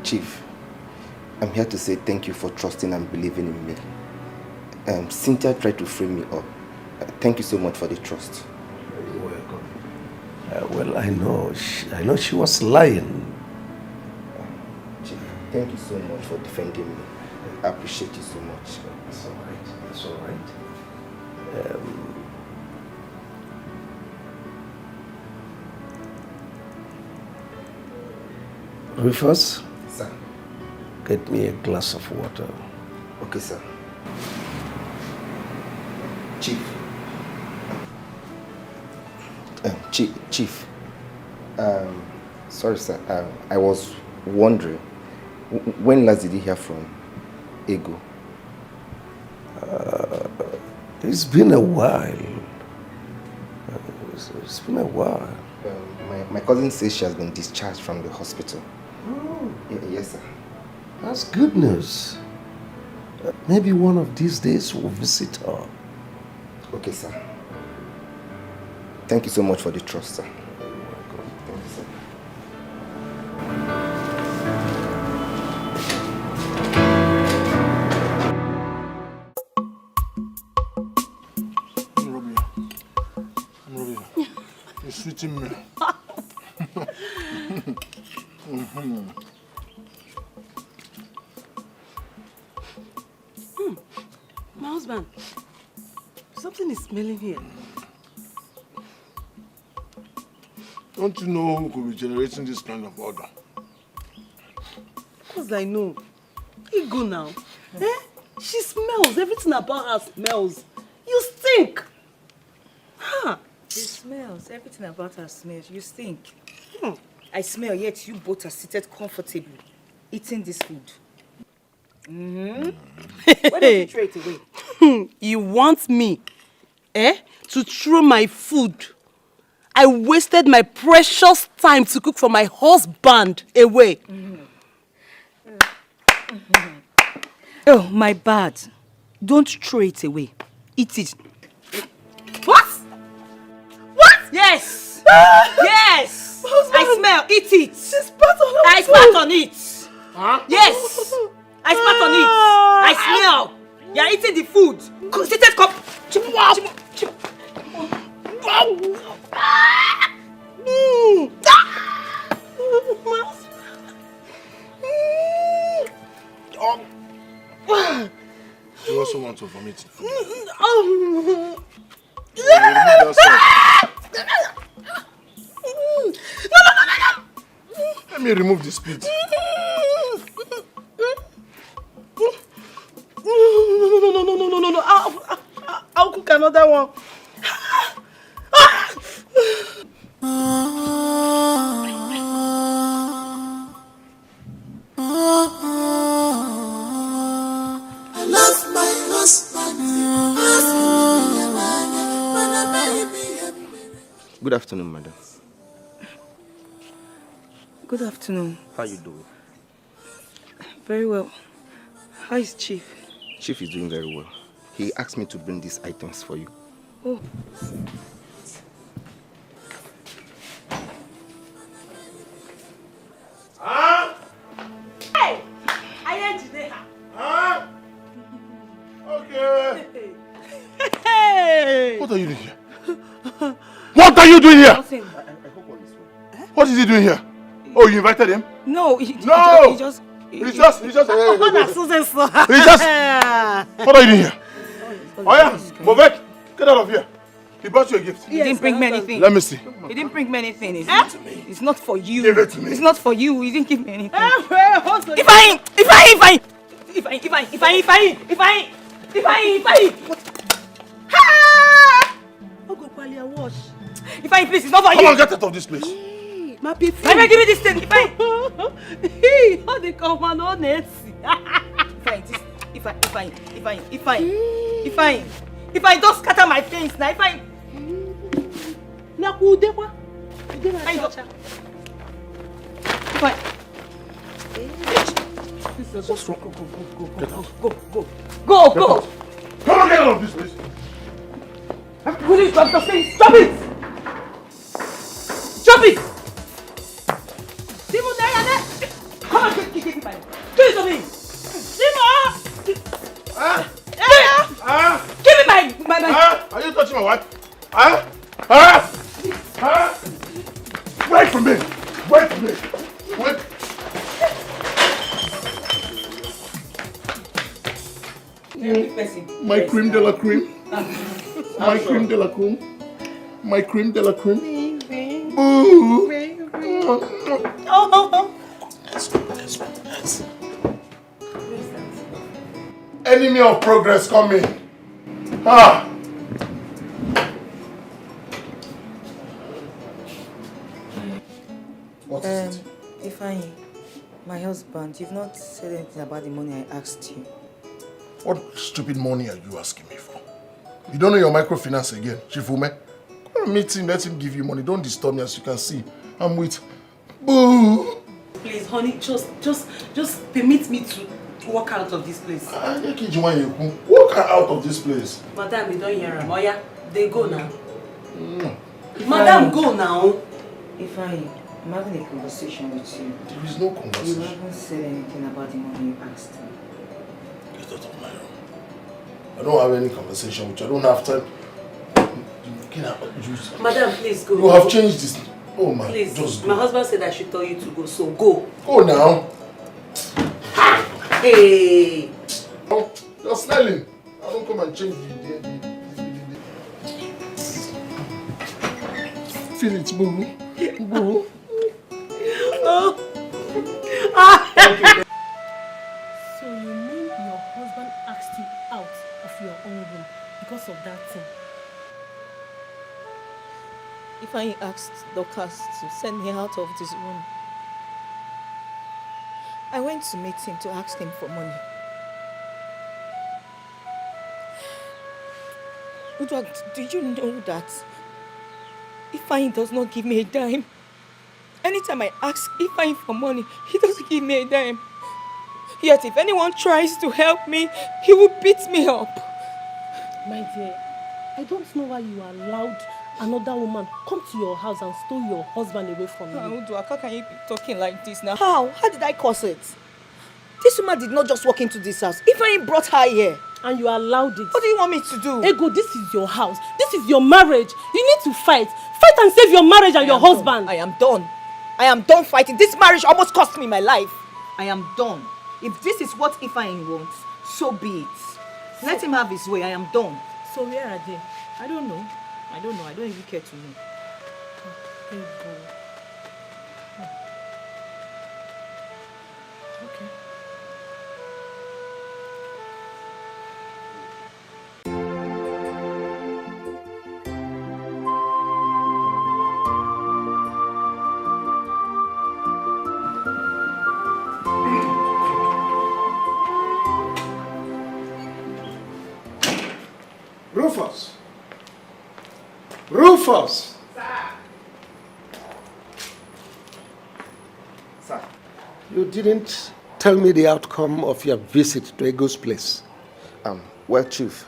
Chief, I'm here to say thank you for trusting and believing in me. Cynthia tried to frame me up. Thank you so much for the trust. You're welcome. Well, I know she was lying. Chief, thank you so much for defending me. I appreciate you so much. That's all right. That's all right. Rufus? Sir. Get me a glass of water. Okay, sir. Chief. Chief. Sorry, sir. I was wondering, when last did you hear from Ego? It's been a while. It's been a while. My cousin says she has been discharged from the hospital. Oh. Yes, sir. That's good news. Maybe one of these days we'll visit her. Okay, sir. Thank you so much for the trust, sir. You're welcome. Thank you, sir. I'm Robbie. You're sweeting me. My husband, something is smelling here. Don't you know who could be generating this kind of odor? Of course I know. Ego now. She smells. Everything about her smells. You stink. Huh? She smells. Everything about her smells. You stink. I smell, yet you both are seated comfortably, eating this food. Why don't you throw it away? You want me, to throw my food? I wasted my precious time to cook for my husband away. Oh, my bad. Don't throw it away. Eat it. What? What? Yes! Yes! I smell. Eat it. She spat on her I spat on it. Huh? Yes! I spat on it. I smell. You're eating the food. Seated cup. You also want to vomit? Let me remove the spit. No. I'll cook another one. I lost my husband. Good afternoon, madam. Good afternoon. How you doing? Very well. How is Chief? Chief is doing very well. He asked me to bring these items for you. Oh. doing here? Nothing. What is he doing here? Oh, you invited him? No, He's just... What are you doing here? Oh yeah, Bovek, get out of here. He brought you a gift. He didn't bring me anything. Let me see. He didn't bring me anything. It's not for you. Give it to me. It's not for you. He didn't give me anything. If I please, it's not for you. Come on, get out of this place. My people. Give me this thing. How they come on honest? If I don't scatter my things now, What's wrong? Go. Come on, get out of this place. Will you drop the thing? Stop it! Stop it! Simon, come on, give me my. Give it to me! Simon! Give me my. Are you touching my wife? Wait for me! Wait! My cream de la cream. My cream de la cream. My cream de la cream. Ooh. Enemy of progress coming. What is it? Ifeanyi, my husband, you've not said anything about the money I asked you. What stupid money are you asking me for? You don't know your microfinance again, Chifume? Go and meet him, let him give you money. Don't disturb me, as you can see. I'm with... Boo! Please, honey, just permit me to walk out of this place. Walk out of this place. Madam, you don't hear him. Oh yeah, they go now. Madam, go now. Ifeanyi, I'm having a conversation with you. There is no conversation. You haven't said anything about the money you asked me. Get out of my room. I don't have any conversation with you. I don't have time. Madam, please go. You have changed this. Oh my, please. Just go. My husband said I should tell you to go, so go. Go now. Hey. Oh, you're smelling. I don't come and change the Feel it, boo. Boo. Oh. So you mean your husband asked you out of your own room because of that thing? Ifeanyi asked Dorcas to send me out of this room. I went to meet him to ask him for money. Udwag, do you know that Ifeanyi does not give me a dime? Anytime I ask Ifeanyi for money, he doesn't give me a dime. Yet if anyone tries to help me, he will beat me up. My dear, I don't know why you allowed another woman come to your house and stole your husband away from you. Udwag, how can you be talking like this now? How? How did I cause it? This woman did not just walk into this house. Ifeanyi brought her here. And you allowed it. What do you want me to do? Ego, this is your house. This is your marriage. You need to fight. Fight and save your marriage and your husband. I am done. I am done fighting. This marriage almost cost me my life. I am done. If this is what Ifeanyi wants, so be it. Let him have his way. I am done. So where are they? I don't know. I don't even care to know. Ego. Okay. Rufus! Rufus! Sir. You didn't tell me the outcome of your visit to Ego's place. Well, Chief,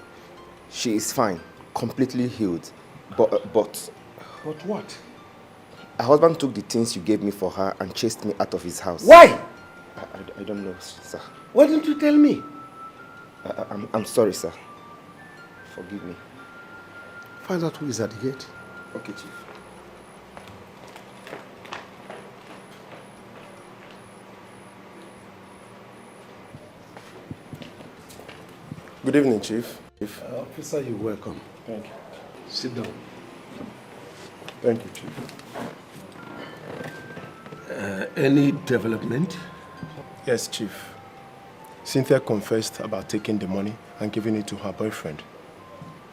she is fine, completely healed. But But what? her husband took the things you gave me for her and chased me out of his house. Why? I don't know, sir. Why didn't you tell me? I'm sorry, sir. Forgive me. Find out who is at the gate. Okay, Chief. Good evening, Chief. Officer, you're welcome. Thank you. Sit down. Thank you, Chief. Any development? Yes, Chief. Cynthia confessed about taking the money and giving it to her boyfriend.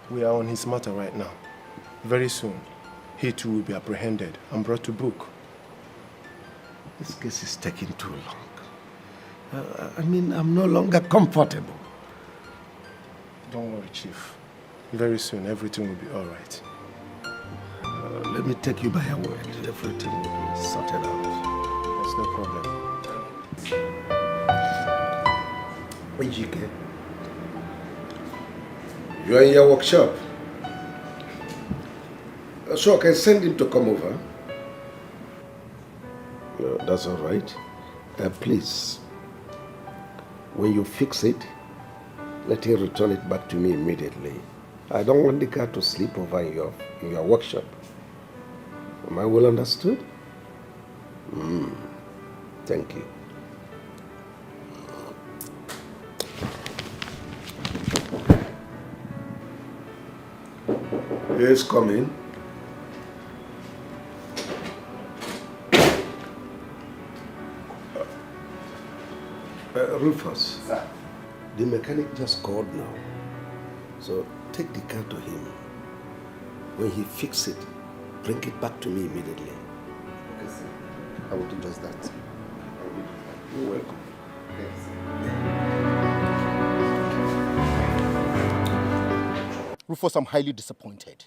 We are on his matter right now. Very soon, he too will be apprehended and brought to book. This case is taking too long. I'm no longer comfortable. Don't worry, Chief. Very soon, everything will be all right. Let me take you by a word. Everything will be sorted out. There's no problem. Dikeh, you are in your workshop. So I can send him to come over. That's all right. Please, when you fix it, let him return it back to me immediately. I don't want the car to sleep over in your workshop. Am I well understood? Thank you. Yes, come in. Rufus. Sir. The mechanic just called now. So take the car to him. When he fixes it, bring it back to me immediately. Okay, sir. I will do just that. You're welcome. Rufus, I'm highly disappointed.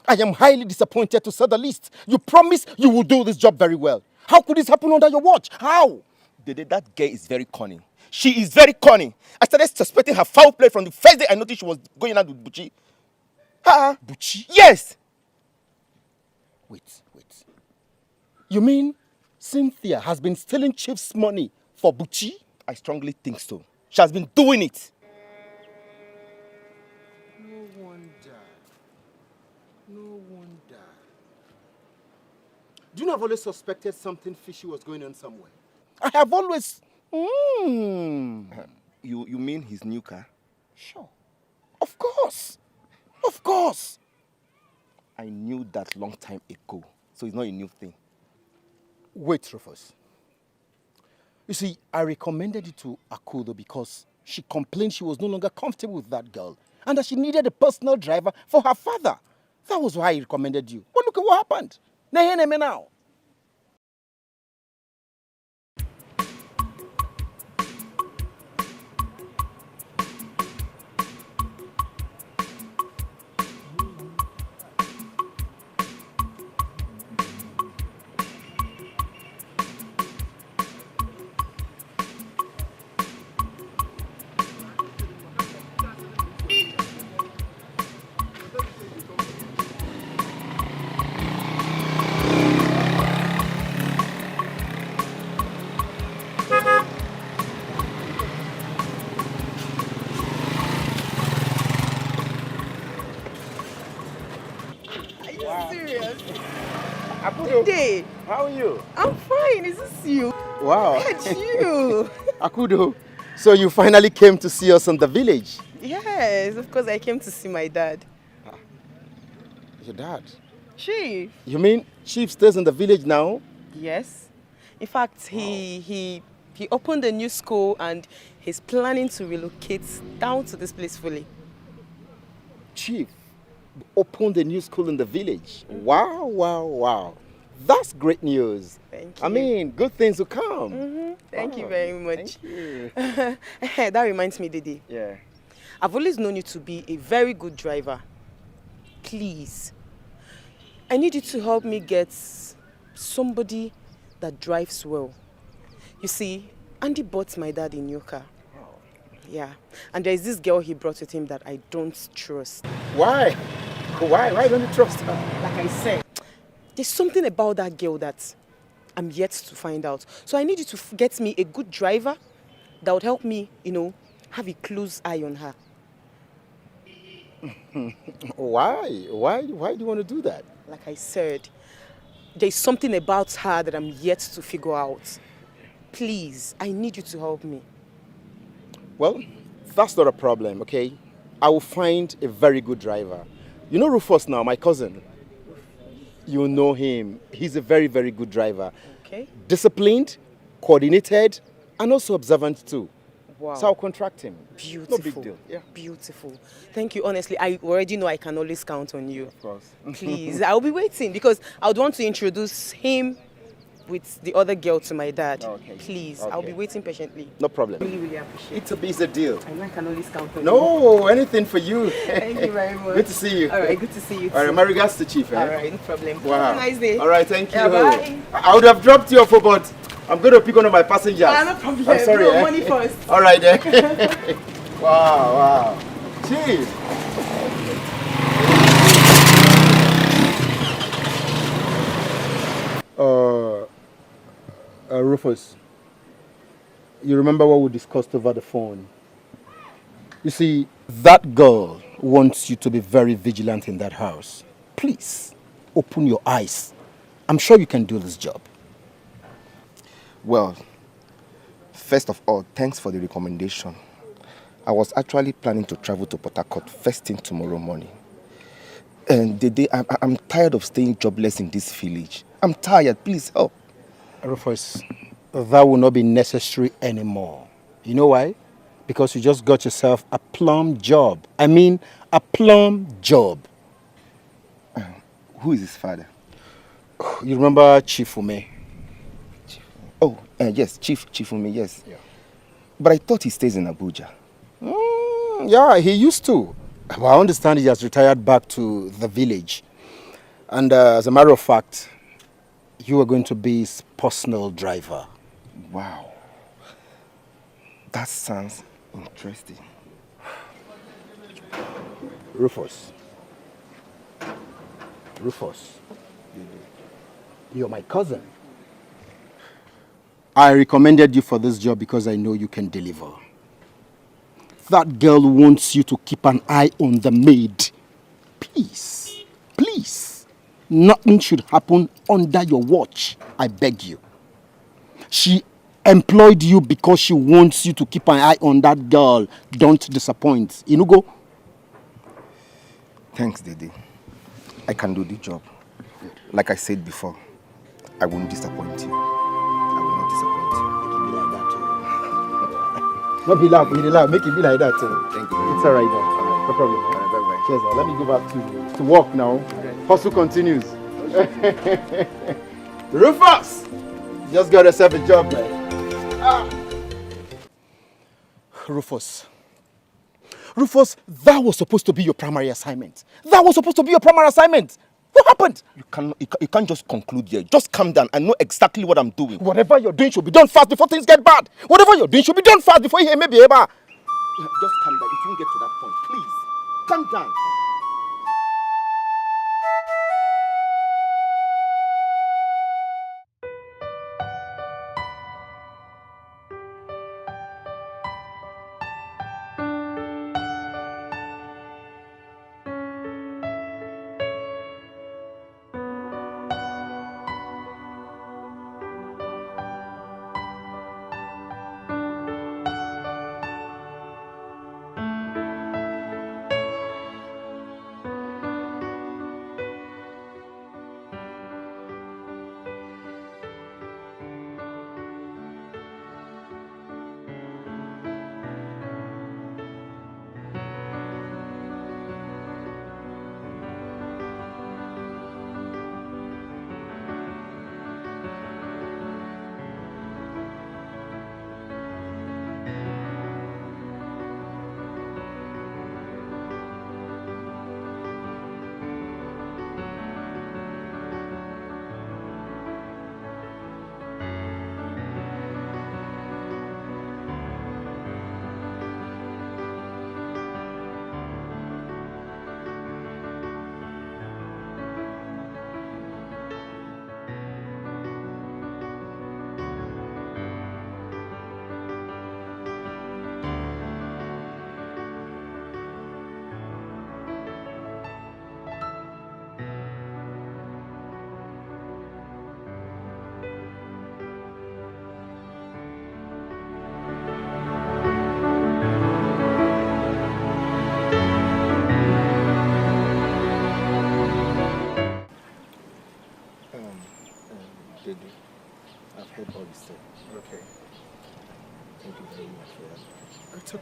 I am highly disappointed, to say the least. You promised you will do this job very well. How could this happen under your watch? How? Dede, that girl is very cunning. She is very cunning. I started suspecting her foul play from the first day I noticed she was going out with Buchi. Buchi? Yes! Wait. You mean Cynthia has been stealing Chief's money for Buchi? I strongly think so. She has been doing it. No wonder. Do you know I've always suspected something fishy was going on somewhere? I have always... You mean his new car? Sure. Of course. I knew that long time ago. So it's not a new thing. Wait, Rufus. You see, I recommended it to Akudo because she complained she was no longer comfortable with that girl and that she needed a personal driver for her father. That was why I recommended you. But look at what happened. Now. Day. How are you? I'm fine. Is this you? Wow. It's you. Akudo, so you finally came to see us in the village? Yes, of course I came to see my dad. Your dad? Chief. You mean Chief stays in the village now? Yes. In fact, he opened a new school and he's planning to relocate down to this place fully. Chief opened a new school in the village. Wow. That's great news. Thank you. I mean, good things will come. Thank you very much. Thank you. That reminds me, Dede. Yeah. I've always known you to be a very good driver. Please, I need you to help me get somebody that drives well. You see, Andy bought my dad a new car. Yeah, and there's this girl he brought with him that I don't trust. Why? Why don't you trust her? Like I said, there's something about that girl that I'm yet to find out. So I need you to get me a good driver that would help me, have a close eye on her. Why? Why do you want to do that? Like I said, there's something about her that I'm yet to figure out. Please, I need you to help me. Well, That's not a problem, okay? I will find a very good driver. You know Rufus now, my cousin. You know him. He's a very, very good driver. Okay. Disciplined, coordinated, and also observant too. Wow. So I'll contract him. Beautiful. No big deal. Yeah. Beautiful. Thank you. Honestly, I already know I can always count on you. Of course. Please, I'll be waiting because I would want to introduce him with the other girl to my dad. Okay. Please, Okay. I'll be waiting patiently. No problem. Really, really appreciate it. It's a deal. I know I can always count on you. No, anything for you. Thank you very much. Good to see you. All right, good to see you too. All right, my regards to Chief. All right, no problem. Wow. Have a nice day. All right, thank you. Yeah, bye. I would have dropped you off, but I'm going to pick one of my passengers. No problem. I'm sorry. No, money first. All right, then. Wow. Chief. Rufus, you remember what we discussed over the phone? You see, that girl wants you to be very vigilant in that house. Please, open your eyes. I'm sure you can do this job. Well, first of all, thanks for the recommendation. I was actually planning to travel to Port Harcourt first thing tomorrow morning. And I'm tired of staying jobless in this village. I'm tired. Please help. Rufus, that will not be necessary anymore. You know why? Because you just got yourself a plum job. I mean, a plum job. Who is his father? You remember Chief Ume? Oh, yes, Chief Ume, yes. Yeah. But I thought he stays in Abuja. Yeah, he used to. But I understand he has retired back to the village. And as a matter of fact, you are going to be his personal driver. Wow. That sounds interesting. Rufus, you're my cousin. I recommended you for this job because I know you can deliver. That girl wants you to keep an eye on the maid. Please, please, nothing should happen under your watch. I beg you. She employed you because she wants you to keep an eye on that girl. Don't disappoint. Inugo? Thanks, Dede. I can do the job. Like I said before, I won't disappoint you. I will not disappoint you. Not be loud, make it be like that. Thank you. It's all right now. No problem. All right, bye-bye. Cheers. Let me go back to work now. Okay. Hustle continues. Rufus! Just got yourself a job, man. Rufus, that was supposed to be your primary assignment. What happened? You can't just conclude here. Just calm down. I know exactly what I'm doing. Whatever you're doing should be done fast before things get bad. Whatever you're doing should be done fast before you hear me be able. Just calm down. It won't get to that point. Please, calm down.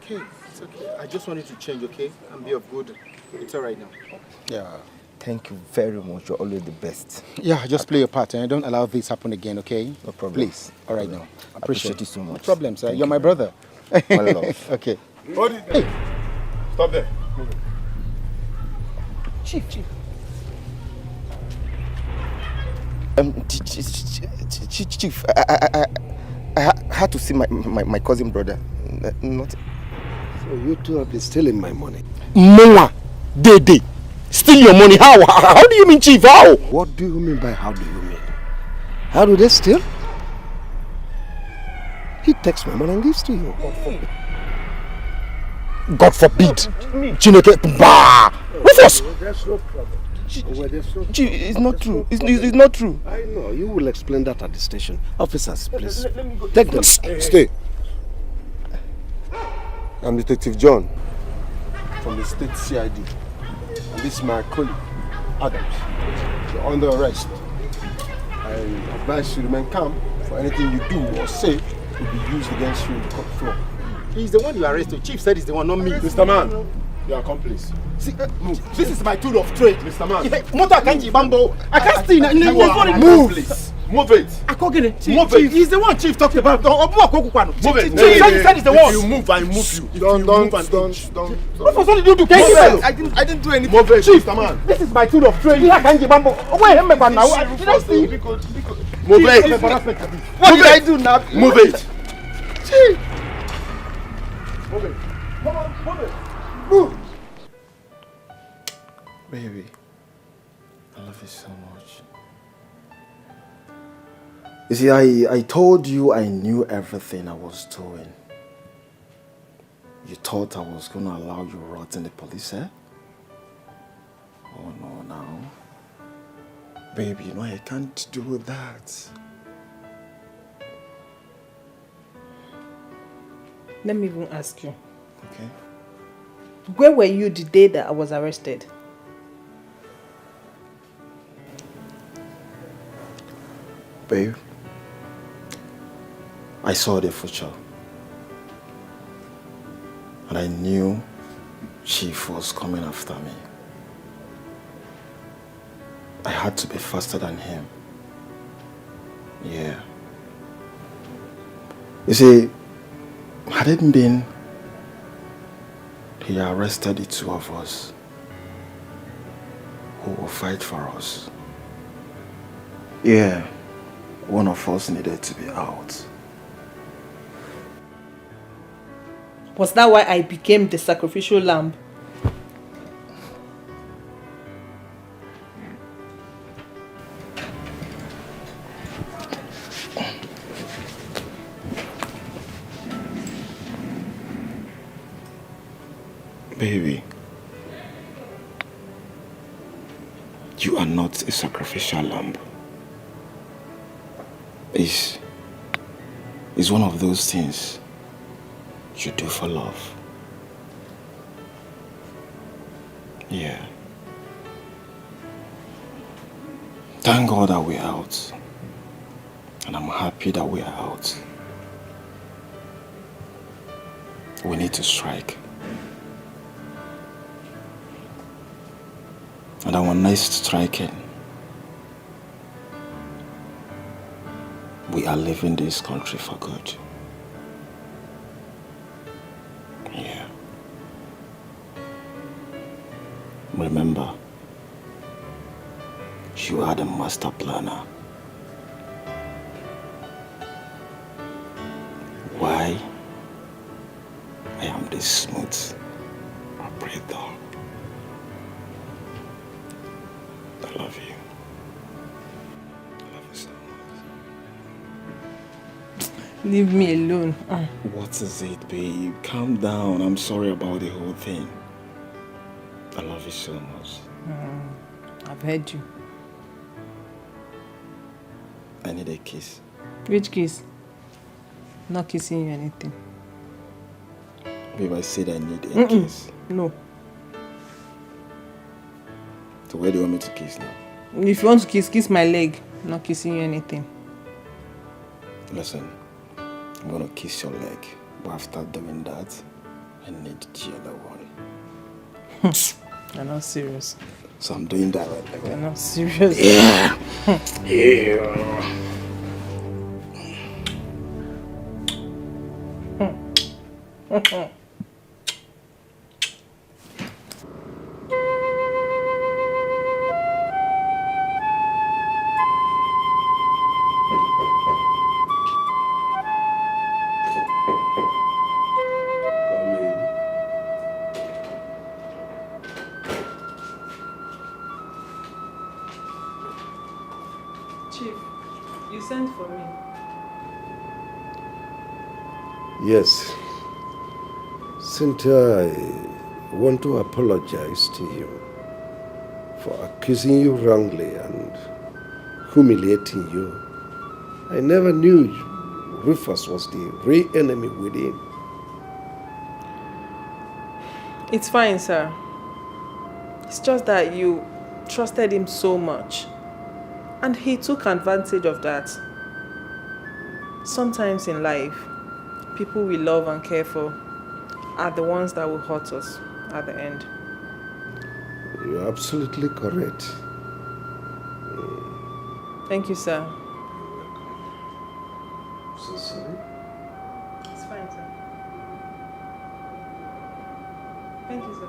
okay. It's okay. I just want you to change, okay? And be of good. It's all right now. Yeah. Thank you very much. You're always the best. Yeah, just play your part and don't allow this happen again, okay? No problem. Please. All right now. Appreciate you so much. No problem, sir. Thank You're you. my brother. One love. Okay. Hey. Stop there. Chief. Chief, I had to see my cousin brother. Not. So you two have been stealing my money. Moa, Dede, steal your money. How do you mean, Chief? How? What do you mean by how do you mean? How do they steal? He takes my money and gives to you. God forbid. Chineke, bah! Rufus! There's no problem. Chief, it's not true. It's not true. I know. You will explain that at the station. Officers, please. Let me go. Take them. Stay. I'm Detective John from the State CID. And this is my colleague, Adams. You're under arrest. I advise you to remain calm, for anything you do or say will be used against you in the court floor. He's the one you arrested. Chief said he's the one, not me. Mr. Man, your accomplice. See, this is my tool of trade. Mr. Man. Motor can't bambo. I can't steal. You are move, please. Move it. Move it. He's the one Chief talked about. Move it. Chief said he's the one. If you move, I move you. Don't. What did you do? I didn't do anything. Move it, Chief, Mr. Man. this is my tool of trade. You can't give bambo. Wait, now. Did I steal? Move it. What did I do now? Move it. Chief. Move it. Come on, move it. Move. Baby, I love you so much. You see, I told you I knew everything I was doing. You thought I was going to allow you rot in the police, eh? Oh no, now. Baby, you know I can't do that. Let me even ask you. Okay. Where were you the day that I was arrested? Babe, I saw the future. And I knew Chief was coming after me. I had to be faster than him. Yeah. You see, had it been he arrested the two of us, who will fight for us? Yeah, one of us needed to be out. Was that why I became the sacrificial lamb? Baby, you are not a sacrificial lamb. It's one of those things you do for love. Yeah. Thank God that we're out. And I'm happy that we're out. We need to strike. And our next striking, we are leaving this country for good. Yeah. Remember, you are the master planner. Why I am this smooth operator. I love you. I love you so much. Leave me alone. What is it, babe? Calm down. I'm sorry about the whole thing. I love you so much. I've heard you. I need a kiss. Which kiss? Not kissing you anything. Babe, I said I need a kiss. No. So where do you want me to kiss now? If you want to kiss my leg. Not kissing you anything. Listen, I'm gonna kiss your leg. But after doing that, I need the other one. You're not serious. So I'm doing that right away. You're not serious. Yeah. Yeah. Chief, you sent for me. Yes. Cynthia, I want to apologize to you for accusing you wrongly and humiliating you. I never knew Rufus was the real enemy within. It's fine, sir. It's just that you trusted him so much. And he took advantage of that. Sometimes in life, people we love and care for are the ones that will hurt us at the end. You're absolutely correct. Thank you, sir. So sorry. It's fine, sir. Thank you, sir.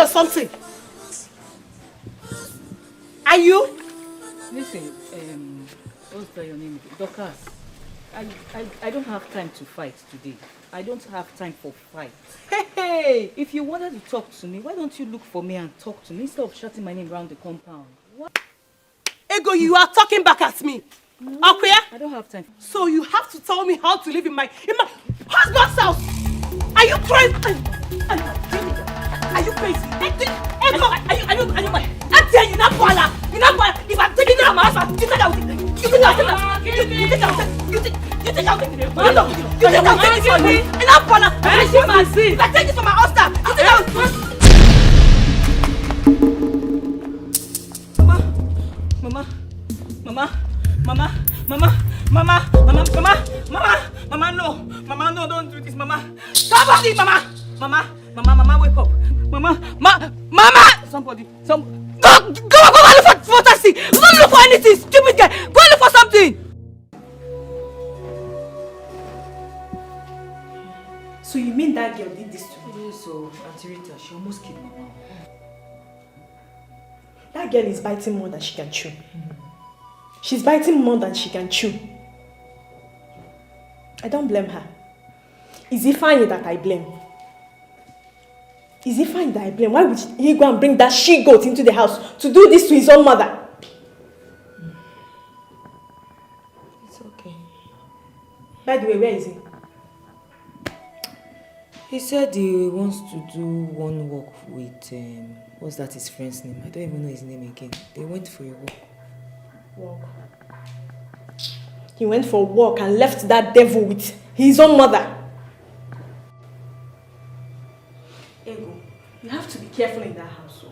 Something. Are you? Listen, what's your name? Dorcas. I don't have time to fight today. I don't have time for fight. Hey! If you wanted to talk to me, why don't you look for me and talk to me instead of shouting my name around the compound? What? Ego, you are talking back at me. No, okay? I don't have time. So you have to tell me how to live in my husband's house. Are you crazy? Are you crazy? Ego, are you mad? I'm telling you, not Bola. You're not Bola. If I'm taking you out of my house, you think I'll take it. You think I'll take it. You think I'll take it. You think I'll take it from me? You're not Bola. If I take it from my husband, you think I'll... Mama, no, don't do this, Mama. Somebody, Mama, wake up. Mama! Somebody, go and look for taxi. Don't look for anything, stupid guy. Go and look for something. So you mean that girl did this to me? So, Auntie Rita, she almost killed Mama. That girl is biting more than she can chew. She's biting more than she can chew. I don't blame her. Is it fine that I blame? Is it fine that I blame? Why would he go and bring that she-goat into the house to do this to his own mother? It's okay. By the way, where is he? He said he wants to do one walk with, what's that his friend's name? I don't even know his name again. They went for a walk. Walk. He went for a walk and left that devil with his own mother. Ego, you have to be careful in that house.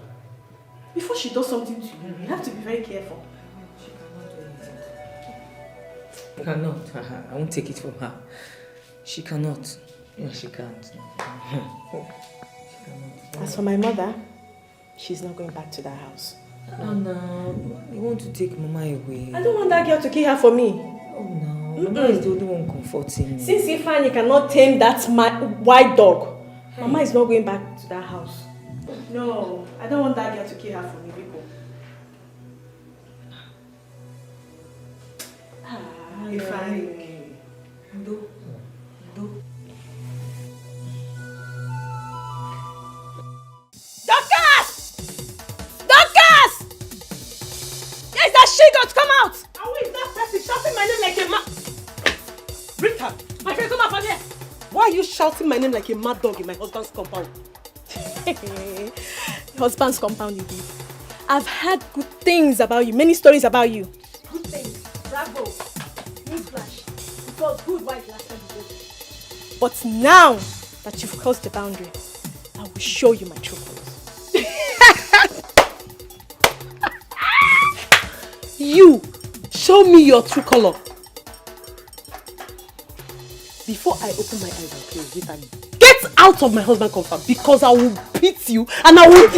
Before she does something to you, you have to be very careful. She cannot do anything. Cannot. I won't take it from her. She cannot. Yeah, she can't. She cannot. As for my mother, she's not going back to that house. Oh no, you want to take Mama away. I don't want that girl to kill her for me. Oh no, Mama is the only one comforting me. Since Ifeanyi cannot tame that white dog, Mama is not going back to that house. No, I don't want that girl to kill her for me, Biko. Ifeanyi. Do. Dorcas! Yes, that she-goat, come out! And who is that person shouting my name like a mad... Rita, my friend, come out from here! Why are you shouting my name like a mad dog in my husband's compound? husband's compound you did. I've heard good things about you, many stories about you. Good things. Bravo. Newsflash. It was good while last time you did it. But now that you've crossed the boundary, I will show you my true colors. You! Show me your true color. Before I open my eyes and close it, get out of my husband compound because I will beat you and I will...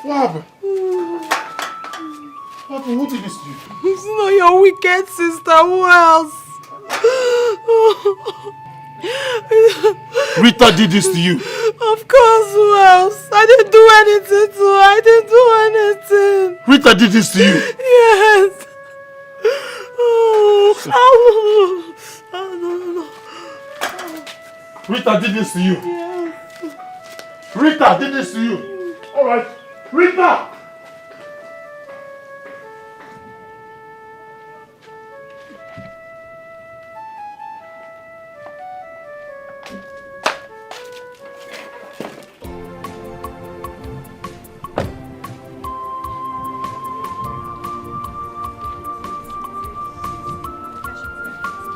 What happened? Who did this to you? It's not your wicked sister. Who else? Rita did this to you. Of course, who else? I didn't do anything to her. I didn't do anything. Rita did this to you? Yes. No. Rita did this to you? Yes. Rita did this to you? Alright. Rita!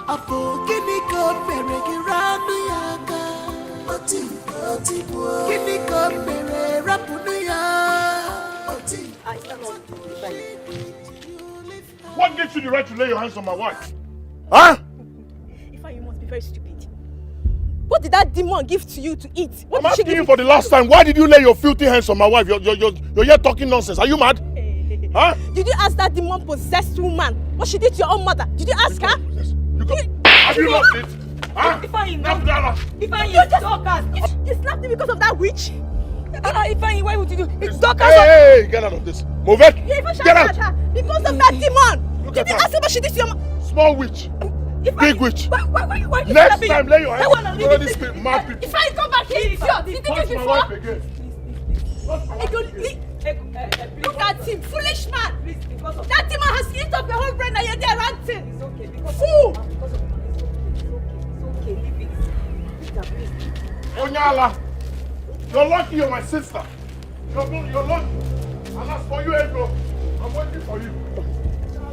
Apo kini ko mere giranu yaga. Oti kini ko mere rapunu ya. What gives you the right to lay your hands on my wife? Huh? Ifa, you must be very stupid. What did that demon give to you to eat? What I'm did she asking give you for the last time. Why did you lay your filthy hands on my wife? You're here talking nonsense. Are you mad? Huh? Did you ask that demon possessed woman what she did to your own mother? Did you ask her? Have you lost it? Huh? Ifeanyi, Ifeanyi, you slapped me because of that witch? Ifeanyi, why would you do it? Hey, get out of this. Move it. You even Get out. her because of that demon. Did you ask her what she did to your mother? Small witch. Big witch. Why Next time, lay your hands on already speak mad people. Ifeanyi, come back here, idiot. You think it's Touch my before? wife again. Look at him, foolish man. That demon has eaten up your whole brain and you're there ranting. It's okay. Fool. Onyala, you're lucky you're my sister. You're lucky. And as for you, Ego, I'm waiting for you.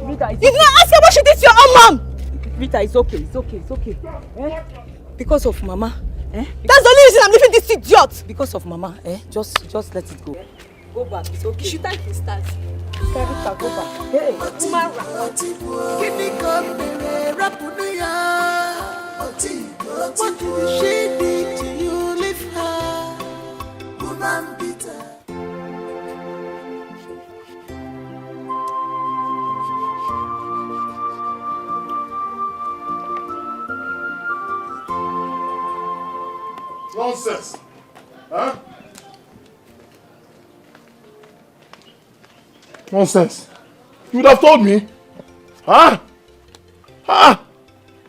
Rita, you did not ask her what she did to your own mom. Rita, it's okay. Eh? Because of Mama. Eh? That's the only reason I'm leaving this idiot. Because of Mama. Eh? Just let it go. Go back. It's okay. You should thank his stars. Rita, go back. Hey, Umara. Kini ko mere rapunu ya. What did she did to you? Leave her. Woman bitter. Nonsense. Huh? Nonsense. You would have told me. Huh? Huh?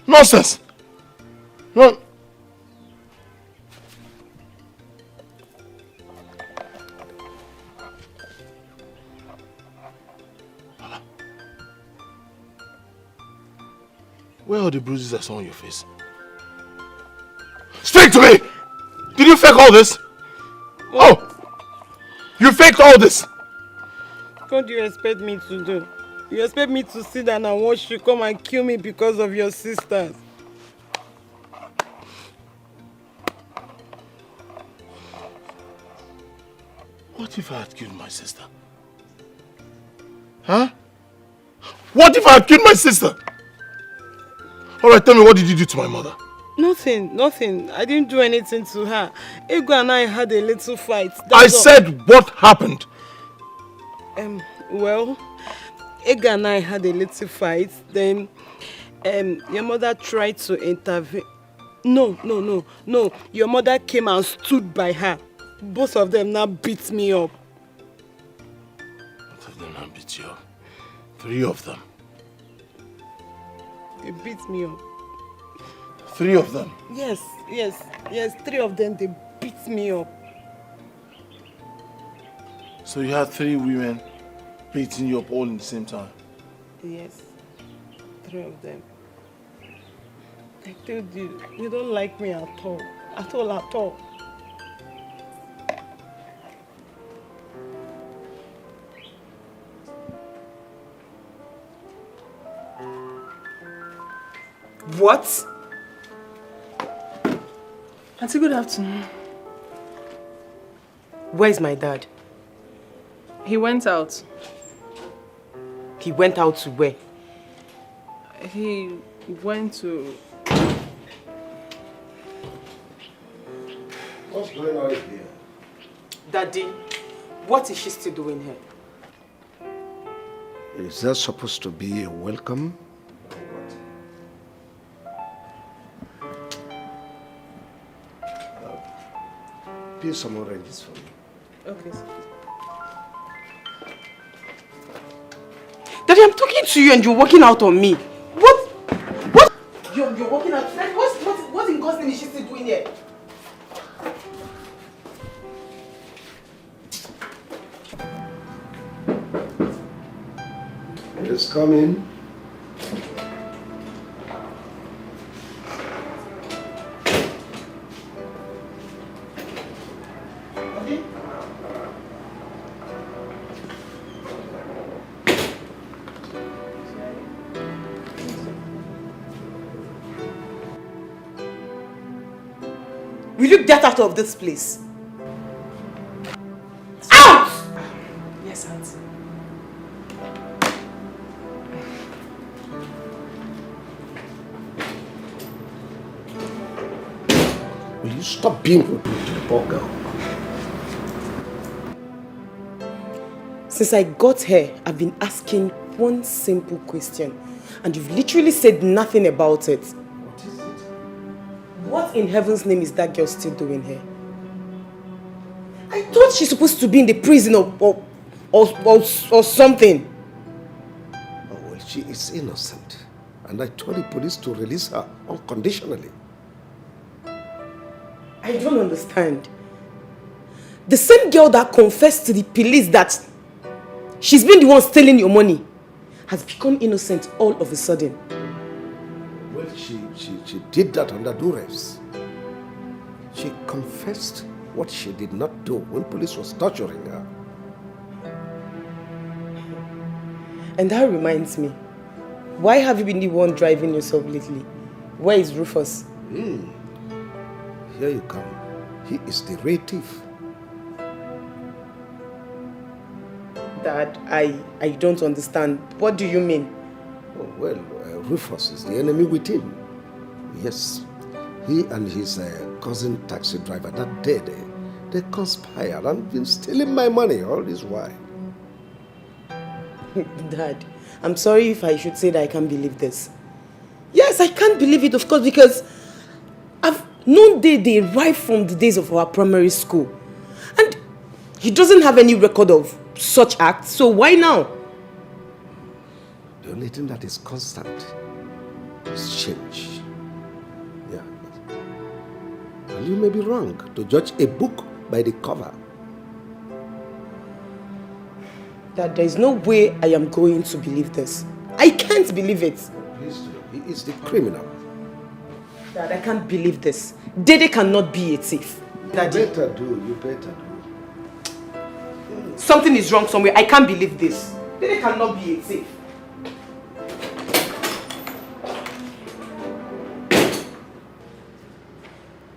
Nonsense. No. Where are the bruises I saw on your face? Speak to me! Did you fake all this? Oh! You faked all this! What do you expect me to do? You expect me to sit down and watch you come and kill me because of your sisters? What if I had killed my sister? Huh? What if I had killed my sister? Alright, tell me, what did you do to my mother? Nothing. I didn't do anything to her. Ego and I had a little fight. I said what happened? Well, Ego and I had a little fight. Then, your mother tried to intervene. No. Your mother came and stood by her. Both of them now beat me up. Both of them now beat you up? 3 of them? They beat me up. 3 of them? Yes. 3 of them, they beat me up. So you had 3 women beating you up all in the same time? Yes. 3 of them. I told you, you don't like me at all. At all. What? Auntie, good afternoon. Where's my dad? He went out. He went out to where? He went to... What's going on here? Daddy, what is she still doing here? Is that supposed to be a welcome? Peel some oranges for me. Okay, sir. Daddy, I'm talking to you and you're walking out on me. What? You're walking out. What in God's name is she still doing here? Just come in. Will you get out of this place? Out! Yes, Auntie. Will you stop being rude to the poor girl? Since I got here, I've been asking one simple question, and you've literally said nothing about it. What is it? What in heaven's name is that girl still doing here? I thought she's supposed to be in the prison or something. Oh, well, she is innocent. And I told the police to release her unconditionally. I don't understand. The same girl that confessed to the police that she's been the one stealing your money has become innocent all of a sudden. Well, she did that under duress. She confessed what she did not do when police was torturing her. And that reminds me, why have you been the one driving yourself lately? Where is Rufus? Here you come. He is the real thief. Dad, I don't understand. What do you mean? Oh, well, Rufus is the enemy within. Yes, he and his cousin taxi driver that day, they conspired and been stealing my money all this while. Dad, I'm sorry if I should say that I can't believe this. Yes, I can't believe it, of course, because I've known they right from the days of our primary school. And he doesn't have any record of such acts, so why now? The only thing that is constant is change. Yeah. And you may be wrong to judge a book by the cover. That there is no way I am going to believe this. I can't believe it. Please do. He is the criminal. Dad, I can't believe this. Dede cannot be a thief. Daddy. You better do. You better do. Something is wrong somewhere. I can't believe this. Dede cannot be a thief.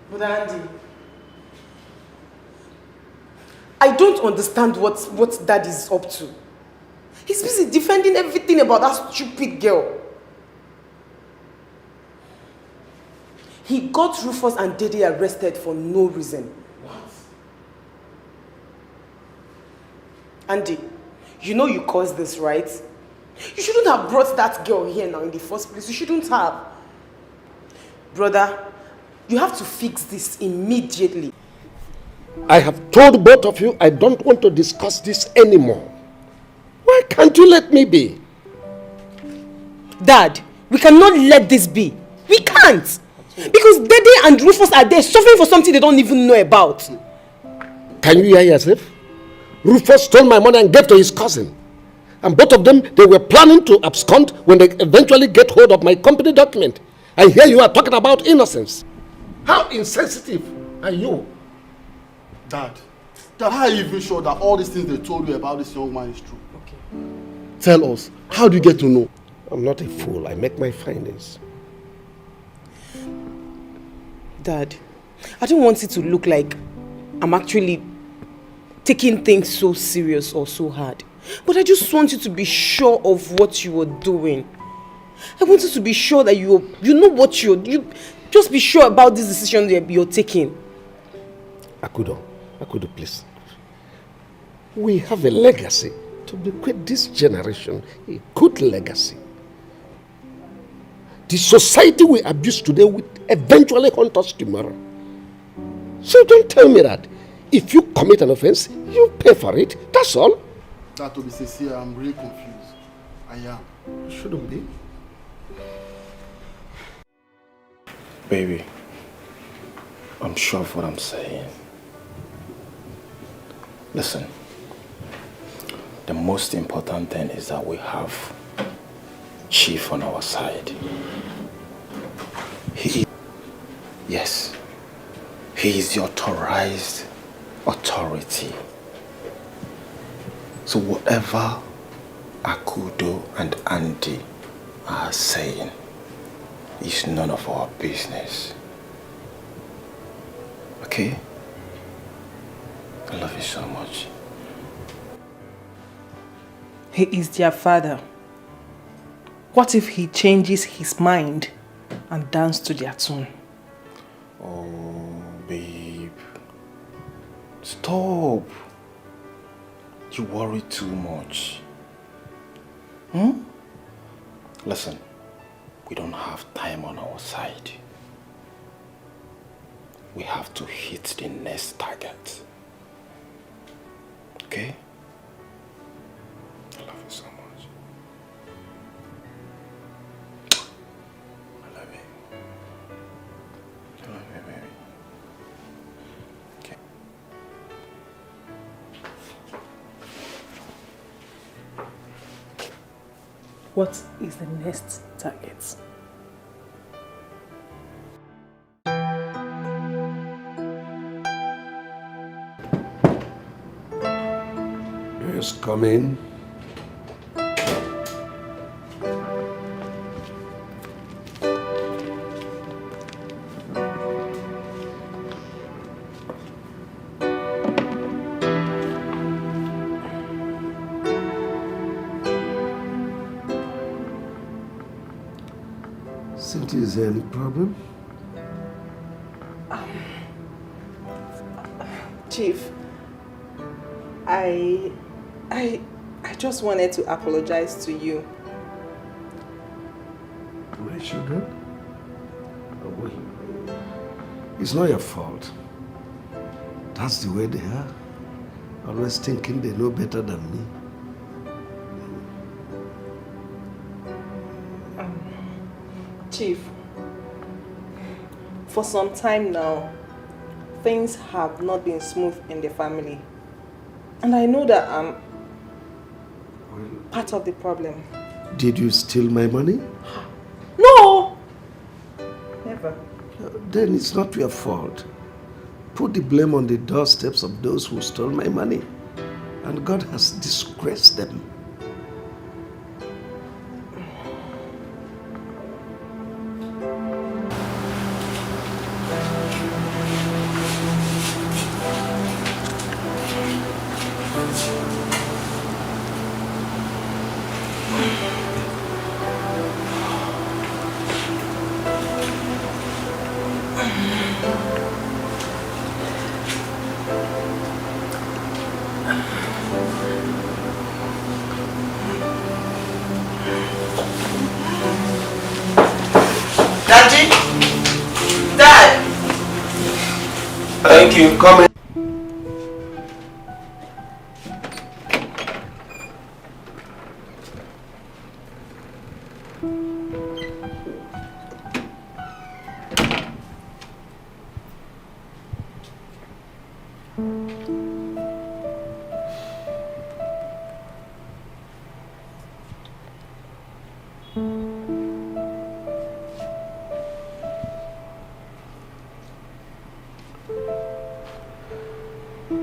Brother Andy, I don't understand what Dad is up to. He's busy defending everything about that stupid girl. He got Rufus and Dede arrested for no reason. What? Andy, you know you caused this, right? You shouldn't have brought that girl here now in the first place. You shouldn't have. Brother, You have to fix this immediately. I have told both of you I don't want to discuss this anymore. Why can't you let me be? Dad, we cannot let this be. We can't. Because Dede and Rufus are there suffering for something they don't even know about. Can you hear yourself? Rufus stole my money and gave to his cousin. And both of them, they were planning to abscond when they eventually get hold of my company document. And here you are talking about innocence. How insensitive are you? Dad, how are you even sure that all these things they told you about this young man is true? Okay. Tell us, how do you get to know? I'm not a fool. I make my findings. Dad, I don't want it to look like I'm actually taking things so serious or so hard. But I just want you to be sure of what you are doing. I want you to be sure that you know what you just be sure about this decision you're taking. Akudo, please. We have a legacy to bequeath this generation, a good legacy. The society we abuse today will eventually haunt us tomorrow. So don't tell me that if you commit an offense, you pay for it. That's all. That, to be sincere, I'm really confused. I am. You shouldn't be. Baby, I'm sure of what I'm saying. Listen, the most important thing is that we have Chief on our side. Yes, he is the authorized authority. So whatever Akudo and Andy are saying is none of our business. Okay? I love you so much. He is their father. What if he changes his mind and dances to their tune? Oh, babe. Stop. You worry too much. Listen, we don't have time on our side. We have to hit the next target. Okay? I love you so much. I love you. I love you, baby. Okay. What is the next target? Yes, come in. Cynthia, is there any problem? Chief, I just wanted to apologize to you. My children? Oh, wait. It's not your fault. That's the way they are. Always thinking they know better than me. Chief, for some time now, things have not been smooth in the family. And I know that I'm part of the problem. Did you steal my money? No! Never. Then it's not your fault. Put the blame on the doorsteps of those who stole my money. And God has disgraced them. Thank you. Come in.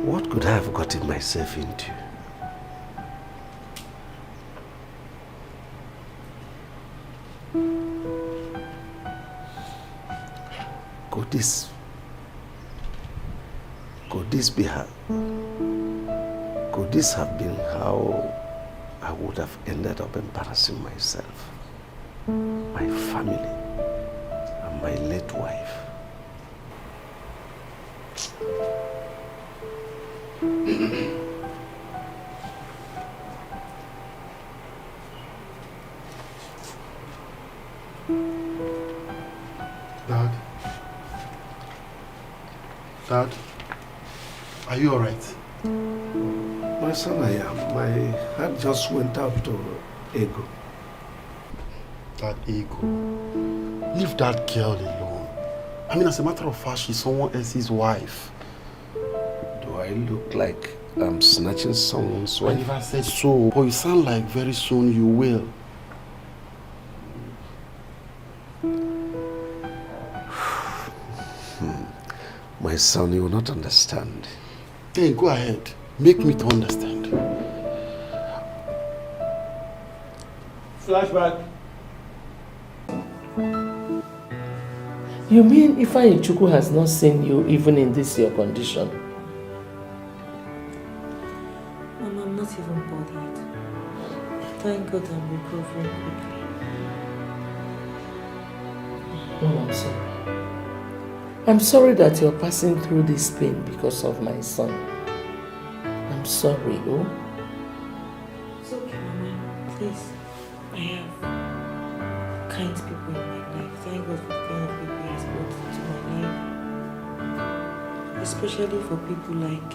What could I have gotten myself into? Could this have been how I would have ended up embarrassing myself, my family, and my late wife? Dad, are you alright? My son, I am. My heart just went out to Ego. That Ego? Leave that girl alone. I mean, as a matter of fact, she's someone else's wife. Do I look like I'm snatching someone's wife? I never said so. But you sound like very soon you will. My son, you will not understand. Hey, go ahead. Make me to understand. Flashback. You mean Ifeanyi Chukwu has not seen you even in this your condition? Mama, I'm not even bothered. Thank God I'm recovering quickly. Oh, I'm sorry. I'm sorry that you're passing through this pain because of my son. I'm sorry, oh? It's okay, Mama. Please. I have kind people in my life. Thank God for the kind of people He has brought into my life. Especially for people like...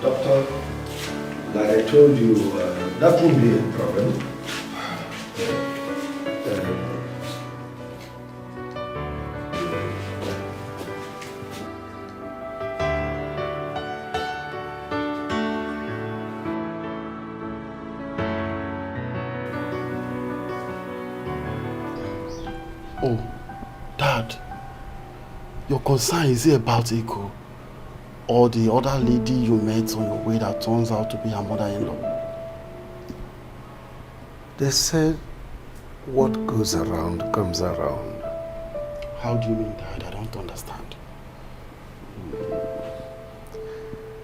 Doctor, like I told you, that won't be a problem. Oh, Dad, your concern is it about Ego or the other lady you met on your way that turns out to be her mother-in-law? They said what goes around comes around. How do you mean, Dad? I don't understand.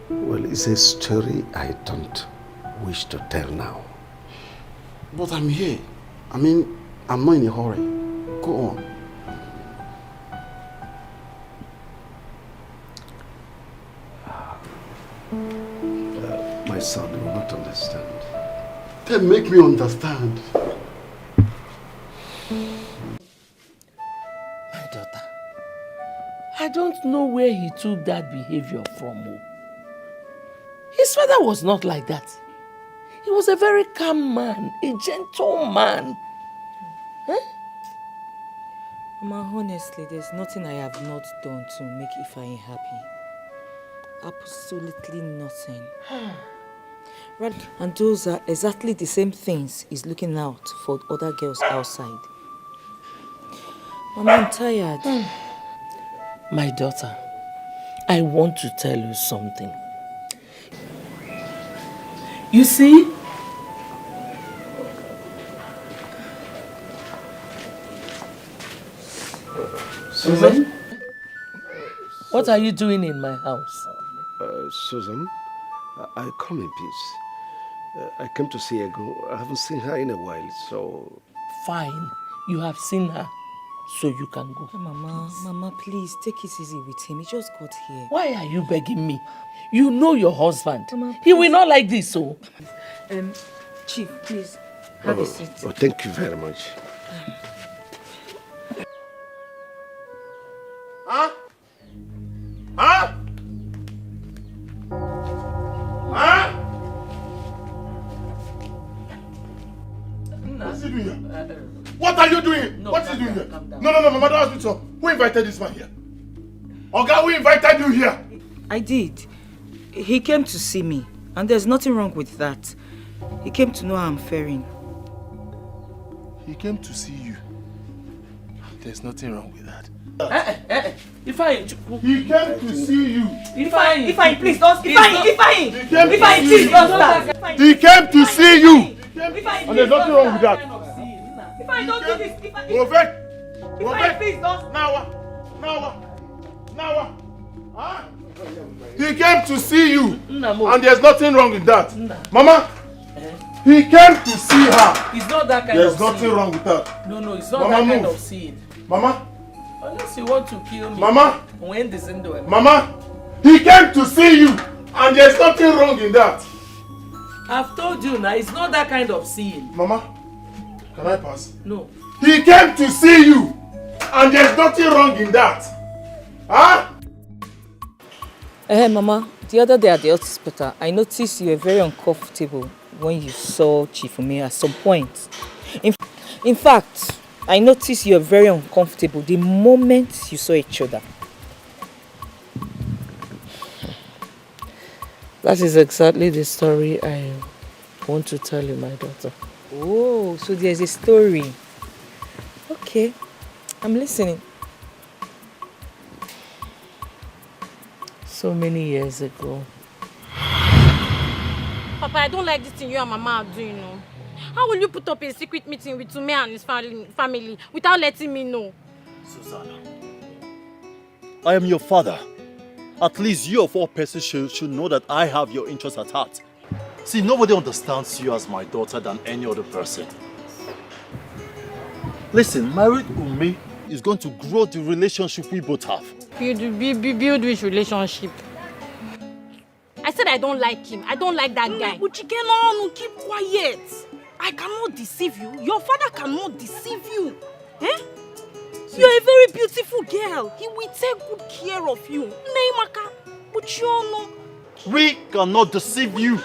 Well, it's a story I don't wish to tell now. But I'm here. I mean, I'm not in a hurry. Go on. My son will not understand. Then make me understand. My daughter, I don't know where he took that behavior from. His father was not like that. He was a very calm man, a gentle man. Huh? Mama, honestly, there's nothing I have not done to make Ifeanyi happy. Absolutely nothing. Right, and those are exactly the same things he's looking out for other girls outside. Mama, I'm tired. My daughter, I want to tell you something. You see, Susan, what are you doing in my house? Susan, I come in peace. I came to see Ego. I haven't seen her in a while, so... Fine, you have seen her, so you can go. Mama, please, take it easy with him. He just got here. Why are you begging me? You know your husband. Mama, he will not like this, so... Chief, please, have a seat. Oh, thank you very much. What's he doing here? What are you doing? What's he doing here? No, Mama, don't ask me so. Who invited this man here? Oga, who invited you here? I did. He came to see me, and there's nothing wrong with that. He came to know how I'm faring. He came to see you. There's nothing wrong with that. He came to see you. Ifeanyi, please don't. Ifeanyi, please don't start. He came to see you. Ifeanyi, And there's nothing wrong with that. Ifeanyi, don't do this. Ifeanyi, please don't. Now. Huh? He came to see you. And there's nothing wrong with that. Mama, he came to see her. It's not that kind There's of nothing sin. wrong with that. No, it's not Mama, that kind move. of sin. Mama, Unless you want to kill me. Mama, when this end of Mama, he came to see you. And there's nothing wrong in that. I've told you now, it's not that kind of sin. Mama, can I pass? No. He came to see you. And there's nothing wrong in that. Huh? Mama, the other day at the hospital, I noticed you were very uncomfortable when you saw Chief Umi at some point. In fact, I noticed you were very uncomfortable the moment you saw each other. That is exactly the story I want to tell you, my daughter. Oh, so there's a story. Okay, I'm listening. So many years ago. Papa, I don't like this thing you and Mama are doing, no. How will you put up a secret meeting with Ume and his family without letting me know? Susanna, I am your father. At least you of all persons should know that I have your interests at heart. See, nobody understands you as my daughter than any other person. Listen, married Ume is going to grow the relationship we both have. Build which relationship? I said I don't like him. I don't like that guy. But you cannot keep quiet. I cannot deceive you. Your father cannot deceive you. Eh? You're a very beautiful girl. He will take good care of you. Neymaka, but you know. We cannot deceive you.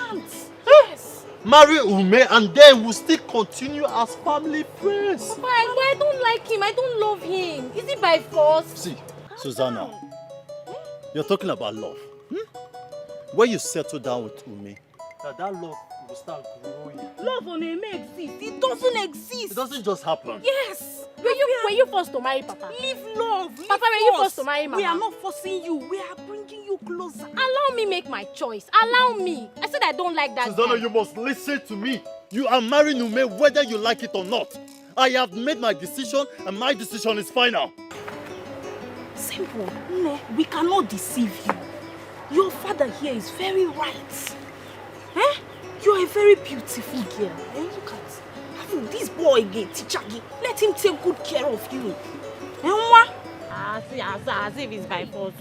Yes. Marry Ume and then we'll still continue as family friends. Papa, I don't like him. I don't love him. Is it by force? See, Susanna, you're talking about love. When you settle down with Ume, that love will start growing. Love on Ume exists. It doesn't exist. It doesn't just happen. Yes. Were you forced to marry Papa? Leave love. Papa, were you forced to marry Mama? We are not forcing you. We are bringing you closer. Allow me make my choice. Allow me. I said I don't like that Susanna, guy. you must listen to me. You are marrying Ume whether you like it or not. I have made my decision and my decision is final. Simple. No, we cannot deceive you. Your father here is very right. Eh? You're a very beautiful girl. Eh? Look at this boy again, teacher again. Let him take good care of you. Eh, as if it's by force.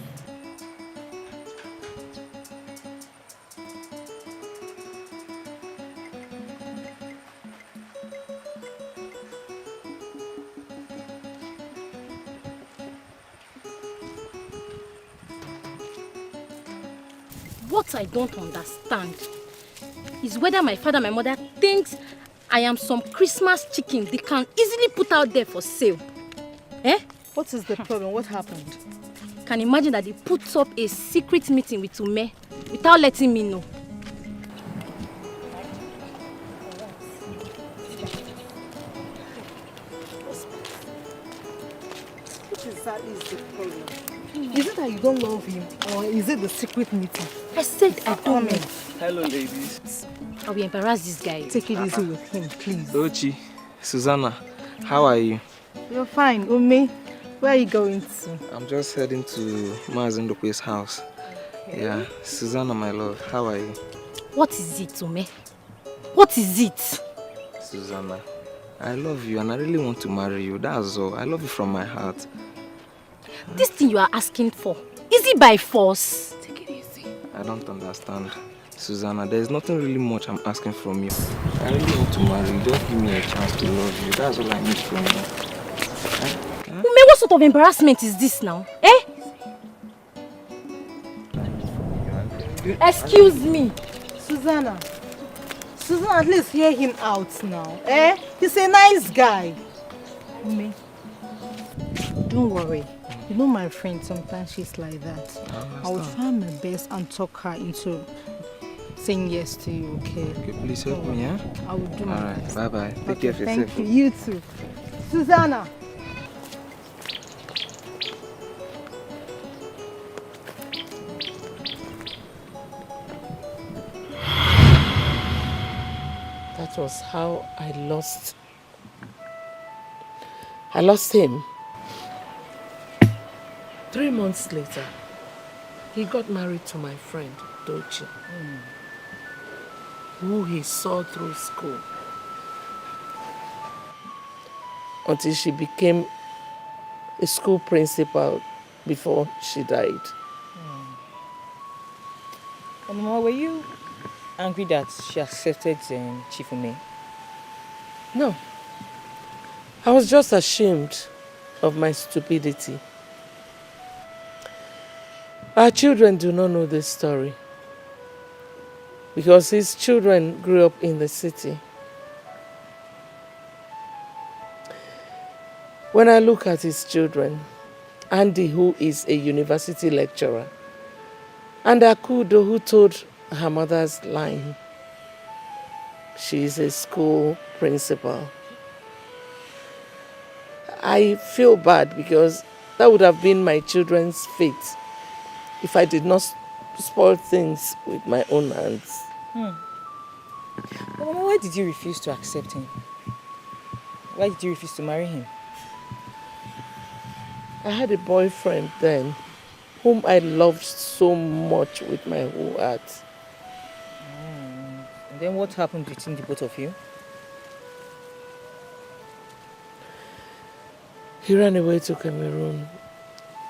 What I don't understand is whether my father and my mother thinks I am some Christmas chicken they can easily put out there for sale. Eh? What is the problem? What happened? Can you imagine that they put up a secret meeting with Ume without letting me know? What exactly is the problem? Is it that you don't love him, or is it the secret meeting? I said I don't know. Hello, ladies. I will embarrass this guy. Take it easy with him, please. Ochi, Susanna, how are you? You're fine. Umi, where are you going to? I'm just heading to Mazen Dokwe's house. Okay. Yeah, Susanna, my love, how are you? What is it, Ume? What is it? Susanna, I love you and I really want to marry you. That's all. I love you from my heart. This thing you are asking for, is it by force? Take it easy. I don't understand. Susanna, there's nothing really much I'm asking from you. I really want to marry you. Just give me a chance to love you. That's all I need from you. Ume, what sort of embarrassment is this now? Eh? Excuse me. Susanna. Susan, at least hear him out now. Eh? He's a nice guy. Me. Don't worry. You know my friend, sometimes she's like that. I will try my best and talk her into saying yes to you, okay? Okay, please help me, yeah? I will do my best. Bye-bye. Take Okay, care of yourself. thank you. You too. Susanna. That was how I lost him. 3 months later, he got married to my friend, Dochi, who he saw through school until she became a school principal before she died. Mama, were you angry that she accepted Chief Ume? No. I was just ashamed of my stupidity. Our children do not know this story because his children grew up in the city. When I look at his children, Andy, who is a university lecturer, and Akudo, who told her mother's line, she is a school principal, I feel bad because that would have been my children's fate if I did not spoil things with my own hands. But Mama, why did you refuse to accept him? Why did you refuse to marry him? I had a boyfriend then whom I loved so much with my whole heart. And then what happened between the both of you? He ran away to Cameroon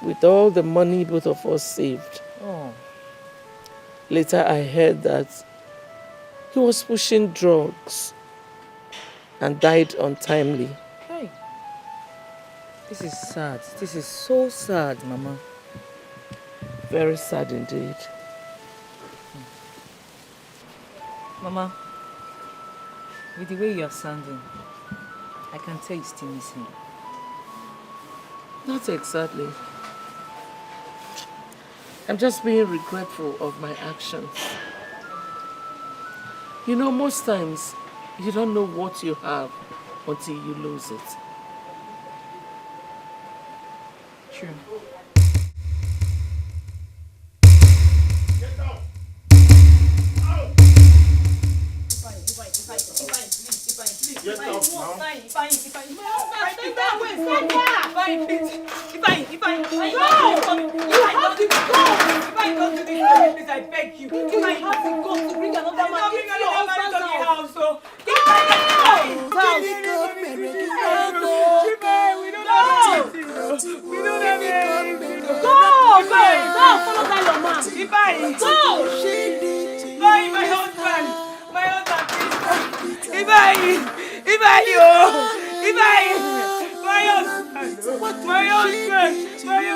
with all the money both of us saved. Oh. Later I heard that he was pushing drugs and died untimely. Hey. This is sad. This is so sad, Mama. Very sad indeed. Mama, with the way you are sounding, I can tell you still miss him. Not exactly. I'm just being regretful of my actions. You know, most times, you don't know what you have until you lose it. True. Get out now. I beg you. You might have to go to bring another man into your husband's house. So, we don't have anything. Go, follow that your man. Go. My husband, please. My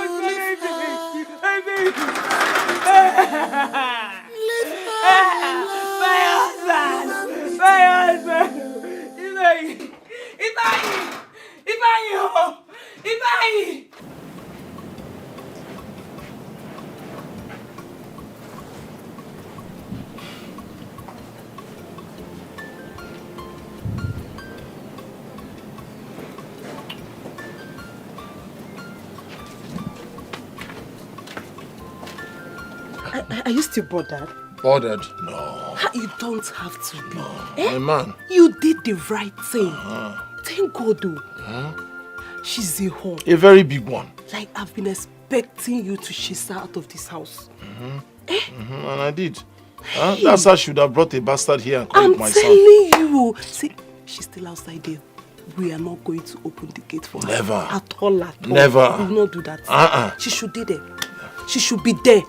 Are you still bothered? Bothered? No. You don't have to be. My man. You did the right thing. Thank God, though. She's a whore. A very big one. Like, I've been expecting you to chase her out of this house. And I did. That's how I should have brought a bastard here and called I'm it my son. telling you. See, she's still outside there. We are not going to open the gate for her. Never. At all. Never. We will not do that. She should be there. She should be there.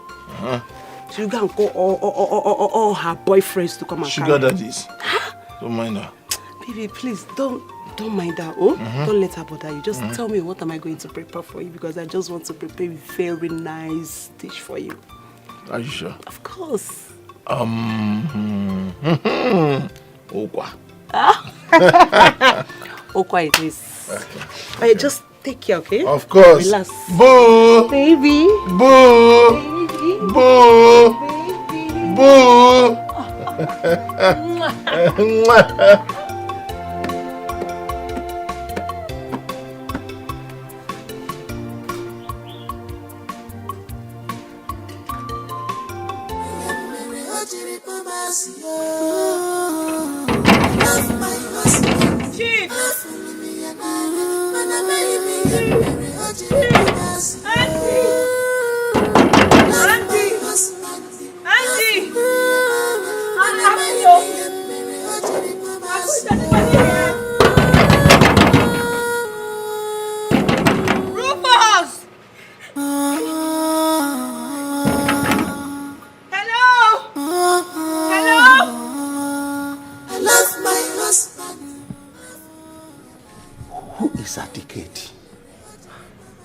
She should go and call all her boyfriends to come and Sugar carry her. daddies. Don't mind her. Baby, please, don't mind her. Don't let her bother you. Just tell me what am I going to prepare for you, because I just want to prepare a very nice dish for you. Are you sure? Of course. Okwa. Okwa it is. Okay. Just take care, okay? Of course. Relax. Boo! Baby. Boo! Baby. Boo! Boo!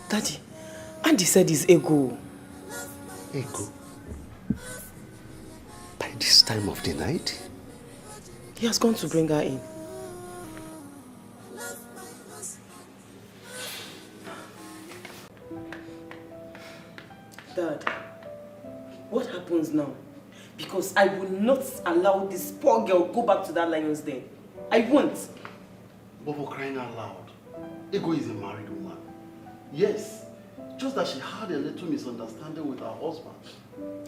Daddy, Andy said his ego. Ego? By this time of the night? He has gone to bring her in. Dad, what happens now? Because I will not allow this poor girl go back to that lion's den. I won't. But for crying out loud, Ego is a married woman. Yes, just that she had a little misunderstanding with her husband.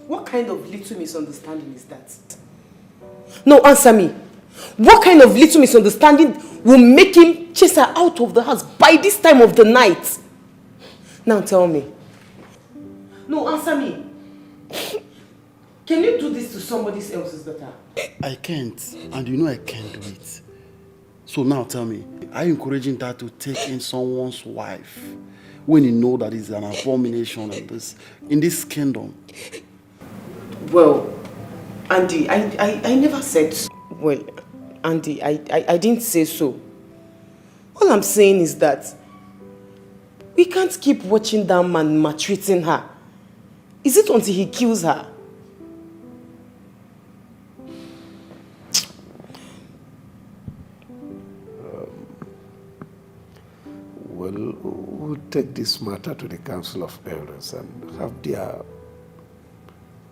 What kind of little misunderstanding is that? No, answer me. What kind of little misunderstanding will make him chase her out of the house by this time of the night? Now tell me. No, answer me. Can you do this to somebody else's daughter? I can't, and you know I can't do it. So now tell me, are you encouraging Dad to take in someone's wife when you know that it's an abomination in this kingdom? Well, Andy, I never said so. Well, Andy, I didn't say so. All I'm saying is that we can't keep watching that man maltreating her. Is it until he kills her? Well, we'll take this matter to the Council of Elders and have their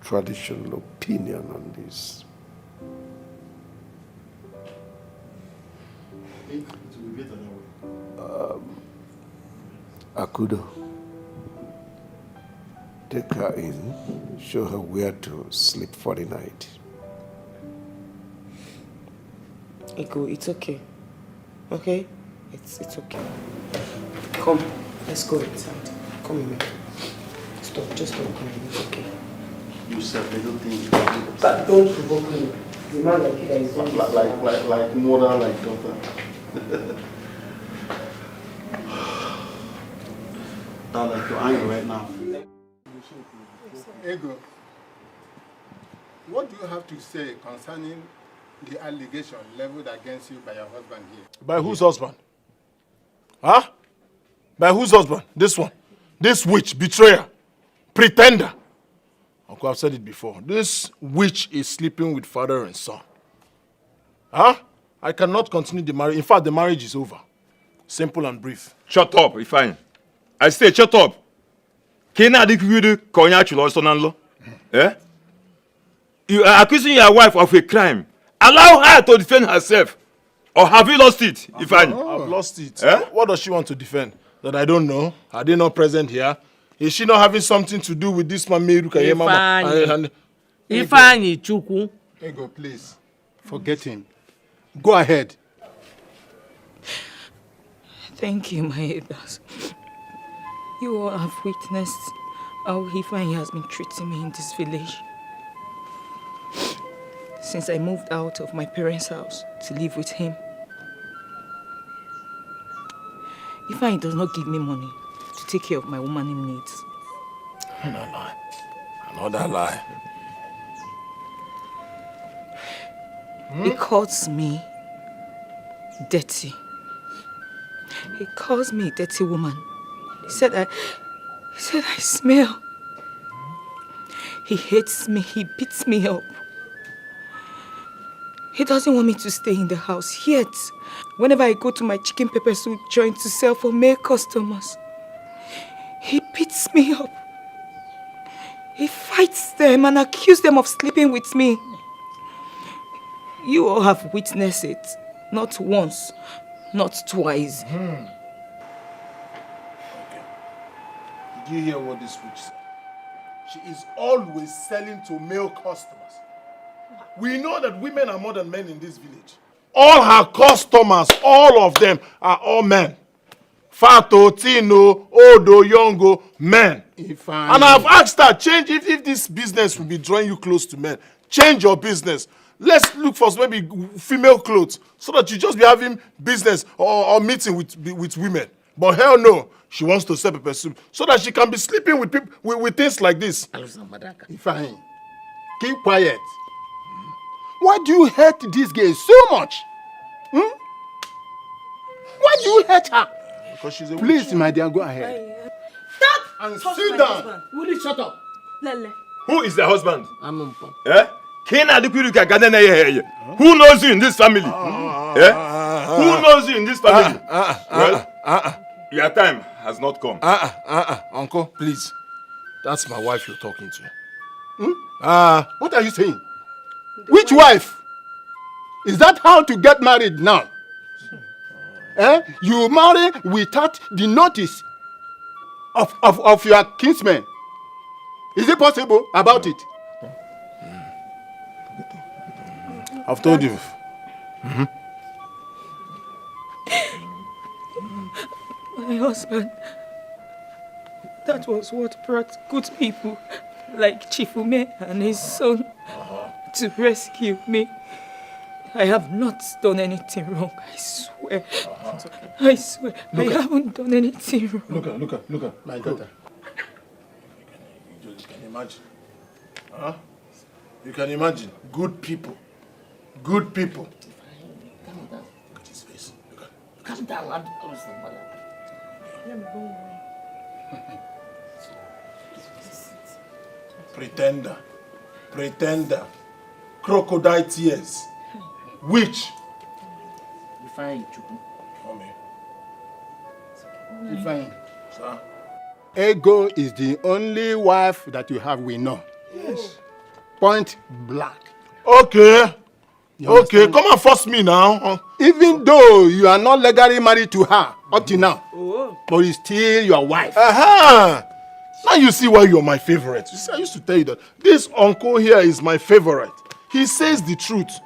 traditional opinion on this. Akudo, take her in, show her where to sleep for the night. Ego, it's okay. Okay? It's okay. Come, let's go inside. Come in. Stop, just don't come in. It's okay. You said little things. But don't provoke me. The man like you is like mother, like daughter. Now, like you're angry right now. Ego, what do you have to say concerning the allegation leveled against you by your husband here? By whose husband? Huh? By whose husband? This one. This witch, betrayer, pretender. Uncle, I've said it before. This witch is sleeping with father and son. Huh? I cannot continue the marriage. In fact, the marriage is over. Simple and brief. Shut up, Ifeanyi. I say shut up. Eh? You are accusing your wife of a crime. Allow her to defend herself. Or have you lost it, Ifeanyi? I've lost it. Eh? What does she want to defend? That I don't know? Are they not present here? Is she not having something to do with this man, Meruka Yemama? Ifeanyi Chukwu. Ego, please. Forget him. Go ahead. Thank you, my elders. You all have witnessed how Ifeanyi has been treating me in this village. Since I moved out of my parents' house to live with him. Ifeanyi does not give me money to take care of my woman in needs. Another lie. Another lie. He calls me dirty. He calls me a dirty woman. He said I smell. He hates me. He beats me up. He doesn't want me to stay in the house yet. Whenever I go to my chicken pepper soup joint to sell for male customers, he beats me up. He fights them and accuses them of sleeping with me. You all have witnessed it. Not once, not twice. Okay. Did you hear what this witch said? She is always selling to male customers. We know that women are more than men in this village. All her customers, all of them, are all men. Fato, Tino, Odo, Yongo, men. And I've asked her, change if this business will be drawing you close to men. Change your business. Let's look for maybe female clothes so that you just be having business or meeting with women. But hell no, she wants to sell pepper soup so that she can be sleeping with people with things like this. Ifeanyi, keep quiet. Why do you hate this girl so much? Why do you hate her? Because she's a Please, witch. my dear, go ahead. Stop! And Touch sit my down. husband. Will you shut up? Lele. Who is the husband? Amumpa. Eh? Who knows you in this family? Who knows you in this family? Your time has not come. Uncle, please. That's my wife you're talking to. What are you saying? Which wife? Is that how to get married now? You marry without the notice of your kinsmen. Is it possible about it? I've told you. My husband, that was what brought good people like Chifume and his son to rescue me. I have not done anything wrong, I swear. I swear, I haven't done anything wrong. Look at my daughter. You can imagine. You can imagine. Good people. Good people. Calm down. Look at his face. Look at. Calm down. I'm listening, mother. Pretender. Crocodile tears. Witch. Ifeanyi Chukwu. Ifeanyi. Sir. Ego is the only wife that you have, we know. Yes. Point blank. Okay. Okay, come and force me now. Even though you are not legally married to her up to now, but it's still your wife. Now you see why you're my favorite. You see, I used to tell you that this uncle here is my favorite. He says the truth.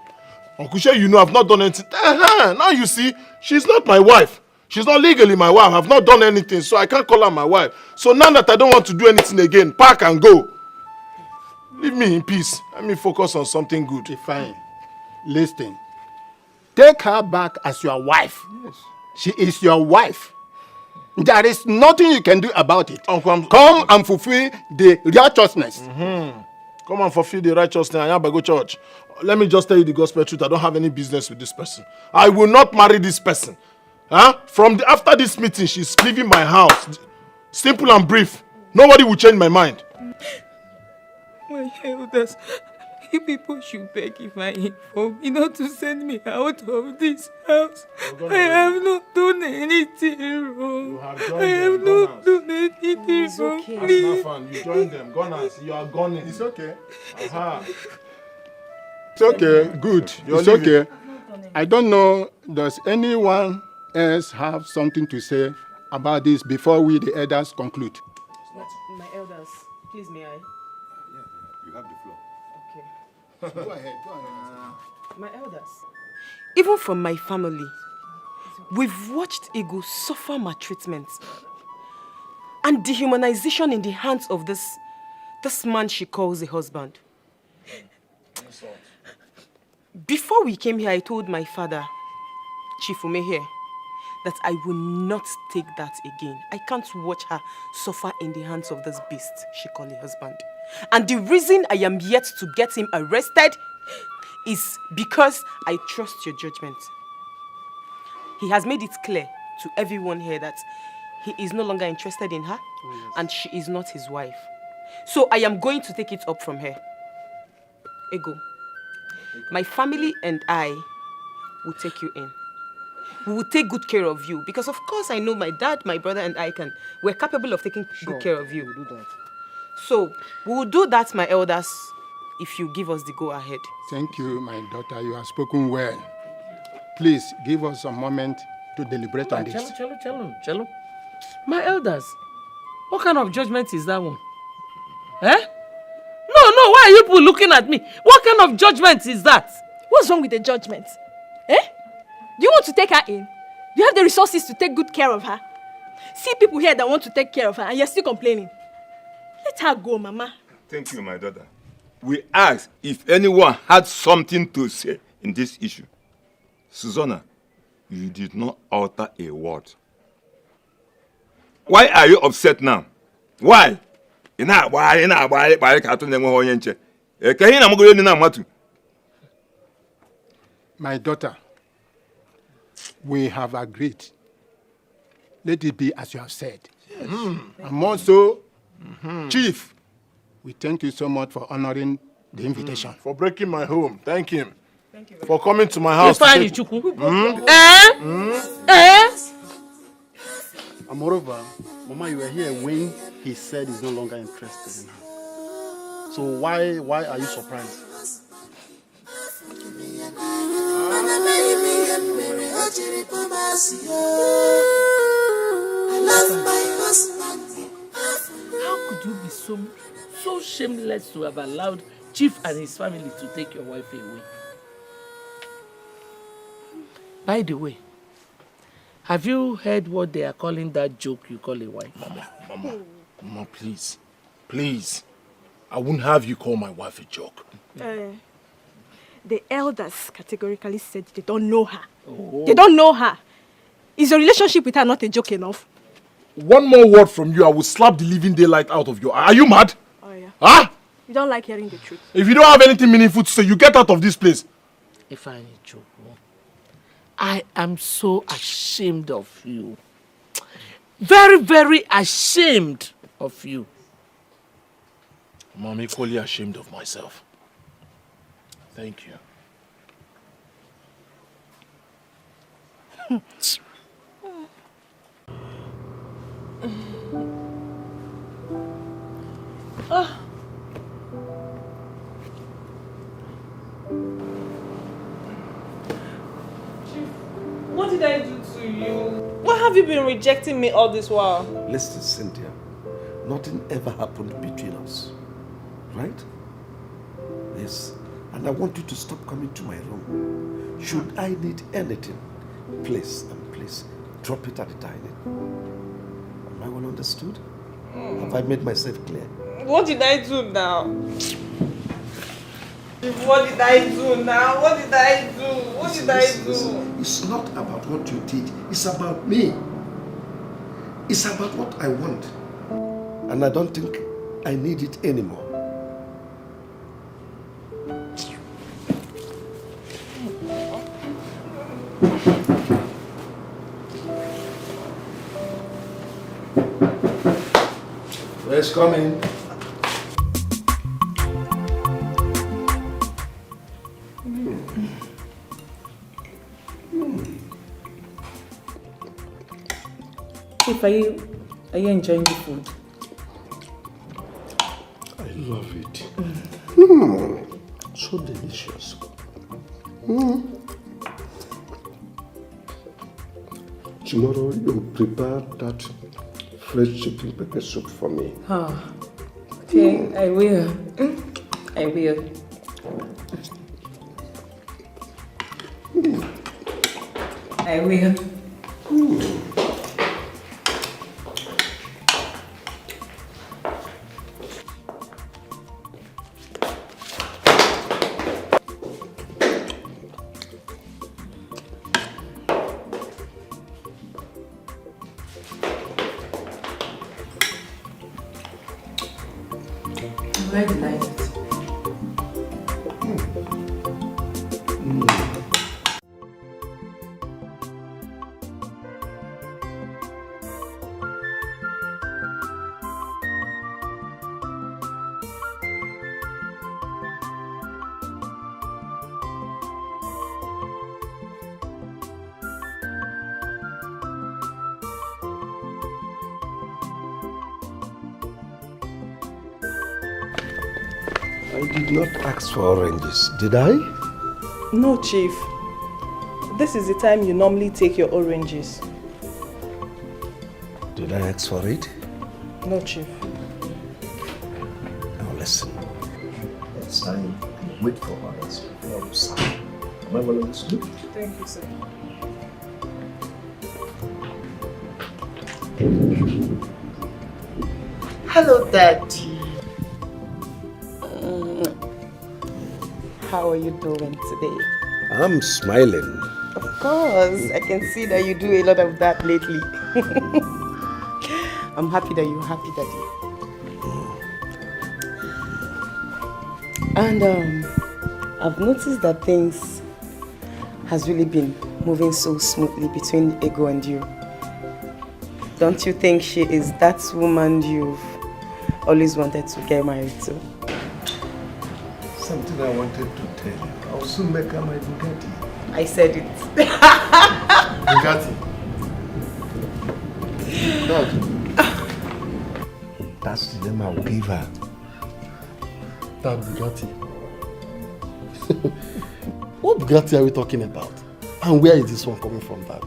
Uncle Shay, you know I've not done anything. Now you see, she's not my wife. She's not legally my wife. I've not done anything, so I can't call her my wife. So now that I don't want to do anything again, pack and go. Leave me in peace. Let me focus on something good. Fine. Listen. Take her back as your wife. Yes. She is your wife. There is nothing you can do about it. Uncle, come and fulfill the righteousness. Come and fulfill the righteousness. I am go church. Let me just tell you the gospel truth. I don't have any business with this person. I will not marry this person. After this meeting, she's leaving my house. Simple and brief. Nobody will change my mind. My elders, you people should beg Ifeanyi for me not to send me out of this house. I have not done anything wrong. I have not done anything wrong. Okay. Please. You join them. Gunners, you are gunning. It's okay. It's okay. Good. It's okay. I don't know, does anyone else have something to say about this before we, the elders, conclude? My elders, please may I? You have the floor. Okay. Go ahead. My elders. Even from my family, we've watched Ego suffer maltreatment and dehumanization in the hands of this man she calls a husband. Before we came here, I told my father, Chifume here, that I will not take that again. I can't watch her suffer in the hands of this beast she calls a husband. And the reason I am yet to get him arrested is because I trust your judgment. He has made it clear to everyone here that he is no longer interested in her, and she is not his wife. So I am going to take it up from her. Ego, My family and I will take you in. We will take good care of you because, of course, I know my dad, my brother, and we're capable of taking good care of you. We'll do that. So, we will do that, my elders, if you give us the go-ahead. Thank you, my daughter. You have spoken well. Please, give us a moment to deliberate on this. Chalo. My elders, what kind of judgment is that one? Eh? No, why are you people looking at me? What kind of judgment is that? What's wrong with the judgment? Eh? Do you want to take her in? Do you have the resources to take good care of her? See people here that want to take care of her and you're still complaining. Let her go, Mama. Thank you, my daughter. We asked if anyone had something to say in this issue. Susanna, you did not utter a word. Why are you upset now? Why? My daughter, we have agreed. Let it be as you have said. Yes. And also, Chief, we thank you so much for honoring the invitation. For breaking my home. Thank him. Thank you. For coming to my house. And moreover, Mama, you were here when he said he's no longer interested in her. So why are you surprised? How could you be so shameless to have allowed Chief and his family to take your wife away? By the way, have you heard what they are calling that joke you call a wife? Mama, please. Please. I wouldn't have you call my wife a joke. The elders categorically said they don't know her. Oh. They don't know her. Is your relationship with her not a joke enough? One more word from you, I will slap the living daylight out of you. Are you mad? Oh, yeah. Huh? You don't like hearing the truth. If you don't have anything meaningful to say, you get out of this place. If I need joke, I am so ashamed of you. Very, very ashamed of you. I'm equally ashamed of myself. Thank you. What did I do to you? Why have you been rejecting me all this while? Listen, Cynthia, nothing ever happened between us, right? Yes, and I want you to stop coming to my room. Should I need anything, please, drop it at the dining. Am I well understood? Have I made myself clear? What did I do now? What did I do now? What did I do? What did I do? Listen, it's not about what you did. It's about me. It's about what I want. And I don't think I need it anymore. Let's come in. Chief, are you enjoying the food? I love it. So delicious. Tomorrow you prepare that fresh chicken pepper soup for me. Oh, okay, I will. I will. I will. Where did I eat? I did not ask for oranges, did I? No, Chief. This is the time you normally take your oranges. Did I ask for it? No, Chief. Now listen. It's time to wait for others before you sign. Am I well understood? Thank you, sir. Hello, Daddy. How are you doing today? I'm smiling. Of course, I can see that you do a lot of that lately. I'm happy that you're happy, Daddy. And I've noticed that things has really been moving so smoothly between Ego and you. Don't you think she is that woman you've always wanted to get married to? Something I wanted to tell you. I'll soon make her my Bugatti. I said it. Bugatti? Dad. That's the name I'll give her. That Bugatti. What Bugatti are we talking about? And where is this one coming from, Dad?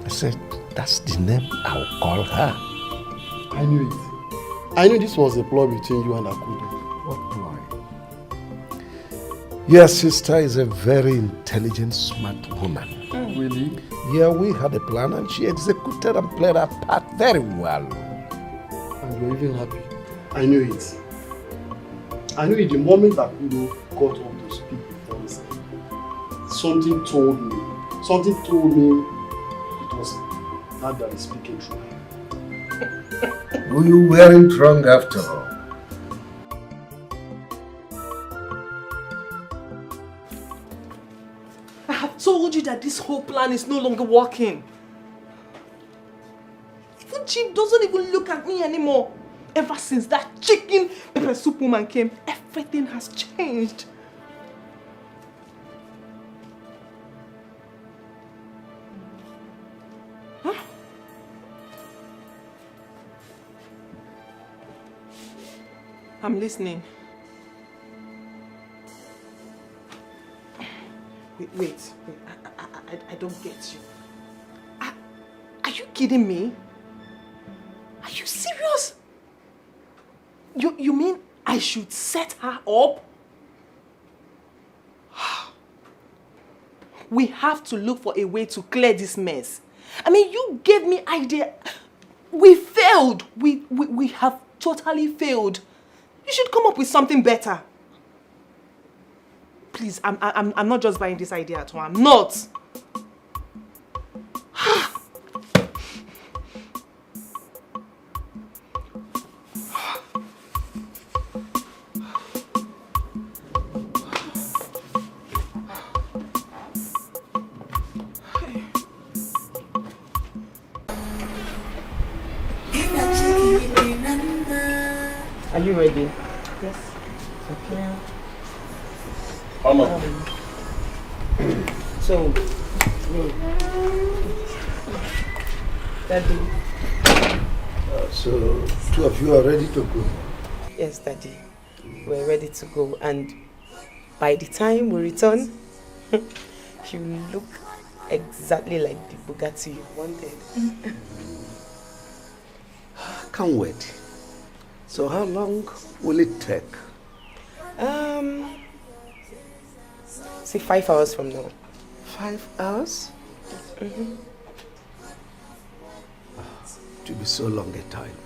I said, that's the name I'll call her. I knew it. I knew this was a ploy between you and Akudo. What ploy? Your sister is a very intelligent, smart woman. Really? Yeah, we had a plan and she executed and played her part very well. And you're even happy. I knew it. I knew it the moment Akudo got up to speak with us. Something told me it was not that he's speaking true. You weren't wrong after all. I have told you that this whole plan is no longer working. Even Chief doesn't even look at me anymore. Ever since that chicken pepper soup woman came, everything has changed. Huh? I'm listening. Wait. I don't get you. Are you kidding me? Are you serious? You mean I should set her up? We have to look for a way to clear this mess. I mean, you gave me idea. We failed. We have totally failed. You should come up with something better. Please, I'm not just buying this idea at all. I'm not. Are you ready? Yes. Okay. Mama. So, Daddy. So, two of you are ready to go? Yes, Daddy. We're ready to go, and by the time we return, you look exactly like the Bugatti you wanted. Can't wait. So how long will it take? Say 5 hours from now. 5 hours? Mm-hmm. To be so long a time.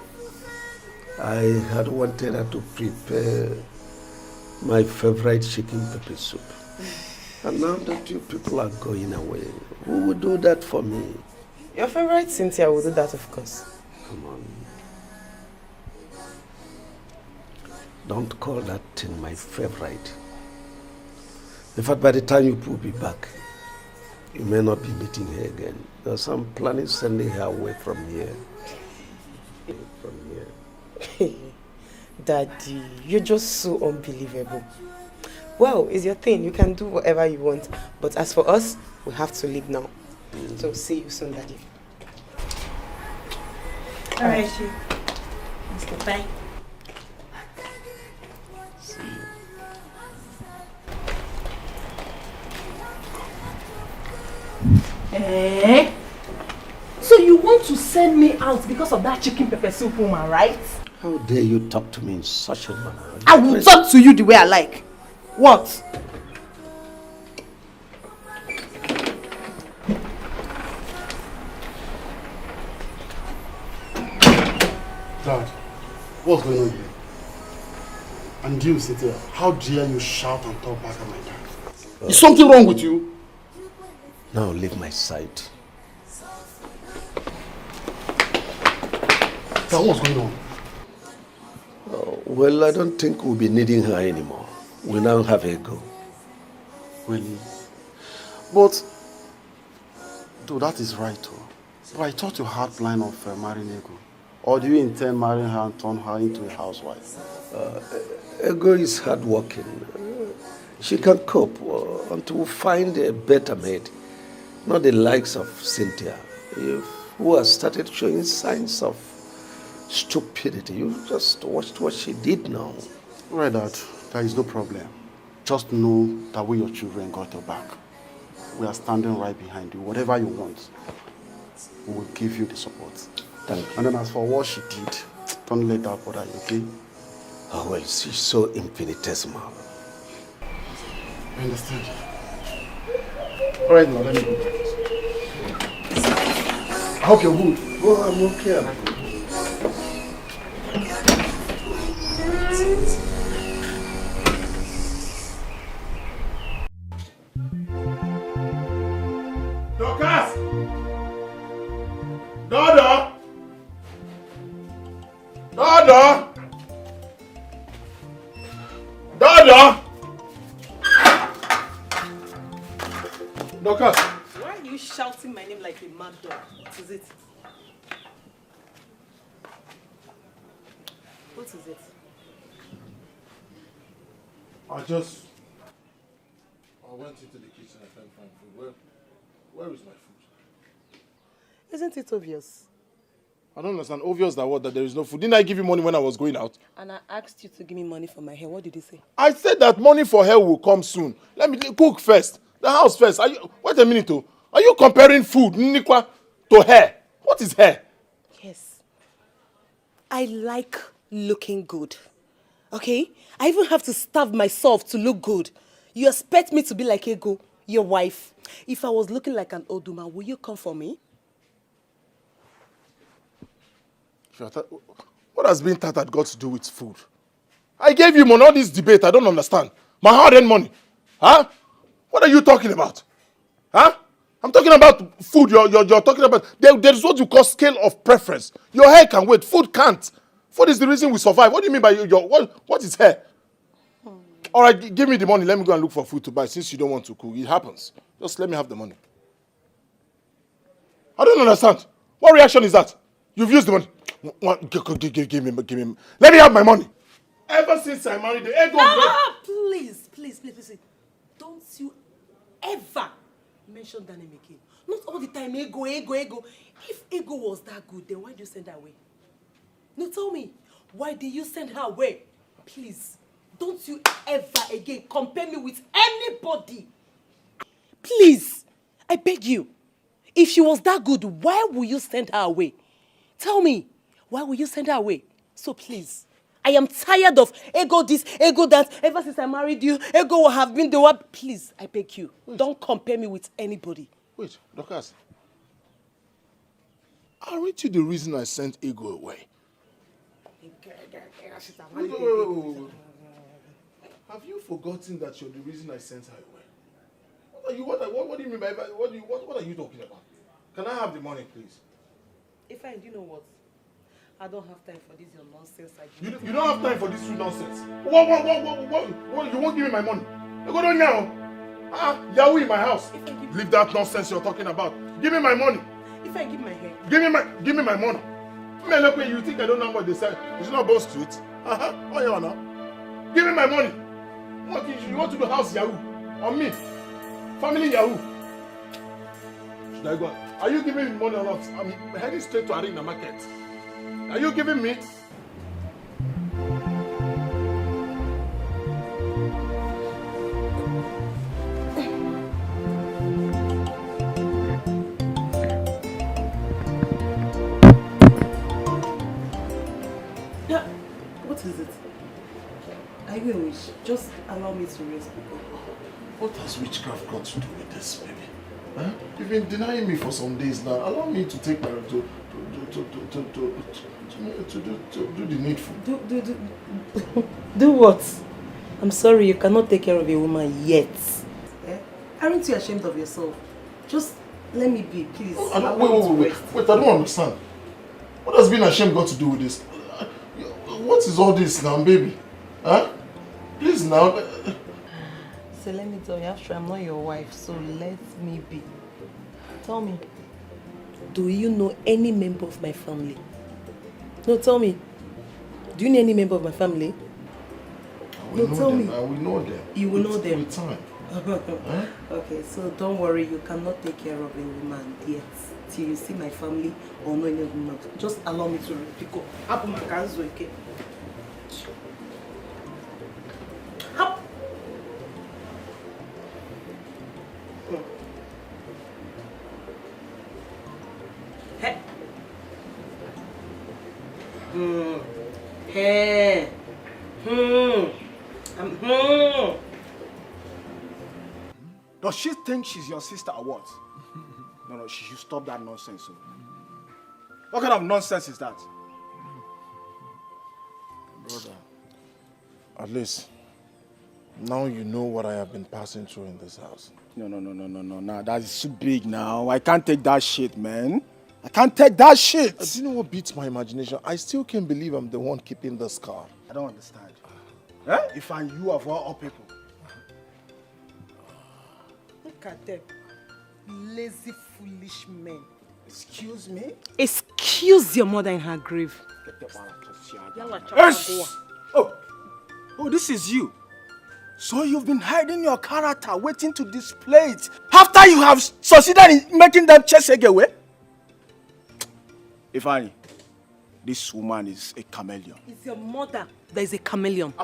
I had wanted her to prepare my favorite chicken pepper soup. And now that you people are going away, who will do that for me? Your favorite Cynthia will do that, of course. Come on. Don't call that thing my favorite. In fact, by the time you will be back, you may not be meeting her again. Because I'm planning sending her away from here. Daddy, you're just so unbelievable. Well, it's your thing. You can do whatever you want. But as for us, we have to leave now. So see you soon, Daddy. Alright, Chief. Bye. Eh? So you want to send me out because of that chicken pepper soup woman, right? How dare you talk to me in such a manner? I will talk to you the way I like. What? Dad, what's going on here? And you, Cynthia, how dare you shout and talk back at my dad? Is something wrong with you? Now leave my side. Dad, what's going on? Well, I don't think we'll be needing her anymore. We now have a go. Really? But, though that is right, too. But I thought you had plan of marrying Ego. Or do you intend marrying her and turn her into a housewife? Ego is hardworking. She can cope until we find a better maid. Not the likes of Cynthia, who has started showing signs of stupidity. You just watched what she did now. Right, Dad. There is no problem. Just know that we, your children, got your back. We are standing right behind you. Whatever you want, we will give you the support. Thank you. And then as for what she did, don't let that bother you, okay? Oh, well, she's so infinitesimal. I understand. All right, now, let me go. I hope you're good. Oh, I'm okay. Dorcas! Dodo! Dodo! Dodo! Dorcas! Why are you shouting my name like a mad dog? What is it? What is it? I went into the kitchen and found food. Where is my food? Isn't it obvious? I don't understand. Obvious that what? That there is no food. Didn't I give you money when I was going out? And I asked you to give me money for my hair. What did you say? I said that money for hair will come soon. Let me cook first. The house first. Wait a minute, oh. Are you comparing food, Nikwa, to hair? What is hair? Yes. I like looking good. Okay? I even have to starve myself to look good. You expect me to be like Ego, your wife. If I was looking like an old woman, will you come for me? What has being tattered got to do with food? I gave you money. All this debate, I don't understand. My hard-earned money. Huh? What are you talking about? Huh? I'm talking about food. You're talking about... There is what you call scale of preference. Your hair can wait. Food can't. Food is the reason we survive. What do you mean by what is hair? All right, give me the money. Let me go and look for food to buy since you don't want to cook. It happens. Just let me have the money. I don't understand. What reaction is that? You've used the money. Give me. Let me have my money. Ever since I married the ego... Please. Don't you ever mention that name again. Not all the time, ego. If ego was that good, then why did you send her away? No, tell me. Why did you send her away? Please. Don't you ever again compare me with anybody. Please. I beg you. If she was that good, why will you send her away? Tell me. Why will you send her away? So please. I am tired of ego this, ego that. Ever since I married you, ego will have been the one. Please, I beg you. Wait. Don't compare me with anybody. Wait, Dorcas. Aren't you the reason I sent ego away? Wait. Have you forgotten that you're the reason I sent her away? What do you mean by what are you talking about? Can I have the money, please? If you know what? I don't have time for this your nonsense. You don't have time for this nonsense. What? You won't give me my money. You go down now. Yahoo in my house. Leave that nonsense you're talking about. Give me my money. If I give my hair. Give me my money. Look, you think I don't know what they say? It's not both street. Oh, yeah, now. Give me my money. You want to do house Yahoo on me? Family Yahoo. Should I go? Are you giving me money or not? I'm heading straight to Arena Market. Are you giving me? is it? Are you a witch? Just allow me to rest. What has witchcraft got to do with this, baby? Huh? You've been denying me for some days now. Allow me to take my to do the needful. Do what? I'm sorry, you cannot take care of a woman yet. Eh? Aren't you ashamed of yourself? Just let me be, please. Wait, I don't understand. What has being ashamed got to do with this? What is all this now, baby? Huh? Please now. So let me tell you, after I'm not your wife, so let me be. Tell me, do you know any member of my family? No, tell me. Do you know any member of my family? No, tell me. I will know them. You will know them? With time. Huh? Okay, so don't worry, you cannot take care of a woman yet. Till you see my family or know any of them. Just allow me to pick up. Up my hands, okay? Up. Hey. Hey. Does she think she's your sister or what? No, she should stop that nonsense. So. What kind of nonsense is that? Brother, at least now you know what I have been passing through in this house. No. Nah, that is too big now. I can't take that shit, man. I can't take that shit. Do you know what beats my imagination? I still can't believe I'm the one keeping the scar. I don't understand. Eh? If I'm you of all people. Look at them. Lazy, foolish men. Excuse me? Excuse your mother in her grave. Yes! Oh, this is you. So you've been hiding your character, waiting to display it after you have succeeded in making them chase away? Ifeanyi, this woman is a chameleon. It's your mother that is a chameleon.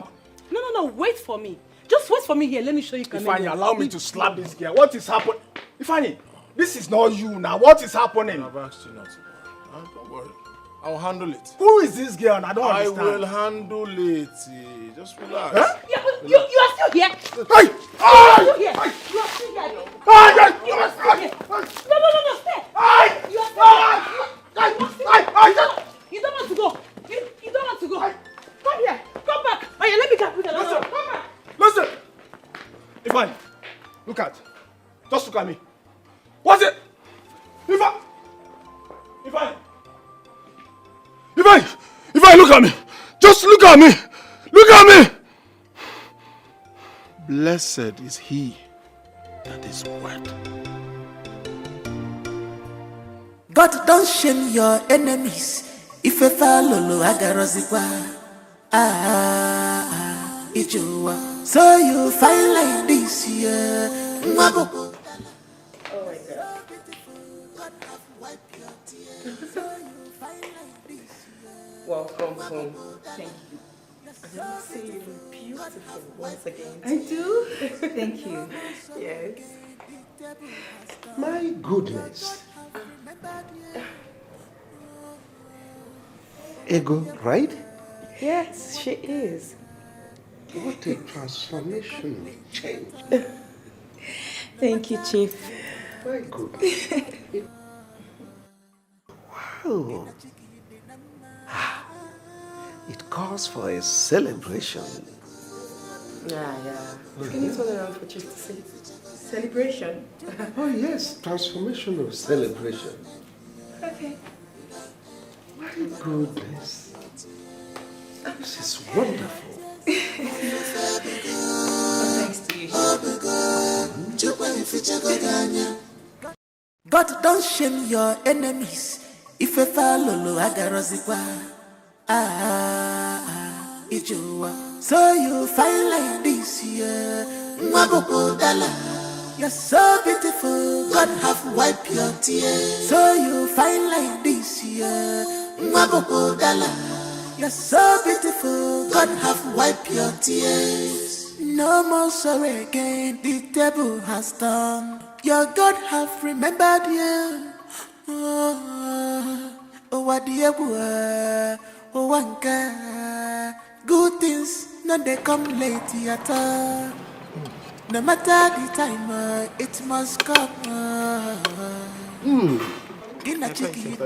No, wait for me. Just wait for me here. Let me show you chameleon. Ifeanyi, allow me to slap this girl. What is happening? Ifeanyi, this is not you now. What is happening? I've asked you not to. Don't worry. I'll handle it. Who is this girl? I don't understand. I will handle it. Just relax. Huh? Yeah, you are still here. Hey! You are still here. You are still here. You are still here. No, stay. You are still here. You don't want to go. You don't want to go. Come here. Come back. Oh yeah, let me get with Listen. Come back. Listen. Ifeanyi, look at. Just look at me. What's it? Ifeanyi, look at me. Just look at me. Look at me. Blessed is he that is wed. God don't shame your enemies. If a follow agarozikwa, ijowa. So you find like this, yeah. Oh my God. Welcome home. Thank you. I just say you look beautiful once again. I do. Thank you. Yes. My goodness. Ego, right? Yes, she is. What a transformational change. Thank you, Chief. My goodness. Wow. It calls for a celebration. Yeah. Can you turn around for Chief to see it? Celebration? Oh yes, transformational celebration. Okay. My goodness. This is wonderful. Thanks to you. God don't shame your enemies. If a follow agarozikwa, ijowa. So you find like this, yeah. You're so beautiful, God have wiped your tears. So you find like this, yeah. You're so beautiful, God have wiped your tears. No more sorry again, the table has turned. Your God have remembered you. Oh, what dear boy, oh, one Good things, no they come late at all. No matter the time, it must come. In a chicky,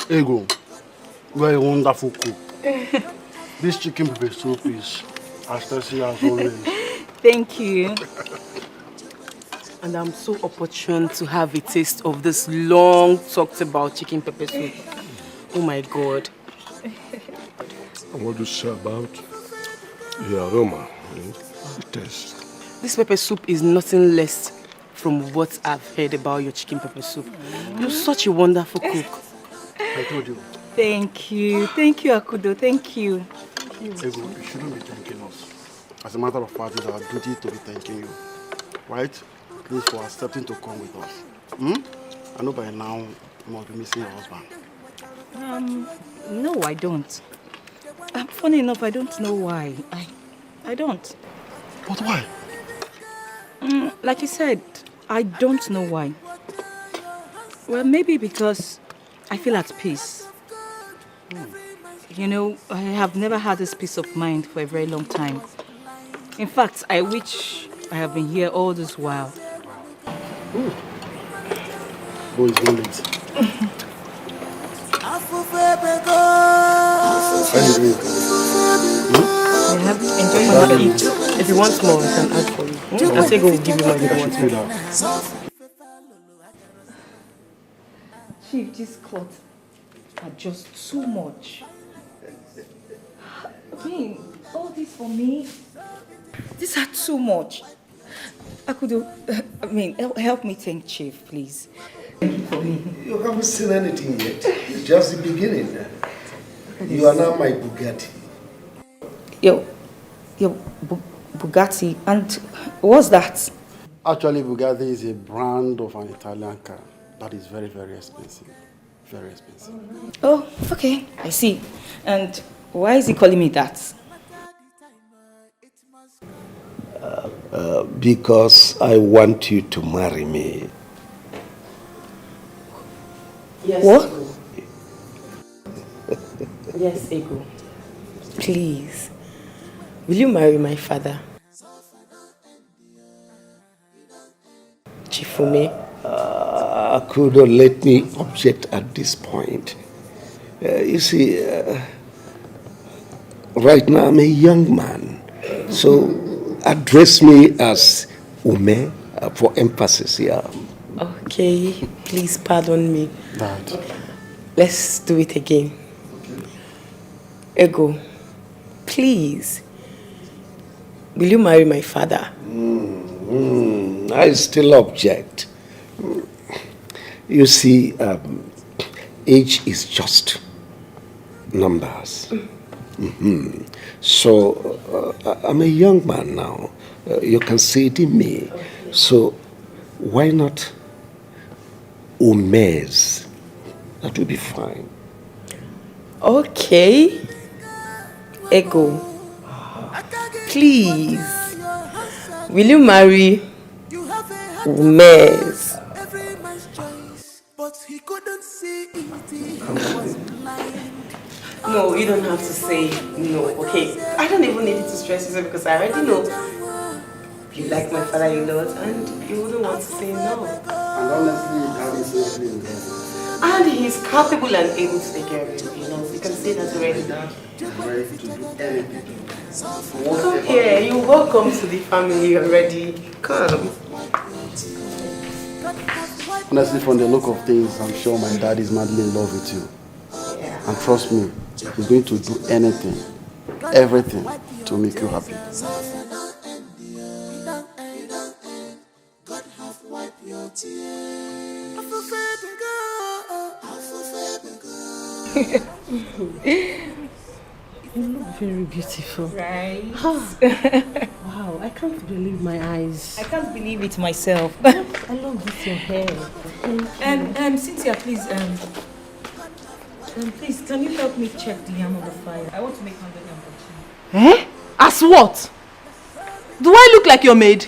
Ego, you are a wonderful cook. This chicken pepper soup is as tasty as always. Thank you. And I'm so opportune to have a taste of this long talked about chicken pepper soup. Oh my God. I want to say about the aroma, the taste. This pepper soup is nothing less from what I've heard about your chicken pepper soup. You're such a wonderful cook. I told you. Thank you. Thank you, Akudo. Thank you. Ego, you shouldn't be thanking us. As a matter of fact, it's our duty to be thanking you. Right? Please for accepting to come with us. I know by now you must be missing your husband. No, I don't. Funny enough, I don't know why. I don't. But why? Like you said, I don't know why. Well, maybe because I feel at peace. You know, I have never had this peace of mind for a very long time. In fact, I wish I have been here all this while. Boy, it's not late. Enjoy your eat. If you want more, I can add for you. I'll say go will give you money if you want more. Chief, these clothes are just too much. I mean, all this for me, these are too much. Help me thank Chief, please. Thank you for me. You haven't seen anything yet. It's just the beginning. You are now my Bugatti. Yo, Bugatti, and what's that? Actually, Bugatti is a brand of an Italian car that is very, very expensive. Very expensive. Oh, okay, I see. And why is he calling me that? Because I want you to marry me. Yes, What? Ego. Yes, Ego. Please, will you marry my father? Chifume? Akudo, let me object at this point. You see, right now I'm a young man, so address me as Ume for emphasis here. Okay, please pardon me. Dad. Let's do it again. Ego, please, will you marry my father? I still object. You see, age is just numbers. So, I'm a young man now. You can see it in me. So, why not Umes? That will be fine. Okay. Ego, please, will you marry Umes? But he couldn't see it, he was blind. No, you don't have to say no, okay? I don't even need you to stress yourself because I already know you like my father a lot and you wouldn't want to say no. And honestly, Dad is seriously in love. And he's capable and able to take care of you, you know? You can say that already. I'm ready to do anything. Come here, you're welcome to the family already. Come. Honestly, from the look of things, I'm sure my dad is madly in love with you. Yeah. And trust me, he's going to do anything, everything to make you happy. You look very beautiful. Right? Wow, I can't believe my eyes. I can't believe it myself. I love this, your hair. Cynthia, please, please, can you help me check the yam on the fire? I want to make 100 yam. As what? Do I look like your maid?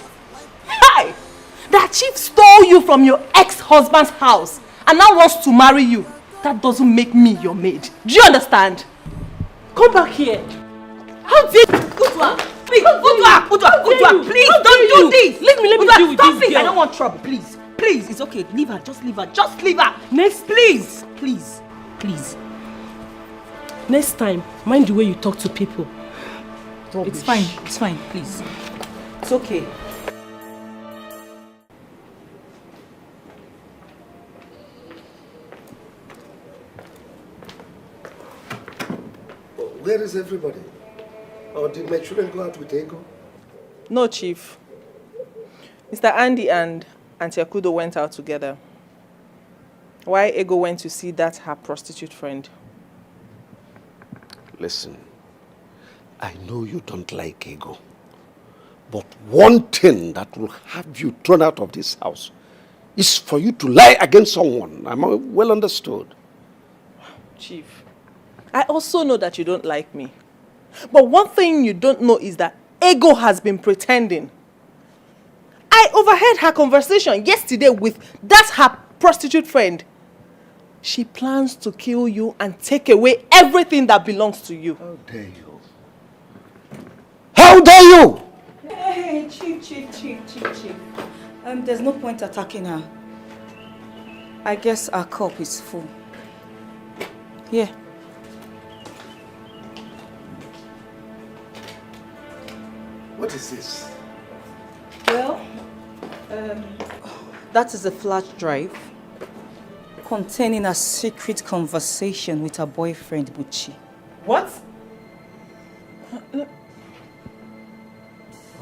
Hi! That chief stole you from your ex-husband's house and now wants to marry you. That doesn't make me your maid. Do you understand? Come back here. How dare you? Udwa, please, Udwa, please, don't do this. Let me Udwa, deal with stop this this. girl. I don't want trouble, please. Please, it's okay. Leave her, just leave her. Just leave her. Next, please. Please. Next time, mind the way you talk to people. It's fine, please. It's okay. Where is everybody? Or did my children go out with Ego? No, Chief. Mr. Andy and Auntie Akudo went out together. Why Ego went to see that her prostitute friend? Listen, I know you don't like Ego. But one thing that will have you thrown out of this house is for you to lie against someone. I'm well understood. Chief, I also know that you don't like me. But one thing you don't know is that Ego has been pretending. I overheard her conversation yesterday with that her prostitute friend. She plans to kill you and take away everything that belongs to you. How dare you? How dare you? Hey, Chief. There's no point attacking her. I guess our cup is full. Here. What is this? Well, that is a flash drive containing a secret conversation with her boyfriend, Buchi. What?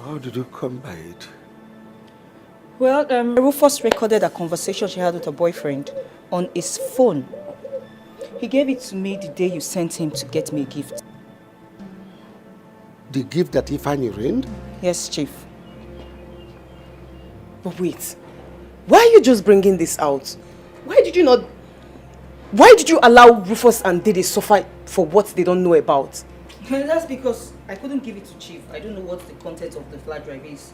How did you come by it? Well, Rufus recorded a conversation she had with her boyfriend on his phone. He gave it to me the day you sent him to get me a gift. The gift that Ifeanyi reigned? Yes, Chief. But wait, why are you just bringing this out? Why did you allow Rufus and Dede suffer for what they don't know about? That's because I couldn't give it to Chief. I don't know what the content of the flash drive is.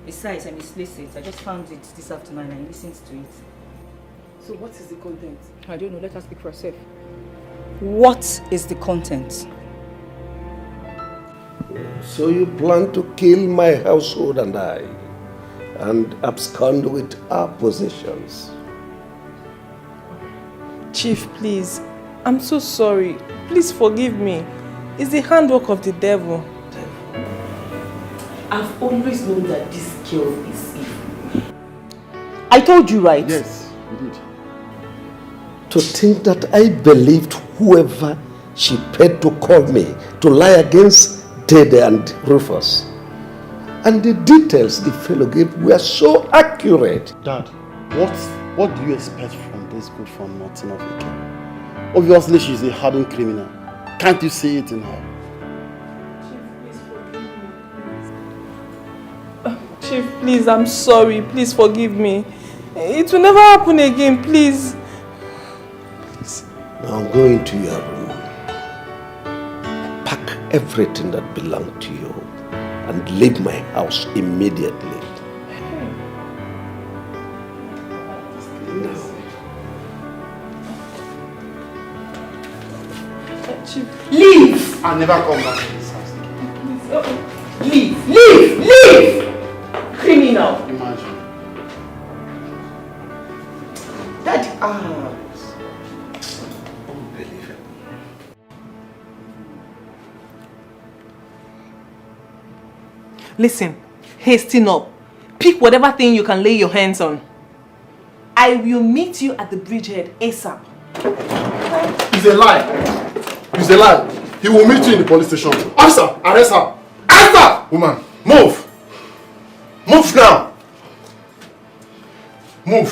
Besides, I misplaced it. I just found it this afternoon and I listened to it. So what is the content? I don't know. Let her speak for herself. What is the content? So you plan to kill my household and I, and abscond with our possessions. Chief, please. I'm so sorry. Please forgive me. It's the handwork of the devil. I've always known that this girl is evil. I told you, right? Yes, you did. To think that I believed whoever she paid to call me to lie against Dede and Rufus. And the details the fellow gave were so accurate. Dad, what do you expect from this good for nothing of a girl? Obviously, she's a hardened criminal. Can't you see it in her? Chief, please, I'm sorry. Please forgive me. It will never happen again, please. Now go into your room. Pack everything that belonged to you and leave my house immediately. Leave! I'll never come back to this house. Leave! Leave! Leave! Criminal! Imagine. Daddy, Unbelievable. Listen, hasten up. Pick whatever thing you can lay your hands on. I will meet you at the bridgehead ASAP. It's a lie. It's a lie. He will meet you in the police station. Officer, arrest her. Arrest her! Woman, move. Move now. Move.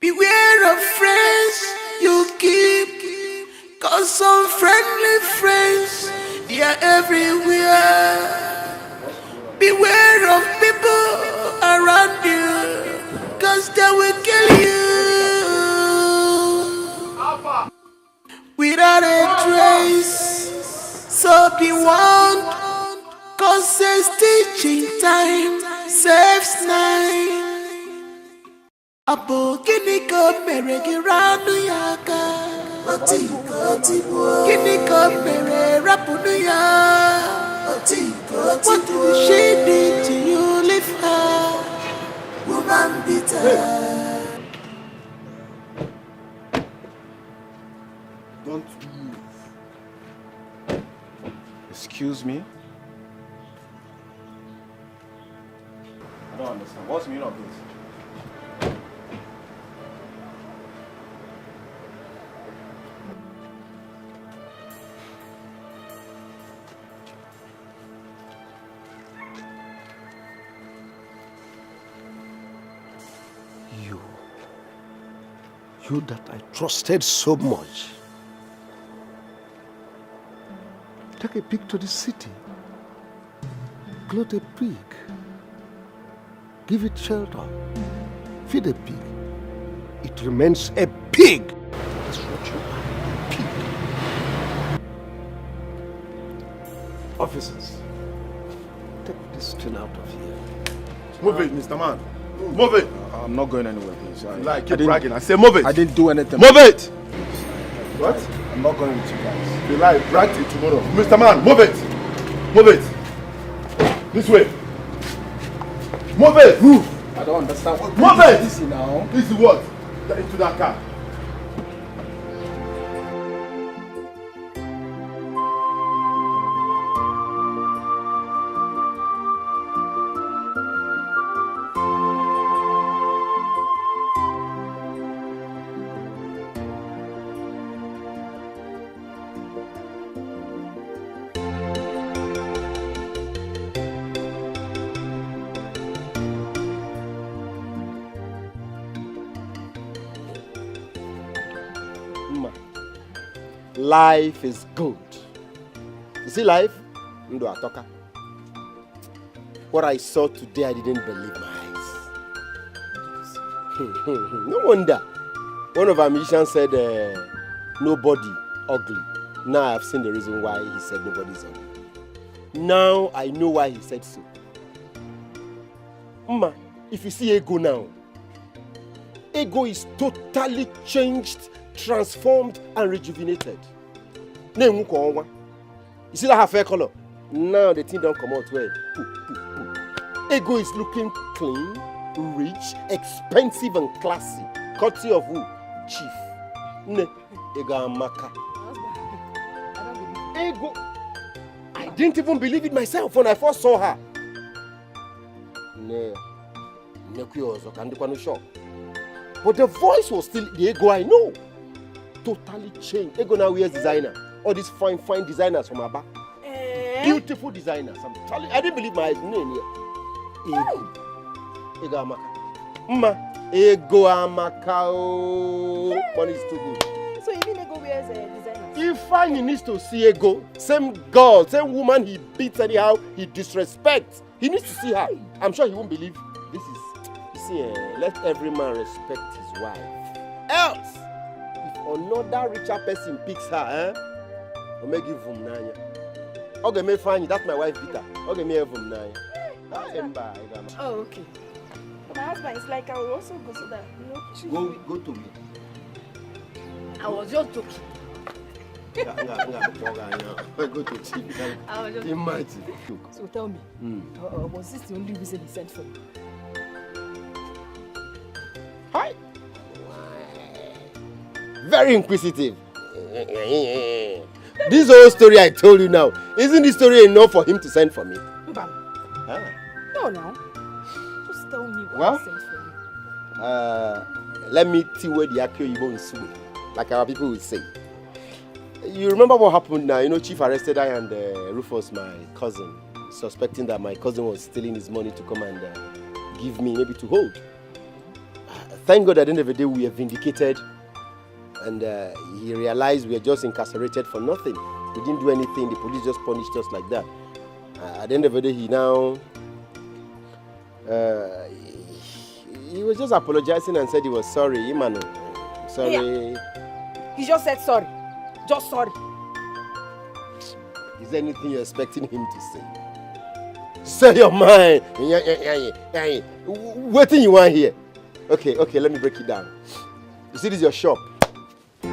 Beware of friends you keep, cause some friendly friends, they are everywhere. Beware of people around you, cause they will kill you. So be warned, cause says teaching time saves 9. Apo kini ko mere giranu yaka. Kini ko mere rapunu ya. What did she do to you? Leave her, woman bitter. Don't move. Excuse me? I don't understand. What's the meaning of this? You that I trusted so much. Take a pig to the city. Clothe a pig. Give it shelter. Feed a pig. It remains a pig. That's what you are, a pig. Officers, take this thing out of here. Move it, Mr. Man. Move it. I'm not going anywhere, please. Keep bragging. I say move it. I didn't do anything. Move it. What? I'm not going with you guys. You lie. Brag till tomorrow. Mr. Man, move it. Move it. This way. Move it. Move. I don't understand what move it. This is now. This is what? Into that car. Life is good. You see life? Ndo atoka. What I saw today, I didn't believe my eyes. No wonder. One of our musicians said, nobody ugly. Now I've seen the reason why he said nobody's ugly. Now I know why he said so. If you see Ego now, Ego is totally changed, transformed, and rejuvenated. You see that her fair color? Now the thing don't come out well. Ego is looking clean, rich, expensive, and classy. Courtesy of who? Chief. Ego Amaka. Ego. I didn't even believe it myself when I first saw her. But the voice was still the Ego I know. Totally changed. Ego now wears designer. All these fine designers from Abba. Beautiful designers. I'm telling you, I didn't believe my eyes. Ego Amaka. Ego Amaka. Money is too good. So you mean Ego wears designers? If I needs to see Ego, same girl, same woman he beats anyhow, he disrespects. He needs to see her. I'm sure he won't believe this is. You see, let every man respect his wife. Else, if another richer person picks her, I'll make give him nine. Okay, me find that's my wife Vita. Okay, me have him nine. Oh, okay. My husband is like I will also go so that Go to me. I was just joking. Go to Chief. I was just Imagine. So tell me, was this the only reason he sent for me? Hi. Very inquisitive. This whole story I told you now, isn't this story enough for him to send for me? No. Just tell me what he sent for me. Let me see where the Akio Ibo is sweet, like our people would say. You remember what happened now? You know, Chief arrested I and Rufus, my cousin, suspecting that my cousin was stealing his money to come and give me, maybe to hold. Thank God at the end of the day we are vindicated, and he realized we are just incarcerated for nothing. We didn't do anything, the police just punished us like that. At the end of the day, he now, he was just apologizing and said he was sorry, Imano. Sorry. Yeah. He just said sorry. Just sorry. Is there anything you're expecting him to say? Say your mind. What thing you want here? Okay, let me break it down. You see, this is your shop. Be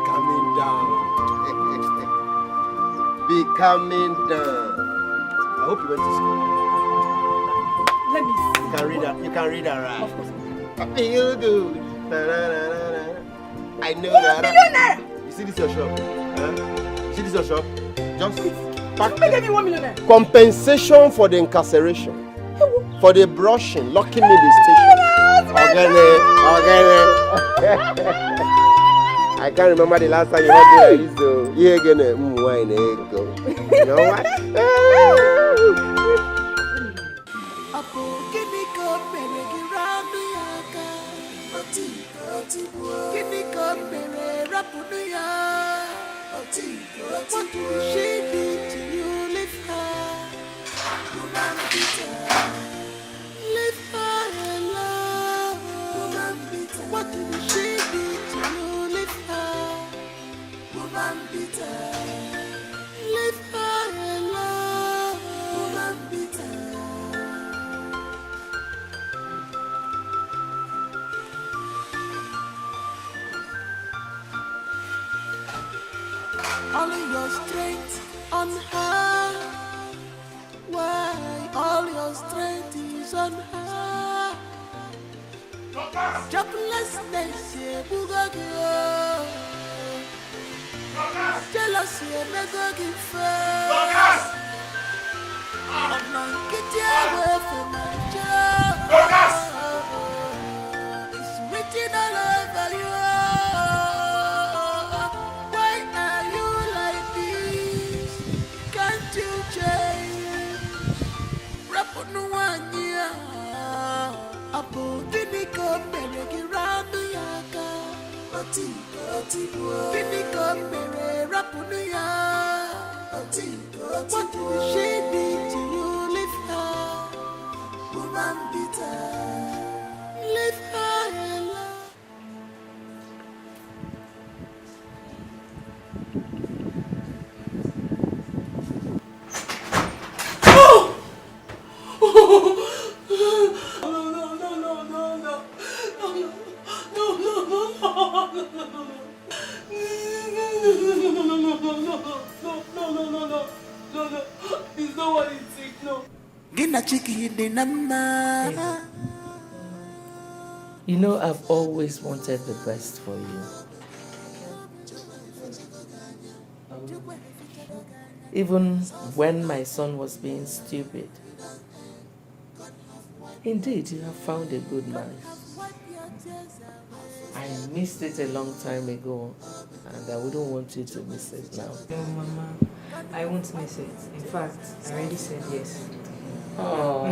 coming down. Be coming down. I hope you went to school. Let me see. You can read that, right? Of course. I feel good. I know that. Millionaire! You see this your shop? Huh? You see this your shop? Just pack. Make every 1 millionaire. Compensation for the incarceration. For the brushing, locking me in the station. I can't remember the last time you heard me like this, so you're gonna wine go. You know what? What did she do to you? Leave her. Leave her alone. What did she do to you? Leave her. Leave her alone. All your strength on her. Why all your strength is on her? Joblessness, Bugagio. Jealousy, Megagi fair. I'm not getting away from my job. It's written all over you. What did she do to you? Leave her. Leave her alone. It's not what it is, no. You know, I've always wanted the best for you. Even when my son was being stupid. Indeed, you have found a good man. I missed it a long time ago, and I wouldn't want you to miss it now. No, Mama, I won't miss it. In fact, I already said yes. Oh,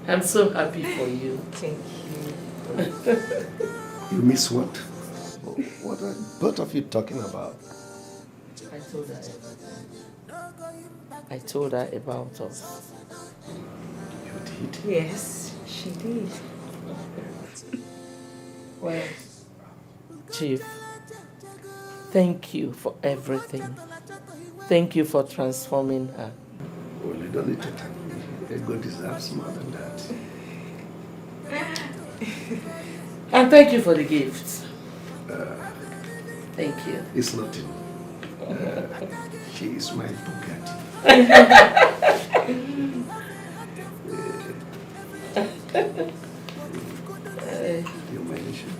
I'm so happy for you. Thank you. You miss what? What are both of you talking about? I told her. I told her about us. You did? Yes, she did. Well, Chief, thank you for everything. Thank you for transforming her. Well, you don't need to thank me. God deserves more than that. And thank you for the gifts. Thank you. It's nothing. She is my Bugatti. You mentioned.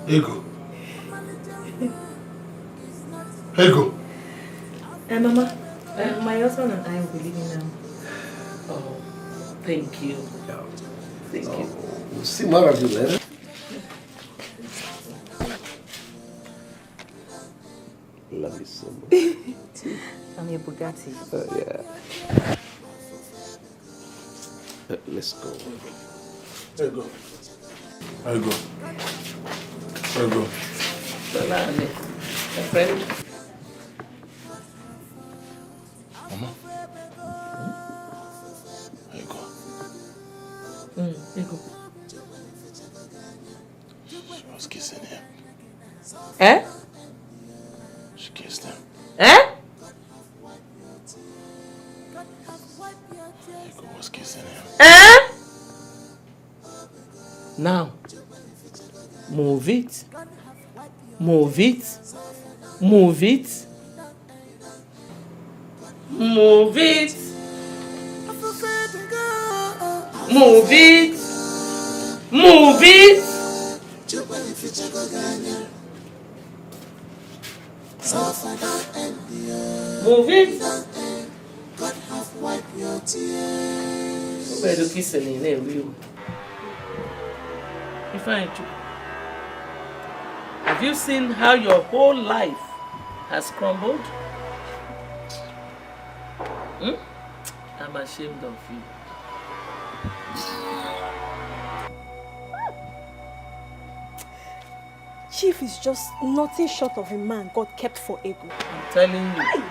Ego. Ego. Mama, my husband and I will be leaving now. Oh, thank you. Thank you. We'll see more of you later. Love you so much. I'm your Bugatti. Yeah. Let's go. Ego. Ego. Ego. Salami, my friend. Mama. Ego. Ego. was kissing him. Eh? She kissed him. Eh? Ego was kissing him. Eh? Now, move it. Move it. Move it. Move it. Move it. Move it. Move it. God have wiped your tears. Better kissing in there, will. Have you seen how your whole life has crumbled? I'm ashamed of you. Chief is just nothing short of a man God kept for ego. I'm telling you.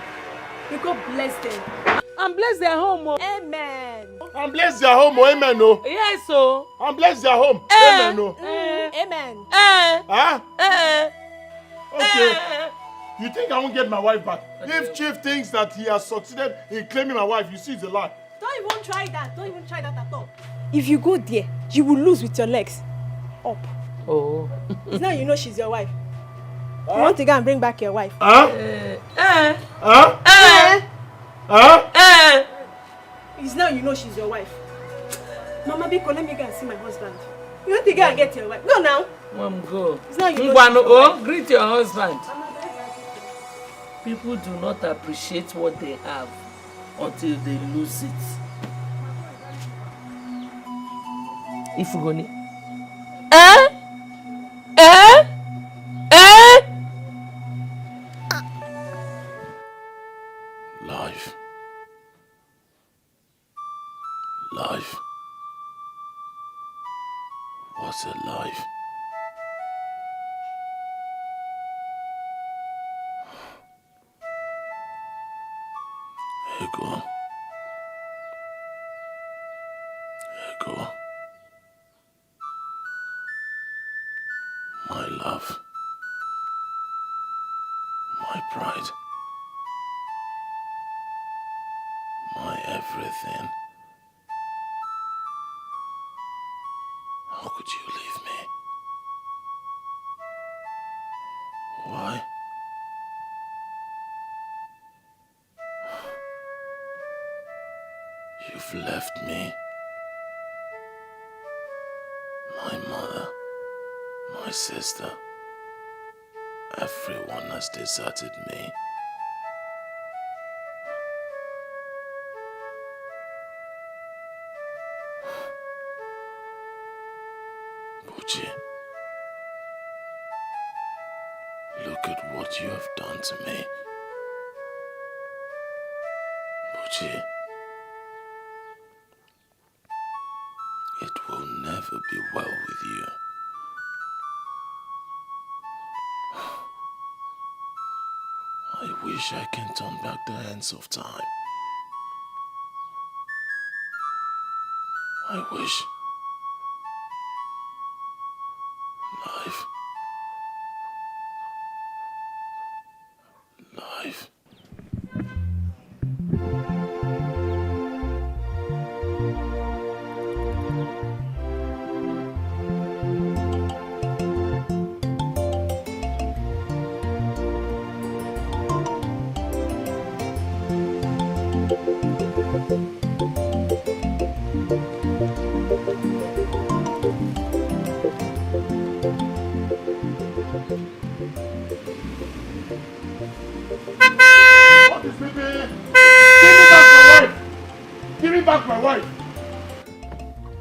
May God bless them. And bless their home. Amen. And bless their home, amen, no. Yes, so. And bless their home, amen, no. Amen. Huh? Okay. You think I won't get my wife back? Okay. If Chief thinks that he has succeeded in claiming my wife, you see it's a lie. Don't even try that. Don't even try that at all. If you go there, you will lose with your legs up. Oh. It's now you know she's your wife. You want to go and bring back your wife. It's now you know she's your wife. Mama Biko, let me go and see my husband. You want to go and get your wife? No, now. Mom, go. It's now you know greet your husband. People do not appreciate what they have until they lose it. If you go ni. Life. Life. What's a life? Ego. Ego. My love. My pride. My everything. How could you leave me? Why? You've left me. My mother, my sister, everyone has deserted me. Buchi, look at what you have done to me. Buchi, it will never be well with you. I wish I can turn back the hands of time. I wish life. Give me back my wife!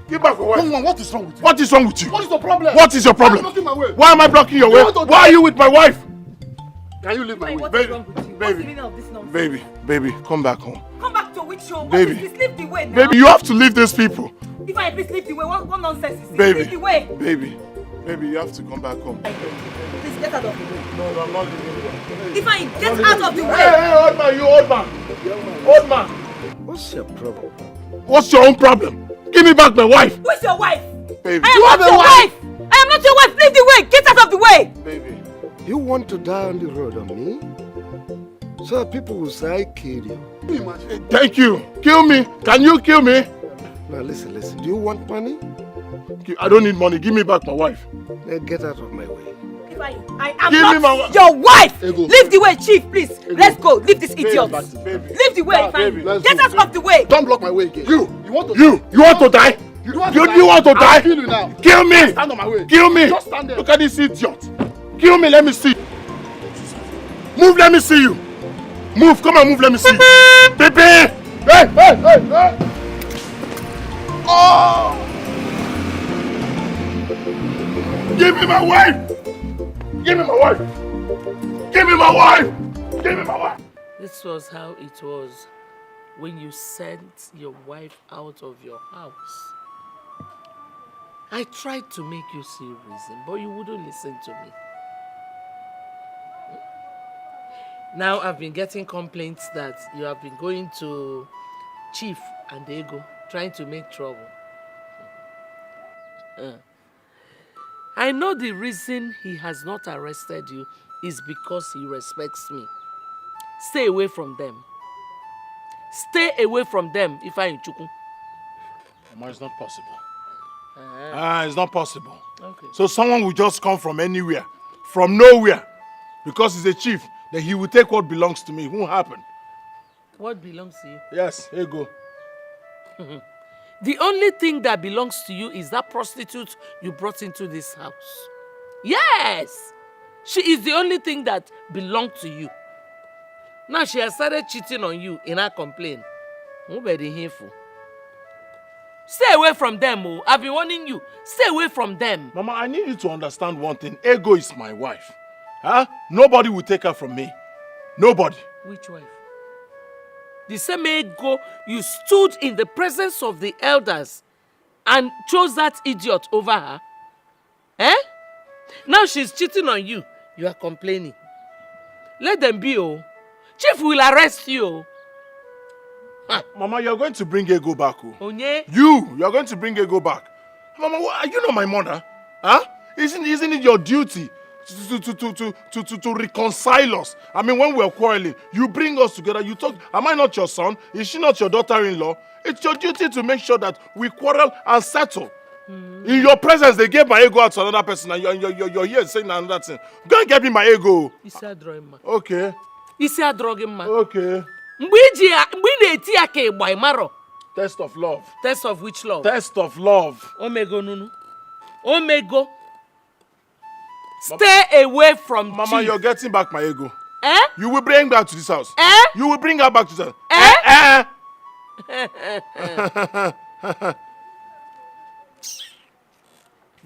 Give back my wife! Come on, what is wrong with you? What is wrong with you? What is your problem? What is your problem? Why are you blocking my way? Why am I blocking your way? Why are you with my wife? Can you leave my way? What is wrong with you? What's the meaning of this nonsense? Baby, come back home. Come back to which show? Baby. What is this? Leave the way now. Baby, you have to leave these people. If I please leave the way, what nonsense is this? Baby, Leave the way. baby, you have to come back home. Please get out of the way. No, I'm not leaving you. If I get out of the way. Hey, old man, you old man. Old man. What's your problem? What's your own problem? Give me back my wife. Who is your wife? Baby. I am not your wife. I am not your wife. Leave the way. Get out of the way. Baby, you want to die on the road on me? So that people will say I killed you. Thank you. Kill me. Can you kill me? Now listen. Do you want money? I don't need money. Give me back my wife. Then get out of my way. I am not your wife. Leave the way, Chief, please. Let's go. Leave this idiot. Leave the way, Get out of the way. Don't block my way again. You want to die? You want to die? Kill you now. Kill me. Stand on my way. Kill me. Just stand there. Look at this idiot. Kill me. Let me see. Move. Let me see you. Move. Come on. Move. Let me see you. Baby. Hey. Oh. Give me my wife. Give me my wife. Give me my wife. Give me my wife. This was how it was when you sent your wife out of your house. I tried to make you see reason, but you wouldn't listen to me. Now I've been getting complaints that you have been going to Chief and Ego, trying to make trouble. I know the reason he has not arrested you is because he respects me. Stay away from them. Stay away from them, Ifeanyi Chukwu. Mama, it's not possible. Uh-huh. It's not possible. Okay. So someone will just come from anywhere, from nowhere, because he's a chief, then he will take what belongs to me. It won't happen. What belongs to you? Yes, here you go. The only thing that belongs to you is that prostitute you brought into this house. Yes! She is the only thing that belongs to you. Now she has started cheating on you in her complaint. Nobody hateful. Stay away from them, oh. I've been warning you. Stay away from them. Mama, I need you to understand one thing. Ego is my wife. Huh? Nobody will take her from me. Nobody. Which wife? The same Ego you stood in the presence of the elders and chose that idiot over her. Eh? Now she's cheating on you. You are complaining. Let them be, oh. Chief will arrest you. Huh. Mama, you're going to bring Ego back, oh. Onye? You're going to bring Ego back. Mama, are you not my mother? Huh? Isn't it your duty to reconcile us? I mean, when we're quarreling, you bring us together, you talk. Am I not your son? Is she not your daughter-in-law? It's your duty to make sure that we quarrel and settle. In your presence, they gave my ego out to another person, and you're here saying another thing. Go and get me my ego. Okay. Okay. Test of love. Test of which love? Test of love. Omego nunu. Omego. Stay away from Mama, Chief. you're getting back my ego. Eh? You will bring her to this house. Eh? You will bring her back to this house.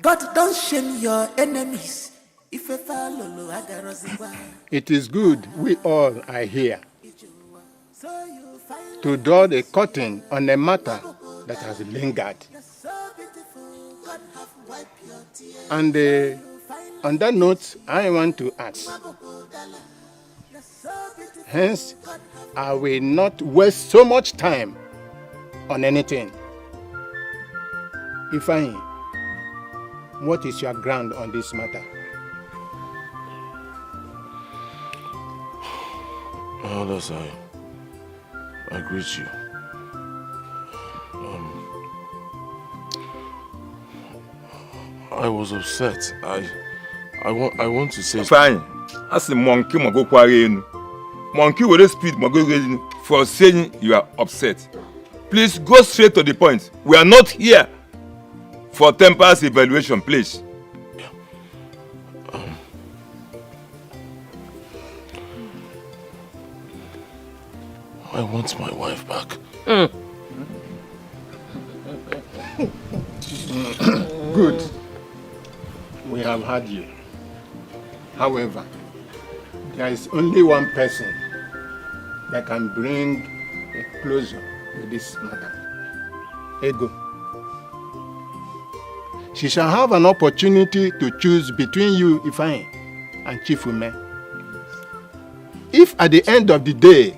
God, don't shame your enemies. It is good we all are here to draw the curtain on a matter that has lingered. And on that note, I want to ask. Hence, I will not waste so much time on anything. Ifeanyi, what is your ground on this matter? Elders, I greet you. I was upset. I want to say. Fine. As the monkey mago kware monkey with speed mago for saying you are upset. Please go straight to the point. We are not here for temperance evaluation, please. I want my wife back. Good. We have had you. However, there is only one person that can bring a closure to this matter. Ego. She shall have an opportunity to choose between you, Ifeanyi, and Chief Ume. If at the end of the day,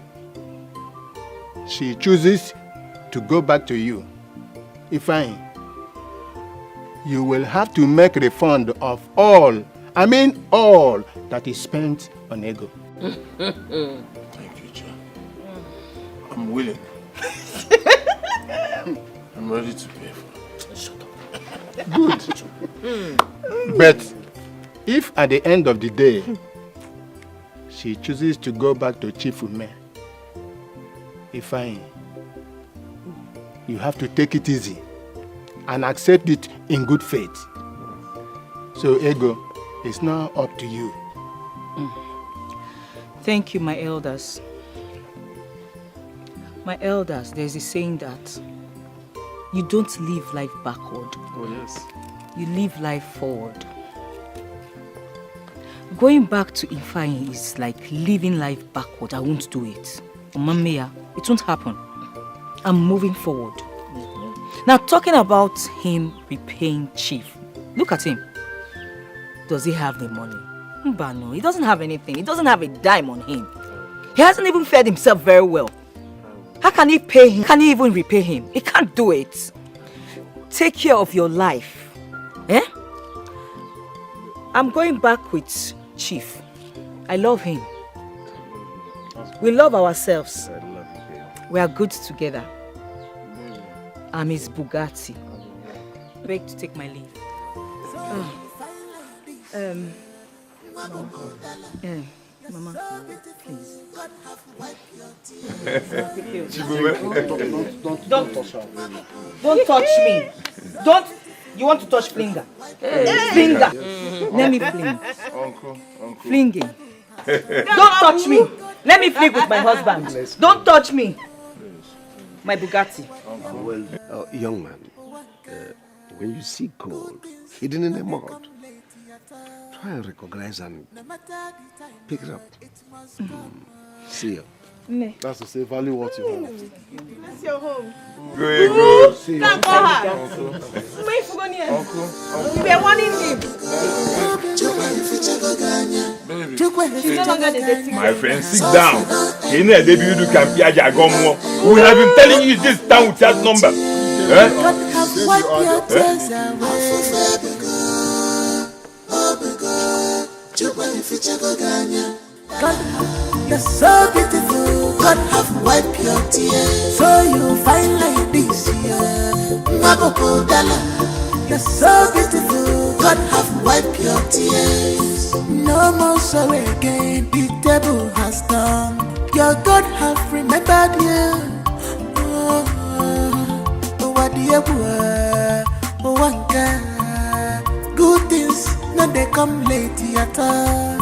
she chooses to go back to you, Ifeanyi, you will have to make refund of all that is spent on ego. Thank you, Cha. I'm willing. I'm ready to pay for it. Shut up. Good. But if at the end of the day, she chooses to go back to Chief Ume, Ifeanyi, you have to take it easy and accept it in good faith. So, Ego, it's now up to you. Thank you, my elders. My elders, there's a saying that you don't live life backward. Oh, yes. You live life forward. Going back to Ifeanyi is like living life backward. I won't do it. Omameya, it won't happen. I'm moving forward. Now, talking about him repaying Chief, look at him. Does he have the money? But no, he doesn't have anything. He doesn't have a dime on him. He hasn't even fed himself very well. How can he pay him? Can he even repay him? He can't do it. Take care of your life. Eh? I'm going back with Chief. I love him. We love ourselves. We are good together. I'm his Bugatti. I beg to take my leave. Mama, please. Don't touch me. Don't. You want to touch Flinger? Flinger. Let me fling. Uncle. Flinging. Don't touch me. Let me fling with my husband. Don't touch me. My Bugatti. Well, young man, when you see gold hidden in a mud, try and recognize and pick it up. See you. That's to say, value what you have. That's your home. Go. See you. Can't call her. Uncle. We were warning him. My friend, sit down. Ini Edo can be a jagomo. We have been telling you this town with that number. God, you're so beautiful. God have wiped your tears, so you fine like this year. Maboko Dala, you're so beautiful. God have wiped your tears. No more sorrow again. The devil has done. Your God have remembered you. What do you want? Good things, no they come late at all.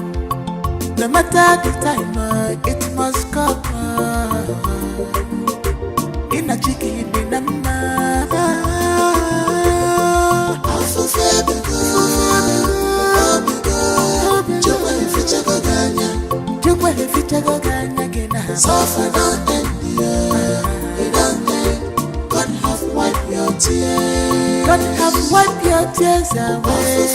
No matter the time, it must come. In a chicken, in a man. Also, God have wiped your tears. God have wiped your tears away.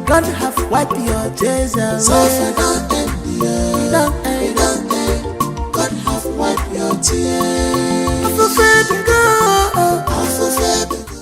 God have wiped your tears away.